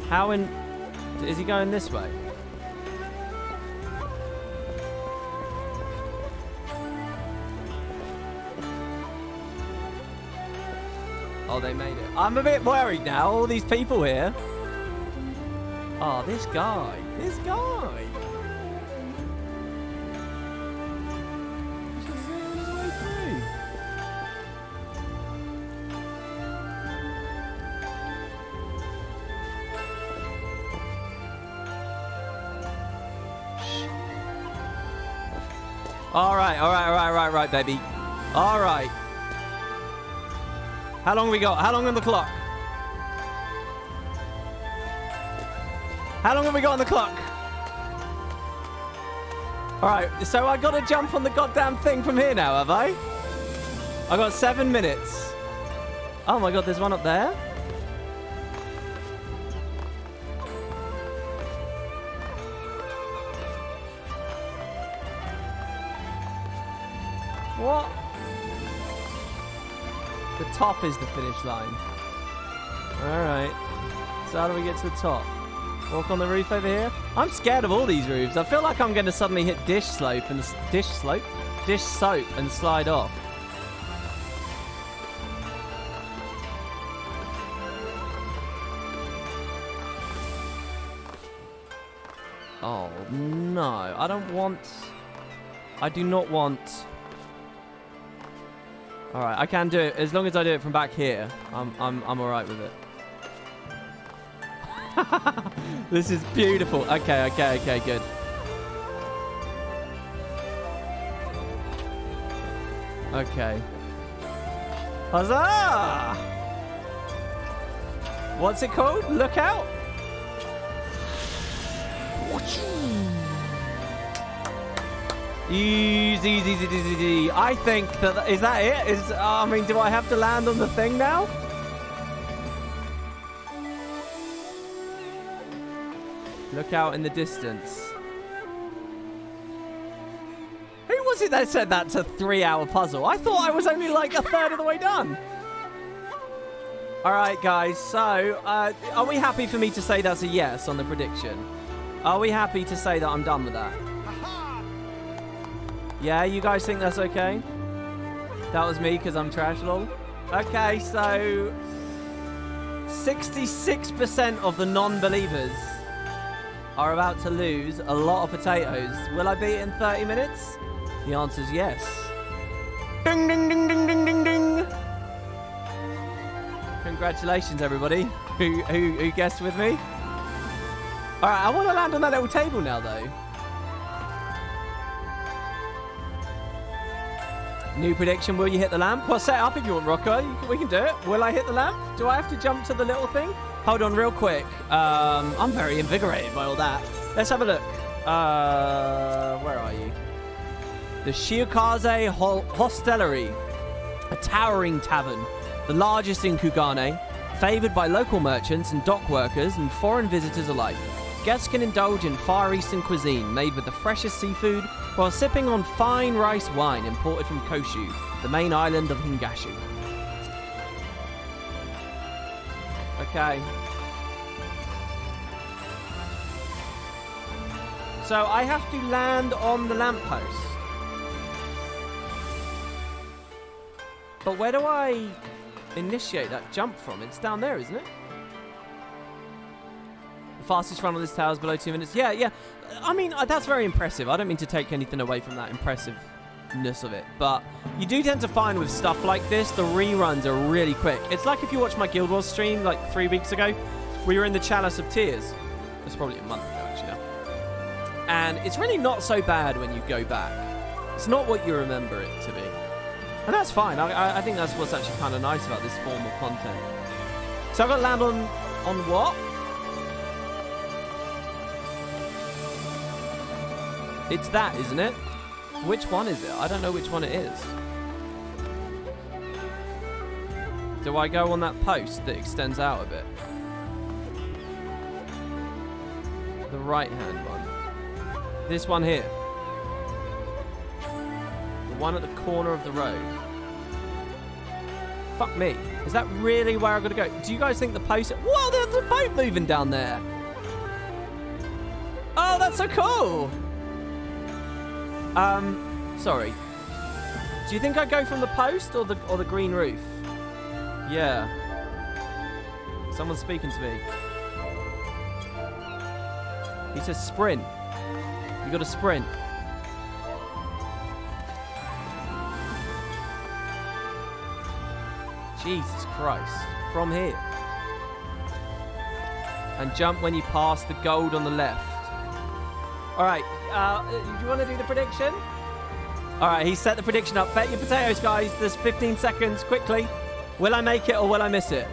How in... Is he going this way? Oh, they made it. I'm a bit worried now. All these people here. Oh, this guy. This guy. He's just zooming his way through. All right, baby. All right. How long we got? How long on the clock? How long have we got on the clock? All right, so I got to jump on the goddamn thing from here now, have I? I got 7 minutes. Oh my god, there's one up there. What? The top is the finish line. Alright. So how do we get to the top? Walk on the roof over here? I'm scared of all these roofs. I feel like I'm going to suddenly hit dish soap and slide off. Oh no, I don't want... I do not want... Alright, I can do it. As long as I do it from back here, I'm alright with it. This is beautiful. Okay, good. Okay. Huzzah! What's it called? Look out! Easy. I think that... Is that it? I mean, do I have to land on the thing now? Look out in the distance. Who was it that said that's a 3-hour puzzle? I thought I was only like a third of the way done. All right, guys. So, are we happy for me to say that's a yes on the prediction? Are we happy to say that I'm done with that? Yeah, you guys think that's okay? That was me because I'm trash, lol. Okay, so 66% of the non-believers are about to lose a lot of potatoes. Will I beat it in 30 minutes? The answer is yes. Ding, ding, ding, ding, ding, ding, ding. Congratulations, everybody who guessed with me. All right, I want to land on that little table now, though. New prediction, will you hit the lamp? Well, set it up if you want, Rocco. We can do it. Will I hit the lamp? Do I have to jump to the little thing? Hold on real quick. I'm very invigorated by all that. Let's have a look. Where are you? The Shiokaze Hostelry, a towering tavern, the largest in Kugane, favoured by local merchants and dock workers and foreign visitors alike. Guests can indulge in Far Eastern cuisine made with the freshest seafood while sipping on fine rice wine imported from Koshu, the main island of Hingashu. Okay. So I have to land on the lamppost. But where do I initiate that jump from? It's down there, isn't it? The fastest run on this tower is below 2 minutes. Yeah. I mean, that's very impressive. I don't mean to take anything away from that impressiveness of it. But you do tend to find with stuff like this, the reruns are really quick. It's like if you watch my Guild Wars stream like 3 weeks ago. We were in the Chalice of Tears. It's probably a month ago, actually, now. And it's really not so bad when you go back. It's not what you remember it to be. And that's fine. I think that's what's actually kind of nice about this form of content. So I've got to land on what? It's that, isn't it? Which one is it? I don't know which one it is. Do I go on that post that extends out a bit? The right-hand one. This one here. The one at the corner of the road. Fuck me. Is that really where I've got to go? Do you guys think the post... Whoa, there's a boat moving down there. Oh, that's so cool. Sorry. Do you think I go from the post or the green roof? Yeah. Someone's speaking to me. He says sprint. You got to sprint. Jesus Christ. From here. And jump when you pass the gold on the left. Alright, do you want to do the prediction? Alright, he set the prediction up. Bet your potatoes, guys. There's 15 seconds. Quickly. Will I make it or will I miss it?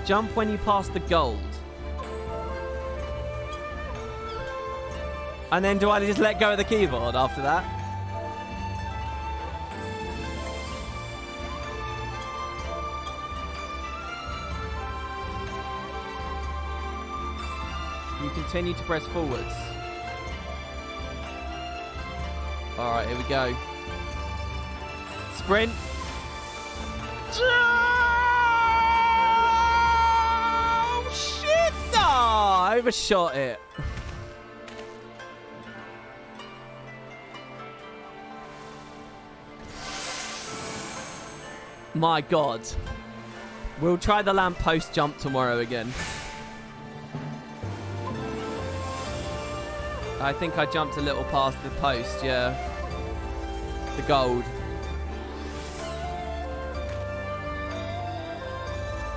Jump when you pass the gold. And then do I just let go of the keyboard after that? You continue to press forwards. Alright, here we go. Sprint. Oh, shit! Oh, I overshot it. My God. We'll try the lamppost jump tomorrow again. I think I jumped a little past the post, yeah. The gold.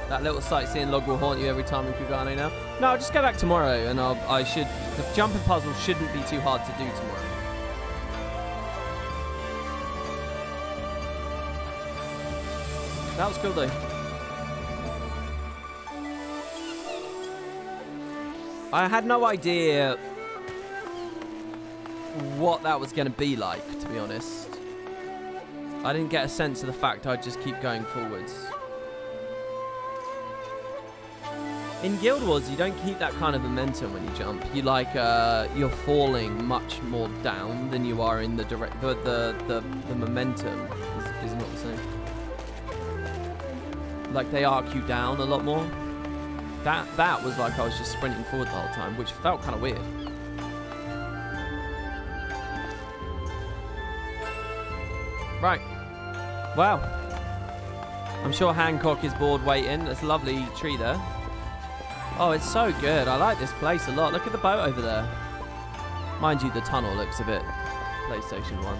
That little sightseeing log will haunt you every time in Kugane now. No, I'll just go back tomorrow and the jumping puzzle shouldn't be too hard to do tomorrow. That was cool though. I had no idea what that was going to be like, to be honest. I didn't get a sense of the fact I'd just keep going forwards. In Guild Wars, you don't keep that kind of momentum when you jump. You you're falling much more down than you are in the direct. The momentum is not the same. Like they arc you down a lot more. That was like I was just sprinting forward the whole time, which felt kind of weird. Right. Wow. I'm sure Hancock is bored waiting. There's a lovely tree there. Oh, it's so good. I like this place a lot. Look at the boat over there. Mind you, the tunnel looks a bit PlayStation 1.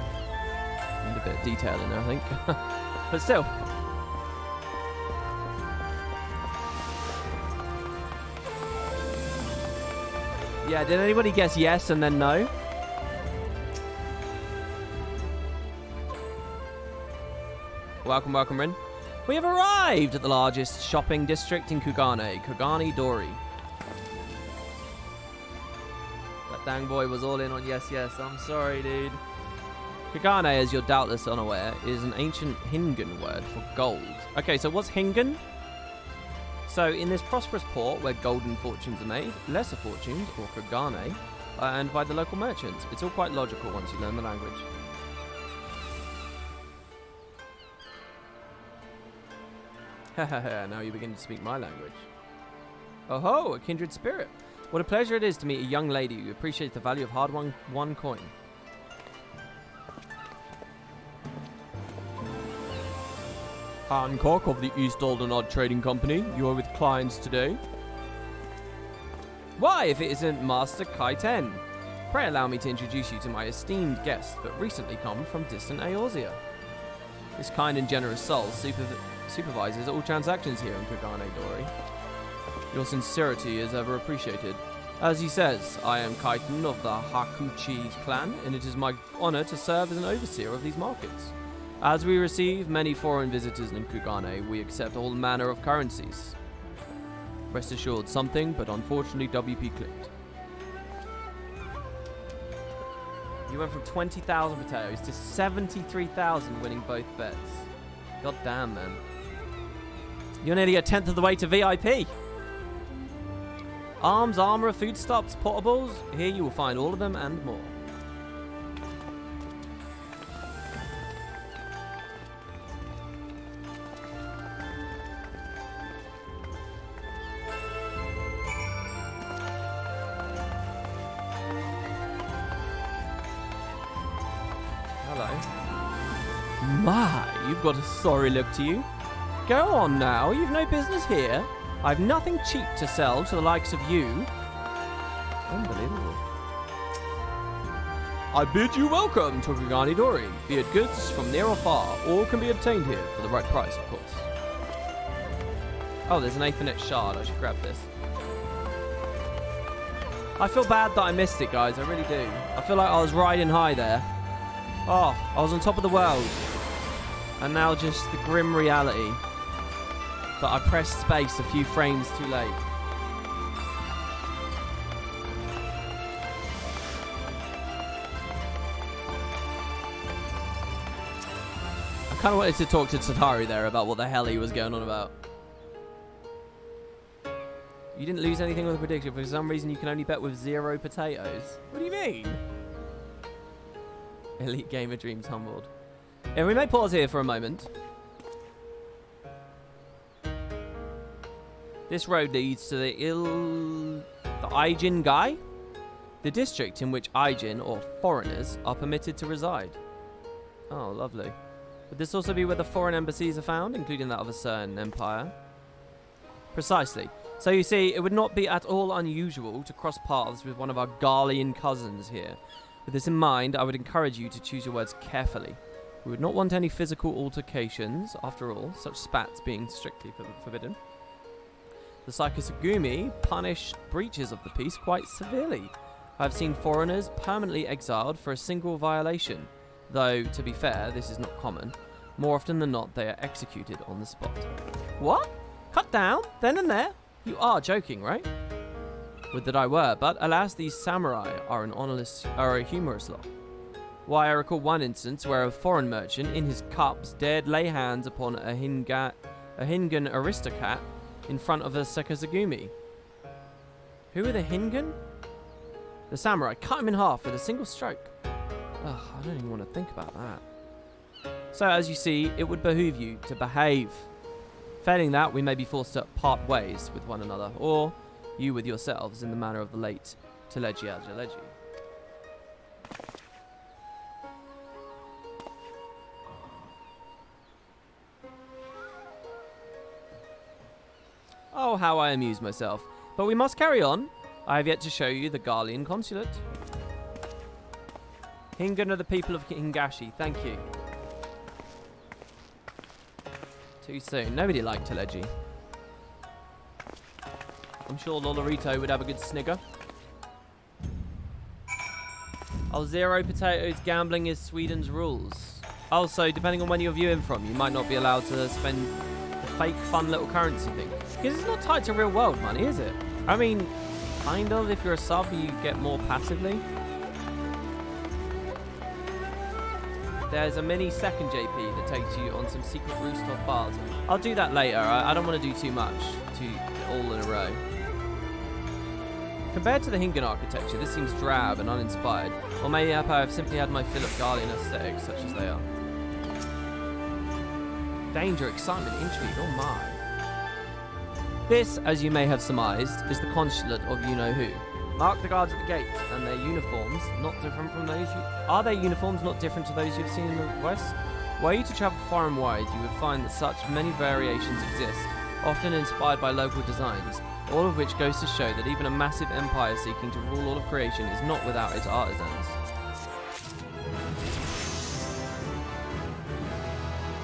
Need a bit of detail in there, I think. But still. Yeah, did anybody guess yes and then no? Welcome, welcome, Rin. We have arrived at the largest shopping district in Kugane, Kugane Dori. That dang boy was all in on yes, yes. I'm sorry, dude. Kugane, as you're doubtless unaware, is an ancient Hingan word for gold. Okay, so what's Hingan? So in this prosperous port where golden fortunes are made, lesser fortunes, or Kugane, are earned by the local merchants. It's all quite logical once you learn the language. Hahaha, now you begin to speak my language. Oh ho, a kindred spirit. What a pleasure it is to meet a young lady who appreciates the value of hard-won coin. Hancock of the East Aldenard Trading Company. You are with clients today. Why, if it isn't Master Kaiten? Pray allow me to introduce you to my esteemed guest, but recently come from distant Eorzea. This kind and generous soul supervises all transactions here in Kugane Dori. Your sincerity is ever appreciated. As he says, I am Kaiten of the Hakuchi clan, and it is my honor to serve as an overseer of these markets. As we receive many foreign visitors in Kugane, we accept all manner of currencies. Rest assured, something, but unfortunately WP clicked. You went from 20,000 potatoes to 73,000 winning both bets. God damn, man. You're nearly a tenth of the way to VIP. Arms, armor, foodstuffs, potables. Here you will find all of them and more. My, you've got a sorry look to you. Go on now, you've no business here. I've nothing cheap to sell to the likes of you. Unbelievable. I bid you welcome to Kugane Dori. Be it goods from near or far, all can be obtained here for the right price, of course. Oh, there's an Aethernet shard. I should grab this. I feel bad that I missed it, guys. I really do. I feel like I was riding high there. Oh, I was on top of the world. And now just the grim reality that I pressed space a few frames too late. I kind of wanted to talk to Tatari there about what the hell he was going on about. You didn't lose anything with the prediction. For some reason, you can only bet with 0 potatoes. What do you mean? Elite Gamer Dreams humbled. Yeah, we may pause here for a moment. This road leads to the Aijin Gai, the district in which Aijin, or foreigners, are permitted to reside. Oh, lovely. Would this also be where the foreign embassies are found, including that of a certain empire? Precisely. So you see, it would not be at all unusual to cross paths with one of our Garlean cousins here. With this in mind, I would encourage you to choose your words carefully. We would not want any physical altercations, after all, such spats being strictly forbidden. The Saikasugumi punish breaches of the peace quite severely. I have seen foreigners permanently exiled for a single violation, though, to be fair, this is not common. More often than not, they are executed on the spot. What? Cut down? Then and there? You are joking, right? Would that I were, but alas, these samurai are a humorous lot. Why, I recall one instance where a foreign merchant in his cups dared lay hands upon a Hingan aristocrat in front of a Sekasugumi. Who are the Hingan? The samurai. Cut him in half with a single stroke. Ugh, I don't even want to think about that. So, as you see, it would behoove you to behave. Failing that, we may be forced to part ways with one another, or you with yourselves in the manner of the late Teleji Ajaleji. Oh, how I amuse myself. But we must carry on. I have yet to show you the Garlean consulate. Hingan are the people of Hingashi. Thank you. Too soon. Nobody liked Teleji. I'm sure Lolorito would have a good snigger. Oh, zero potatoes. Gambling is Sweden's rules. Also, depending on when you're viewing from, you might not be allowed to spend the fake fun little currency thing. Because it's not tied to real world money, is it? I mean, kind of. If you're a sub, you get more passively. There's a mini second JP that takes you on some secret rooftop bars. I'll do that later. I don't want to do too much, all in a row. Compared to the Hingan architecture, this seems drab and uninspired. Or maybe I have simply had my fill of Garlean aesthetics, such as they are. Danger, excitement, intrigue, oh my. This, as you may have surmised, is the consulate of you-know-who. Mark the guards at the gate, and their uniforms not different from those Are their uniforms not different to those you've seen in the West? Were you to travel far and wide, you would find that such many variations exist, often inspired by local designs, all of which goes to show that even a massive empire seeking to rule all of creation is not without its artisans.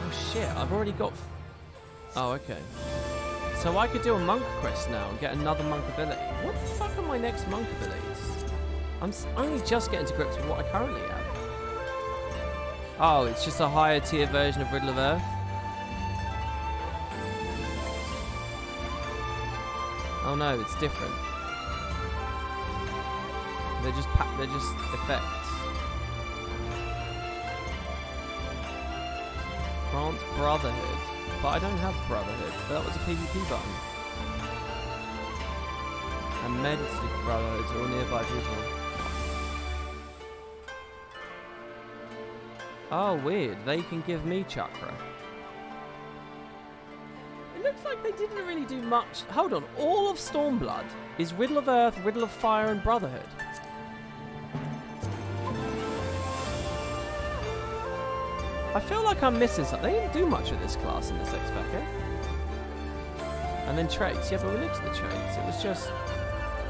Oh shit, I've already got... Oh, okay. So I could do a monk quest now and get another monk ability. What the fuck are my next monk abilities? I'm only just getting to grips with what I currently have. Oh, it's just a higher tier version of Riddle of Earth? Oh no, it's different. They're just effects. Grant Brotherhood. But I don't have Brotherhood. That was a PvP button. And Medicine Brotherhoods are all nearby people. Oh, weird. They can give me chakra. It looks like they didn't really do much. Hold on. All of Stormblood is Riddle of Earth, Riddle of Fire, and Brotherhood. I feel like I'm missing something. They didn't do much with this class in this X-Pack, eh? And then traits. Yeah, but we looked at the traits. It was just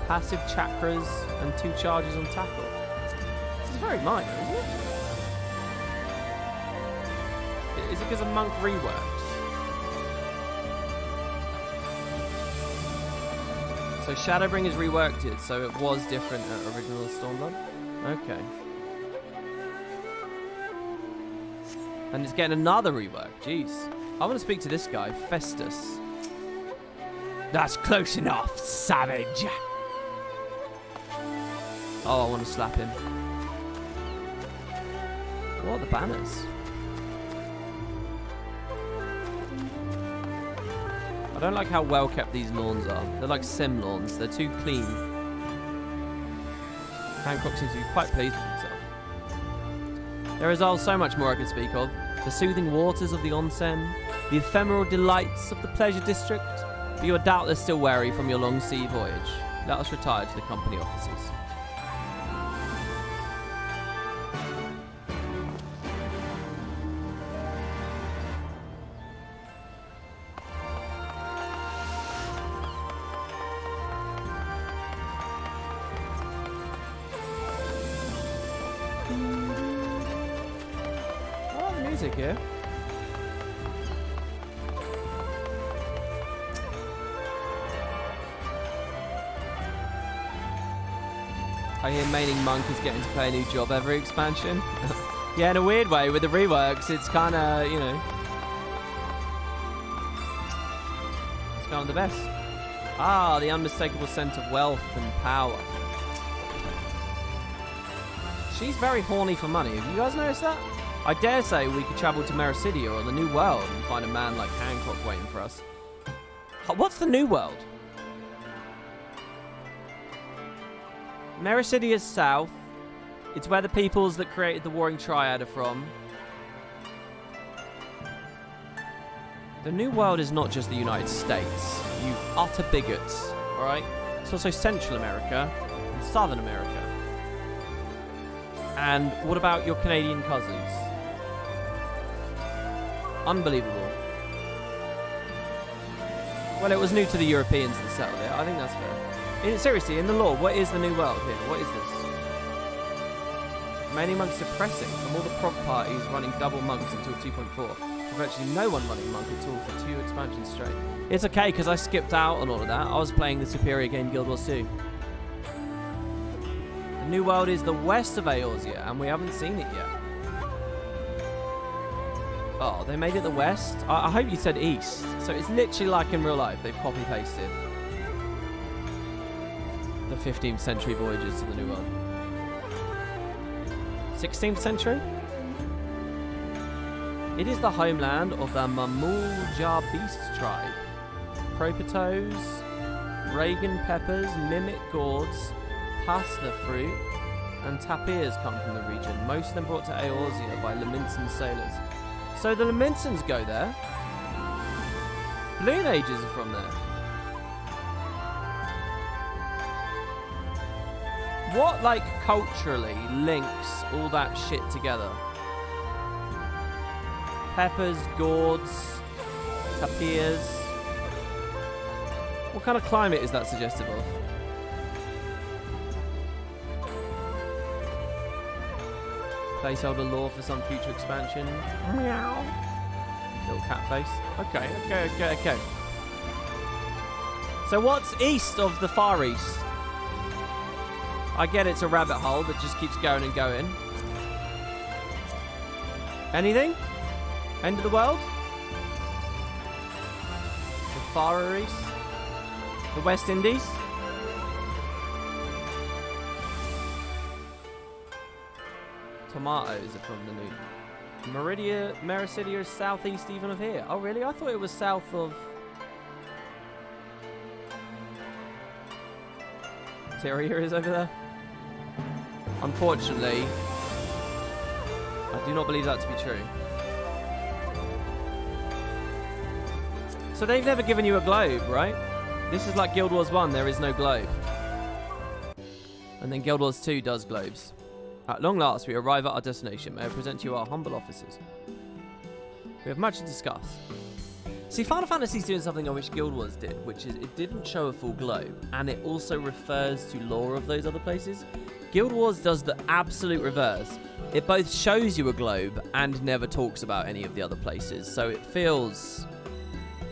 passive chakras and 2 charges on tackle. This is very minor, isn't it? Is it because a monk reworks? So Shadowbringers reworked it, so it was different at original Stormblood? Okay. And it's getting another rework. Jeez. I want to speak to this guy, Festus. That's close enough, savage. Oh, I want to slap him. What are the banners? I don't like how well kept these lawns are. They're like sim lawns. They're too clean. Hancock seems to be quite pleased with himself. There is so much more I could speak of. The soothing waters of the onsen, the ephemeral delights of the pleasure district, but you are doubtless still weary from your long sea voyage. Let us retire to the company offices. Here. I hear Maining Monk is getting to play a new job every expansion. Yeah, in a weird way, with the reworks, it's kind of, you know, it's kind of the best. Ah, the unmistakable scent of wealth and power. She's very horny for money. Have you guys noticed that? I dare say we could travel to Mericidia or the New World and find a man like Hancock waiting for us. What's the New World? Mericity is south. It's where the peoples that created the Warring Triad are from. The New World is not just the United States. You utter bigots, alright? It's also Central America and Southern America. And what about your Canadian cousins? Unbelievable. Well, it was new to the Europeans that settled it. I think that's fair. Seriously, in the lore, what is the New World here? What is this? Many monks suppressing from all the prog parties running double monks until 2.4. Virtually no one running monk at all for 2 expansions straight. It's okay, because I skipped out on all of that. I was playing the superior game Guild Wars 2. The New World is the west of Eorzea, and we haven't seen it yet. Oh, they made it the west? I hope you said east. So it's literally like in real life. They've copy-pasted the 15th century voyages to the New World. 16th century? It is the homeland of the Mamulja Beast tribe. Propatos, Reagan peppers, mimic gourds, pasna fruit, and tapirs come from the region, most of them brought to Eorzea by Laminsan sailors. So the Laminsans go there. Blue Mages are from there. What, like, culturally links all that shit together? Peppers, gourds, tapirs. What kind of climate is that suggestive of? Placeholder lore for some future expansion. Meow. Little cat face. Okay. So what's east of the Far East? I get it's a rabbit hole that just keeps going and going. Anything? End of the world? The Far East? The West Indies? Tomatoes are from the new. Mericidia is southeast even of here. Oh really? I thought it was south of... Tyria is over there? Unfortunately, I do not believe that to be true. So they've never given you a globe, right? This is like Guild Wars 1, there is no globe. And then Guild Wars 2 does globes. At long last, we arrive at our destination. May I present to you our humble officers. We have much to discuss. See, Final Fantasy is doing something I wish Guild Wars did, which is it didn't show a full globe, and it also refers to lore of those other places. Guild Wars does the absolute reverse. It both shows you a globe and never talks about any of the other places, so it feels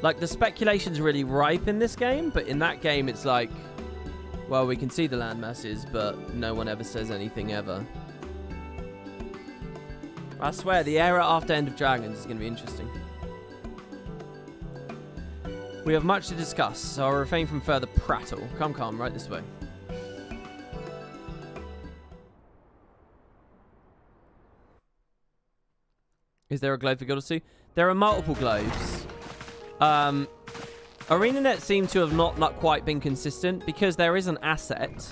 like the speculation's really ripe in this game, but in that game it's like, well, we can see the land masses, but no one ever says anything ever. I swear, the era after End of Dragons is going to be interesting. We have much to discuss, so I'll refrain from further prattle. Come, right this way. Is there a globe for Guild Wars 2? There are multiple globes. ArenaNet seem to have not quite been consistent because there is an asset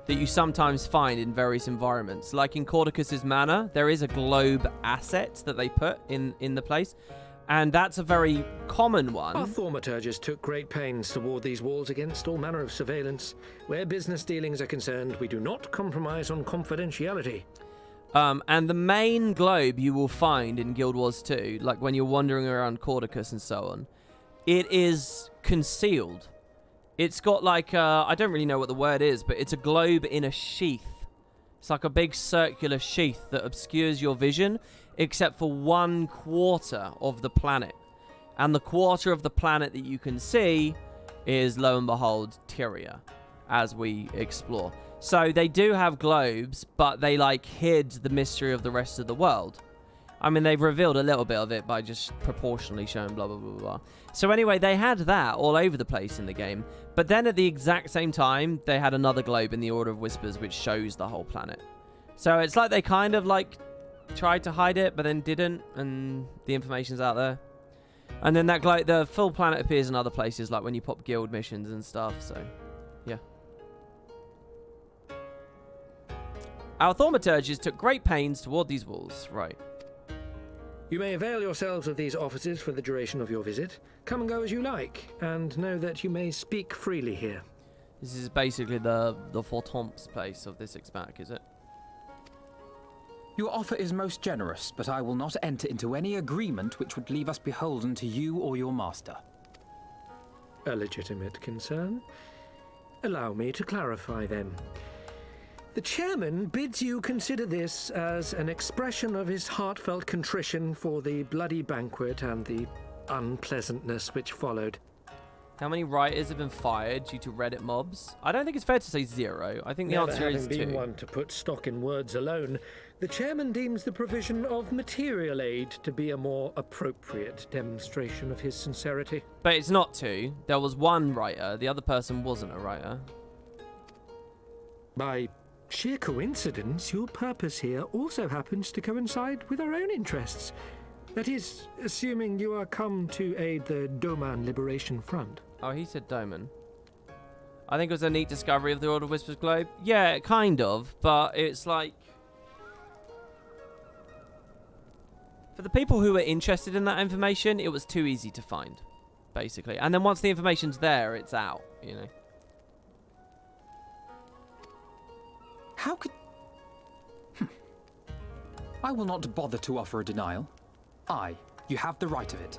that you sometimes find in various environments. Like in Cordicus's Manor, there is a globe asset that they put in the place. And that's a very common one. Our thaumaturges took great pains to ward these walls against all manner of surveillance. Where business dealings are concerned, we do not compromise on confidentiality. And the main globe you will find in Guild Wars 2, like when you're wandering around Cordicus and so on, it is concealed. It's got like, I don't really know what the word is, but it's a globe in a sheath. It's like a big circular sheath that obscures your vision, except for 1/4 of the planet. And the quarter of the planet that you can see is, lo and behold, Tyria, as we explore. So they do have globes, but they like hid the mystery of the rest of the world. I mean, they've revealed a little bit of it by just proportionally showing blah, blah, blah, blah. So anyway, they had that all over the place in the game. But then at the exact same time, they had another globe in the Order of Whispers, which shows the whole planet. So it's like they kind of like tried to hide it, but then didn't, and the information's out there. And then that globe, the full planet appears in other places, like when you pop guild missions and stuff, so yeah. Our thaumaturges took great pains toward these walls. Right. You may avail yourselves of these offices for the duration of your visit. Come and go as you like, and know that you may speak freely here. This is basically the Fortomps place of this expac, is it? Your offer is most generous, but I will not enter into any agreement which would leave us beholden to you or your master. A legitimate concern. Allow me to clarify then. The chairman bids you consider this as an expression of his heartfelt contrition for the bloody banquet and the unpleasantness which followed. How many writers have been fired due to Reddit mobs? I don't think it's fair to say 0. I think the answer is 2. Never having been one to put stock in words alone, the chairman deems the provision of material aid to be a more appropriate demonstration of his sincerity. But it's not 2. There was 1 writer. The other person wasn't a writer. By sheer coincidence, your purpose here also happens to coincide with our own interests. That is, assuming you are come to aid the Doman Liberation Front. Oh, he said Doman. I think it was a neat discovery of the Order of Whispers Globe. Yeah, kind of, but it's like... For the people who were interested in that information, it was too easy to find, basically. And then once the information's there, it's out, you know. How could... I will not bother to offer a denial. You have the right of it.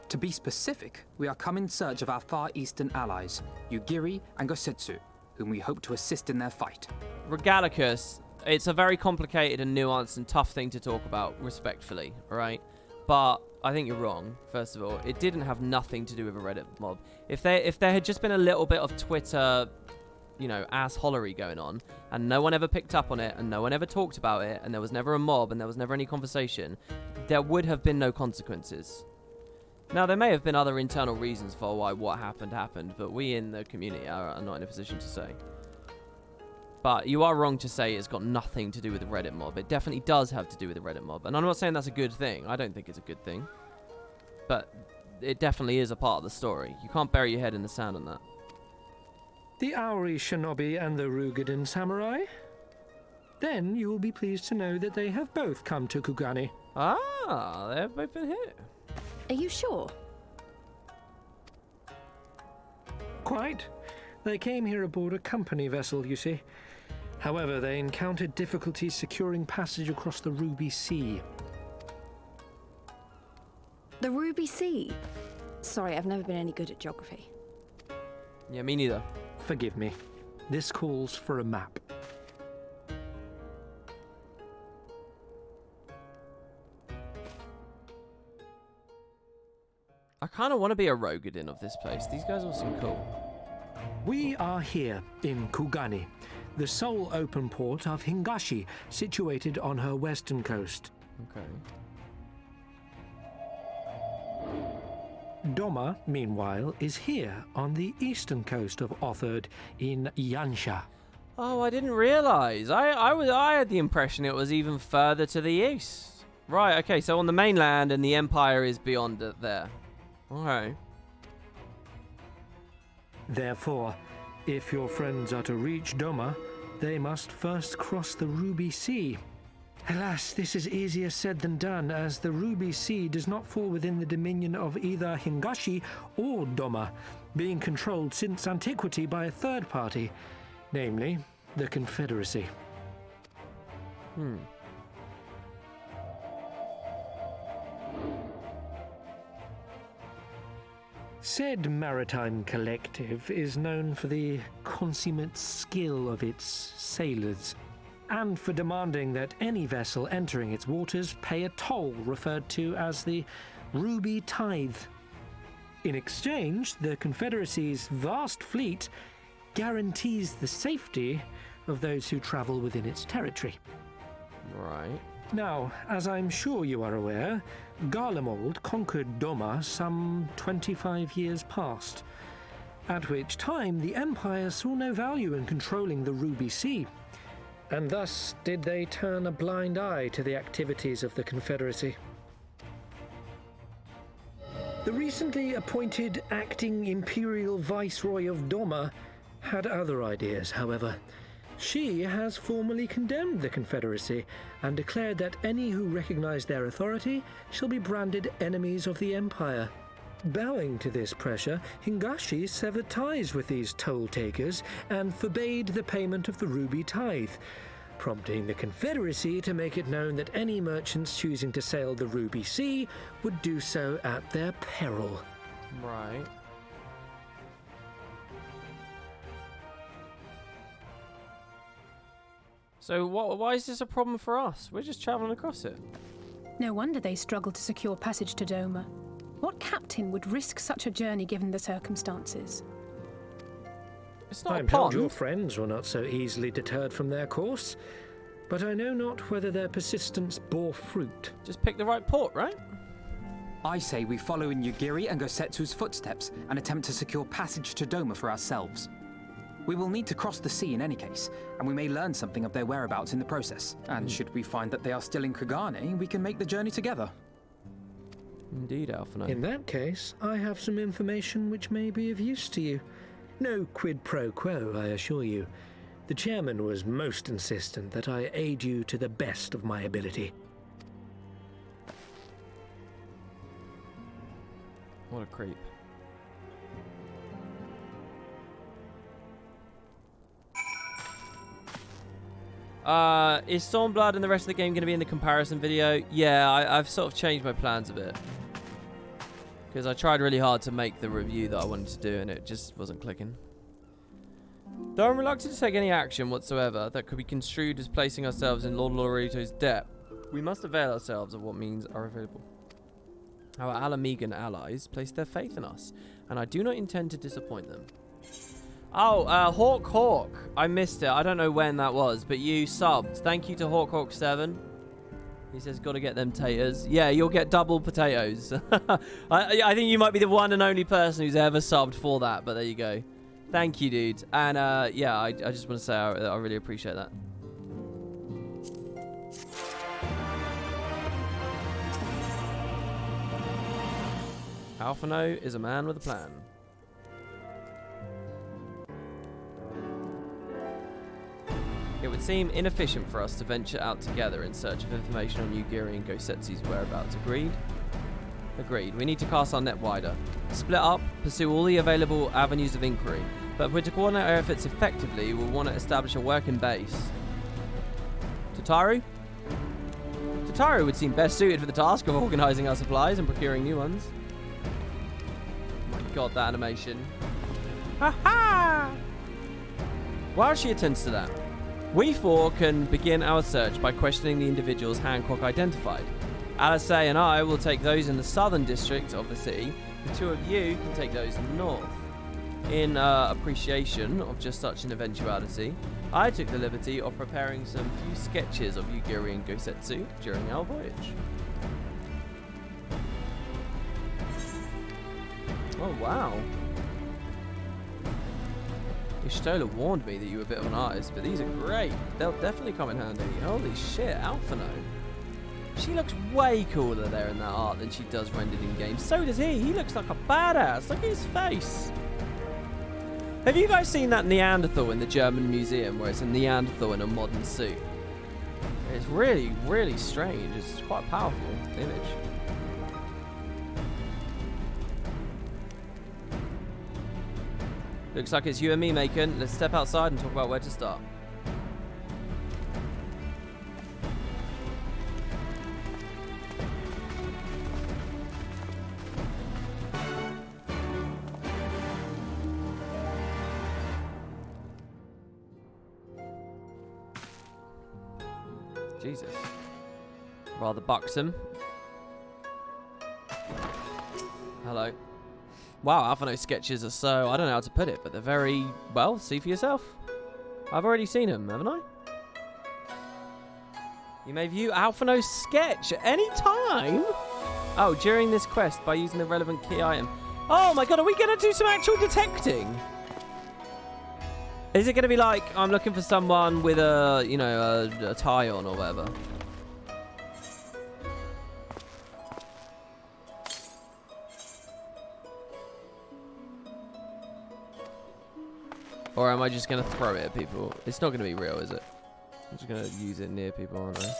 To be specific, we are come in search of our Far Eastern allies, Yugiri and Gosetsu, whom we hope to assist in their fight. Regalicus, it's a very complicated and nuanced and tough thing to talk about, respectfully, alright? But I think you're wrong, first of all. It didn't have nothing to do with a Reddit mob. If there had just been a little bit of Twitter, you know, assholery going on, and no one ever picked up on it, and no one ever talked about it, and there was never a mob, and there was never any conversation, there would have been no consequences. Now, there may have been other internal reasons for why what happened, but we in the community are not in a position to say. But you are wrong to say it's got nothing to do with the Reddit mob. It definitely does have to do with the Reddit mob, and I'm not saying that's a good thing. I don't think it's a good thing. But it definitely is a part of the story. You can't bury your head in the sand on that. The Auri Shinobi and the Rugadan Samurai? Then you will be pleased to know that they have both come to Kugani. Ah, they've both been here. Are you sure? Quite. They came here aboard a company vessel, you see. However, they encountered difficulties securing passage across the Ruby Sea. The Ruby Sea? Sorry, I've never been any good at geography. Yeah, me neither. Forgive me. This calls for a map. I kind of want to be a Rogadin of this place. These guys all seem cool. We are here in Kugani, the sole open port of Hingashi, situated on her western coast. Okay. Doma, meanwhile, is here on the eastern coast of Otherd in Yansha. Oh, I didn't realise. I had the impression it was even further to the east. Right, okay, so on the mainland and the Empire is beyond it there. Okay. Therefore, if your friends are to reach Doma, they must first cross the Ruby Sea. Alas, this is easier said than done, as the Ruby Sea does not fall within the dominion of either Hingashi or Doma, being controlled since antiquity by a third party, namely the Confederacy. Said maritime collective is known for the consummate skill of its sailors, and for demanding that any vessel entering its waters pay a toll referred to as the Ruby Tithe. In exchange, the Confederacy's vast fleet guarantees the safety of those who travel within its territory. Right. Now, as I'm sure you are aware, Garlemald conquered Doma some 25 years past, at which time the Empire saw no value in controlling the Ruby Sea, and thus did they turn a blind eye to the activities of the Confederacy. The recently appointed acting Imperial Viceroy of Doma had other ideas, however, She has formally condemned the Confederacy and declared that any who recognize their authority shall be branded enemies of the Empire. Bowing to this pressure, Hingashi severed ties with these toll-takers and forbade the payment of the ruby tithe, prompting the Confederacy to make it known that any merchants choosing to sail the Ruby Sea would do so at their peril. Right. So why is this a problem for us? We're just traveling across it. No wonder they struggled to secure passage to Doma. What captain would risk such a journey given the circumstances? It's not I'm a pond. told your friends were not so easily deterred from their course, but I know not whether their persistence bore fruit. Just pick the right port, right? I say we follow in Yugiri and Gosetsu's footsteps and attempt to secure passage to Doma for ourselves. We will need to cross the sea in any case, and we may learn something of their whereabouts in the process. And should we find that they are still in Kugane, we can make the journey together. Indeed, Alphino. In that case, I have some information which may be of use to you. No quid pro quo, I assure you. The chairman was most insistent that I aid you to the best of my ability. What a creep. Is Stormblood and the rest of the game going to be in the comparison video? Yeah, I've sort of changed my plans a bit. Because I tried really hard to make the review that I wanted to do and it just wasn't clicking. Though I'm reluctant to take any action whatsoever that could be construed as placing ourselves in Lord Lorito's debt, we must avail ourselves of what means are available. Our Alamegan allies place their faith in us, and I do not intend to disappoint them. Oh, Hawk. I missed it. I don't know when that was, but you subbed. Thank you to Hawk7. He says, gotta get them taters. Yeah, you'll get double potatoes. I think you might be the one and only person who's ever subbed for that, but there you go. Thank you, dude. And, yeah, I just want to say I really appreciate that. Alphino is a man with a plan. It would seem inefficient for us to venture out together in search of information on Yugiri and Gosetsu's whereabouts. Agreed? Agreed. We need to cast our net wider. Split up, pursue all the available avenues of inquiry. But if we're to coordinate our efforts effectively, we'll want to establish a working base. Tataru? Tataru would seem best suited for the task of organising our supplies and procuring new ones. Oh my god, that animation. Ha ha! While she attends to that, we four can begin our search by questioning the individuals Hancock identified. Alice and I will take those in the southern district of the city. The two of you can take those in the north. In appreciation of just such an eventuality, I took the liberty of preparing some few sketches of Yugiri and Gosetsu during our voyage. Oh wow. Ishtola warned me that you were a bit of an artist, but these are great. They'll definitely come in handy. Holy shit, Alphino. She looks way cooler there in that art than she does rendered in game. So does he. He looks like a badass. Look at his face. Have you guys seen that Neanderthal in the German museum where it's a Neanderthal in a modern suit? It's really, really strange. It's quite a powerful image. Looks like it's you and me, Macon. Let's step outside and talk about where to start. Jesus. Rather buxom. Hello. Wow, Alphino's sketches are so... I don't know how to put it, but they're very... Well, see for yourself. I've already seen them, haven't I? You may view Alphino's sketch at any time. Oh, during this quest by using the relevant key item. Oh my god, are we going to do some actual detecting? Is it going to be like, I'm looking for someone with a, you know, a tie on or whatever? Or am I just going to throw it at people? It's not going to be real, is it? I'm just going to use it near people, aren't I?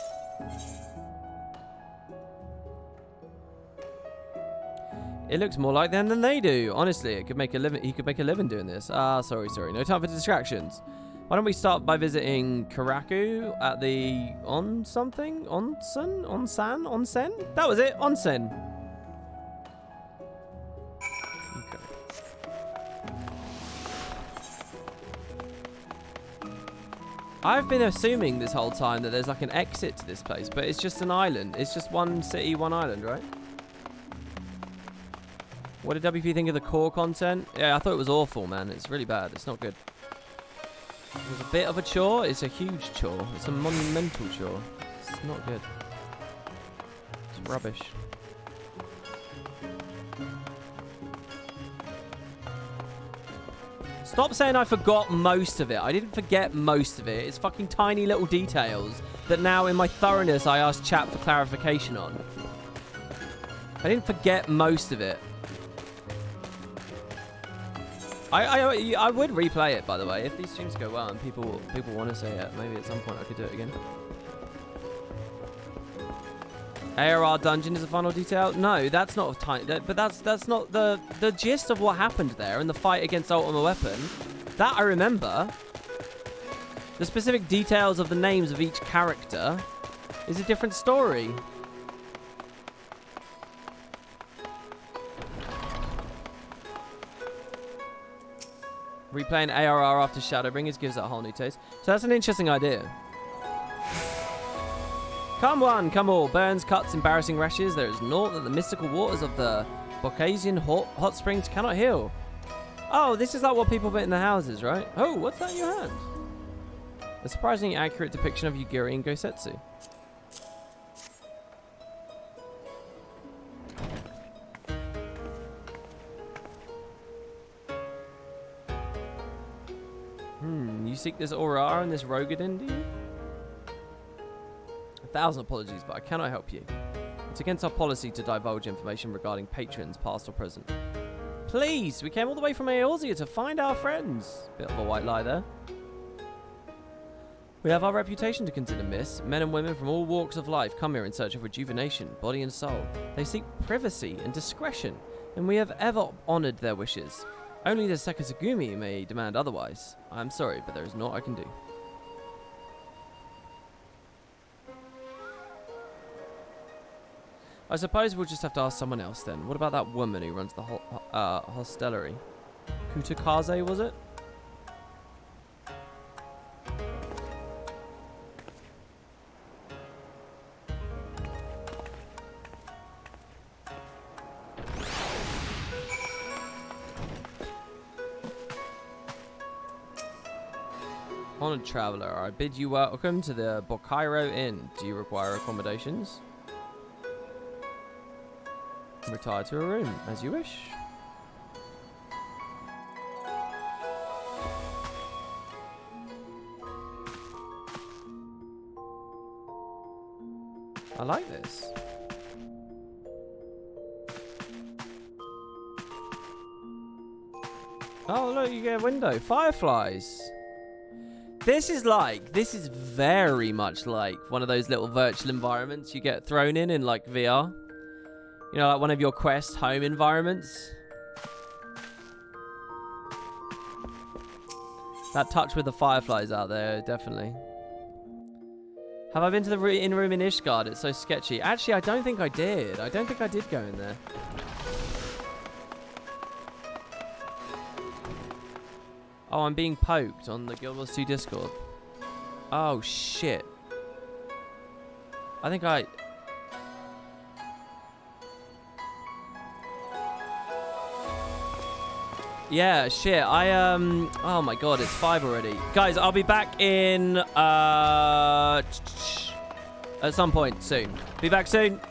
It looks more like them than they do. Honestly, it could make a living. He could make a living doing this. Ah, sorry. No time for distractions. Why don't we start by visiting Karaku at the Onsen? That was it. Onsen. Okay. I've been assuming this whole time that there's like an exit to this place, but it's just an island. It's just one city, one island, right? What did WP think of the core content? Yeah, I thought it was awful, man. It's really bad. It's not good. It was a bit of a chore. It's a huge chore. It's a monumental chore. It's not good. It's rubbish. Stop saying I forgot most of it. I didn't forget most of it. It's fucking tiny little details that now in my thoroughness I asked chat for clarification on. I didn't forget most of it. I would replay it, by the way, if these streams go well and people want to say it. Maybe at some point I could do it again. ARR dungeon is a final detail. No, that's not a tiny. But that's not the gist of what happened there in the fight against Ultimate Weapon. That I remember. The specific details of the names of each character is a different story. Replaying ARR after Shadowbringers gives it a whole new taste. So that's an interesting idea. Come one, come all. Burns, cuts, embarrassing rashes. There is naught that the mystical waters of the Caucasian hot springs cannot heal. Oh, this is like what people put in the houses, right? Oh, what's that in your hand? A surprisingly accurate depiction of Yugiri and Gosetsu. You seek this Aurora and this Rogadin, do you? 1,000 apologies, but I cannot help you. It's against our policy to divulge information regarding patrons, past or present. Please, we came all the way from Eorzea to find our friends. Bit of a white lie there. We have our reputation to consider, miss. Men and women from all walks of life come here in search of rejuvenation, body and soul. They seek privacy and discretion, and we have ever honoured their wishes. Only the Sekisugumi may demand otherwise. I'm sorry, but there is naught I can do. I suppose we'll just have to ask someone else then. What about that woman who runs the hostelry? Kutakaze, was it? Honored traveler, I bid you welcome to the Bokairo Inn. Do you require accommodations? Retire to a room, as you wish. I like this. Oh, look, you get a window. Fireflies. This is very much like one of those little virtual environments you get thrown in like VR. You know, like one of your Quest home environments. That touch with the fireflies out there, definitely. Have I been to the inn room in Ishgard? It's so sketchy. Actually, I don't think I did. I don't think I did go in there. Oh, I'm being poked on the Guild Wars 2 Discord. Oh, shit. I think I... Yeah, shit. Oh my god, it's 5 already. Guys, I'll be back in... at some point soon. Be back soon.